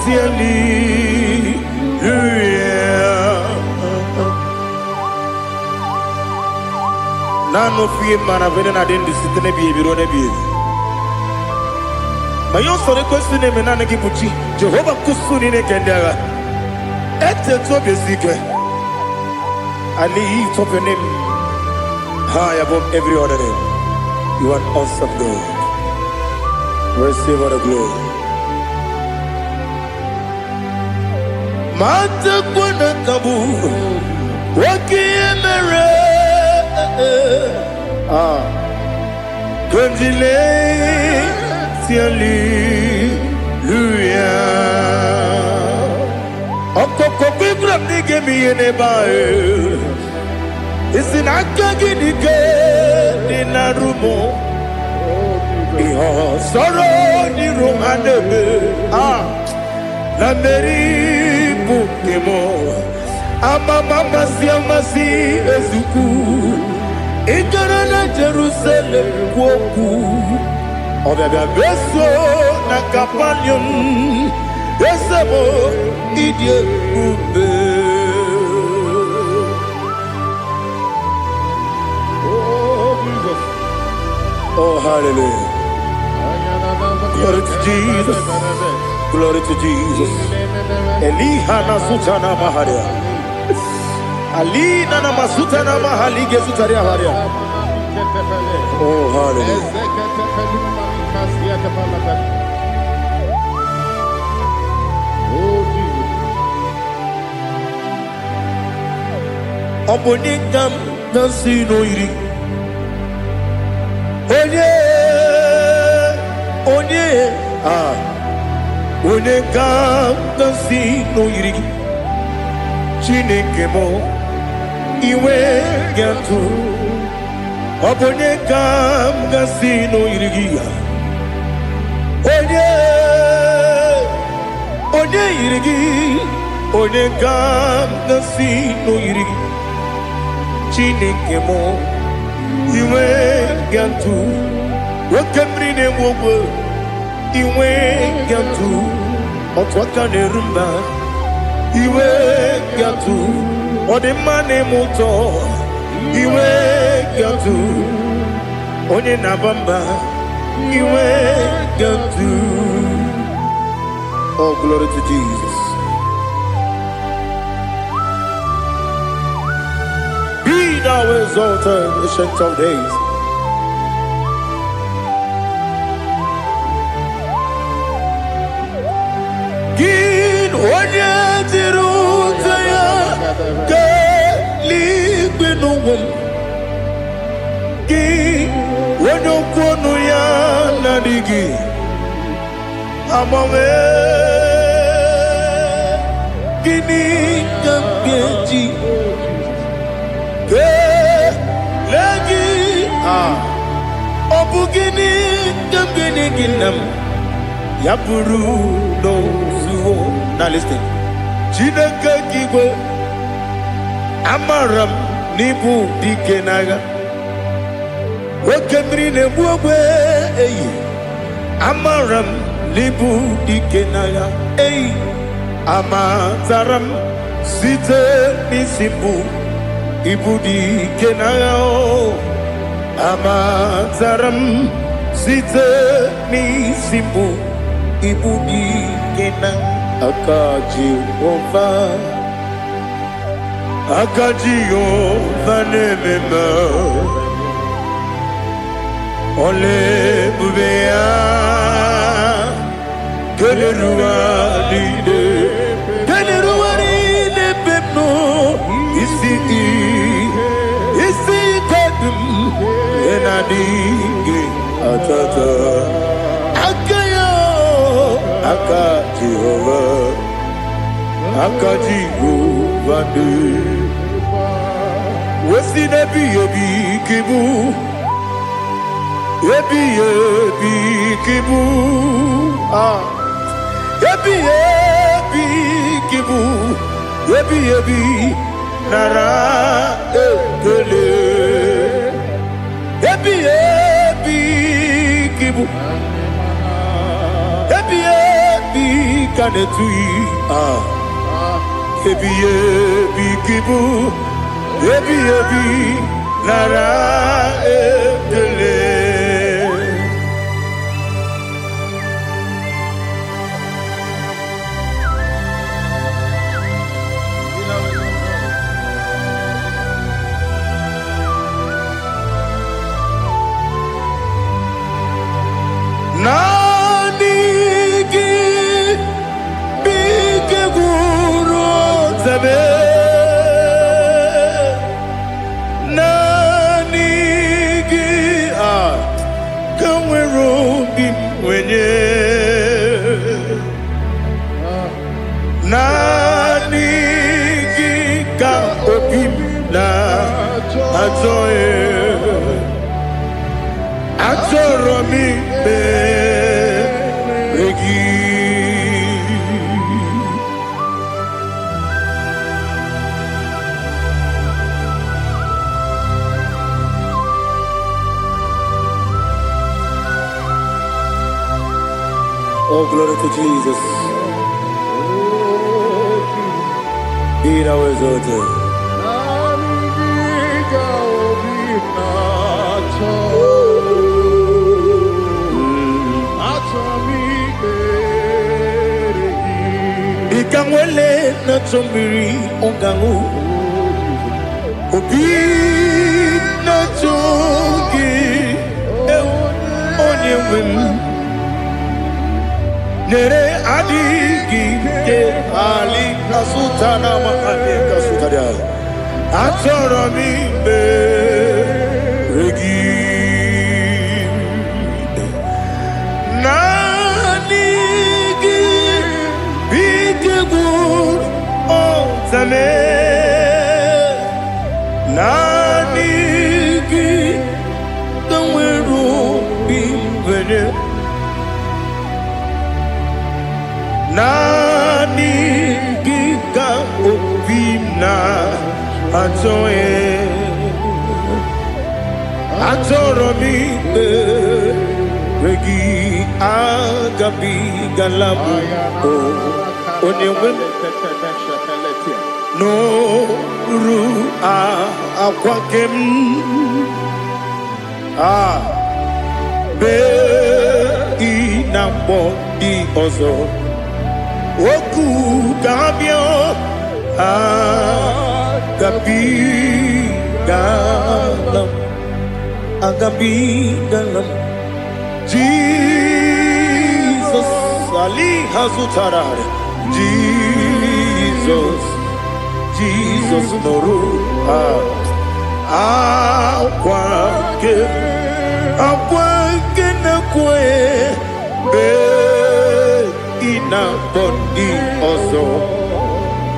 tieli nano fie mana vene na den disite ne bie biro ne bie ma yo sore kwesi ne me nane kipuchi Jehova kusuni ne kendaga ete to besike I lift up your name high above every other name. You are awesome God. Receive all the glory. Mata kuna kabu wakiemere Kundile tiali luya Okoko bigrab nige miyene bae Isi nakagi nige nina rumo Iho soro ni rumanebe La meri bukemo Ama mama siamasi ezuku Ikara na Jerusalem kwoku Obebe beso na kapanium Esemo idie ube Oh hallelujah Glory to Jesus Glory to Jesus Elihana sutana maharia Alina na masuta na mahali gesutaria haria Oh hallelujah Oboningam nasino iri Oningam nasino iri Chineke mo iwe gantu Oboningam nasino iri Oningam nasino iri Chineke mo iwe gantu Wakemri ne mwogo iwe gantu Otwaka ne rumba iwe gantu Odemane moto iwe gantu Onye nabamba iwe gantu Oh glory to Jesus Be thou exalted, ancient of days. Gin onye tiruta ya ke ligbe n'ụwụm. Gin onye kwonu ya n'adịghị agbanwe. Gịnị ka m ga-eji Obugini kambini ginam Yapuru no zuo. Now listen Chineke kigwe Amaram nibu dikenaga Wakemri ne buogwe Amaram nibu dikenaga Amataram site nisibu ibudi kenao amataram site nisimu ibudi kenang akaji Jehova nemema ole bubea Keleruaride bebno isi kadum enadinge atata akayo aka Jehova de wesi nebi ebi kibu ebi kibu ebi kibu ebi nara ekele ebi kibu ebi kanetui ebi kibu ebi nara ekele Nanigi bige guru zabe Nanigi kamweru bimwenye Nanigi ka opim na atoe Atoromi beregi Oh, glory to Jesus. Be thou exalted. Ikamwele na chombiri ongangu Obi na chongi onye wim Nere adigi ke ali kasutana makane kasutaria Atoro mi beregi Nanigi bitegur ozame Nanigi kamweru bimvene Nanigi ka opimna atoe Atoro mi regi agabi galabu onyewe no ru akwakem be inambo di ozo oku gabio agabi galam Jesus Ali Hazutarare Jesus Noru akwake na kwe be ina bondi ozo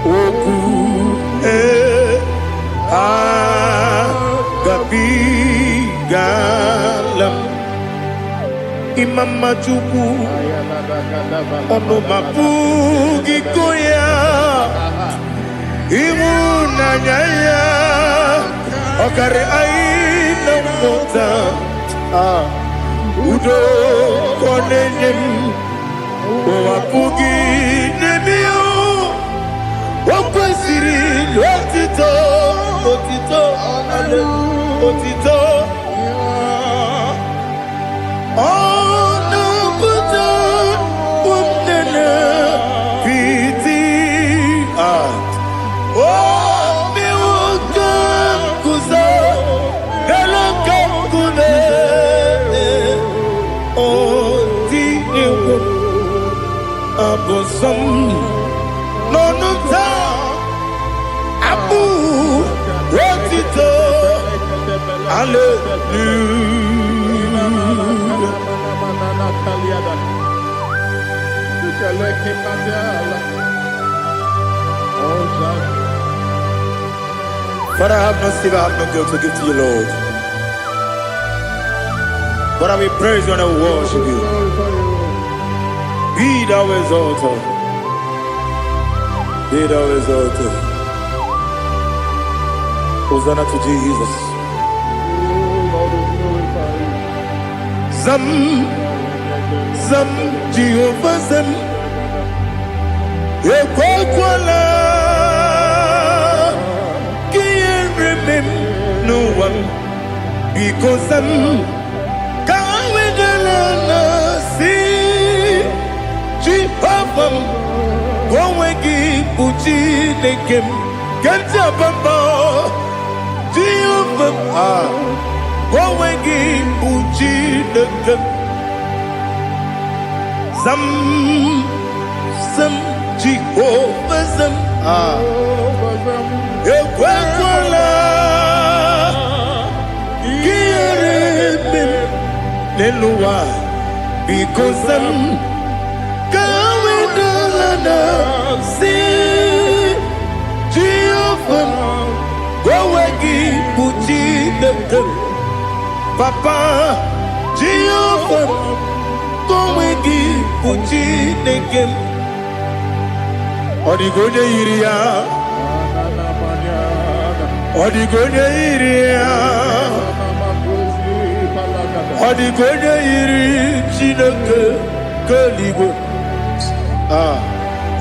oku gabi galam Imam Majuku ono mapugi koya imunanyaya okare aina mota udo konenyem wapugi nemio wakwes kwesịrị otito, otito, otito. Ọnụpụta ụmụnne piti obi nwoke guzo eloka nkume oti egwu abụsọm n'ọnụ taa abụ otito. Father, I have no silver, I have no gold to give to you, Lord. But we praise you and I worship you. Be thou exalted. Be thou exalted. Hosanna to Jesus. Zam, Zam, Jehovah Zam. Ekwakwala, can't remember no one because Zam can't wait alone. See, Jehovah, go wegi puchi nekem, can't jump Jehovah, go wegi puchi nekem. Zam, Zam, Jehovah Zam, Ekwakwala, Kiyeremim, Neluwa, because Zam, Kawedalana, see, Jehovah, Gowegi, Puchi, Nekem, Papa, Jehovah, Gowegi, Puchi, Nekem. Odigoje iria, Odigoje iria, Odigoje iri chineke keligo.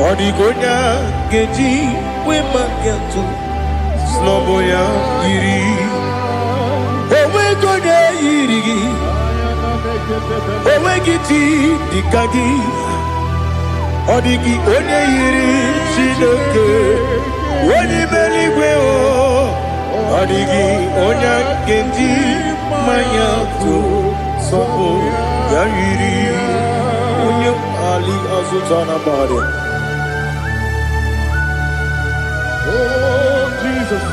Odigonya geji we magetu sloboya iri. Owe goje iri, owe giti dikagi. Odigi onye yiri Chineke onye meligwe o. Odigi onye kenji manya to sopo ya yiri onye ali azutana bade. Oh Jesus,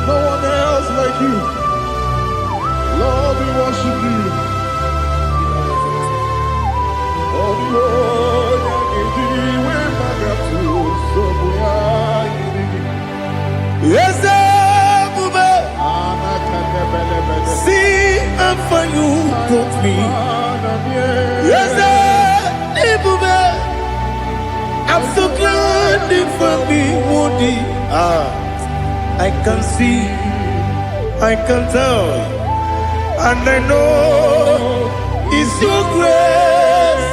no one else like you. Lord, we worship you. Yes, see how far you brought me. Yes, I'm so glad you found me worthy. I can see, I can tell, and I know it's your grace.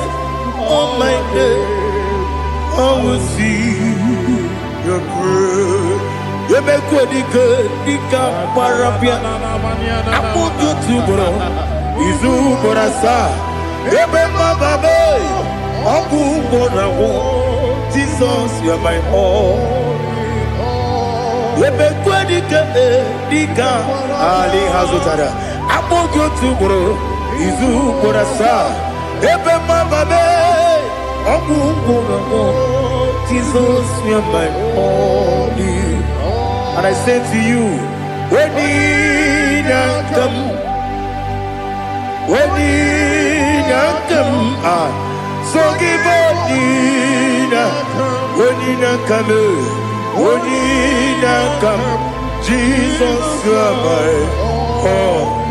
On my day, I will see your grace. You make what you could, you can't parapia. I put you to bro. Izu borasa. You make my baby. Abu borawo. Jesus, you're my all. You make what you could, you can't. Ali Hazutara. I put you to bro. Izu borasa. Ebe mababe, Jesus, you're my only. And I say to you, when you come, so give up when you come, Jesus, you're my all.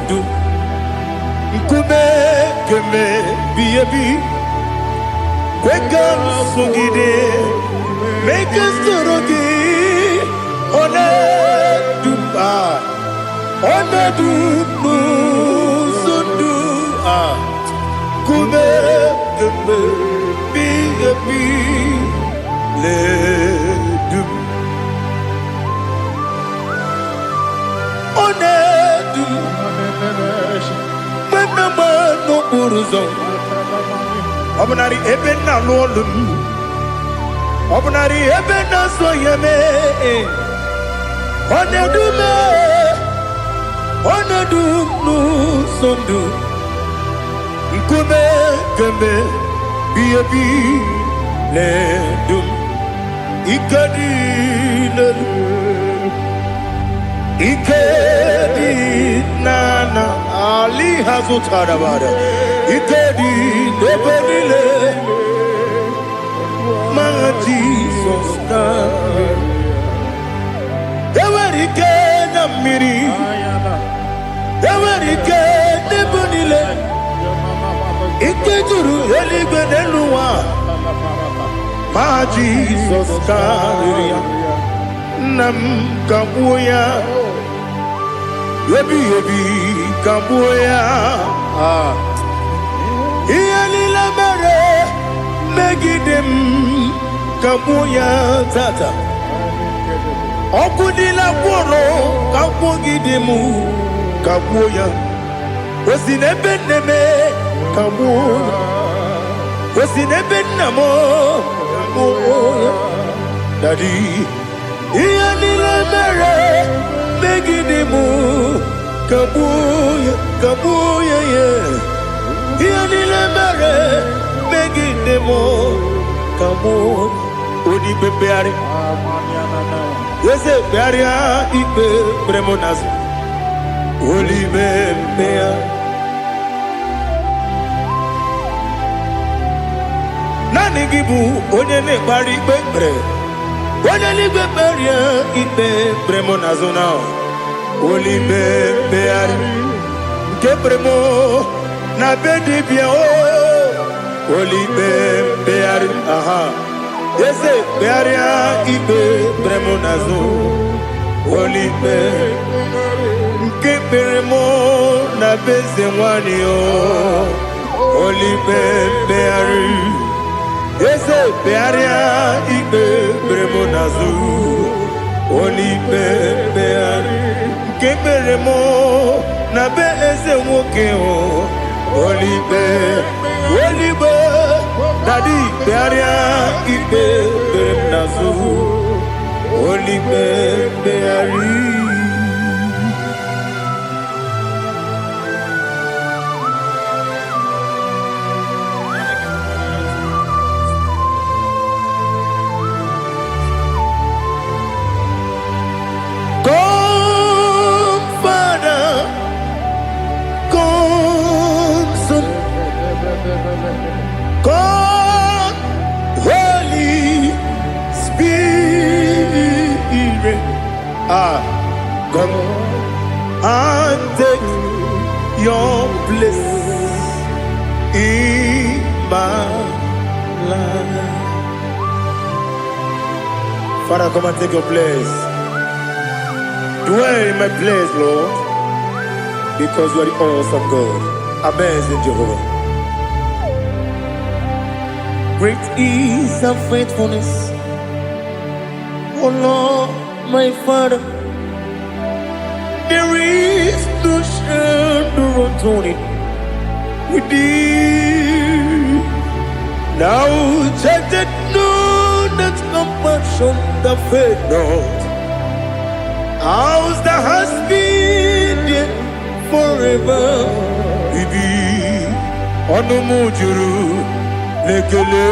du nkume keme biebi kweka sugide make storogi one du one du nu sundu kume keme biebi le du one du menama no buruzo obunari ebe na lolum obunari ebe na soyeme onedume onedunu sondu nkume kembe biebi le dum ikadi lelu ikedi nana ali hazutara bada ikedi nebenile ma Jesus na ewerike na miri ewerike nebenile ikejuru eligbe nenuwa ma Jesus kariya nam kabuya yebi kabuya iyalila mere megidem kabuya tata okudila kworo kabugidemu kabuya osinebenneme kabuya osinebennamo kabuya daddy iyalila mere megidemu kabuya kabuya yeah iyalila mere megidemu kabuya odi bebeare wese bearia ipe premonas oli bebea nani gibu onye ne gbari gbere onye ligbe beria ipe premonazona oli bebeare nke premo na bedibia oli bebeare aha yese bearia ibe premonazo olipe nke premo na beze nwani o olipe beari yese bearia ibe premonazo olipe beari nke premo na beze nwoke o olipe Daddy, bearia ibe berem nazu, oli beari. Come, Father, come, Son, come, Holy Spirit, come and take your place in my life. Father, come and take your place. Dwell in my place, Lord, because you are the awesome God. Amazing Jehovah. Great is thy faithfulness, oh Lord, my Father. There is no shadow of turning with thee. Now check that no, that compassion that faith not. Ours that has been there forever. We be on the mujuru. Lekele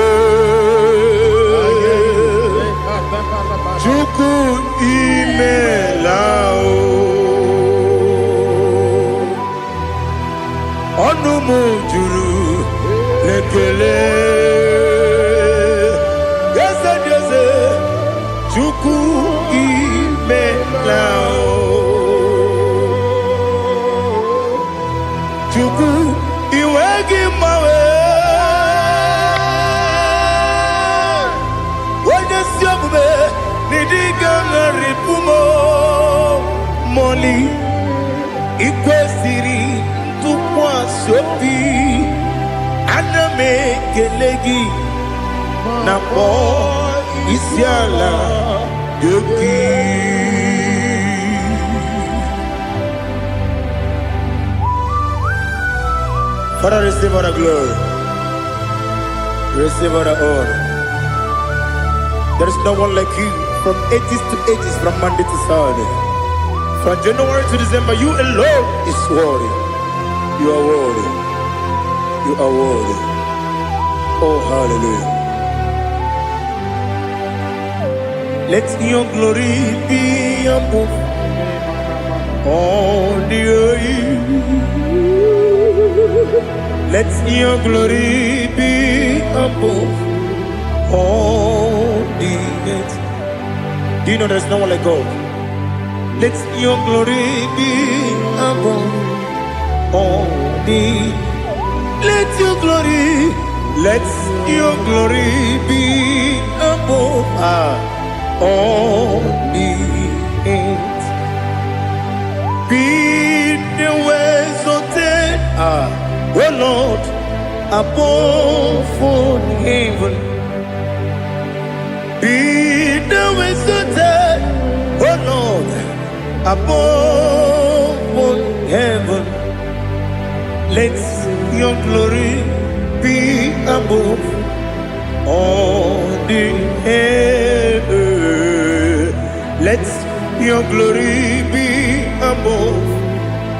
Chuku imelao Onumu juru Lekele Yese Chuku imelao Chukwu iwegi mawe Wanye siyobume Nidiga ngaripumo Moli Ikwesiri Tukwa sopi Aname kelegi Napo Isiala Yoki Father, receive all the glory. Receive all the honor. There is no one like you from ages to ages, from Monday to Saturday. From January to December, you alone is worthy. You are worthy. You are worthy. Oh, hallelujah. Let your glory be above all the earth. Let your glory be above all the earth. Do you know there's no one like God? Let your glory be above all the earth. Let your glory be above all the earth. Be the ways of oh Lord, above all heaven. Be the exalted, oh Lord, above all heaven. Let your glory be above all the earth. Let your glory be above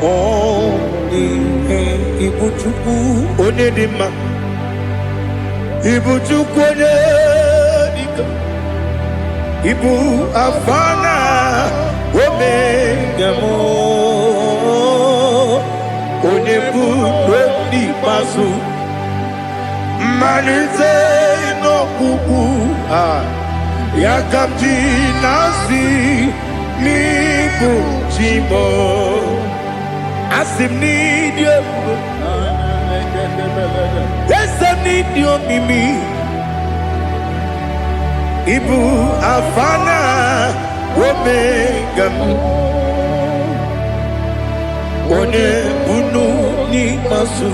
all the earth. Ibuchukwu onedima, Ibuchukwu onedika, Ibu afana omega mo, Onebu doni pasu, Manite no kuku Yakamji nasi Nibu jimo Asim need you. Yes, I need you, Mimi. Ibu Afana Omega. One Bunu ni Masu.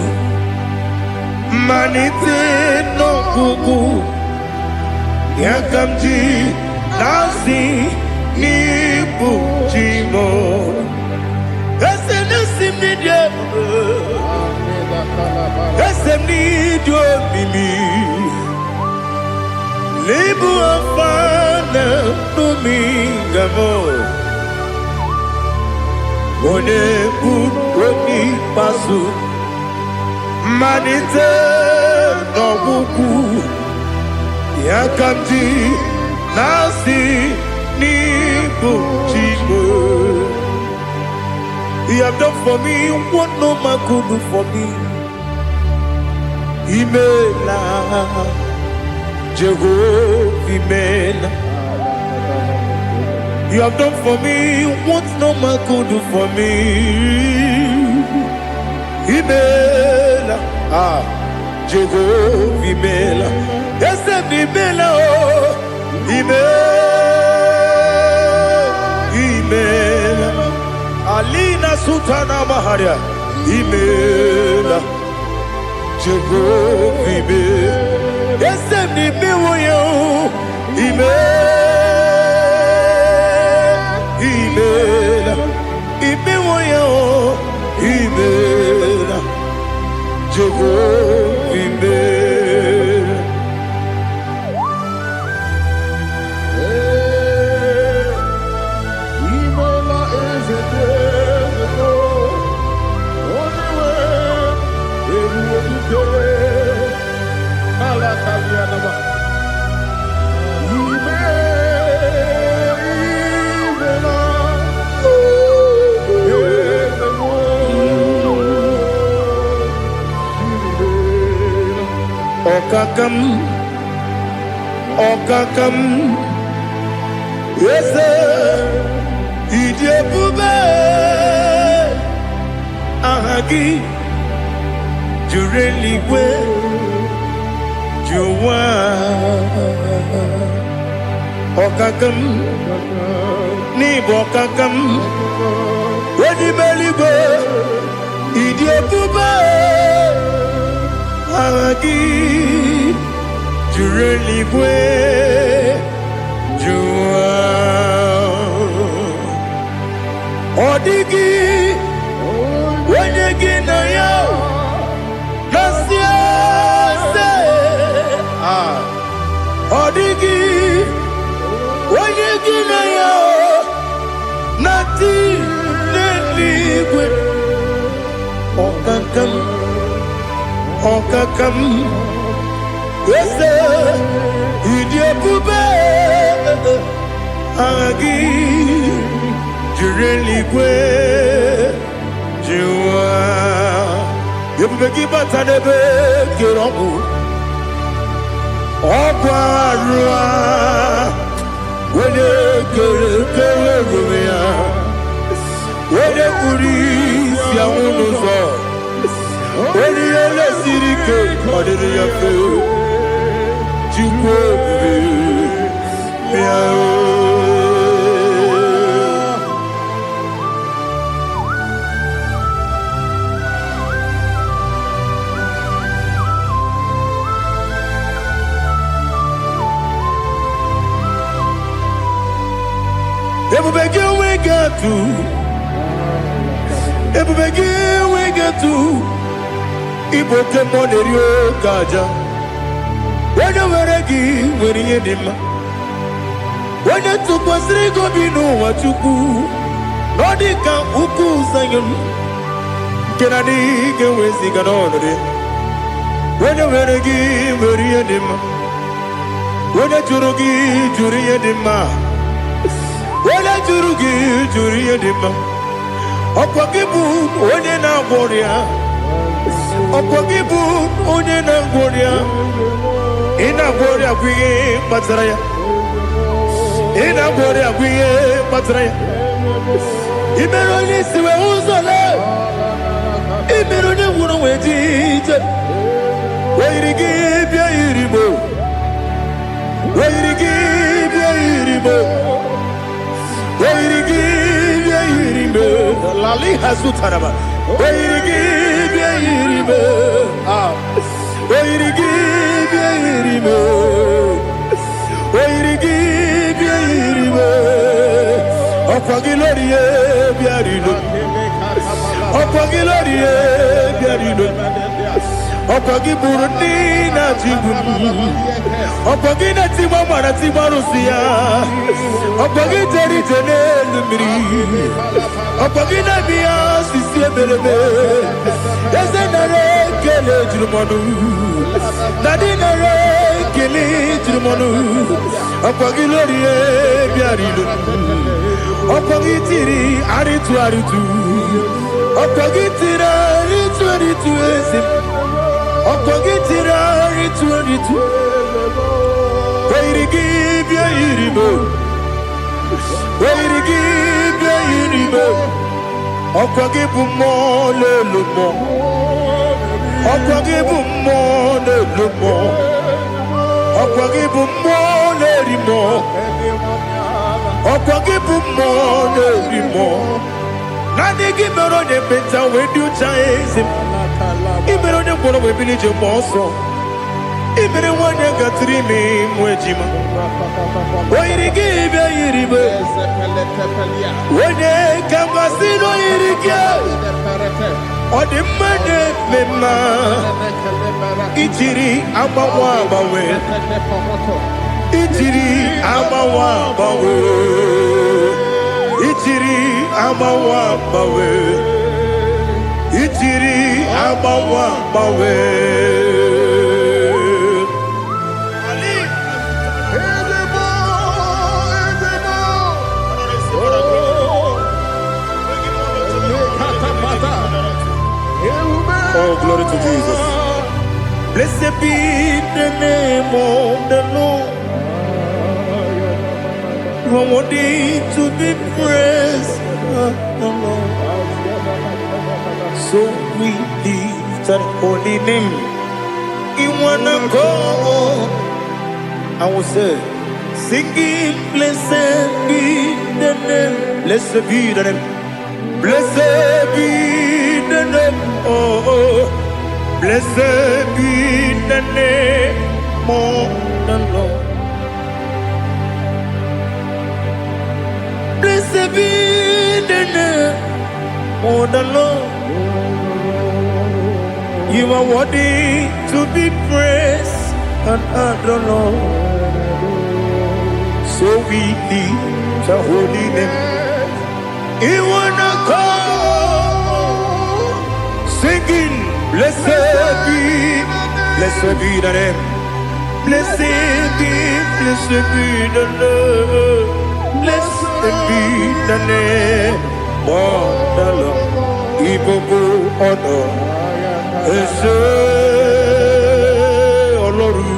Manite no Gugu. Yakamji Nasi Nibu Jimo. Need you, Mimi. Libu afana dominga mo. One buni pasu. Manite no buku. Yakamji nasi nibu chimu. You have done for me what no man could do for me. Imela, Jehovah Imela. You have done for me what no man could do for me. Imela, Jehovah Imela. Yes, Imela, oh, Imela. Alina Sultana Maharia, Imela. Jehovah Ibe, yes, I'm the Biwoyo, Ibe, Ibewoyo, Ibe, Jehovah Ibe. Imola is a desert, only way. Alakalianaba. Okakam, yes, Idiabube, Ahagi, juru eluigwe jụwa ọkaka m n'ịbụ ọkaka m onye eluigwe ịdị ebube agha gị juru eluigwe jụwa ọ dịghị onye gị na ya na-asị ase ọ dịghị onye gị na ya na-adị n'eluigwe ọkaka m eze ịdị ebube agha gị juru eluigwe jụwa ebube gị bata n'ebe kere ọgwụ arụ a onye kere onwe ya onye kpụrụ isi anwụ n'ụzọ onye ihe na-esiri ike ọ dịrị ya mfe Chukwu ebube bịa ebube gị enweghị atụ ebube gị enweghị atụ ịbụ oke mmụọ na-eri oke aja onye nwere gị nwere ihe dị mma onye tụkwasịrị gị obi n'ụwa Chukwu na ọ dị ka ukwu Zayọn nke na-adịghị ga-enweziga n'ọnọdụ ya onye nwere gị nwere ihe dị mma onye jụrụ gị jụrụ ihe dị mma onye jụrụ gị jụrụ ihe dị mma ọkwa gị bụ onye na-agwọ ọrịa ọkwa gị bụ onye na-agwọ ọrịa ị na-agwọ ọrịa bụ ihe kpatara ya ị na-agwọ ọrịa bụ ihe kpatara ya ị mere onye isi wee ụzọ lee ị mere onye nwụrụ wee dị ije oyiri gị bịa yiri mo oyiri gị bịa yiri mo oyiri gị bịa yiri mo lali hazutaraba oyiri gị bịa yiri mo oyiri gị bịa yiri mo oyiri gị bịa yiri mo ọkwa gị lórí ye bịa rilo ọkwa gị lórí ye bịa rilo ọkwa gị bụrụ ndị na-achịgbu ọkwa gị na-etigba mara tigba arụsị ya ọkwa gị jere ije n'elu mmiri ọkwa gị na-eme ya osisi emereme eze nara ekele juru m ọnụ na dị nara ekele juru m ọnụ ọkwa gị lórí ye bịara ilo ọkwa gị tiri arịtụ arịtụ ọkwa gị tiri arịtụ arịtụ eze ọkwa gị tiri arịtụ arịtụ oyiri gị bịa yiri mo oyiri gị bịa yiri mo ọkwa gị bụ mmụọ n'elu mmụọ ọkwa gị bụ mmụọ n'elu mmụọ ọkwa gị bụ mmụọ na-eri mmụọ ọkwa gị bụ mmụọ na-eri mmụọ naanị gị mere onye ekpenta wee dị ụcha eze ị mere onye mkpọrọ wee bili ije mgbe ọsọ ị mere nwanyị gatụrụ ime mụ ejima oyiri gị bịa yiri mo onye ka mmasị n'oyiri gị ọ dị mma na-eme mma ijiri agbanwe agbanwe ijiri agbanwe agbanwe ijiri agbanwe agbanwe ijiri agbanwe agbanwe Oh, glory to Jesus. Blessed be the name of the Lord. You are worthy to be praised, Lord. So we lift and holy name. You wanna go? I will say, singing, blessed be the name, blessed be the name, blessed be the name, oh, blessed be the name, more than Lord. Blessed be the name, more than Lord. You are worthy to be praised and adored, Lord. So we lift your holy name. You wanna come singing, blessed be the name, blessed be the Lord, blessed be the name of the Lord. Ibobo honor, Ese Oloru,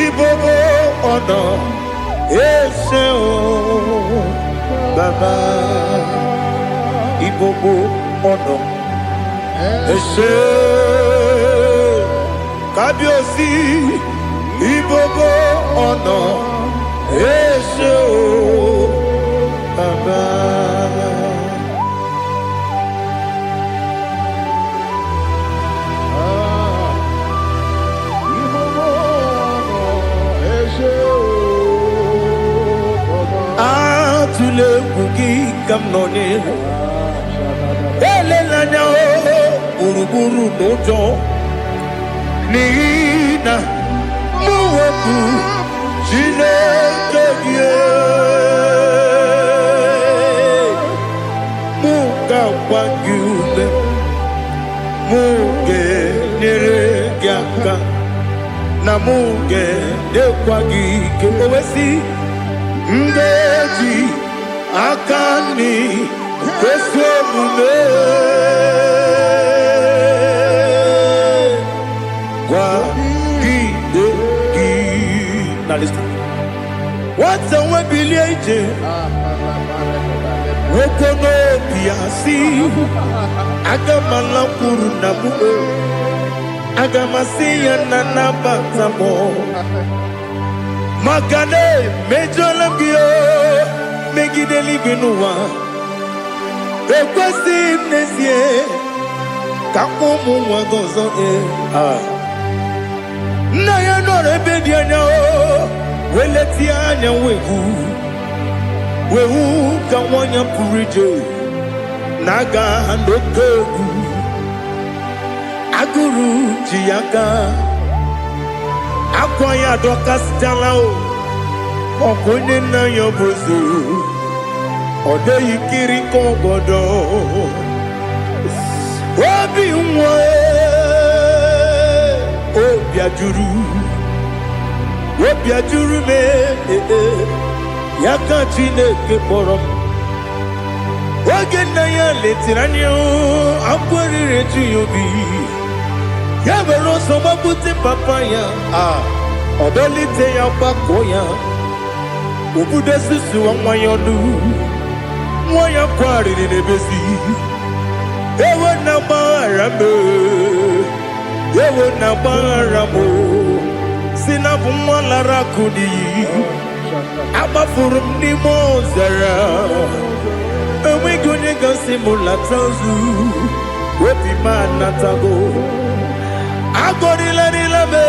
Ibobo honor. Ese o Baba Ibobo ono Ese Kabiosi Ibobo ono Ese o Baba. Tule kuki kamnone ele lanya buruburu nojo nina muweku jine kebie muka wangule muge nere gyaka na muge dekwagi kewesi ngeji akani kwesomume kwa gidegi. Now listen. What's a webileje? Wokono piasi agamala kurunamu agamasiya nanabatamo Makane mejolambio megideli benua ekwesi nesie kakomu wagozo na ya nore bedi anya weleti anya wehu kawanya purije naga ndokogu aguru jiyaga Akwaya dokas jalao Okonye na yobozu Ode yikiri kogodo Obi umwe Obi ajuru me Yaka chineke porom Oge na ya letiranyo Akwari retu yobi Yabero soba buti papaya Odolite ya bakoya Ubude susu wa mwayonu Mwaya kwari ni nebesi Ewe na marame Ewe na maramo Sina bumwala rakudi Aba furum ni mozara Ewe gonye gansi mula tanzu Wepi manatago Agorila nilame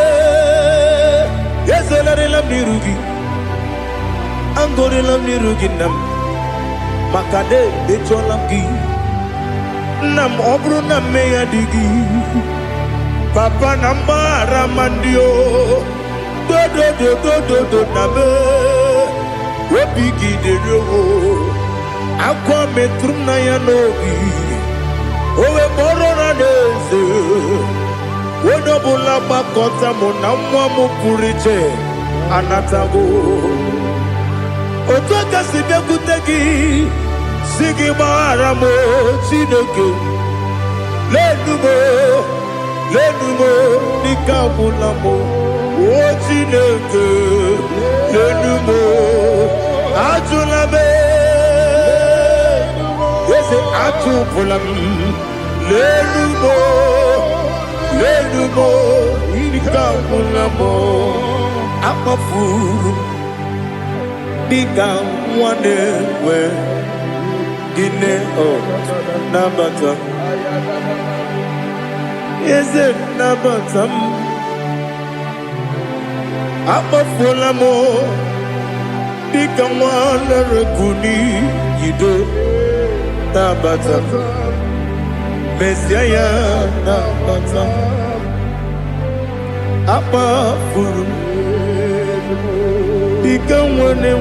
Yesela nirugi Angorila nirugi nam Makade becholamgi Nam obru nam meya digi Papa nambara mandio Do nabe Wepigi de roho Akwa metrum na yanogi Owe borona neze Wodobula bakota mona mwamu puriche anatago Otoka sibe kutegi Sigi maharamo chineke Lenumo nikabulamo O chineke Lenumo Ajulame Yese ajubulam Lenumo Enumo, Ikamunamo, Akafuru, Bika Wane, Gine o Nabata. Is it Nabatam? Akafulamo, Bika Wane Rekuni, Yido Nabata. Messiah Nabata. Akafuru, Bika Wane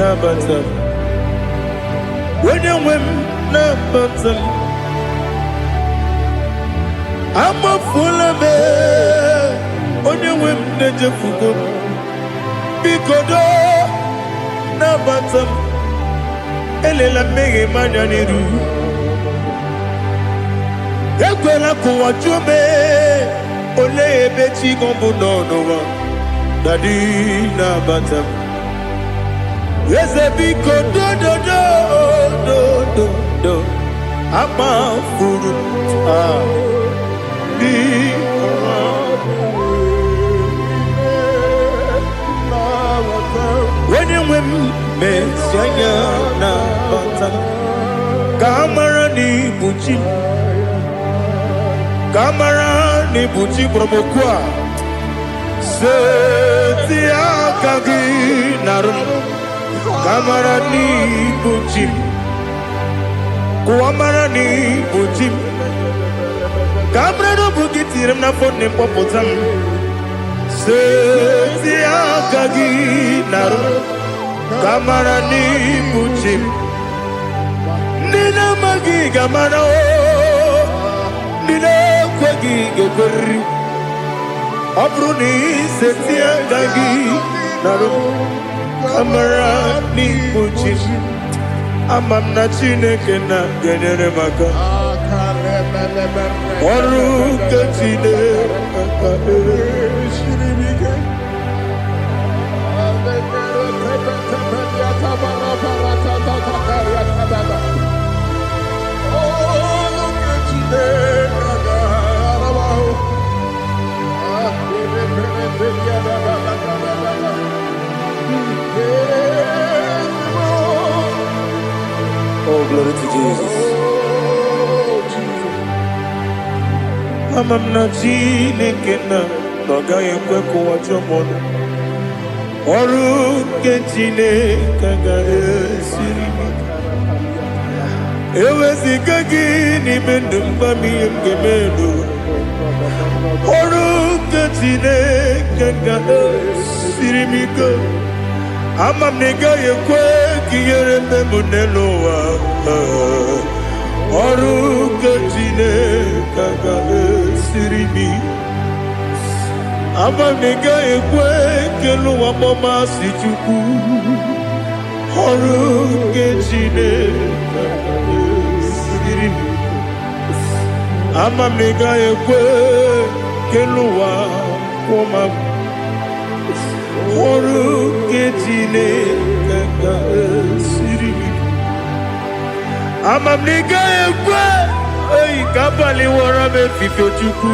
Nabatam. When you win Nabatam, I'm a full of it. When you win the Jefugo, because Nabatam, Elela Mege Mananiru, Equela Kuachume, Ole Beti Gombuno, Daddy Nabatam. Yes, a big do. I'm a fool. When you win, Messiah, Camarani Bucci, Camarani Bucci Promokwa, Setia Kagi Narum. Kamarani Bujim, Kuamarani Bujim, Kabrano Bugitiram na phone Popotam, Setia Kagi Naru, Kamarani Bujim, Nina Magi Gamano, Nina Kwagi Gokuri, Abruni Setia Kagi Naru. Kamarani Bujim, Amamna Chineke na Genere Maka, Oru Katine, Shiribike, Oh, glory to Jesus. I'm not Jinekena, Nogay Kweko Wajomono. Oru Ketine Kagare Sirimi. Ewezi Kagini Mendumbami Gemedo. Oru Ketine Kagare Sirimi. I'm a nigga, you quake, you're in the Muneloa. Oru Katine, Kagabe, Siribi. I'm a nigga, you quake, you know, I'm a massive. Oru Katine, Kagabe, Siribi. I'm a nigga, you quake, you know, I'm a Oru Ketine Kaka Sirimi. I'm a nigga, hey, Kapali Warame Fifo Chuku.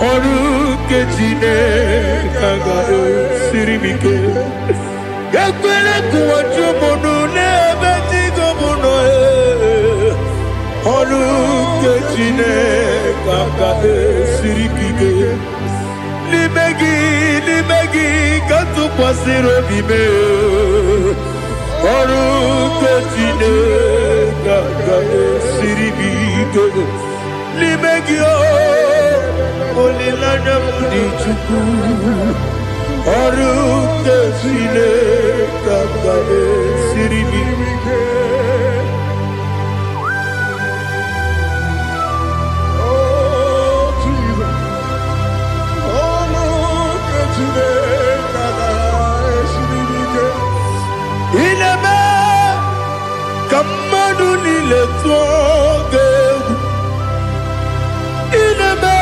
Oru Ketine Kaka Sirimi. Yakwele Kuachumono, Nebetigo Mono. Oru Ketine Kaka Sirimi. Limegi, kantu pasiro bime. Oru Ketine Kaka Siribi. Limegi olilana mudi chuku. Oru Ketine Kaka Siribi. Ineme Kamadu Nile Tuoge. Ineme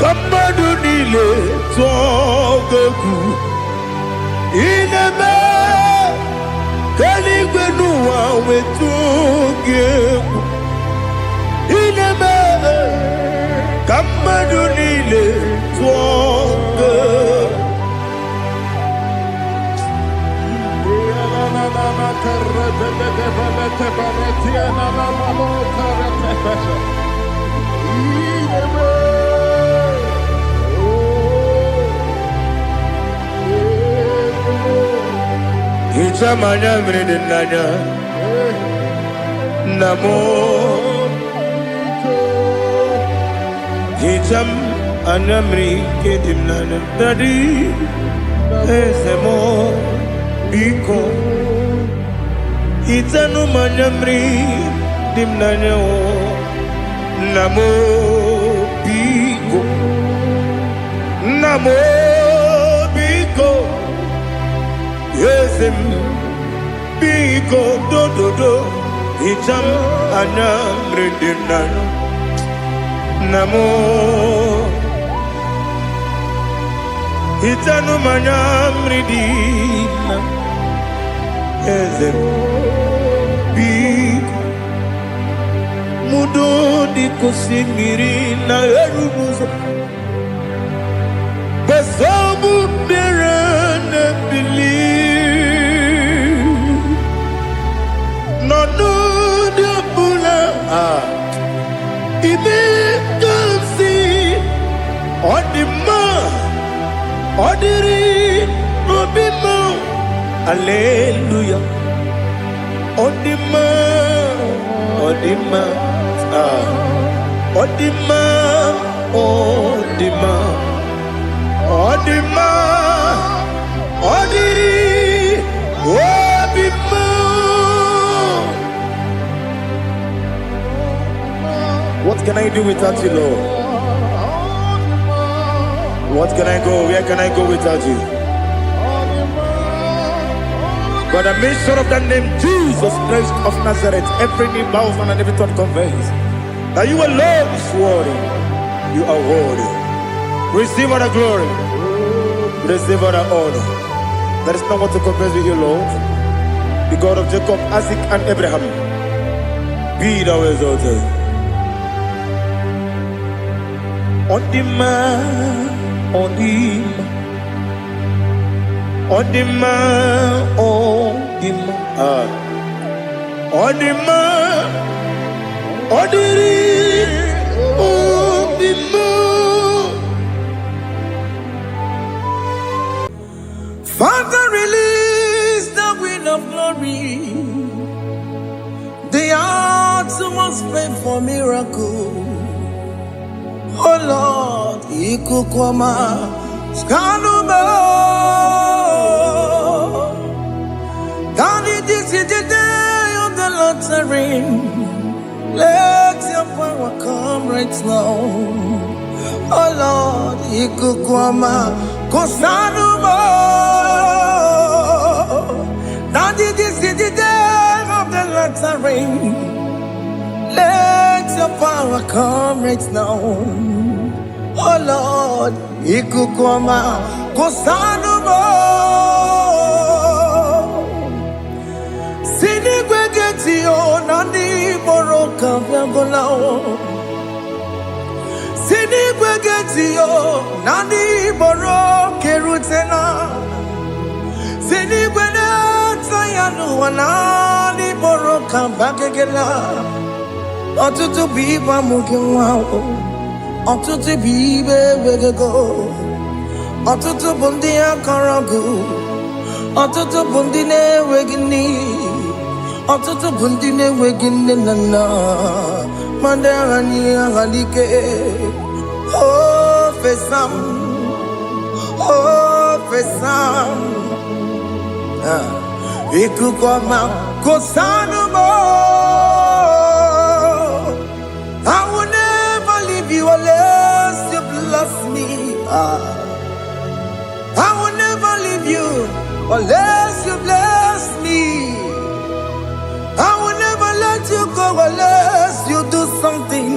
Kamadu Nile Tuoge. Ineme Kaligwenuwa Wetuge. mmadụ niile tụọ Ichamanya mrede nanya Namo Icham anyamri kedim nanya Dadi Ezemo Biko Itanu manyamri dim nanya Namo Biko Namo Biko Yesem Biko do do do Icham anyamri dim nanya Namo Itanu manyamri dim Yesem Biko Mudo di kusimiri na erumuzo Basabu berana believe No de bula Ibe kamsi Odima Odiri Obima Alleluia Odima Odima Odima Odima Odima Odiri Obima. What can I do without you, Lord? What can I go? Where can I go without you? By the mention of that name, Jesus Christ of Nazareth, every knee bows and every tongue confesses that you alone is worthy. You are worthy. Receive all the glory. Receive all the honor. There is no one to compare with you, Lord. The God of Jacob, Isaac, and Abraham. Be thou exalted. On the man, on the man. On the man, on the man, on the man, on the man. Father, release the wind of glory. The hearts must pray for miracle. Oh Lord, Ikukwama, Skanuba. Daddy, this is the day of the Lord's reign. Let your power come right now. Oh Lord, Ikukwama, Kosanuma. Daddy, this is the day of the Lord's reign. Let your power come right now. Oh Lord, Ikukwama, Kosanuma. Sinigwegetio nani boroka vyangolao. Sinigwegetio nani boroke rutena. Sinigwena tayanu wanani boroka bagegela. Otutu biba mukiwao. Otutu bibe wegego. Otutu bundi akaragu. Otutu bundi ne wegini. Otutu bundi ne wegini nana. Mandarani ahalike. Oh fesam. Oh fesam. Ikukwama kosanumo. I will never leave you unless you bless me. I will never leave you unless you bless me. I will never let you go unless you do something.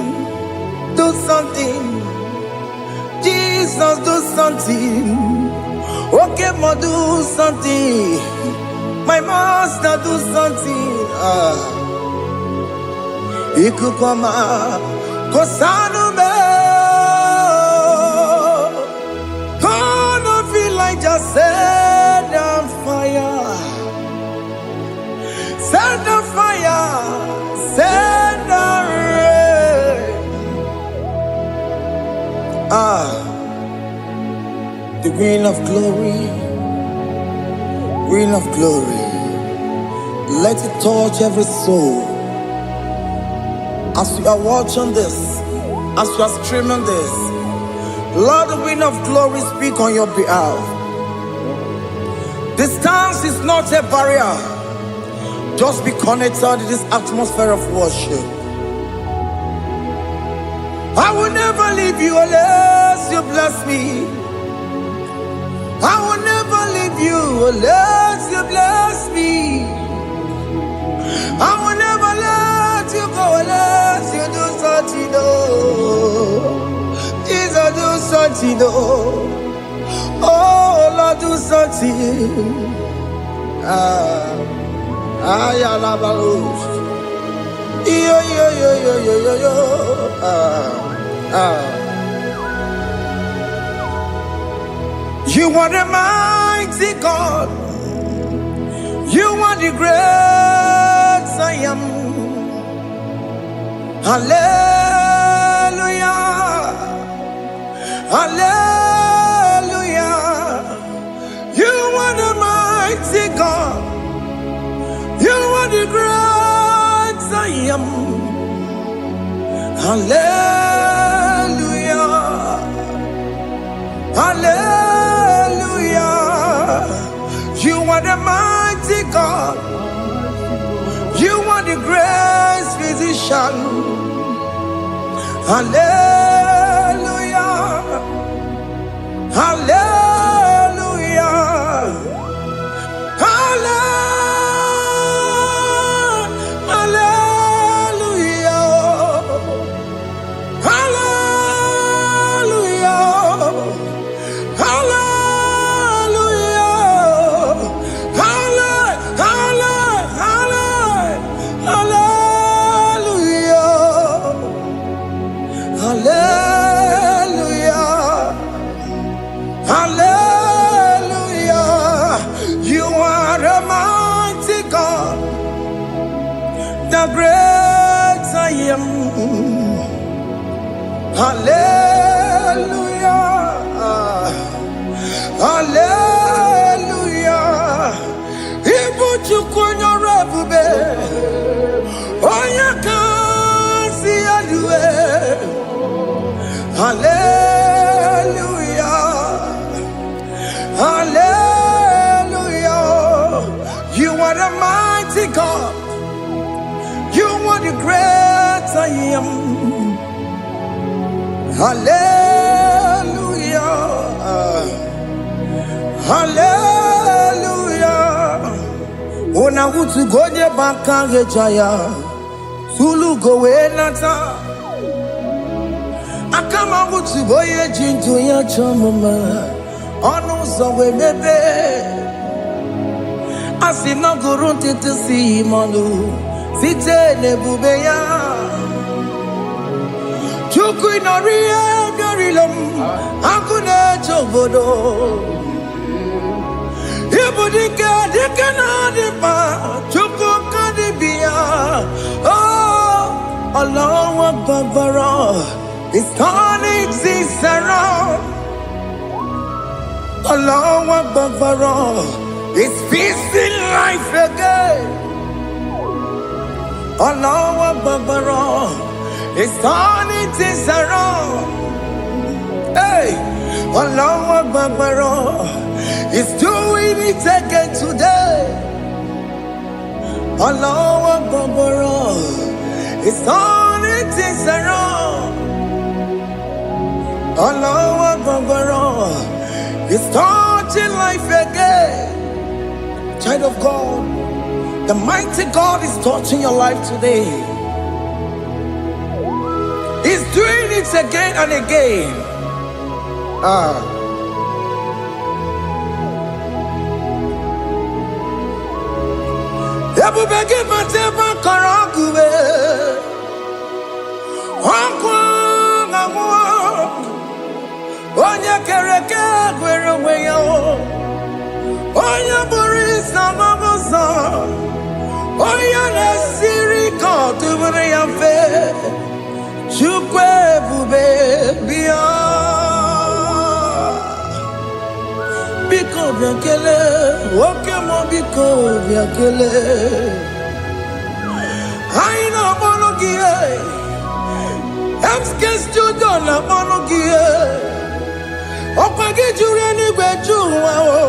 Do something. Jesus, do something. Okay, ma, do something. My master, do something. Ikukwama, Kosanume. Queen of glory, Queen of glory, let it touch every soul. As you are watching this, as you are streaming this, Lord, the Queen of glory, speak on your behalf. Distance is not a barrier. Just be connected to this atmosphere of worship. I will never leave you unless you bless me. I will never leave you unless you bless me. I will never let you go unless you do something. Jesus, do something. Oh, Lord, do something. You are the mighty God. You are the great I am. Hallelujah. Hallelujah. You are the mighty God. You are the great I am. Hallelujah. Hallelujah. You are the mighty God. You are the great physician. Hallelujah. Hallelujah. The great I am. Hallelujah. Hallelujah. Ibu chukwanya rabube. Oya kasi alue. Hallelujah. Hallelujah. You are the mighty God. You are the great I am. Hallelujah. Hallelujah. Ona utu goje bakage jaya. Sulu gowe nata. Akama utu boye jinto ya chamama. Onu zawe mebe. Asina gurunti tisi manu. Site nebubeya Chuku inorie garilom Akune chobodo Ibudike dike na dipa Chuku kadibia Oh Allah Akbar It's turning things around Allah Akbar It's peace in life again Allah Akbar, it's turning things around. Hey, Allah Akbar, it's doing it again today. Allah Akbar, it's turning things around. Allah Akbar, it's touching life again. Child of God, the mighty God is touching your life today. He's doing it again and again. Oya na siri ko tubure ya fe chukwe bube bia biakele, oke mo biko biakele. Aina monogie, emske studio na monogie. Okwagi jure ni gbeju wa o.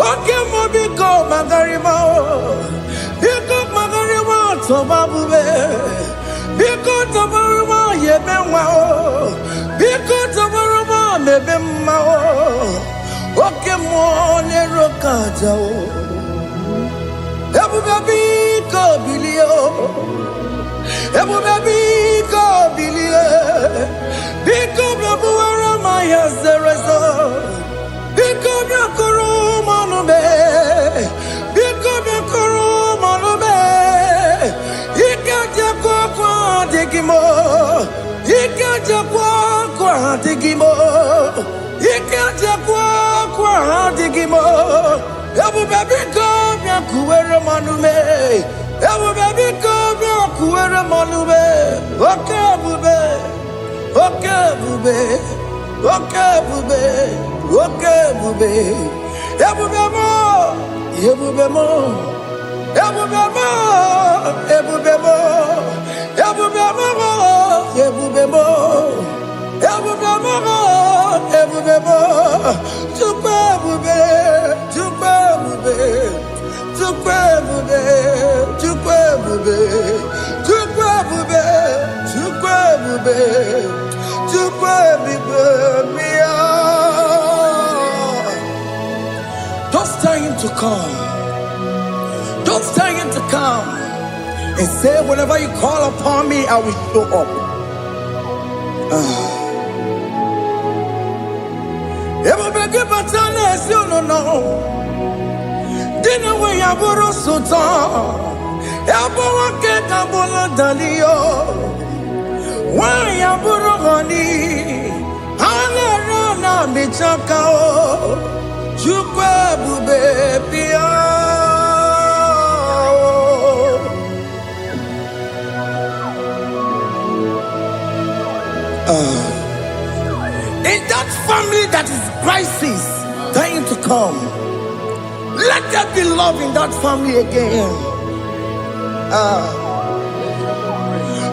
Oke mo biko magarima o. Biko magarima to babube. Biko to baruma yebe wa o. Biko to baruma mebe ma o. Oke mo ne rokaja o. Ebu baby ko bilio. Ebu baby ko bilio. Biko babu wara ma ya zerezo. Biko biakoro manube. Biko biakoro manube. Ikaja kwa digimo. Ikaja kwa digimo. Ikaja kwa digimo. Ebu baby ko biakuwere manume. Ebu baby ko biakuwere manume. Oke bube. Oke bube. Oke bube. Oke bube. Ebu bemo. Ebu bemo. Ebu bemo. Ebu bemo. Ebu bemo. Ebu bemo. Ebu bemo. Ebu bemo. Tukwe bube. Tukwe bube. Tukwe bube. Tukwe bube. Tukwe bube. Tukwe bube. Tukwe bube. Just tell him to come. Just tell him to come. And say, whenever you call upon me, I will show up. Everybody but you no. Dinner way I borrow sultan. Everyone get a bola dalio. Why I borrow honey? Alerona michakao. Chukwe bube pia. In that family that is crisis, dying to come, let there be love in that family again.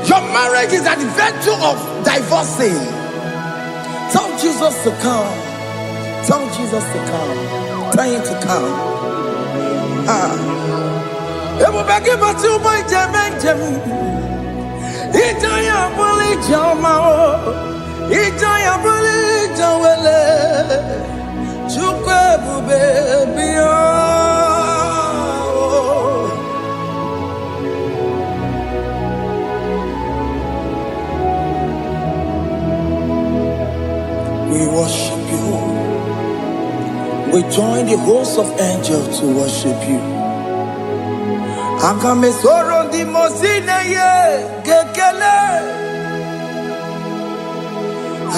Your marriage is at the verge of divorcing. Tell Jesus to come. Tell Jesus to come. Tell him to come. Everybody but you my Jemen. Ijaya buli jamao. Ijaya buli jawele. Chukwe bube biya. We worship you. We join the host of angels to worship you. Akame soro di mosine ye kekele.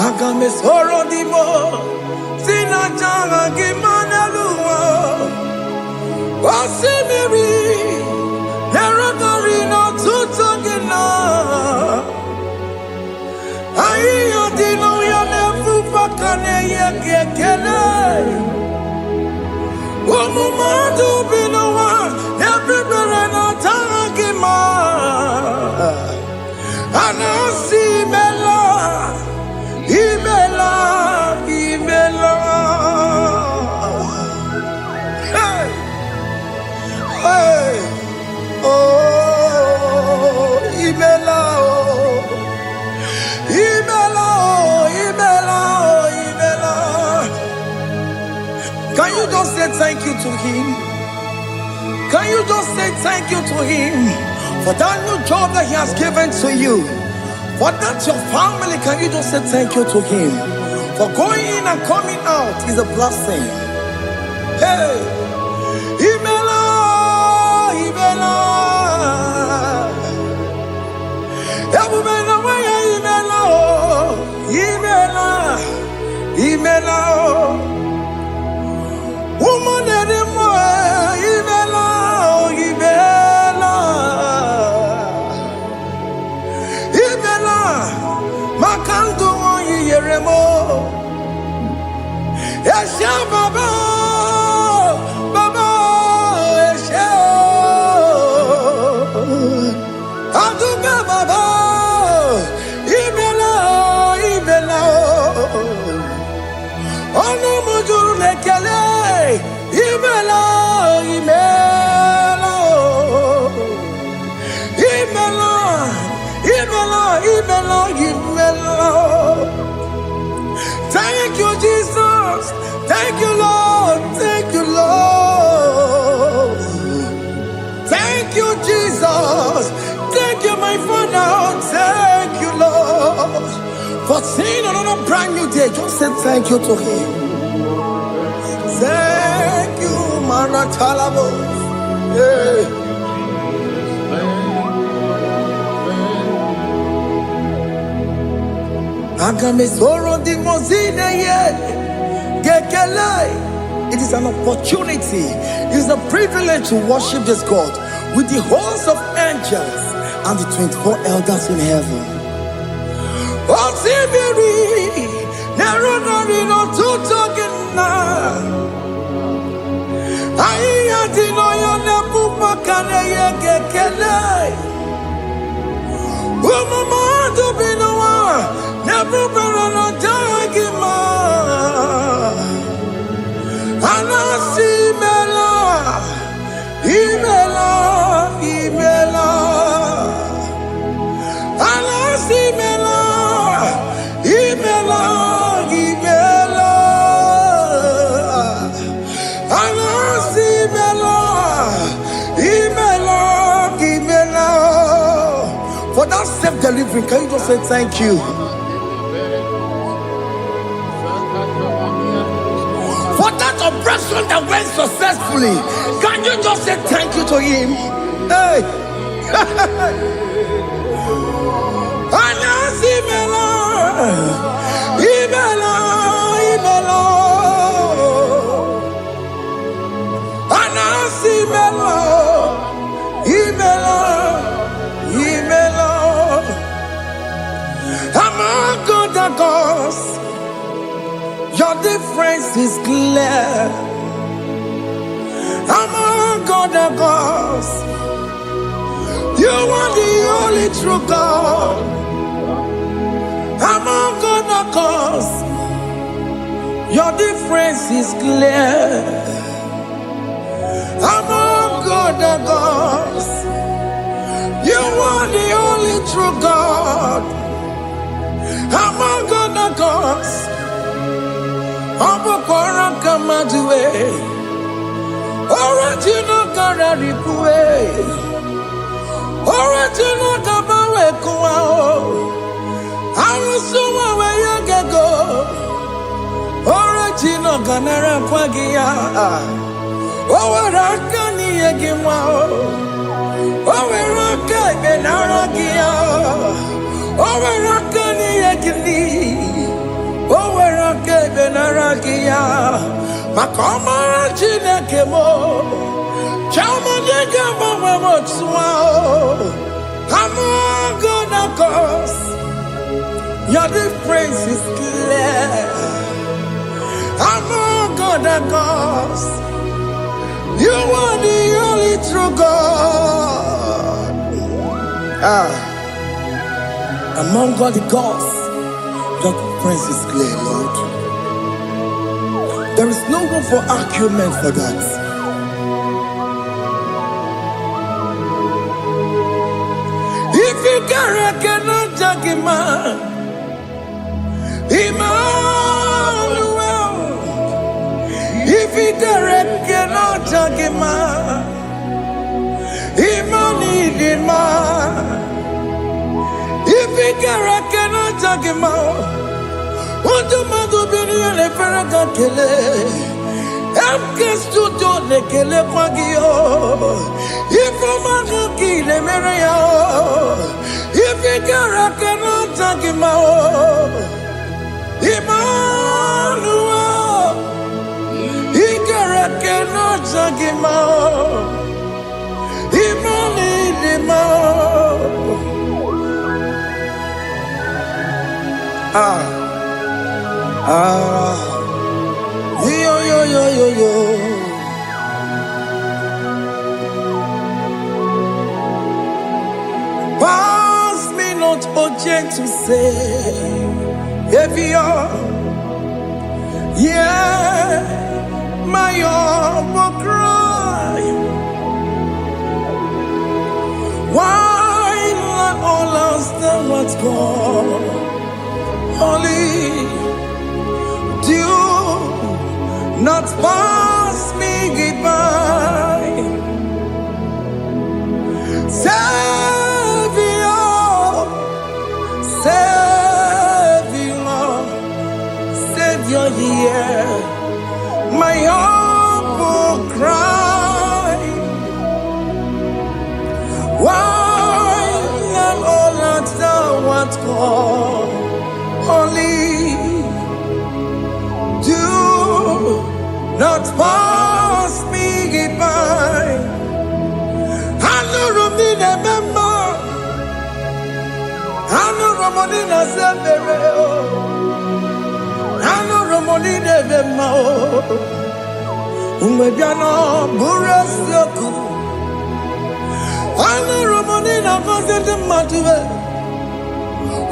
Akame soro di mo sina janga kimana luwa. Wasimiri nerokari no tutogina. Ayo dino ya nefu fakane ye kekele. Omumadu binowa everybody no tangima. Anasi mela, imela, imela. Hey, hey, oh, imela, oh, imela, oh, imela, oh, imela. Can you just say thank you to him? Can you just say thank you to him for that new job that he has given to you? For that your family, can you just say thank you to him? For going in and coming out is a blessing. Hey, Imela, Imela, Imela, Imela, Imela, woman anymore, Imela, Imela, Imela, Makango, Yeremo, Yasha Baba. Aduga Baba, Ibela, Ibela, Ono Mujuru Lekele, Ibela, Ibela, Ibela, Ibela, Ibela, Ibela. Thank you, Jesus. Thank you, Lord. Thank you, Lord. Thank you, Jesus. Thank you, my Father. Thank you, Lord. For seeing another brand new day, just say thank you to Him. Thank you, Manatalabo. Yeah. Agamesoro di Mozina yet. It is an opportunity, it is a privilege to worship this God with the host of angels and the 24 elders in heaven. Oh, Sibiri, Neronarino Tutogina. I adino yona pupakane yekele. Umama dubinoa, never better jagima. Anasimela, Imela, Imela. Anasimela, Imela, Imela. Anasimela, Imela, Imela. For that self-delivery, can you just say thank you? For that operation that went successfully, can you just say thank you to Him? Hey! Anasimela, Imela, Imela. Anasimela, Imela, Imela. Among other gods, your difference is clear. Among other gods, you are the only true God. Among other gods, your difference is clear. Among other gods, you are the only true God. Among other gods, Obokora Kamadue, Original Gararipue, Original Gabawe Kuao, Arusuma Wayagago, Original Ganara Kwagia, Owarakani Yagimao, Owaraka Benaragia, Owarakani Yagini. Owerake benaragia, makoma chinekemo, chama nega mama motswao. Among other gods, your difference is clear. Among other gods, you are the only true God. Among all the gods, your difference is clear, Lord. There is no room for argument for that. If you cannot judge him, Emmanuel. If you cannot judge him, Emmanuel. If you cannot judge him, what do you do? Be a Ferraga Kele. Amke studio le Kele Pagio. If I'm a kill a Maria, if you cannot judge him, Emmanuel. He cannot judge him, Yo. Pass me not, O gentle Savior. Yeah, my humble cry. Why not all us that what's gone? Only do not pass me goodbye. Savior, hear my humble cry. Why not all that thou art called? Only do not pass me goodbye. Hanurumine member, Hanurumonina Sembereo, Hanurumonine Vemao, Umebiano Burasioku, Hanurumonina Vazende Matue,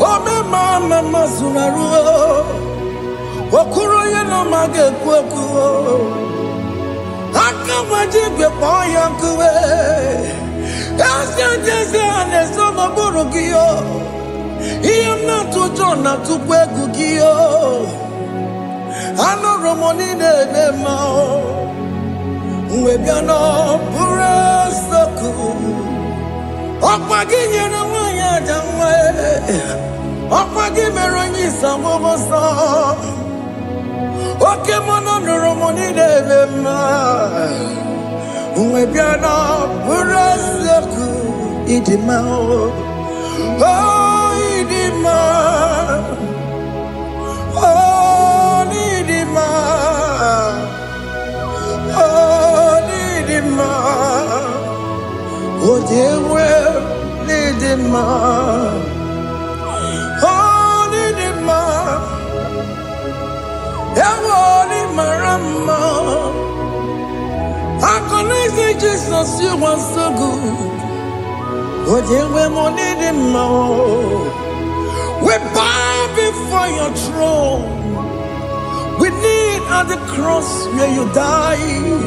Ome Mama Masunaru, Okuro Yeno Mage Kweku, Akamajibe Poyankuwe. I am not to John, not to Pegugio. I know Romonine Mao. Webiano, Purastoku. Opagin, and Waya Jamwe. Opagin, Meroni, Samosa. Okemon, Romonine Mao. Webiano, Purastoku. Idimao. Oh, Idima, oh, Idima, oh, Idima, oh, Dewe, Idima, oh, Idima, Ewo Imarama. I can say Jesus, you are so good. We bow before your throne. We need at the cross where you died.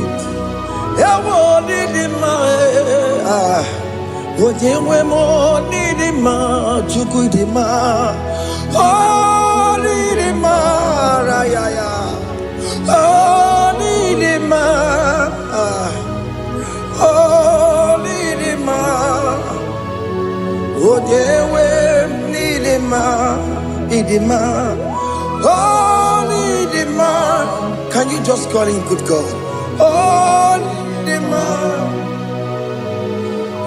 Oh, Dewe, Nidima, Idima, oh, Nidima. Can you just call him good God? Oh, Nidima,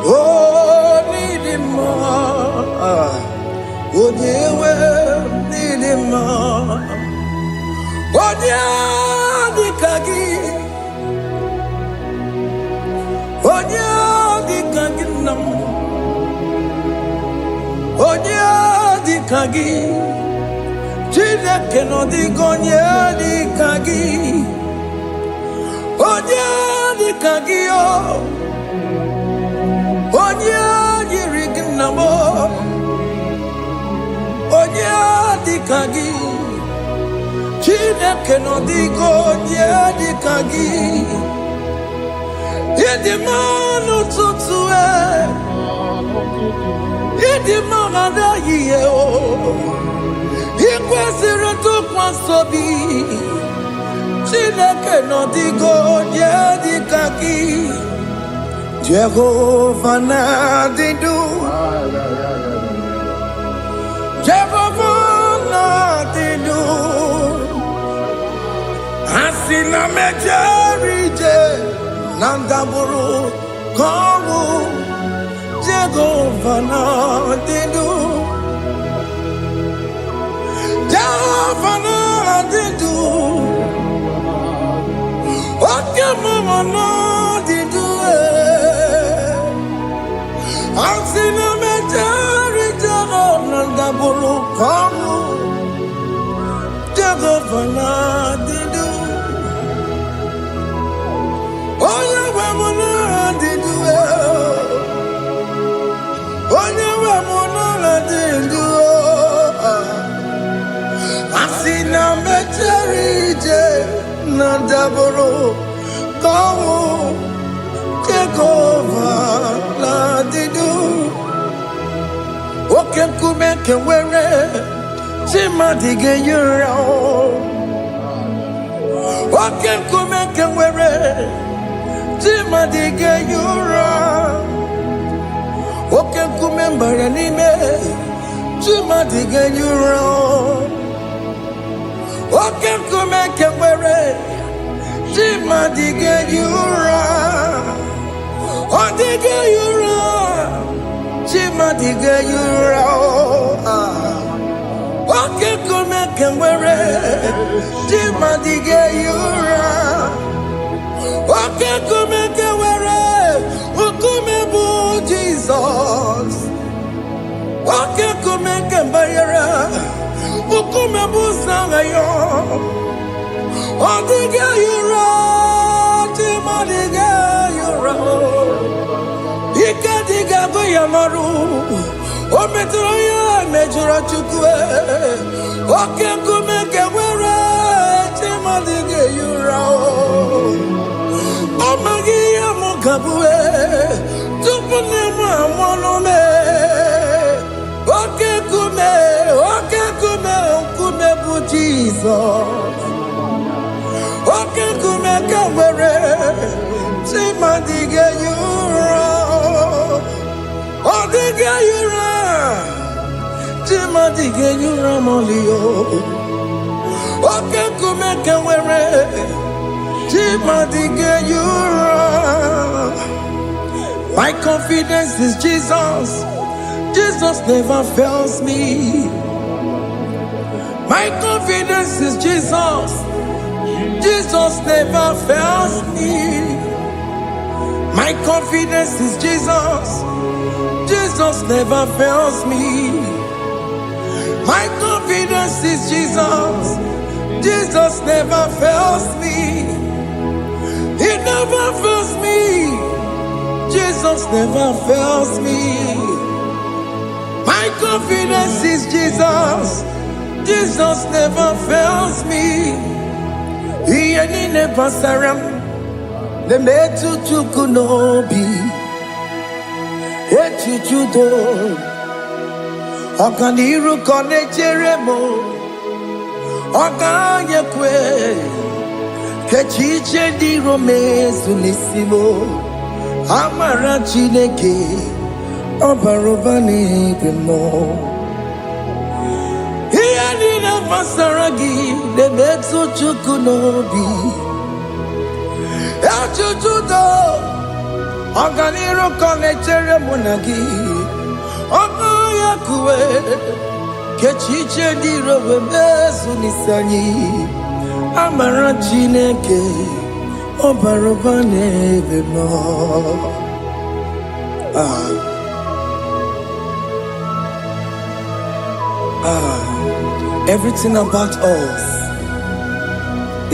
oh, Nidima, oh, Dewe, Nidima, oh, Dikagi, oh, Dikagi, Nam. Onya di kagi, chile que no digo onya di kagi, onya di kagi oh, onya di rignamo, onya di kagi, chile que no digo onya di kagi, yedi manu tutue. Idi magada yiye o, ikwesiri tukwasobi. Chineke no digo ye dikaki. Jehovah na didu, Jehovah na didu. Asina mejerije, nandaburu komu. Jehovah na didu, Jehovah na didu, okay mama na didu, Ansina metari Jehovah na daburu kamu, Jehovah na didu, oh Jehovah na didu. Ramonala Dindu Asina Mecherije Nandaboro Kawo Kekova La Didu Oke Kumeke Were Chimadige Yura Oke Kumeke Were Chimadige Yura Oke Kumemba Yanime Chimadige Yura Oke Kumeke Were Chimadige Yura Odige Yura Chimadige Yura Oke Kumeke Were Chimadige Yura Oke Kumeke Were Ukumebu Jesus Oke Kumeke Bayara Ukumebu Sangayo Odige Yura Chimadige Yura Ikadiga Goyamaru Ometroya Mejura Chukwe Oke Kumeke Were Chimadige Yura Omagia Mukabue Tupunema Monome Oke Kume Okumebu Jesus Oke Kumeke Were Chimadige Yura Odige Yura Chimadige Yura Molio Oke Kumeke Were Chimadige Yura My confidence is Jesus. Jesus never fails me. My confidence is Jesus. Jesus never fails me. My confidence is Jesus. Jesus never fails me. My confidence is Jesus. Jesus never fails me. He never fails me. Jesus never fails me. My confidence is Jesus. Jesus never fails me. He ain't never saram. The metu chukunobi. Echuchudo. Okaniru konecheremo. Okanyekwe. Kechiche di romezu nisimo. Amara Chineke. Obarobani Bimo. He ain't never saragi. The metu chukunobi. Echuchudo. Oganiro konechere monagi. Okayakwe. Kechiche di romezu nisani. Amara Chineke. Obarobane Bimo. Everything about us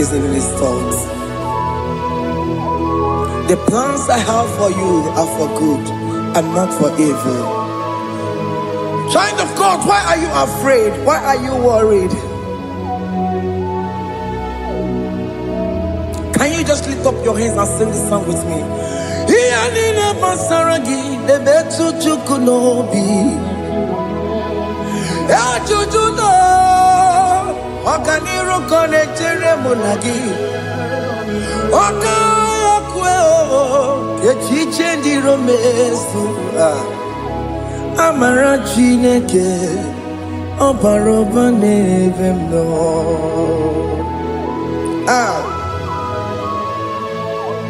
is in His thoughts. The plans I have for you are for good and not for evil. Child of God, why are you afraid? Why are you worried? Can you just lift up your hands and sing this song with me? Iyanina Masaragi, the Betu Chukunobi. Echuchudo, Okaniro Konechere Monagi. Okayakwe, Kechiche di Romesu. Amara Chineke, Obarobane Bimo.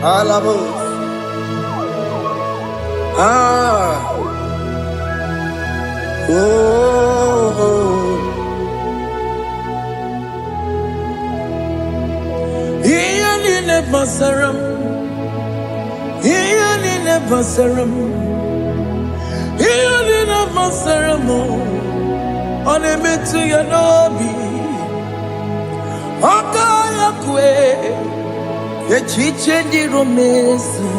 Alamos. Iyanine Basaram. Iyanine Basaram. Iyanine Basaram. Onemetu Yanobi. Okayakwe. Kechiche di romesu.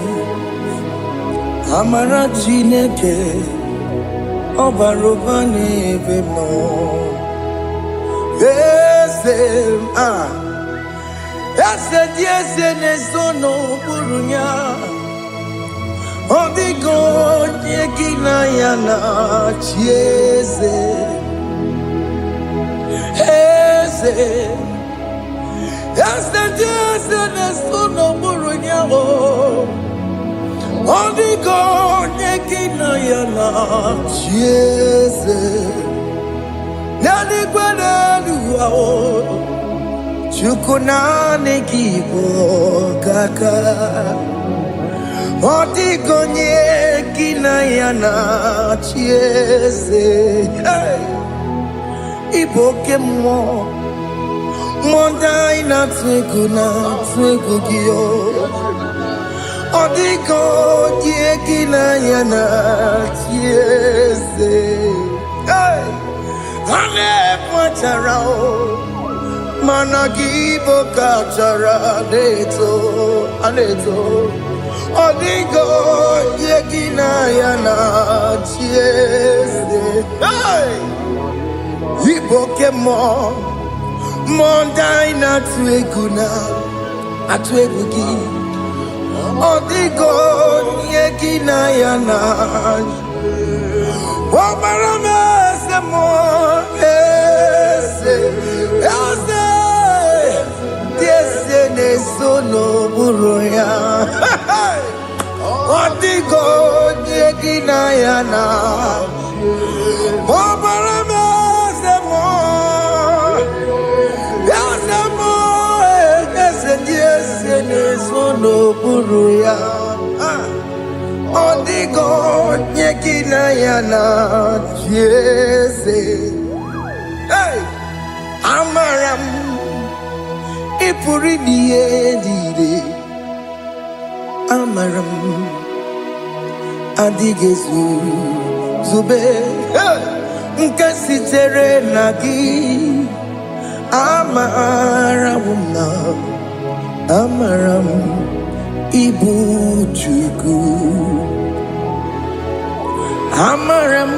Amara Chineke. Obarubani bemo. Yes, nesono burunya. Odigo yekina yana chieze. Yes, nesono burunya. Odigo yekina yana chieze. Nani kwanaluwa chukunane kibo kaka Odigo yekina yana chieze. Iboke mo Monda ina twegu giyo Odigo yekina yana chieze. Ane pacharao Managibo kachara aneto Odigo yekina yana chieze. Iboke mo Monda ina twegu gi Odigo yekina yana Wabarame semo Ese nesono buruya. Odigo yekina yana Wabarame semo Ese nesono buruya. Odigo yekina yana chieze. Amaram ipuri diye Amaram adigezu zube nkasitere nagi. Amaram ibu chuku. Amaram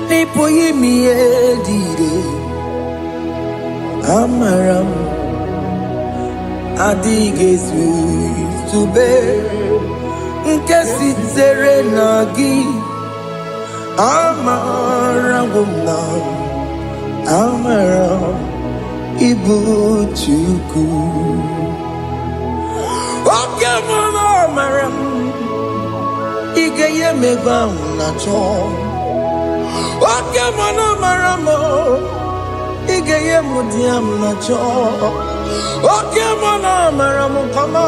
nipo yimi edire. Amaram adigezu zube nkesitere nagi. Amaram ibu chuku. Amaram igeye megba na cho. Maramo igeye mudiam na cho. Maramo kama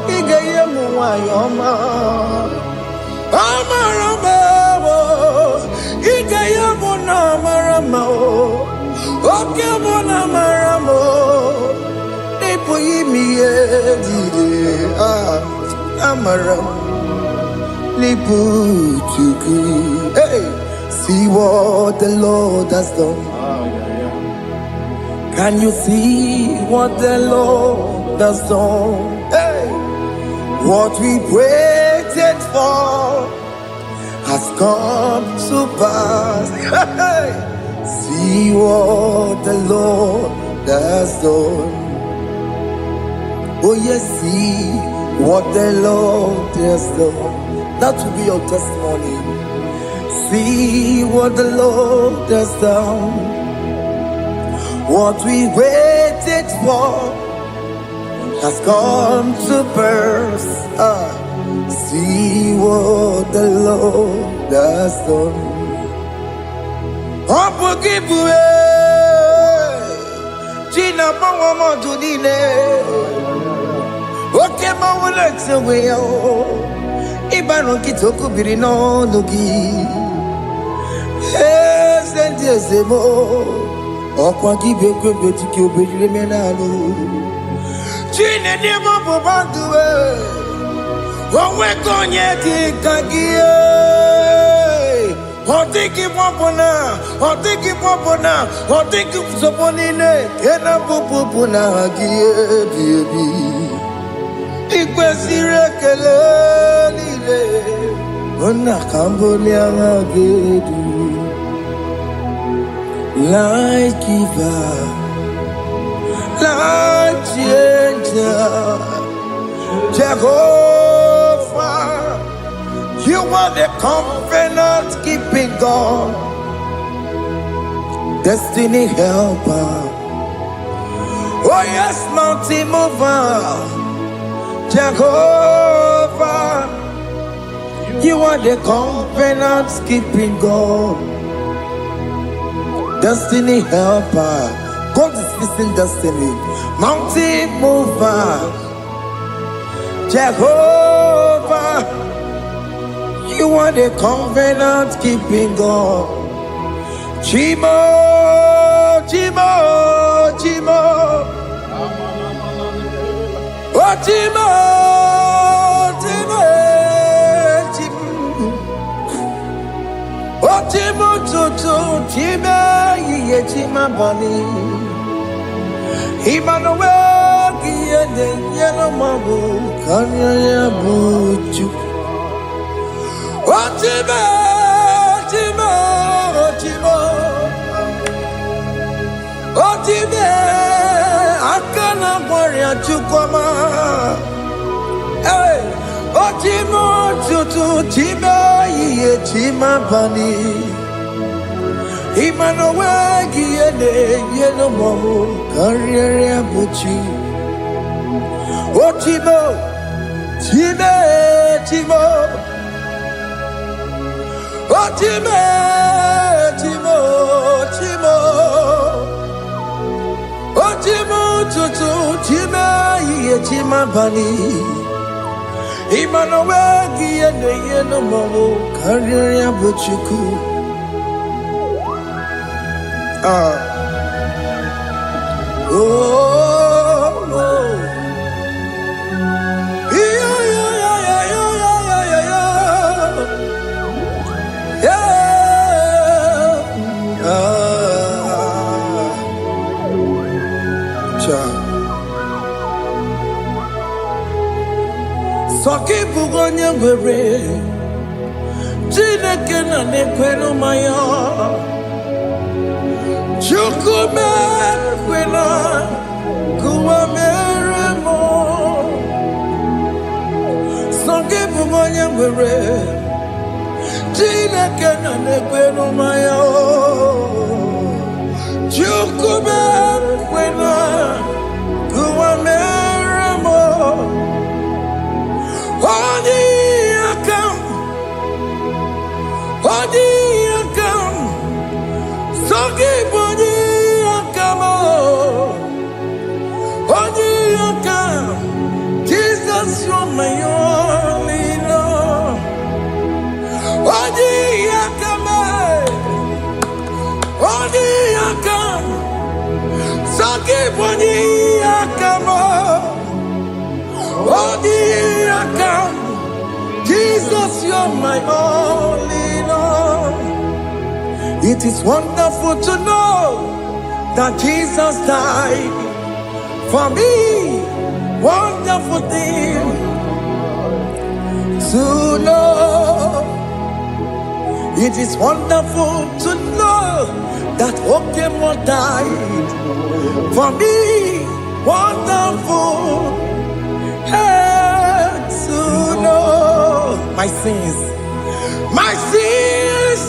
igeye muwayoma. Maramo igeye muna maramo. Maramo nipo yimi edire. Amaram Lipuchuku. Hey, see what the Lord has done. Can you see what the Lord has done? Hey, what we waited for has come to pass. Hey, see what the Lord has done. Oh yes, see what the Lord has done. That will be your testimony. See what the Lord has done. What we waited for has come to pass. See what the Lord has done. Gina Mama Junine. Okay, Mama, let's away. Ibano Kitoku Birino Nugi. Yes, and yes, more. Okwa give you good to kill Bimenano. Gina Nemo Bobandu. One week on Yaki Kagie. Or take him Wapona, or take him Wapona, or take him Soponine, Kena Pupuna, baby. Ikwesire kelele Una Cambodia Gedu, light giver, light changer, Jehovah, you are the covenant keeping God, destiny helper. Oh yes, mountain mover, Jehovah, you are the covenant keeping God, destiny helper. God is fixing destiny. Mountain mover, Jehovah, you are the covenant keeping God. Chimo, Chimo, Chimo. Oh, Chimo, Chimo, Chimo. Oh, Chimo, Chimo, Chimo, Ye Chima Bani. Emmanuel, Kiede, Yellow Mabu, Kanya Buchu. Oh, Chimo, Chimo, Chimo. Oh, Chimo, Akana Warrior Chukoma. Hey, oh, Chimo, Chutu, Chimo, Ye Chima Bani. Emmanuel, Kiede, Yellow Mabu, Kanya Buchu. Oh, Chimo, Chimo, Chimo. Oh, Chimo, Chimo, Chimo. Oh, Chimo, Chutu, Chimo, Ye Chima Bani. Emmanuel, Kiede, Yellow Mabu, Kanya Buchu. Oh, oh. Yeah, yeah, yeah, yeah, yeah, yeah, yeah, yeah. Soki bugonye were, Chineke na nekwenu maya. Chukume kwena kuwa meremo. Soki bugonye were, Chineke na nekwenu maya. Chukume kwena kuwa meremo. Odi akam, Odi akam. Soki body akamo, Odi akam. Jesus, you're my only Lord. Odi akame, Odi akam. Soki body akamo, Odi akam. Jesus, you're my only Lord. It is wonderful to know that Jesus died for me. Wonderful thing to know. It is wonderful to know that Okemo died for me. Wonderful to know my sins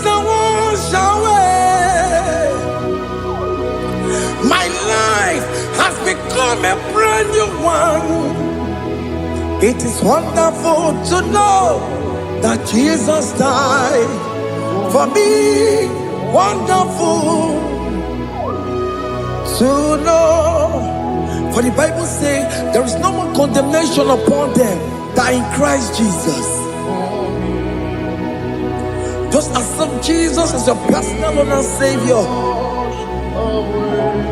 are washed away. My life has become a brand new one. It is wonderful to know that Jesus died for me. Wonderful to know. For the Bible says there is no more condemnation upon them that are in Christ Jesus. Just accept Jesus as your personal Lord and Savior.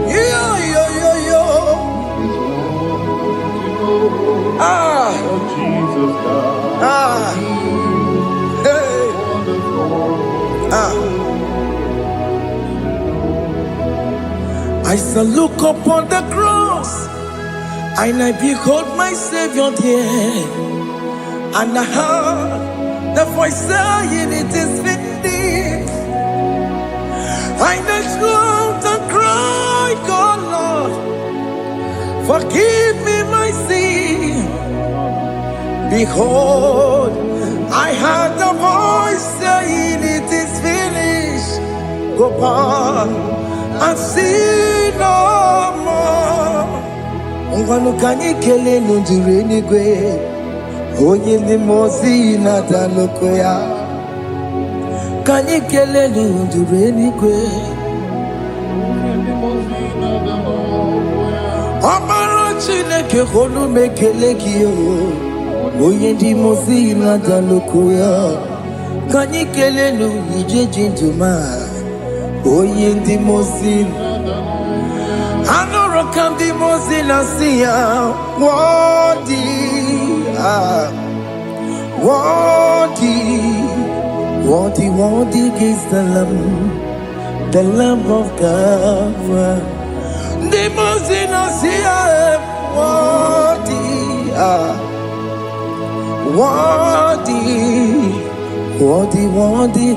Yeah, yeah, yeah, yeah. Ah, Jesus died. ah, hey, ah. I shall look upon the cross, and I behold my Savior there, and I heard The voice saying it is finished. I knelt and cried, God Lord, forgive me my sin. Behold, I heard the voice saying it is finished. Go back and sin no more. Ungwanu kanyi kele nundure nigwe. Onye ndi mozi na daloko ya. Kanyi kele nundure nigwe. Amaro Chineke holu mekele kiyo. Onye ndi mozi na daloko ya. Kanyi kele nundure jinduma. Onye ndi mozi Anoro kandi mozi na siya. Worthy is the Lamb of God. The mozi na siya. Worthy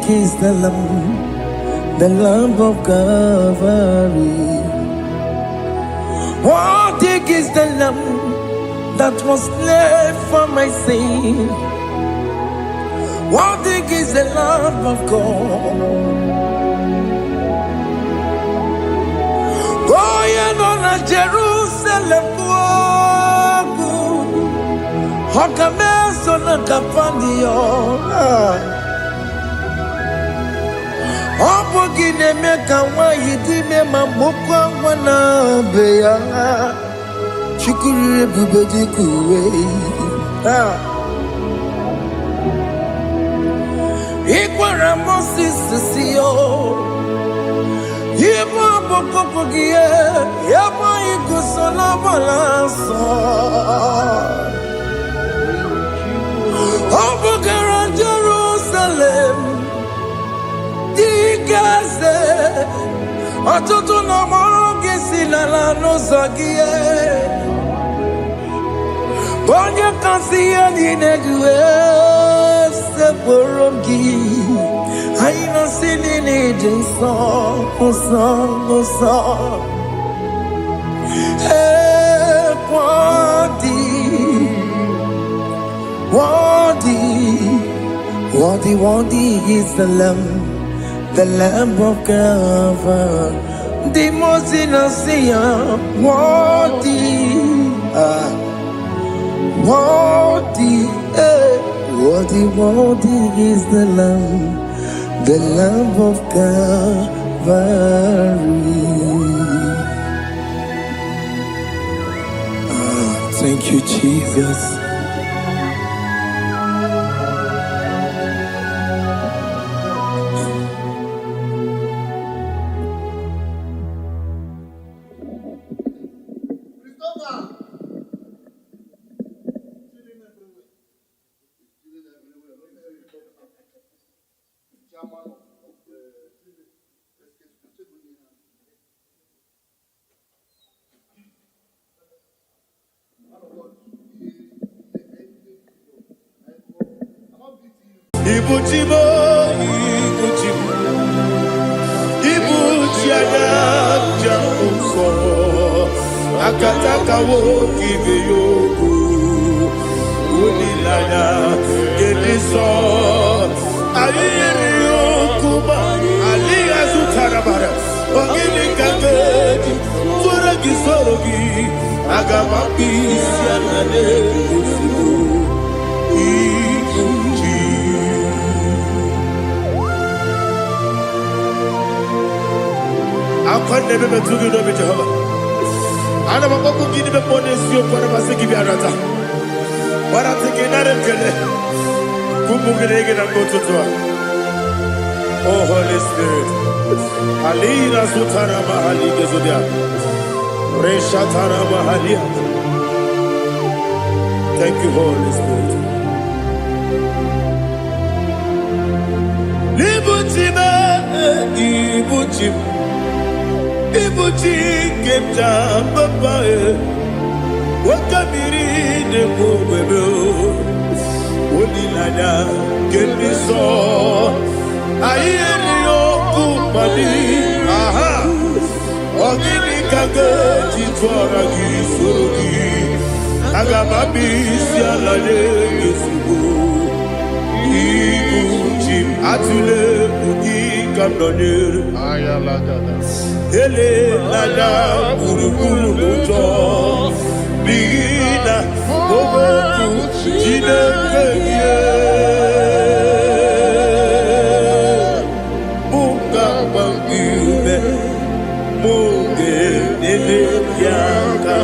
is the Lamb of Calvary. Worthy is the Lamb that was slain for my sin. Worthy is the Lamb of God. Going on a Jerusalem walk. Hakames on a Capandio. Opogine meka wa yidime mamukwa wana beya. Chukuri bubeji kuwe. Ikwara Moses siyo. Yebo bokopogie. Yebo ikusola balanso. Opogara Jerusalem. Digaze. Atutu na morongi silala no zagie. Bonye kansiya dinegwe se borongi. Aina sinini jinson son. Hey, worthy is the Lamb of God. The most innocent, worthy is the Lamb of Calvary. Thank you, Jesus. Akataka woki beyoku Unilana Gediso Aliyeri yokuba Aliya zutarabara Ogini kagedi Tura gizorogi Agamapi siyanane Kusiku Ikuji Akwande bebe tugi dobi Jehova Ana makoku gini be ponesio kwa masiki bi arata. Barata kenare kele. Kumugirege na kototwa. Oh Holy Spirit. Alina sutara mahali gezodia. Reshatara mahali. Thank you, Holy Spirit. Ibuchi kemja babae. Wakabiri de kubebe. olilanya kendiso ayeri oku mali aha ogini kage jitwara gi sorogi agabami si alale yesugo igu jim atule bugi kamdonyer ele lada buruburu luto bigina oboku jinekeye muka mangiume muge nene yaka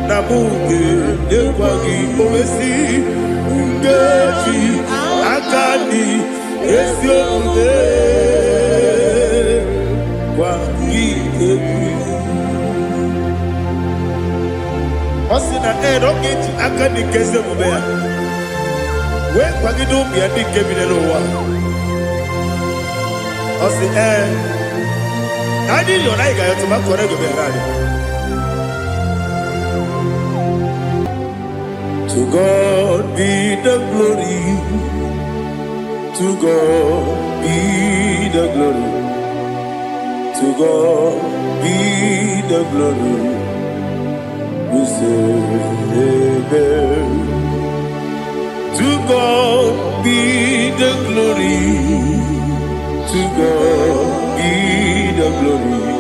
na muge nekwagi omesi ngeji akani esi omuge kwagi ebi Osina rocket akani keze mubea we kwagi do bia di kebinelo wa Osi Adi lo na iga yo tuma kore go be radi To God be the glory. To God be the glory. To God be the glory. We say amen. To God be the glory. To God be the glory.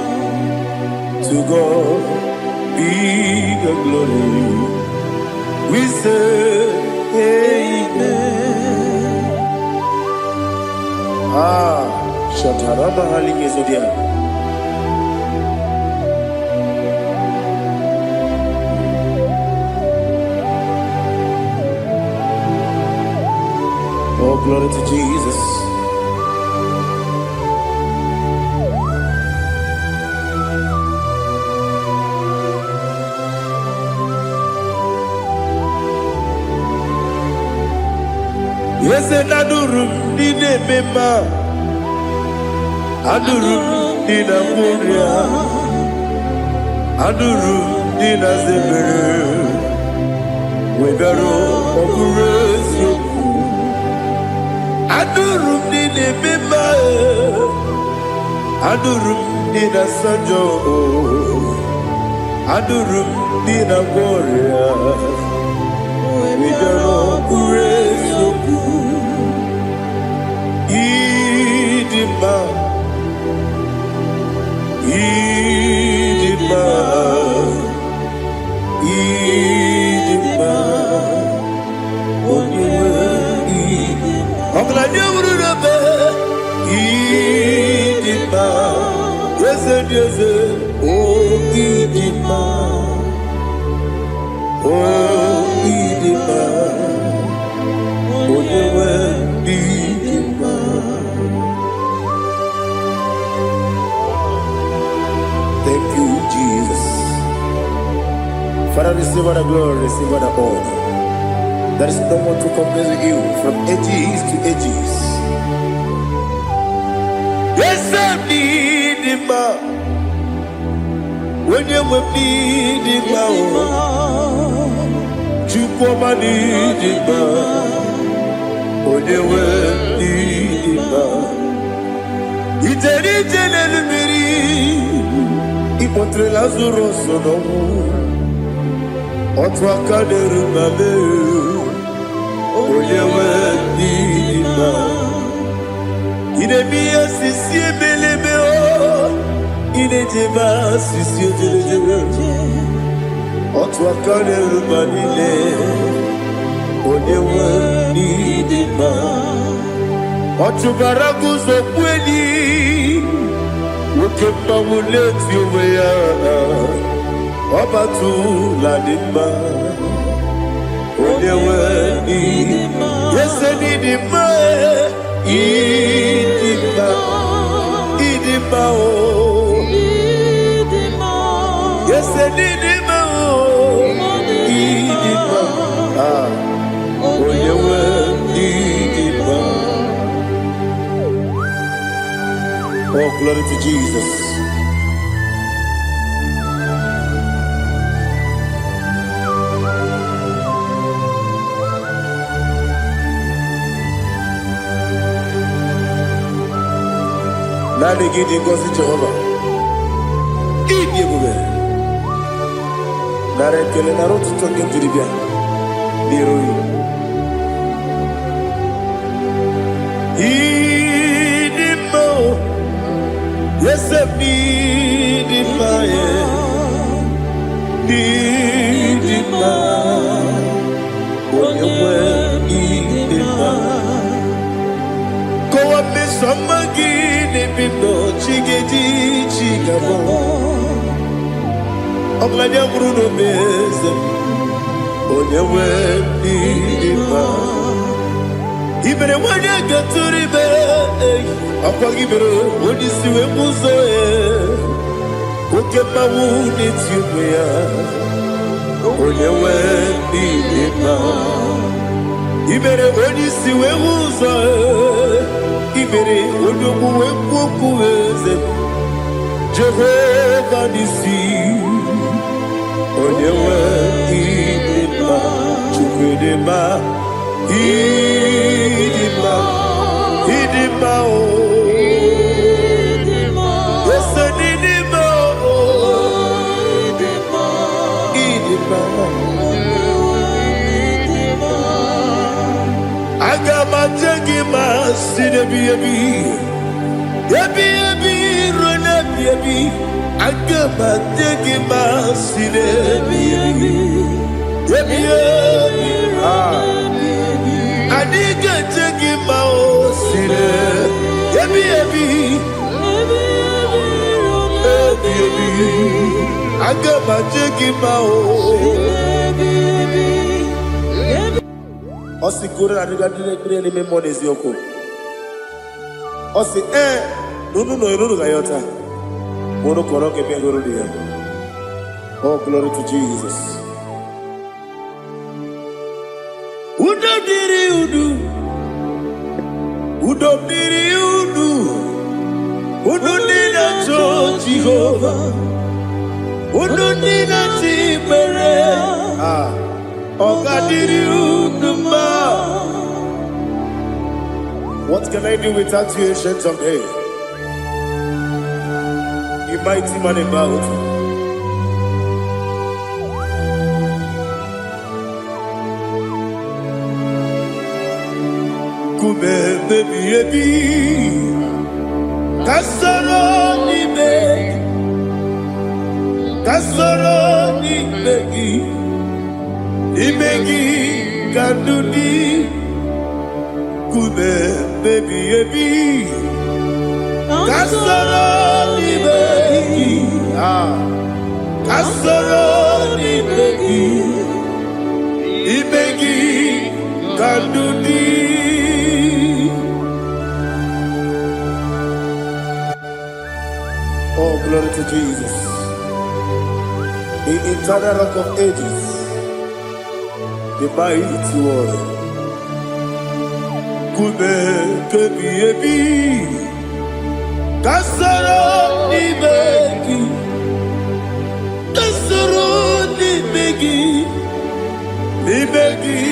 To God be the glory. We say amen. Shataraba halinge zodia. Oh, glory to Jesus. Yes, and adurum dine mema, adurum dina muria, adurum dina zebere, webero okurezio, adurum dine mema, adurum dina sanjo, adurum dina muria, webero okurezio. Idima, Idima, Idima, Oniwe, Oglanya Urube, Idima, Yeze, Oh Idima, Oh Idima, Oniwe, Idima. Thank you, Jesus. Father, receive all the glory, receive all the honor. There is no one to compare with you from ages to ages. Yes, I need him. When you will need him, you come and need him. When you will need him, it's a little Ipotre Lazaro sonomu Otwa kaderu mame Oyewe nima Inemiya sisi ebelebe o Inejeba sisi ojelejebe Otwa kaderu manile Oyewe nima Otubaraku zokweni Ukemba muleti uweya Wabatu ladima Onewe nidima Yese nidima Idima Idima o Yese nidima o Idima Onewe nidima Oh, glory to Jesus. Naanị gị dị ngọzi Jehova. Ịdị ebube. Nara ekele nara ụtụtụ nke jiri bịa n'iru gị. Ịdị mma o, eze m ịdị mma ya. Ịdị mma, onye nwe ịdị mma. Kowa mmesoma gị n'ebe m nọ, chi ga-eji chi ga-abọ. Ọbụladị agbụrụ n'obe eze m, onye nwe ịdị mma. I mere nwanyị agatụrụ ibe, ọkwa gị mere onye isi wee bụ ụzọ ya. Oke mmanwụ n'eti ụmụ ya, onye nwe ịdị mma. I mere onye isi wee bụ ụzọ ya. I mere onye okwu wee kwuo okwu eze m, Jehova n'isi. Onye nwe ịdị mma, Chukwu dị mma, ịdị mma, ịdị mma o. Ese n'ịdị mma o, ịdị mma. Aga m aja gị ma si n'ebi ebi, ebi ebi ruo n'ebi ebi. Aga m aja gị ma si n'ebi ebi, ebi ebi. Adịghị eje gị ma o si n'ebi ebi, ebi ebi. Aga m aja gị ma o. Ọ sị koro na dịga dịrị n'ime mmụọ n'eziokwu. Ọ sị n'unu nọ n'unu ga ya ọta. Unu kọrọ ka ebe ngoro dị ya. Oh, glory to Jesus. Udo dịrị udu, udo dịrị udu, udo dị na-achọ Jehova, udo dị na-achọ ikpere. What can I do without you, ancient of days? You mighty man in battle. Kube baby baby, kasoro ni begi, kasoro ni begi. Imegi kandudi kube baby baby, kasoro ni begi, kasoro ni begi. Imegi kandudi. Oh, glory to Jesus, the eternal rock of ages, the mighty one. Kube kebi ebi, kasoro ni begi, kasoro ni begi, ni begi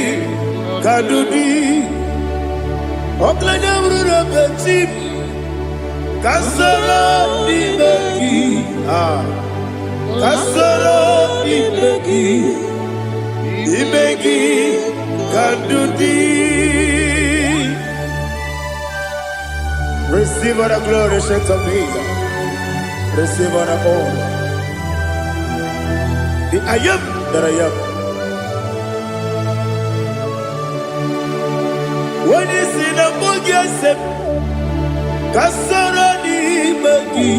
kadudi. Oklanya urura bechim, kasoro ni begi, kasoro ni begi. Ibegi Kadudi. Receive all the glory, strength of Jesus. Receive all the honor. The I am that I am. When you see the book, you say, Kasara ni begi.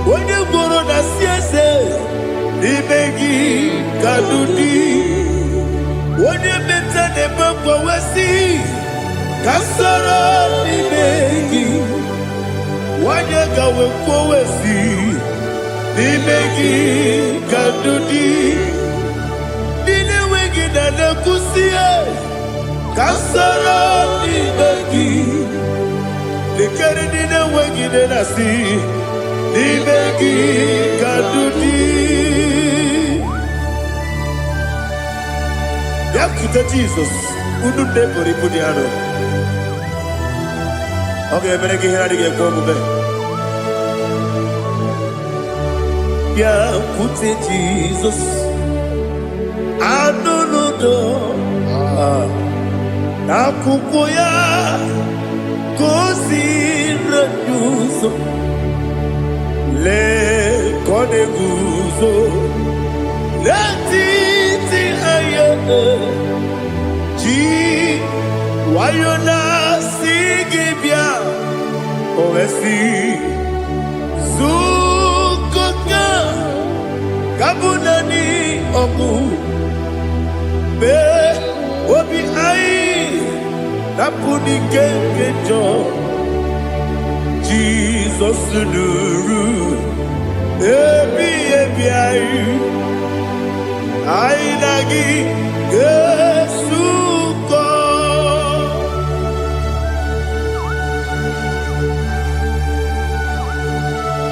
When you go on a siese, Ibegi Kadudi. Wone meta ne bamba wasi, kasara ibegi. Wanya gawe kwa wasi, ibegi Kadudi. Dine wegi na nakusia, kasara ibegi. Likari dine wegi na nasi, ibegi Kadudi. Yakuta Jesus, udu debori pudiano. Okay, I'm gonna get go back. Yeah, put it Jesus. I don't know. Nakukoya kosi reduso le kone guzo le titi ayane ji wayona sigibia oesi zukoka kabunani oku be obi ai napuni kenkejo Jesus nuru ebi ai ai nagi Yesuko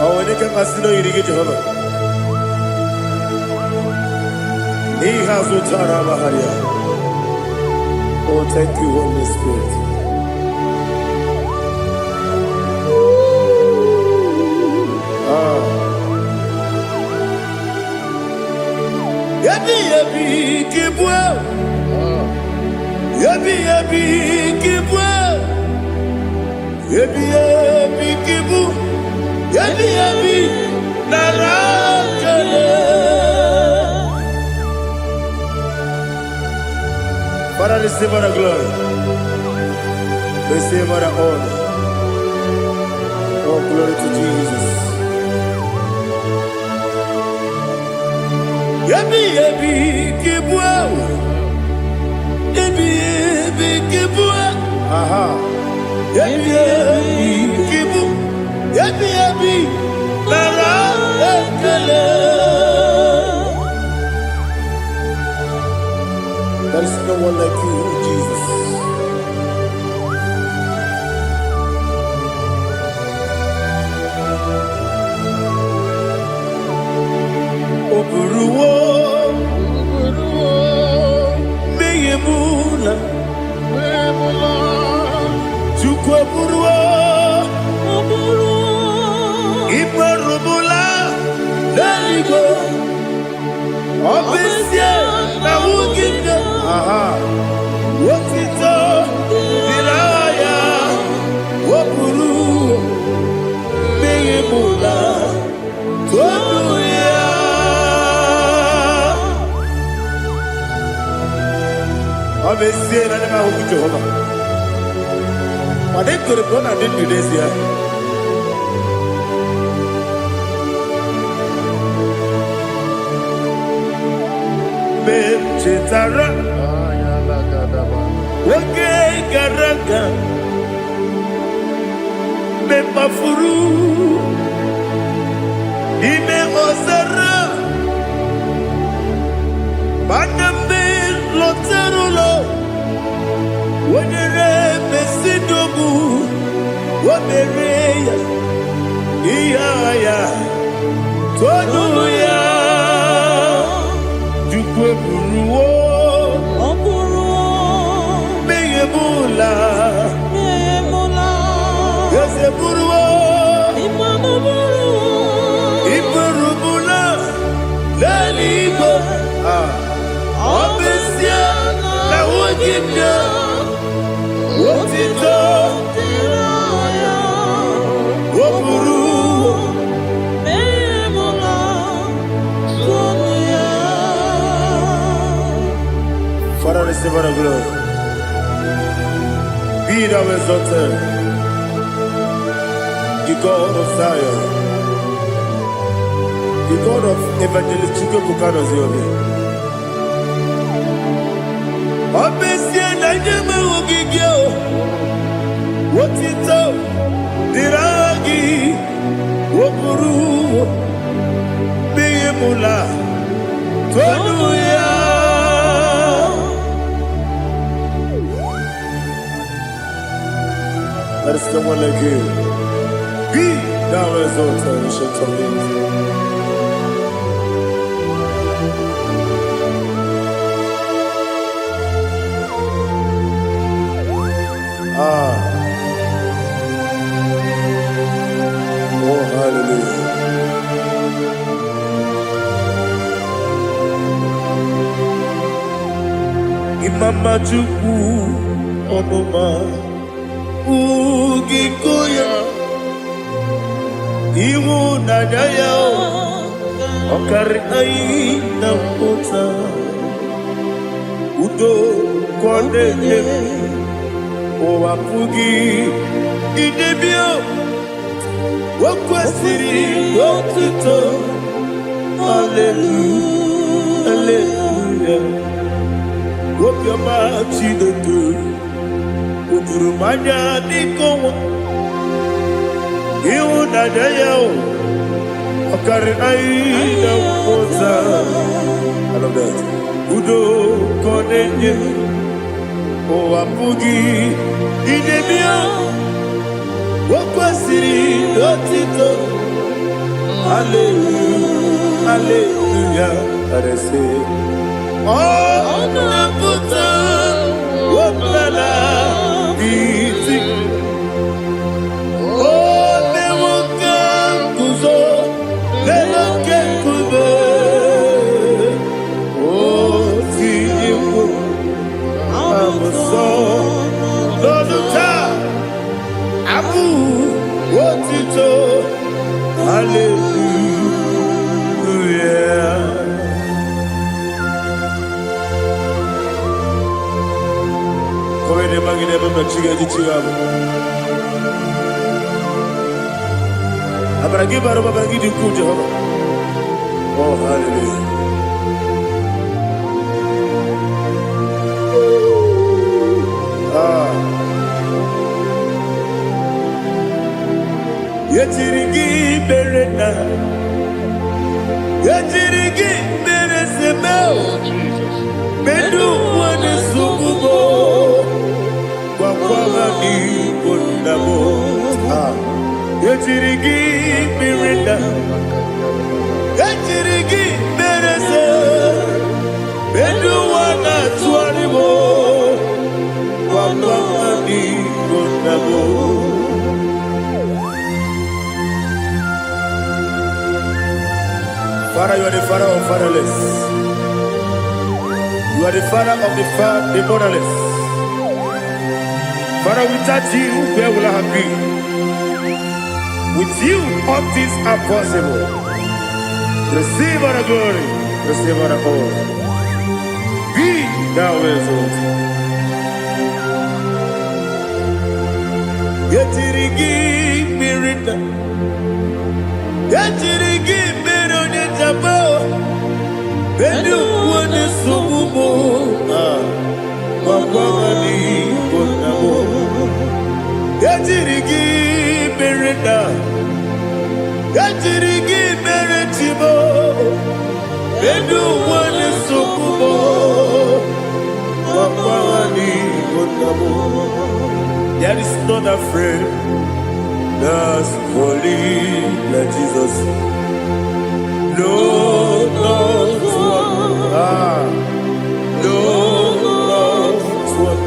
awene kasino irige Jehova ni hazo tara baharia. Oh, thank you, Holy Spirit. Yabi kibwa. Yabi kibwa. Yabi kibu. Yabi narakale. Father, receive our glory. Receive our honor. Oh, glory to Jesus. Yabi kibwa. Yabi kibwa. Aha. Yabi kibu. Yabi nara ekele. There is no one like you, Jesus. Oburuwo, meyemula, chukwu oburuwo, iperubula, n'eluigwe, obesie na wugide. Aha, wotito, diraya, wopuru, meyemula, tonuya. Obesie na nema wugide Jehova. Wade kore bona dinu desia. Chetara Wake Garaga Bepafuru Ime Ozara Banambe Loterulo Wenere Besidobu Wabereya Iyaya Tonuya Buruwo, meyemula, yese buruwo, iburubula, leligo, obesia na wogida, wotito, woburuwo. Father, receive our glory. Be thou exalted, the God of Zion, the God of Evangelist Chike Bukano Ziobi. Obesie na nyeme ugigio, wotito, diragi, wopuru, biyemula, tonuya. There is no one like you. Be thou exalted, ancient of days. mama chukwu ọmụma ugiko ya ịhụnanya ya ọkarị anyị na mpụta udo ka ọ na-enye ụwa pụghị idebe o kwesịrị otuto hallelujah hallelujah obiọma Chineke o juru m anya dịka ọnwa ịhụnanya ya ọkarị anyị na mpụta I love that. Udo ka ọ na-enye ụwa pụghị idebe o kwesịrị otuto hallelujah hallelujah arese ọ na-apụta ọbụla iti o na-enwoke nguzo na-enwoke nkume o tinyekwu amụsọ n'ọnụ taa abụ otito hallelujah. Come ne magine baba chiga di chiga. Abaragi baro babaragi di ku Jehovah. Oh hallelujah. Yetirigi berena, yetirigi beresemeo, bedu wane sukubo, kwa ni kondamo. Yetirigi berena, yetirigi berese, bedu wana tuanimo, kwa ni kondamo. Father, you are the father of fatherless. You are the father of the motherless. Father, without you, where will I have been? With you, all things are possible. Receive all the glory, receive all the honor. Be thou exalted. Yetirigi mirita, yetirigi Bedu wane subumo Wawani bonamo Yatirigi berenda Yatirigi beretimo Bedu wane subumo Wawani bonamo. There is not a friend that's holy like Jesus. No, not one. No, not one.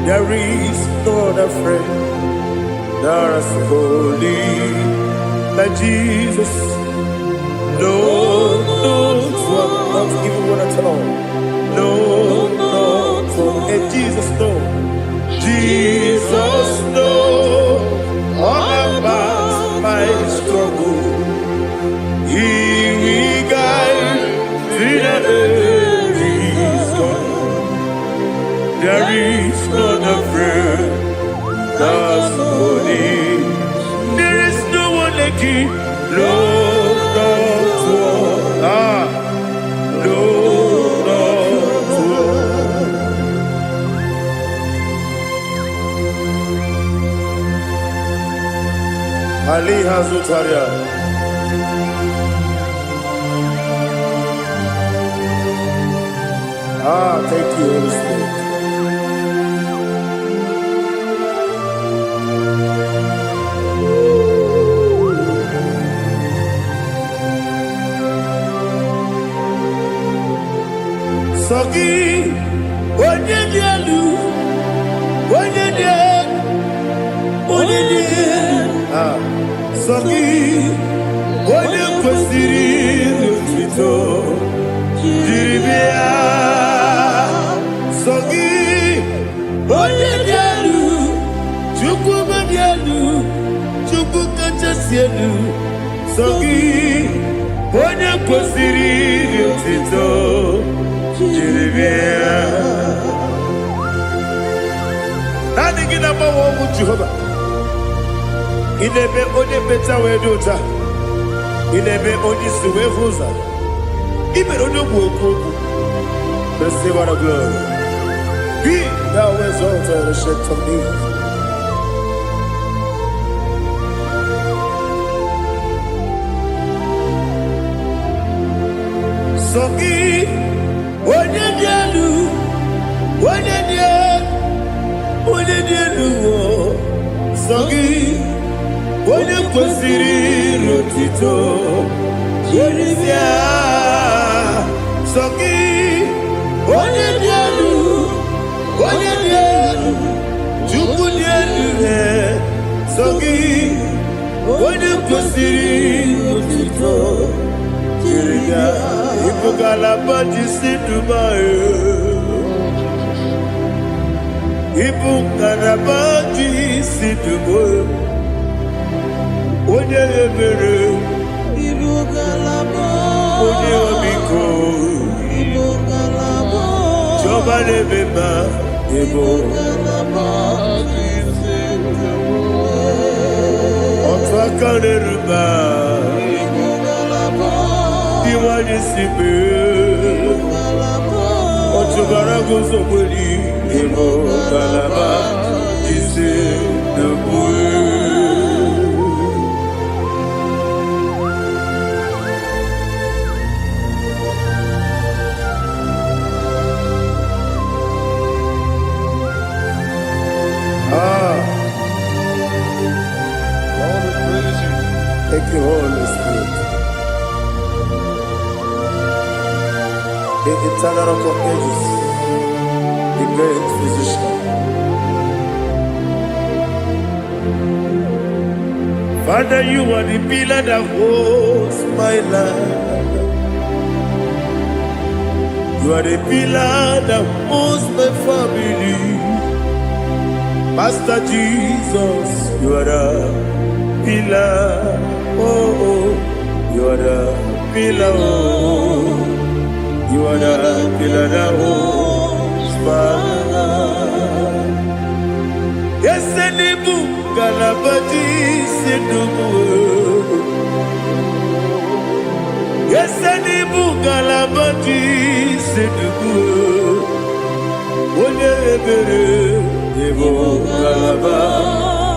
There is no other friend that's holy like Jesus. No, not one. Not even one at all. No, not one. And Jesus, no. Jesus, no. All about my struggle. He will guide through the days gone. There is not a friend that's holy. There is no one like him. No, not one. No, not one. Ali Hazutaria. Thank you, Holy Spirit. Sogi, onye dialu, onye dialu, onye dialu. Sogi, onye kwesịrị otuto, jiribia. Sogi, onye dị elu, Chukwu dị elu, Chukwu kachasị elu. Sogi, onye kwesịrị iri otuto, jiri bịa. Naanị gị na-agbanwe ọnwụ Jehova. Ị na-eme onye mmecha wee dị ụta. Ị na-eme onye isi wee hụ ụzọ. Ị mere onye ogbu okwu okwu. Receive what of glory. Be thou exalted, the shake of me. Sogi, onye dị elu, onye dị elu, onye dị elu. Sogi, onye kwesịrị iri otuto, jiri bịa. Sogi, onye dị elu, onye dị elu, Chukwu dị elu. Sogi, onye kwesịrị iri otuto, jiri bịa. Ibu ngalaba jisi Dubai, Ibu ngalaba jisi Dubai. Onye ebere, Ibu ngalaba, onye omiko, Ibu ngalaba, Jọba n'ebeba, Ibu ngalaba, otu aka n'eruba, Ibu ngalaba, iwanye sibe, otu gara guzo kweli, Ibu ngalaba jisi Dubai. Thank you, Holy Spirit. The eternal rock of ages, the great physician. Father, you are the pillar that holds my life. You are the pillar that holds my family. Master Jesus, you are the pillar. Oh, you are the pillar. Oh, you are the pillar that holds my life. Yes, Enibu Galabadi Sidubu. Yes, Enibu Galabadi Sidubu. Onye ebere, Ebo Galaba.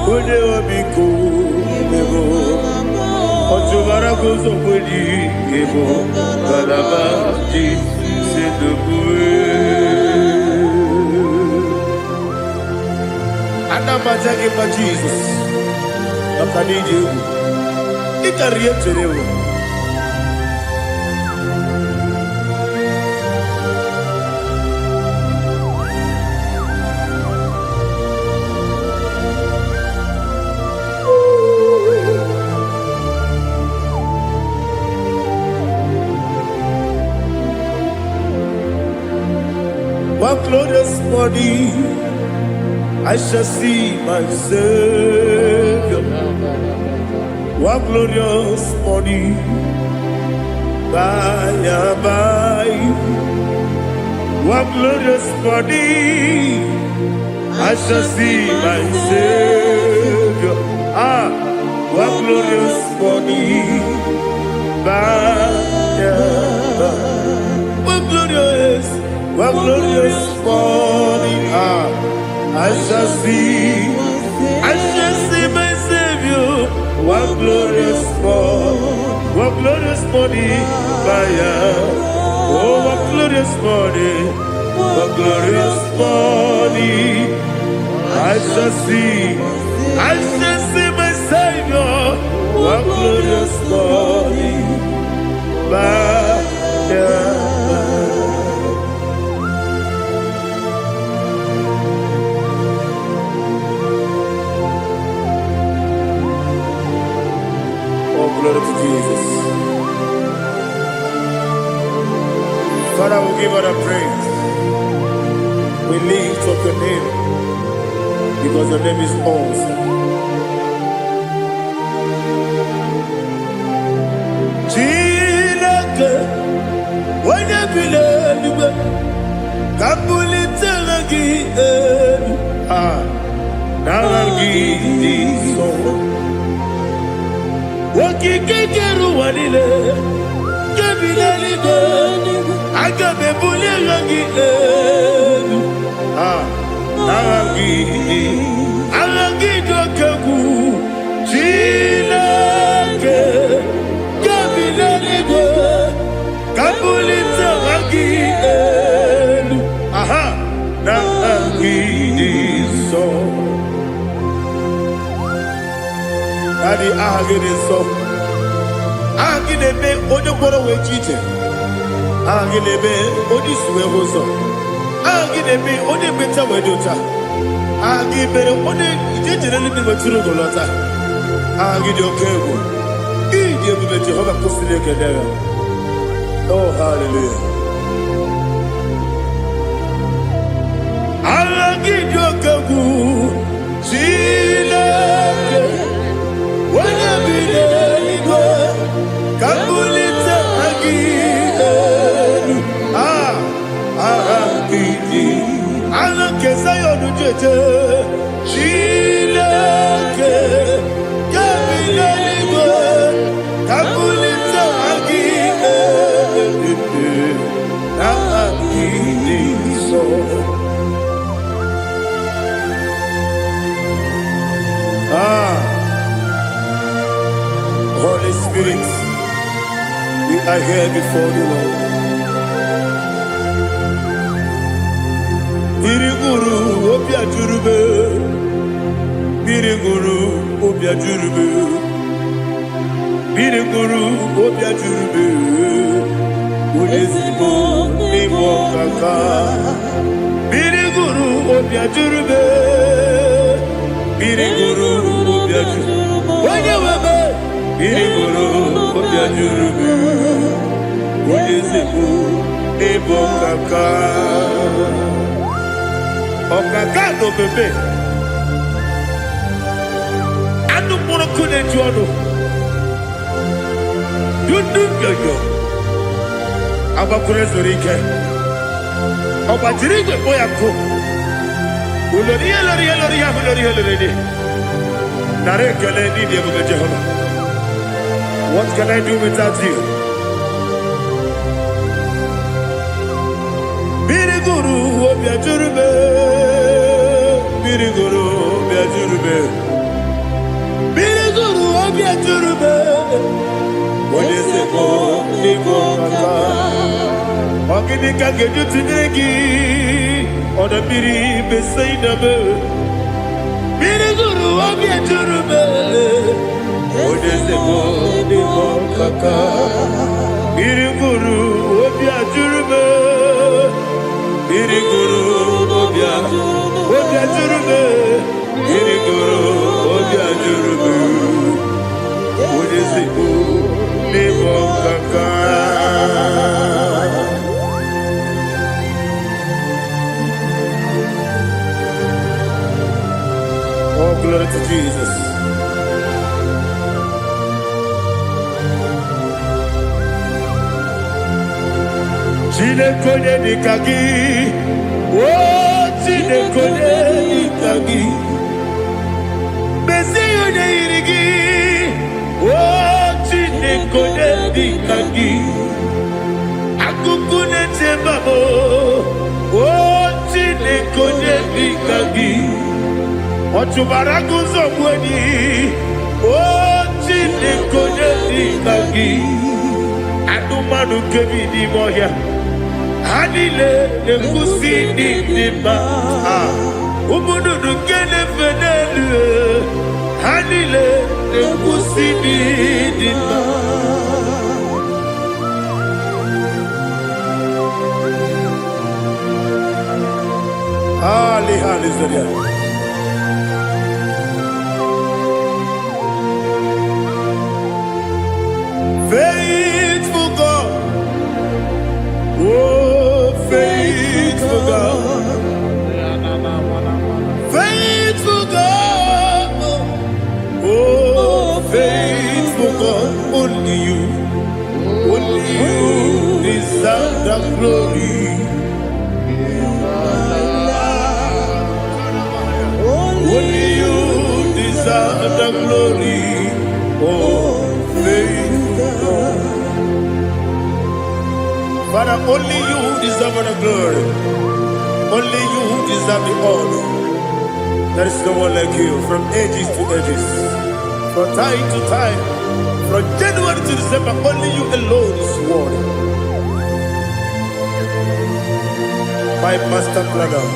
Onye omiko, Ebo. Ojubara gozo kweli, Ebo Galaba Sidubu. Anamajagi ma Jesus, Nakaniji, Ikariyeterewo. One glorious morning, I shall see my Savior. One glorious morning, by and by. One glorious morning, I shall see my Savior. One glorious morning, by and by. One glorious morning, I shall see my Savior. One glorious morning, oh, one glorious morning, I shall see my Savior. One glorious morning, glory to Jesus. Father, we give her the praise. We lift up your name because your name is awesome. Chilaka, when you believe, Kabuli Telagi, Naragi, so. Wakikeru walile, Kabili, Agabe Bulelagi, Naragi, Alagi Dokagu, Chilaka, Kabili, Kabuli Telagi, Naragi, so. Daddy, ahagide so. Ahagide be ode kworo we chiche. Ahagide be ode suwe hoso. Ahagide be ode beta we dota. Ahagide be ode ijejere ni be turu golota. Ahagide okego. Ije be Jehovah kusile kedera. Oh hallelujah. Ahagide okego. Chileke. Holy Spirit, we are here before you, Lord. Biriguru obia jurube, Biriguru obia jurube, Biriguru obia jurube, Ulesibo nibo kaka, Biriguru obia jurube, Biriguru obia jurube, Wanyawebe. Biriguru obia jurube, Ulesibo nibo kaka. Okaka no bebe. Anu mono kune juano. Yundu yoyo. Aba kure zorike. Oba jirigwe boya ko. Uloriya. Nare kele ni diye Jehovah. What can I do without you? Biriguru obia jurube, Biriguru obia jurube, Biriguru obia jurube. Olesebo nibo kaka, Wakini kageju tinegi, Oda biri besainabe. Biriguru obia jurube, Olesebo nibo kaka, Biriguru obia jurube. Biriguru obia jurube, Biriguru obia jurube, Olesibo nibo kaka. Oh, glory to Jesus. Chinekone nikagi, oh Chinekone nikagi, Mesiyo ne irigi, oh Chinekone nikagi, Akukune chembabo, oh Chinekone nikagi, Ochubaraku zomweni, oh Chinekone nikagi, Adumanu kebidi moya. Hanile nekusi nima, umudu nukene fenelu. Hanile nekusi nima. Hallelujah. Faithful God, oh faithful God, only you deserve the glory. Only you deserve the glory. Oh, faithful God. Father, only you deserve the glory. Only you deserve the honor. There is no one like you from ages to ages, from time to time, from January to December. Only you alone is worthy. My master planner,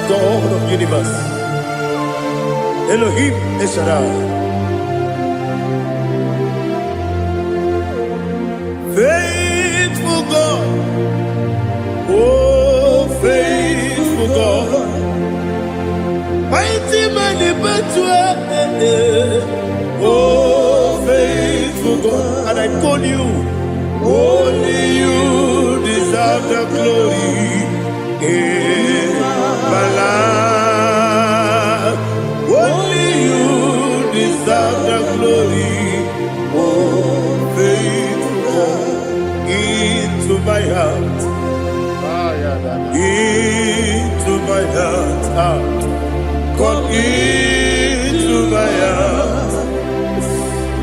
the God of the universe, Elohim Eshadai. Faithful God, oh faithful God, mighty man in battle, oh faithful God, and I call you, only you deserve the glory in my life. Only you deserve the glory, oh faithful God, into my heart, into my heart, come into my heart,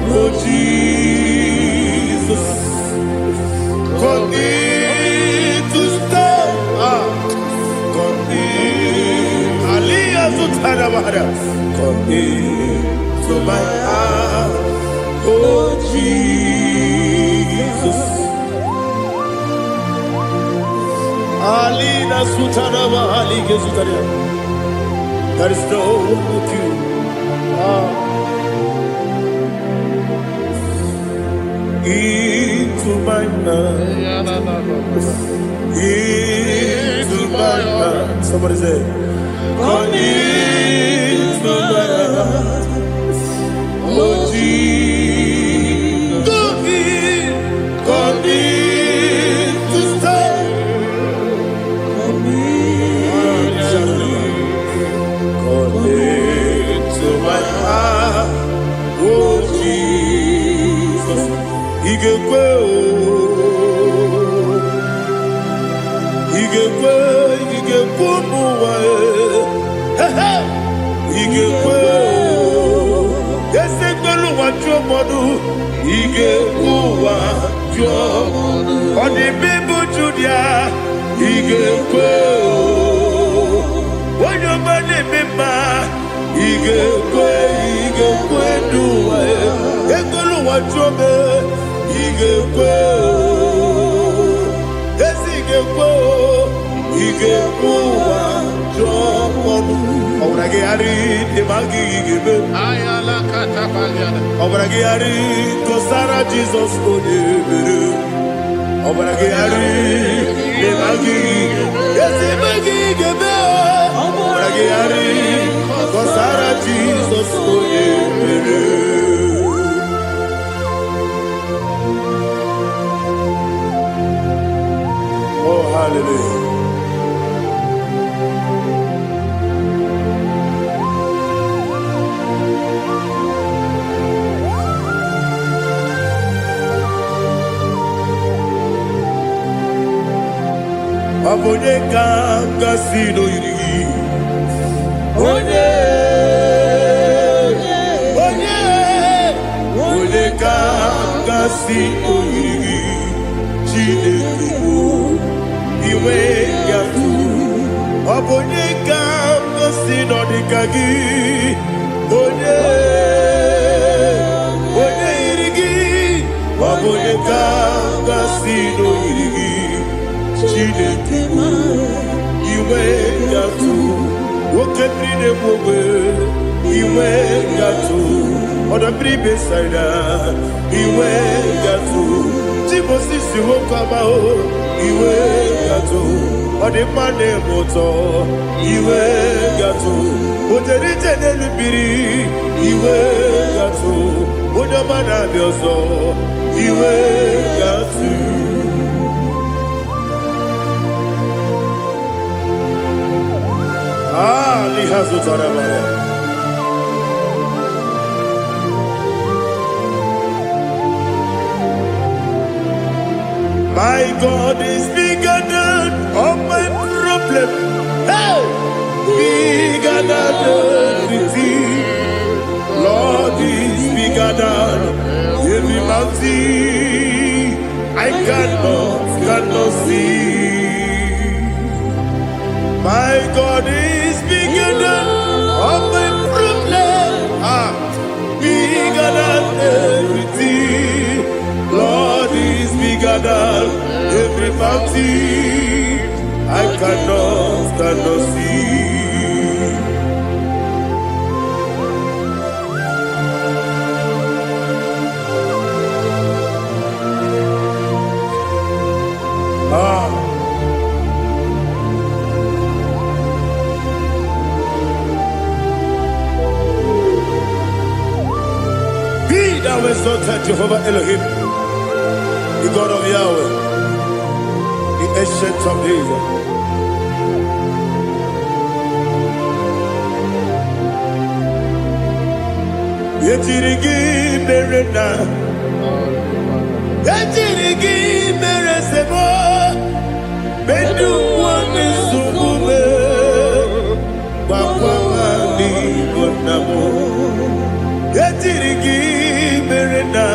oh Jesus, come in to stay, come in, Aliyah to Tanamada, come into my heart, oh Jesus. Alina Sutanama Ali Gesutaria. There is no one like you. Into my mind. Into my heart. Somebody say, come into my heart. Oh Jesus. Come in to stay. To my heart, oh Jesus, He can go, He can go, He can go, He can go. Yes, they go to what your mother, He can go what your mother. On the people, Julia, He can go. When your money, Ige kwe duwa, ekolu wajobe. Ige kwe, ige kwe wajobe. Obrage ari demagi igebe. Ayala katapaliana. Obrage ari tosara Jesus onebere. Obrage ari demagi igebe. Obrage ari tosara Jesus onebere. Oh, hallelujah. Abone kanga sino yiri. Onye kanga sino yiri. Chineke iwe yatu. Abone kanga sino dikagi. Onye yirigi. Abone kanga sino yirigi. Chineke iwe yatu. Woke bride bobe iwe yatu. Oda bribe saida iwe yatu. Timosisi wokama o iwe yatu. Ode mane moto iwe yatu. Ode jene lubiri iwe yatu. Ode mana bioso iwe yatu. Lihazu Tarabaya. God is bigger than all my problem. Hey! Bigger than everything. Lord is bigger than every mountain I cannot see. My God is bigger than all my problem. Bigger than everything. Lord is bigger than every mountain I cannot see. Be thou exalted, Jehovah Elohim, the God of Yahweh, the ancient of days. Yetirigi merena, yetirigi meresemo, bedu wani sumube, bakwani bonamo. Yetirigi merena,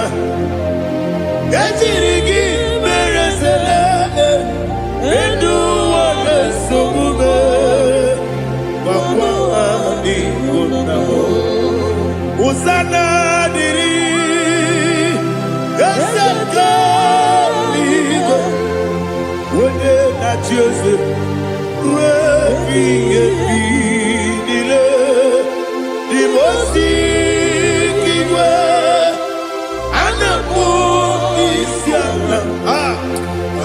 yetirigi meresele, bedu wani sumube, bakwani bonamo. Usana diri, yasaka ligo, wende na Jose, webi dile, dimosi kiwe, anamu isiana,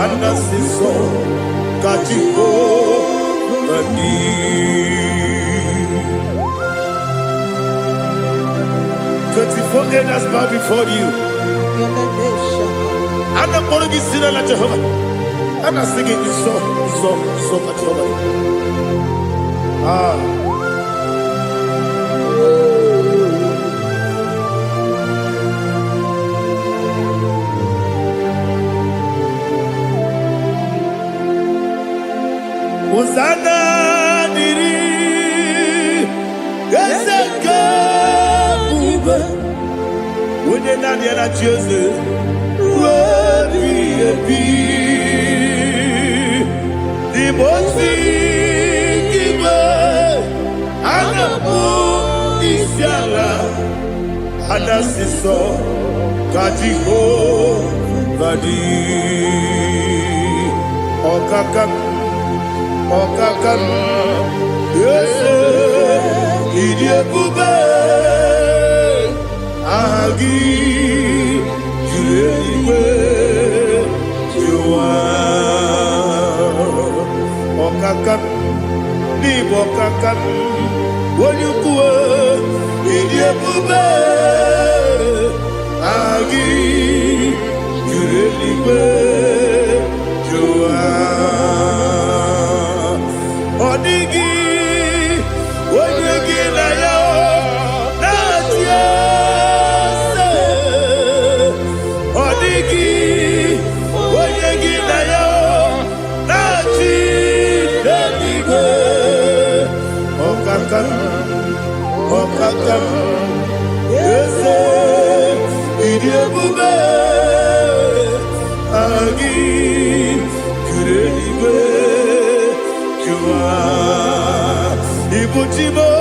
anasiso kachiko bani. 24 elders bow before you. I'm not going to be singing like Jehovah. I'm not singing this song like Jehovah. Hosanna diri, yeseka. When you're not there, I choose it. The most giver, and a book is yalla, and a sister, Kajiho, Badi, Okakam, yes, Idiot Bube. Agi julewe juwa okakam ni bokakam wonyukwe idiebube agi julewe juwa odigi wonyegi na yo Okakam, yes, idiebube, agi, kureliwe, jua, ibuchimo,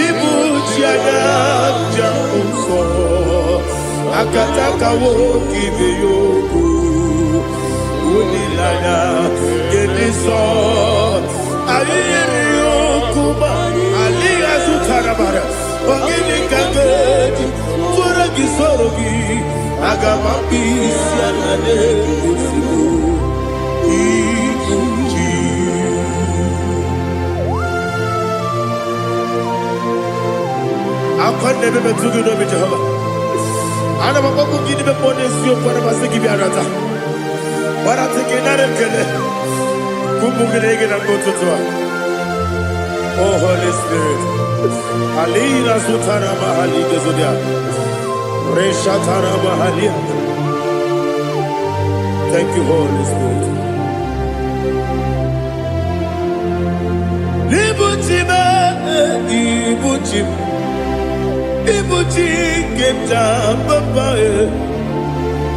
ibuchiana, jamso, akataka woki beyoku, unilana, gediso, Aliya Sutarabara, Ogini Kangeti, Furagi Sorogi, Agamapi, Sianade, Ikuji. I can't never be too good over Jehovah. I never go to give the bonus you for the Masiki Arata. But I think another killer. Kumbuki and go to Tua. Oh, Holy Spirit. Alina Sutara Mahali Gezodia. Reshatara Mahalia. Thank you, Holy Spirit. Ibuchi kepta papa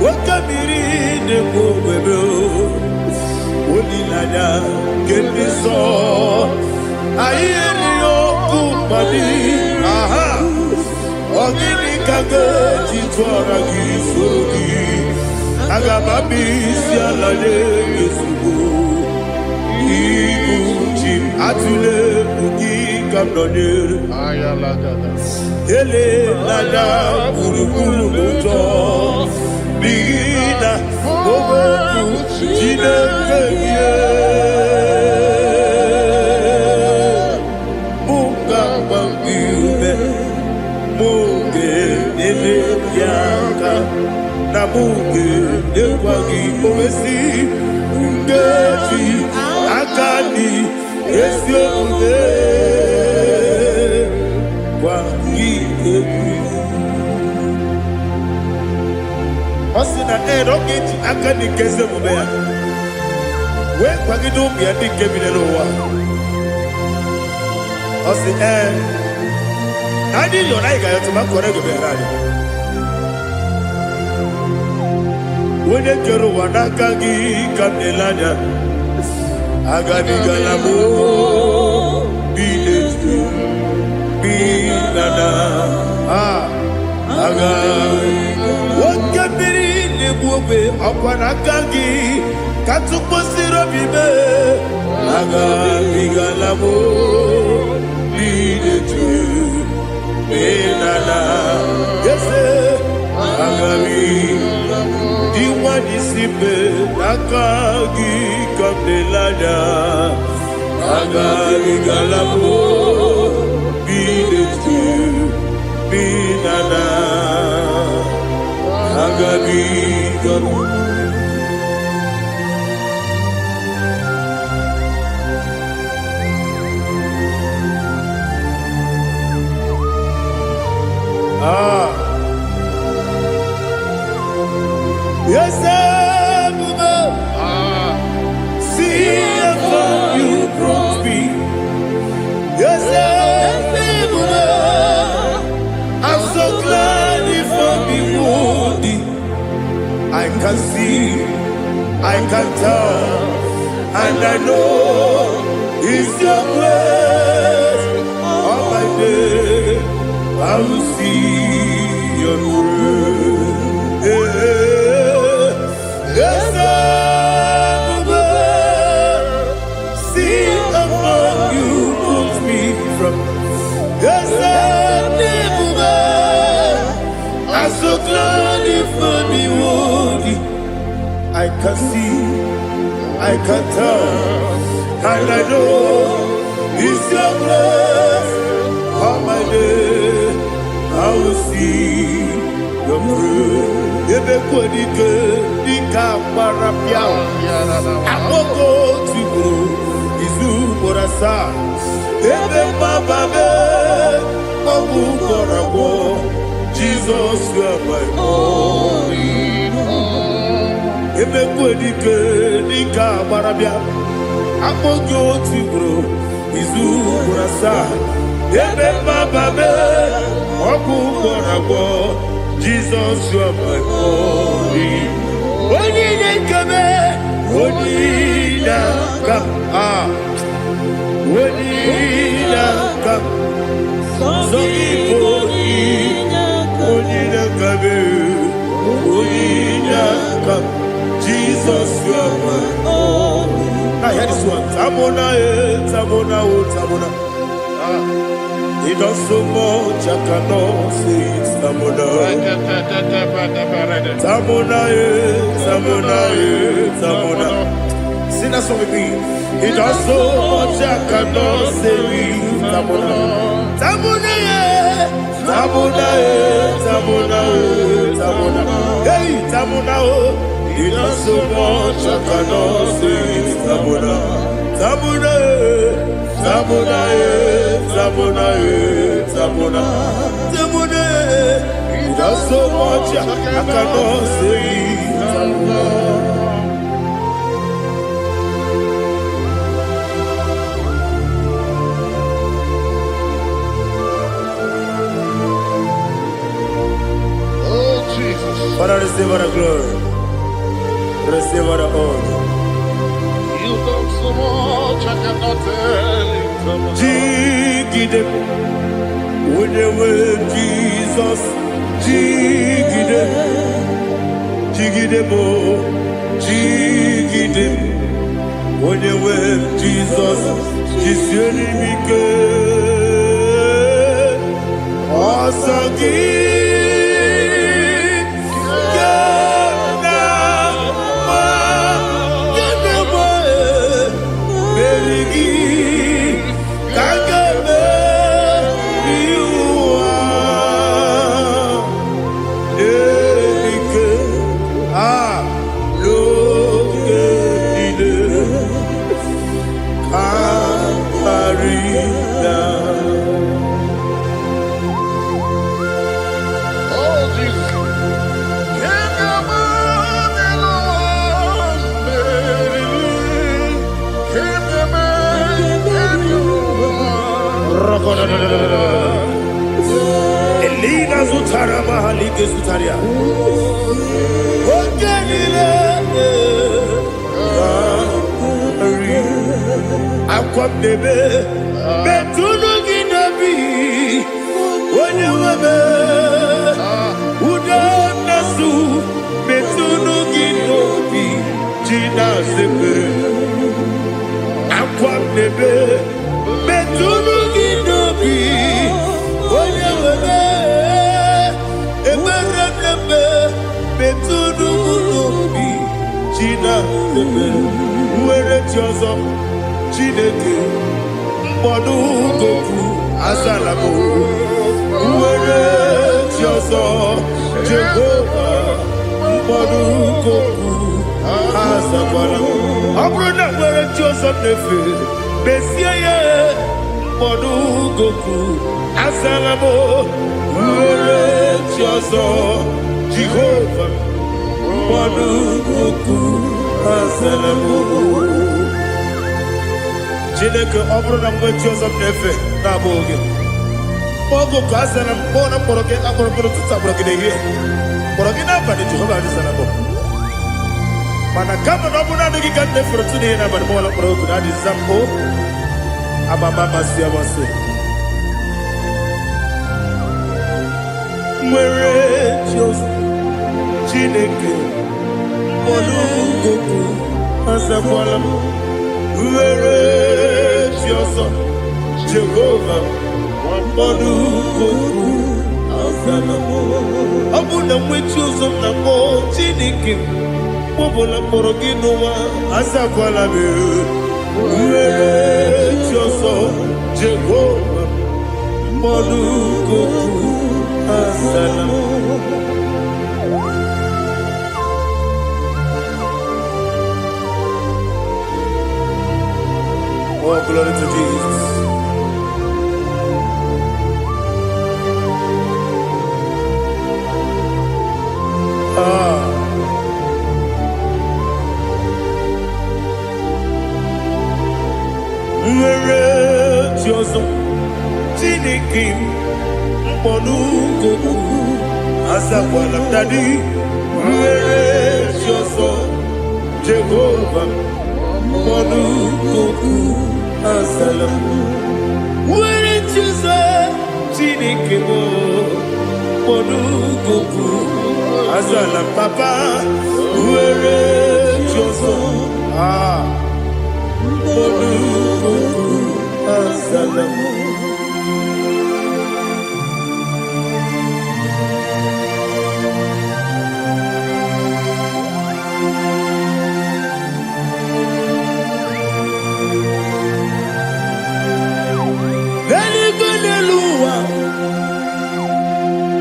wakamiri de bobebe onilada kemiso ayeri okupadi aha ogini kage titwara gisorogi agamabi sialale yesugo ibuchi atule ugi kamdonir ayalagada ele lada buruburu moto bigina oboku jinekeye munga bangiube munge nele yaka na munge nekwagi owesi ngeji akani esiomude Osina rocket akani keze mubea. We kwagido bia di kebine lowa. Osi Adi yo na iga yo tuma kore go berani. Wene kero wanaka gi kamnelanya. Agani galamo biletu. Binana aga wakabiri nebuwe akwanakagi katuposiro bibe aga bigalamo bidetu binana yese aga diwani sibe nakagi kamdelada aga bigalamo binana agabi garu yes see how you brought me yes I'm so glad if I'm wounded. I can see, I can tell, and I know it's your grace. All my day, I will see your grace. Yes, see how you put me from. Yes, I'm so glad if I'm wounded. I can see, I can tell, and I know it's your grace. All my day, I will see your grace. Ebe kodike, dika parapia. Amoko tibo, izu borasa. Ebe bababe, mabu korabo. Jesus, you are my only home. Ebe kwedike dika barabia. Apogo tibro izu burasa. Ebe bababe oku korabo. Jesus, you are my only home. Oni nekame, oni naka, oni naka. So Jesus, you are my own. Now hear this one. Tamona, Tamona, Tamona. He does so much, I cannot say it's Tamona. Tamona, Tamona, Tamona. Sing that song with me. He does so much, I cannot say it's Tamona. Tamona, Tamona, Tamona, Tamona. Hey, Tamona, he does so much, I cannot say it's Tamona. Tamona, Tamona, Tamona, Tamona. Tamona, he does so much, I cannot say it's Tamona. Father, receive all the glory. Receive all the honor. You've done so much, I cannot tell it. Jigide, when you were Jesus, Jigide, Jigide mo, Jigide, when you were Jesus, Jisuni Mike, Osagi. Elina Zutara Mahalike Zutaria. Akwam debe betunu ginabi wonye webe uda nasu betunu ginobi jina sebe. Akwam debe betunu ginobi wonye webe ebere debe betunu ginobi jina sebe. Uwere tiozo Chineke mkpọdụ goku azalamo. Uwere tiozo Jehova mkpọdụ goku azakwalamo. Ọ bụrụ na nwere tiozo nefe besie ya mkpọdụ goku azalamo. Uwere tiozo Jehova mkpọdụ goku azalamo. Chineke ọ bụrụ na mgbe chi ọzọ m na-efe na-abụ oge ogo ka a sara m kpọọ na mkpọrọ gị akpọrọ mkpọrọ tutu akpọrọ gị n'ehihie kpọrọ gị n'abalị Jehova adịzara m mana kama na ọ bụrụ na adịghị ka m na-efere otu n'ihe n'abalị m ọla mkpọrọ ogu na adịza m o amama amasị amasị nwere chi ọzọ Chineke mkpọrọ ogu azakwala m. Uwere chi ọzọ Jehova mkpọdụ goku azalamo. Ọ bụ na nwe chi ọzọ na mbọ Chineke mkpọbụla mkpọrọ gị n'ụwa azakwala m. Uwere chi ọzọ Jehova mkpọdụ goku azalamo. Oh, glory to Jesus. Nwere chi ọzọ Chineke mkpọdụ goku azakwala m dadi. Nwere chi ọzọ Jehova mkpọdụ goku azalamo. Nwere chi ọzọ Chineke mkpọdụ goku azala papa. Nwere chi ọzọ mkpọdụ goku azalamo.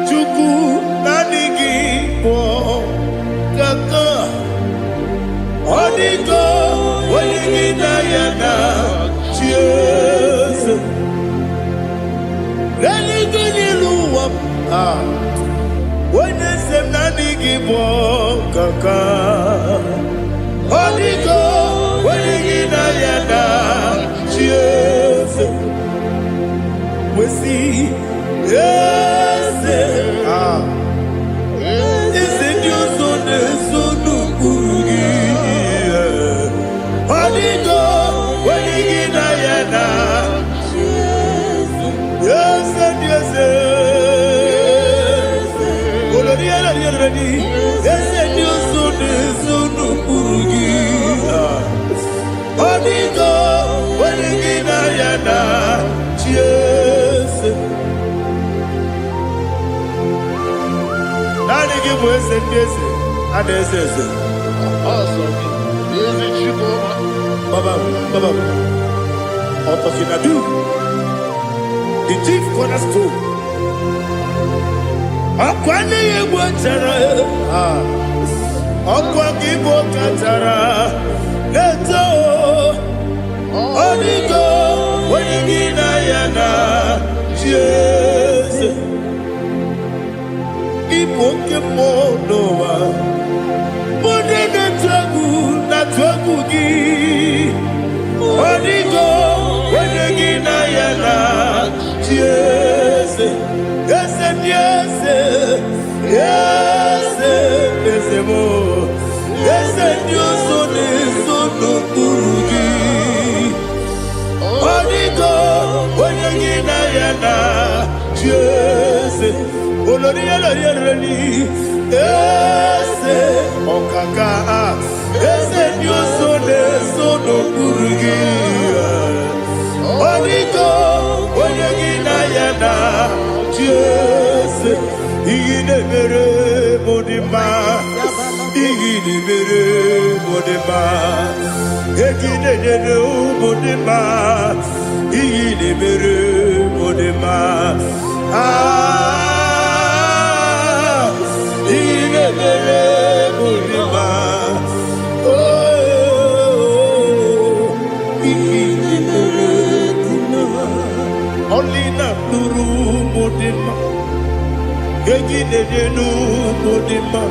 Chukwu na-adịghị bụ kaka ọ dịgo onye gị na ya na chi eze. Eluigwe n'elu ụwa onye eze m na-adịghị bụ kaka ọ dịgo onye gị na ya na chi eze. Wesi eze eze dị The chief cornerstone. Akwani yebo chara, akwa kibo katara, leto, onigo, wenigina yana, Jesus. Ibo kemo noa, mone na twagu gi, onigo, wenigina yana, Jesus. Yes, yes, yes, yes, more. Yes, Dios so no burugi. Onigo, oyagina yana, yes. Olori olori. Yes, okaka. Yes, Dios so no burugi. Onigo, oyagina yana. Yes, igine mere modima, igine mere modima, igine mere modima, igine mere modima. Ah, igine mere modima. Oh, igine mere modima. Only na nuru modima. Egi nenu modima,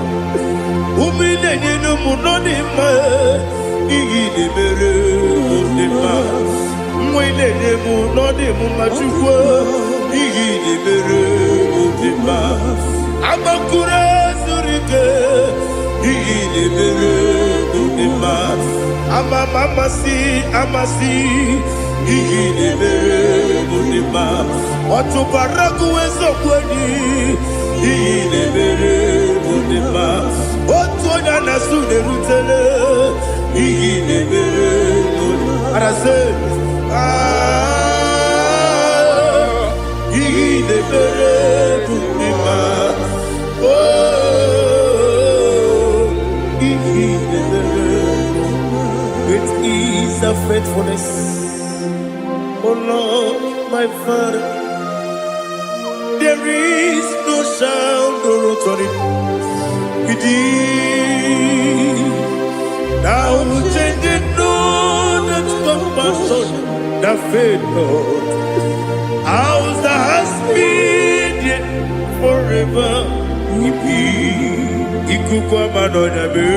umi nenu munodima, igi nemere modima, mwe nenu munodimu machukwa, igi nemere modima, amakure surike, igi nemere modima, amasi, igi nemere modima, otubaraku ezokweni. Igine mere modima, otonya na sune rutele. Igine mere modima, arase. Igine mere modima, oh, igine mere modima. It is a faithfulness, oh Lord, my Father. There is no sound or authority. It is now changing, no, that's compassion, the faith, Lord. Ours that has been yet forever. Ipi, ikukwa manonya be.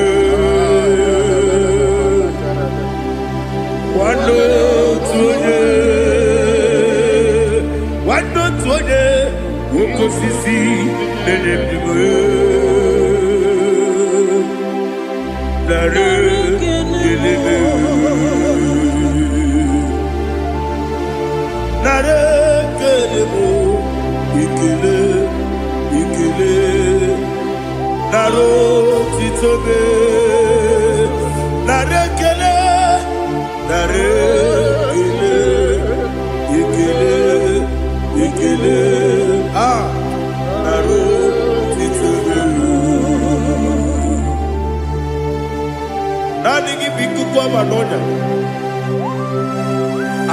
Wando tuone. Woko sisi nenebdiwe Nare kelebe Nare kelebo Ikele Naro titobe Nare kele Nare Ikele Naro titobe Nani gibiku kwa manonya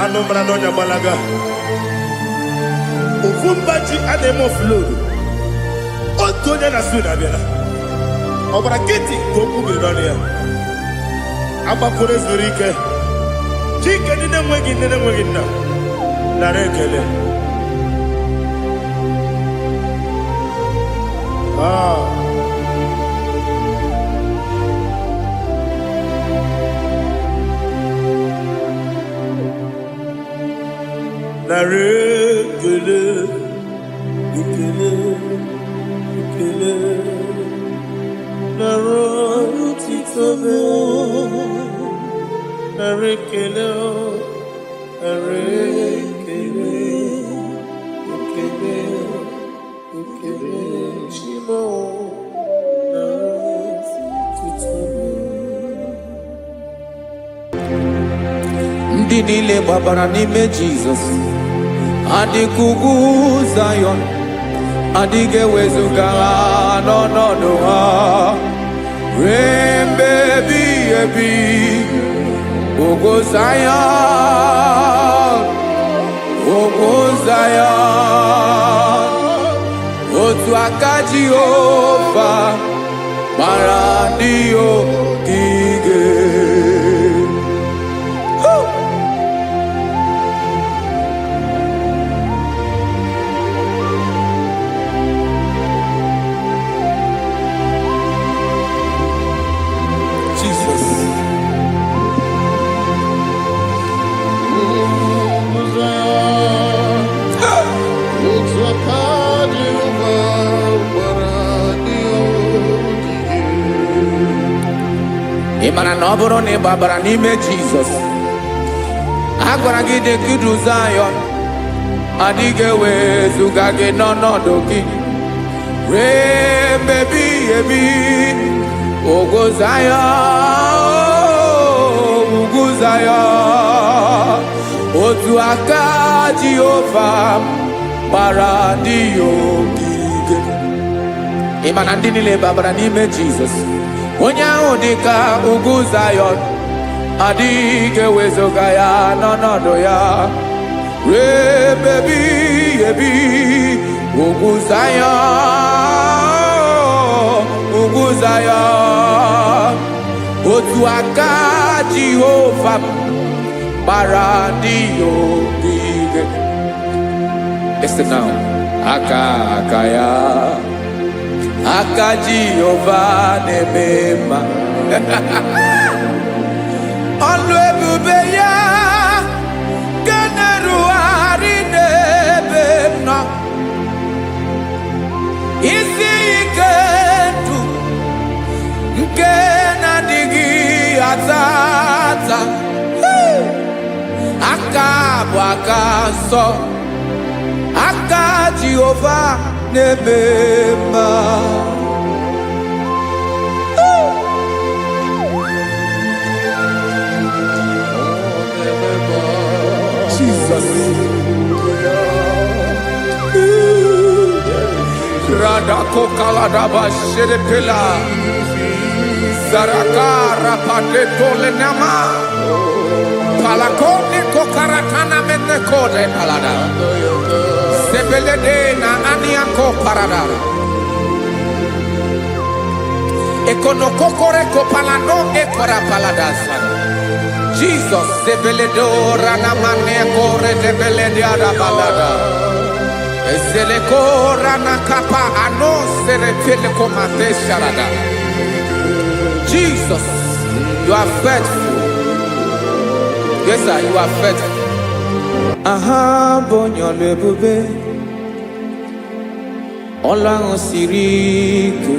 Ano manonya balaga Ufumbaji anemo flood Otonya na suna bela Obara kiti koku bironia Aba kore zurike Chike nine mwegi na Narekele Narekele Ikele Naro titobe Narekele Ikele Shimo ndị niile gbabara n'ime Jizọs adịghị ugwu Zayọn adịghị ewezuga ha n'ọnọdụ ha ruo mgbe ebighị ebi. Ugwu Zayọn, ugwu Zayọn, otu aka Jehova gbara ndị ogige. Ị mara na ọ bụrụ na ị gbabara n'ime Jizọs, a gwara gị dị ka Zayọn adịghị ewezuga gị n'ọnọdụ gị ruo mgbe ebighị ebi. Ugwu Zayọn, ugwu Zayọn, otu aka Jehova gbara ndị ogige. Ị ma na ndị niile gbabara n'ime Jizọs, onye ahụ dị ka ugwu Zayọn adịghị ewezuga ya n'ọnọdụ ya ruo mgbe ebighị ebi. Ugwu Zayọn, ugwu Zayọn, otu aka Jehova gbara ndị ogige. Listen now, aka ya, aka Jehova na-eme mma. Ọlụ ebube ya ga na-erugharị n'ebe m nọ. Isi ike ndụ nke na-adịghị ata ata. Aka bụ aka nsọ, aka Jehova na-eme mma. Jesus. Radako kaladaba sherepela zarakara padetole nama palakone kokaratana mene kode palada sebelede na aniako paradara ekonokokore kopalano ekora paladasa. Jesus sebeledora na mane kore debelede arabalada eselekora na kapa ano serepele komate sharada. Jesus, you are faithful. Yes sir, you are faithful. Aha bonyo lebube Ọlọ́run siri ike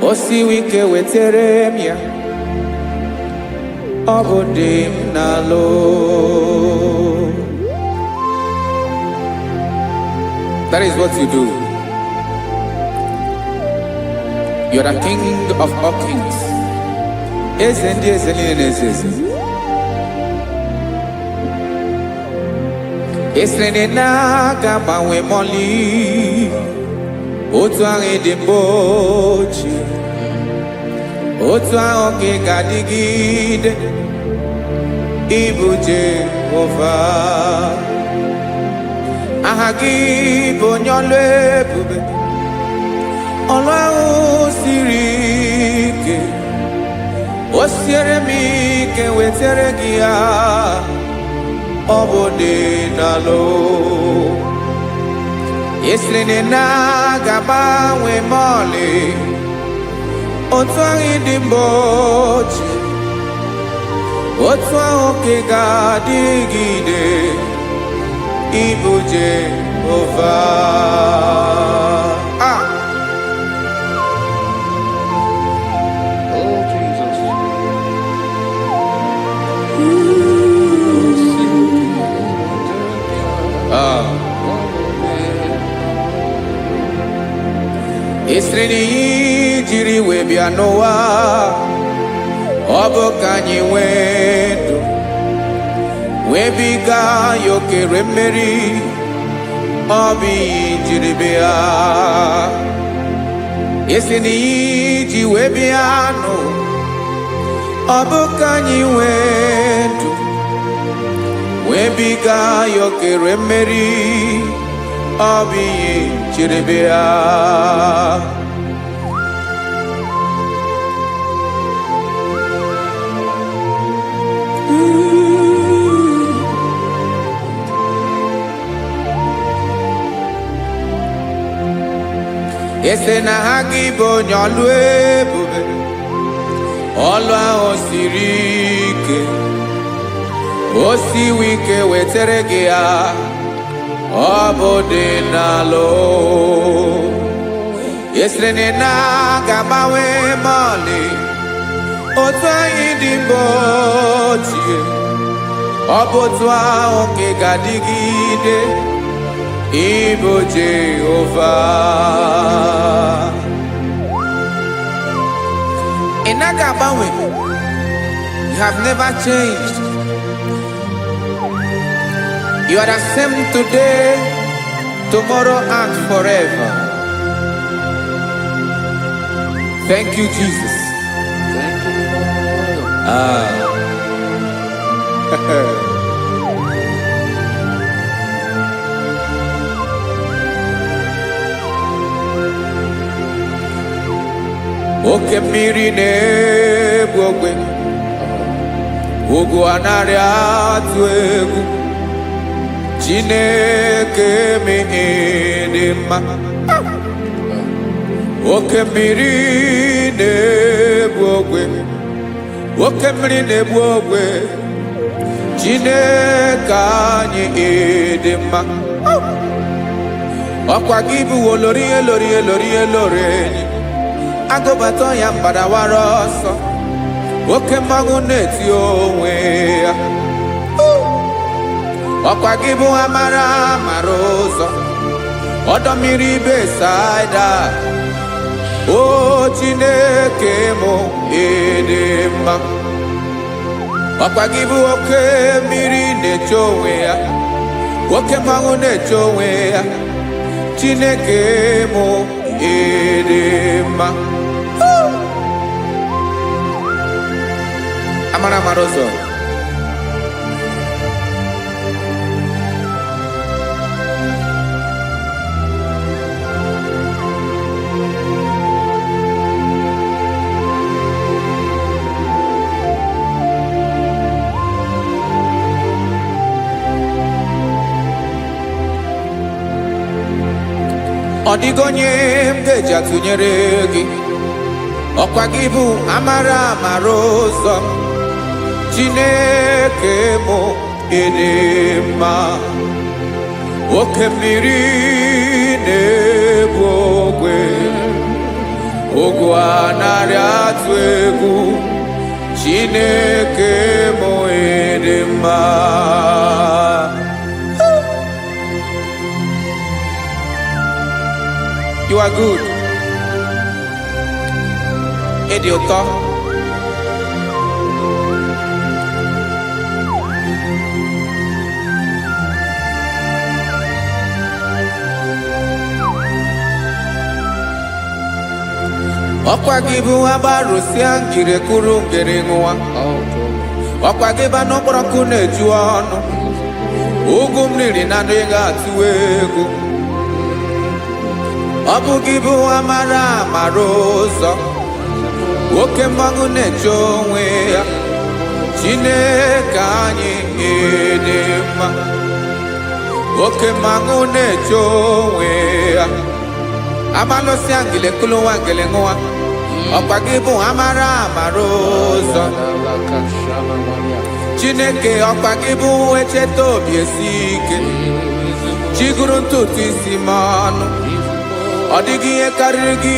o siwi ike wetere m ya ọ bụ dị m n'alụ. That is what you do. You are the King of all kings. Eze ndị eze niile na-eze eze. Esere na-aga gbanwe mọlị otu ahụ dị mgbe ochie, otu ahụ ka ị ga-adịgide. Ịbụ Jehova, aha gị bụ onye ọlụ ebube, ọlụ ahụ siri ike o siere m ike wetere gị ya ọ bụ dị n'alụ. Esiri na-agbanwe mọlị otu ahụ dị mgbe ochie, otu ahụ ka ị ga-adịgide. Ịbụ Jehova. Oh, Jesus. Esiri jiri wee bịa n'ụwa ọ bụ ka anyị nwee ndụ wee biga ya okere mmeri, ọ bụ ihe jiri bịa. Esi na iji wee bịa nụ, ọ bụ ka anyị nwee ndụ wee biga ya okere mmeri, ọ bụ ihe jiri bịa. Ese na ha gị bụ onye ọlụ ebube, ọlụ ahụ siri ike, o siwe ike wetere gị ya, ọ bụ dị n'alụ. Esere na ga-agbanwe ma ọlị, otu anyị dị mgbe ochie, ọ bụ otu ahụ nke ga-adịgide. Ibo Jehovah Inagabawe, you have never changed. You are the same today, tomorrow and forever. Thank you, Jesus. Thank you, Lord. Oke mmiri na-egbu ogwe, ugwu anaghị atụ egwu. Chineke dị mma. Oke mmiri na-egbu ogwe, oke mmiri na-egbu ogwe. Chineke anyị dị mma. Ọkwa gị bụ olori enyi, agụbata ya mgbadawara ọsọ, oke mmanwụ na-eti onwe ya. Ọkwa gị bụ amara ụzọ, ọdọ mmiri Besaida. O Chineke mụ dị mma. Ọkwa gị bụ oke mmiri na-eche onwe ya, oke mmanwụ na-eche onwe ya. Chineke mụ dị mma. Amara ụzọ. Ọ dịghị onye m ga-eji atụnyere gị, ọkwa gị bụ amara ụzọ. Chineke mụ dị mma. Oke mmiri na-egbu ogwe, ugwu anaghị atụ egwu. Chineke mụ dị mma. You are good. Ịdị ụtọ. Ọkwa gị bụ agbarụsịa ngire kụrụ ngere nwa. Ọkwa gị bụ n'okporoko na-eju ọnụ, ugwu mmiri na adịghị atụ egwu. Ọ bụ gị bụ amara ụzọ, oke mmanwụ na-eche onwe ya. Chineke anyị dị mma. Oke mmanwụ na-eche onwe ya, abalụsị angele kụlụ nwa ngele nwa. Ọkwa gị bụ amara ụzọ. Chineke ọkwa gị bụ echeta obi esi ike, chigụrụ ntutu isi m ọnụ. Ọ dịghị ihe karịrị gị.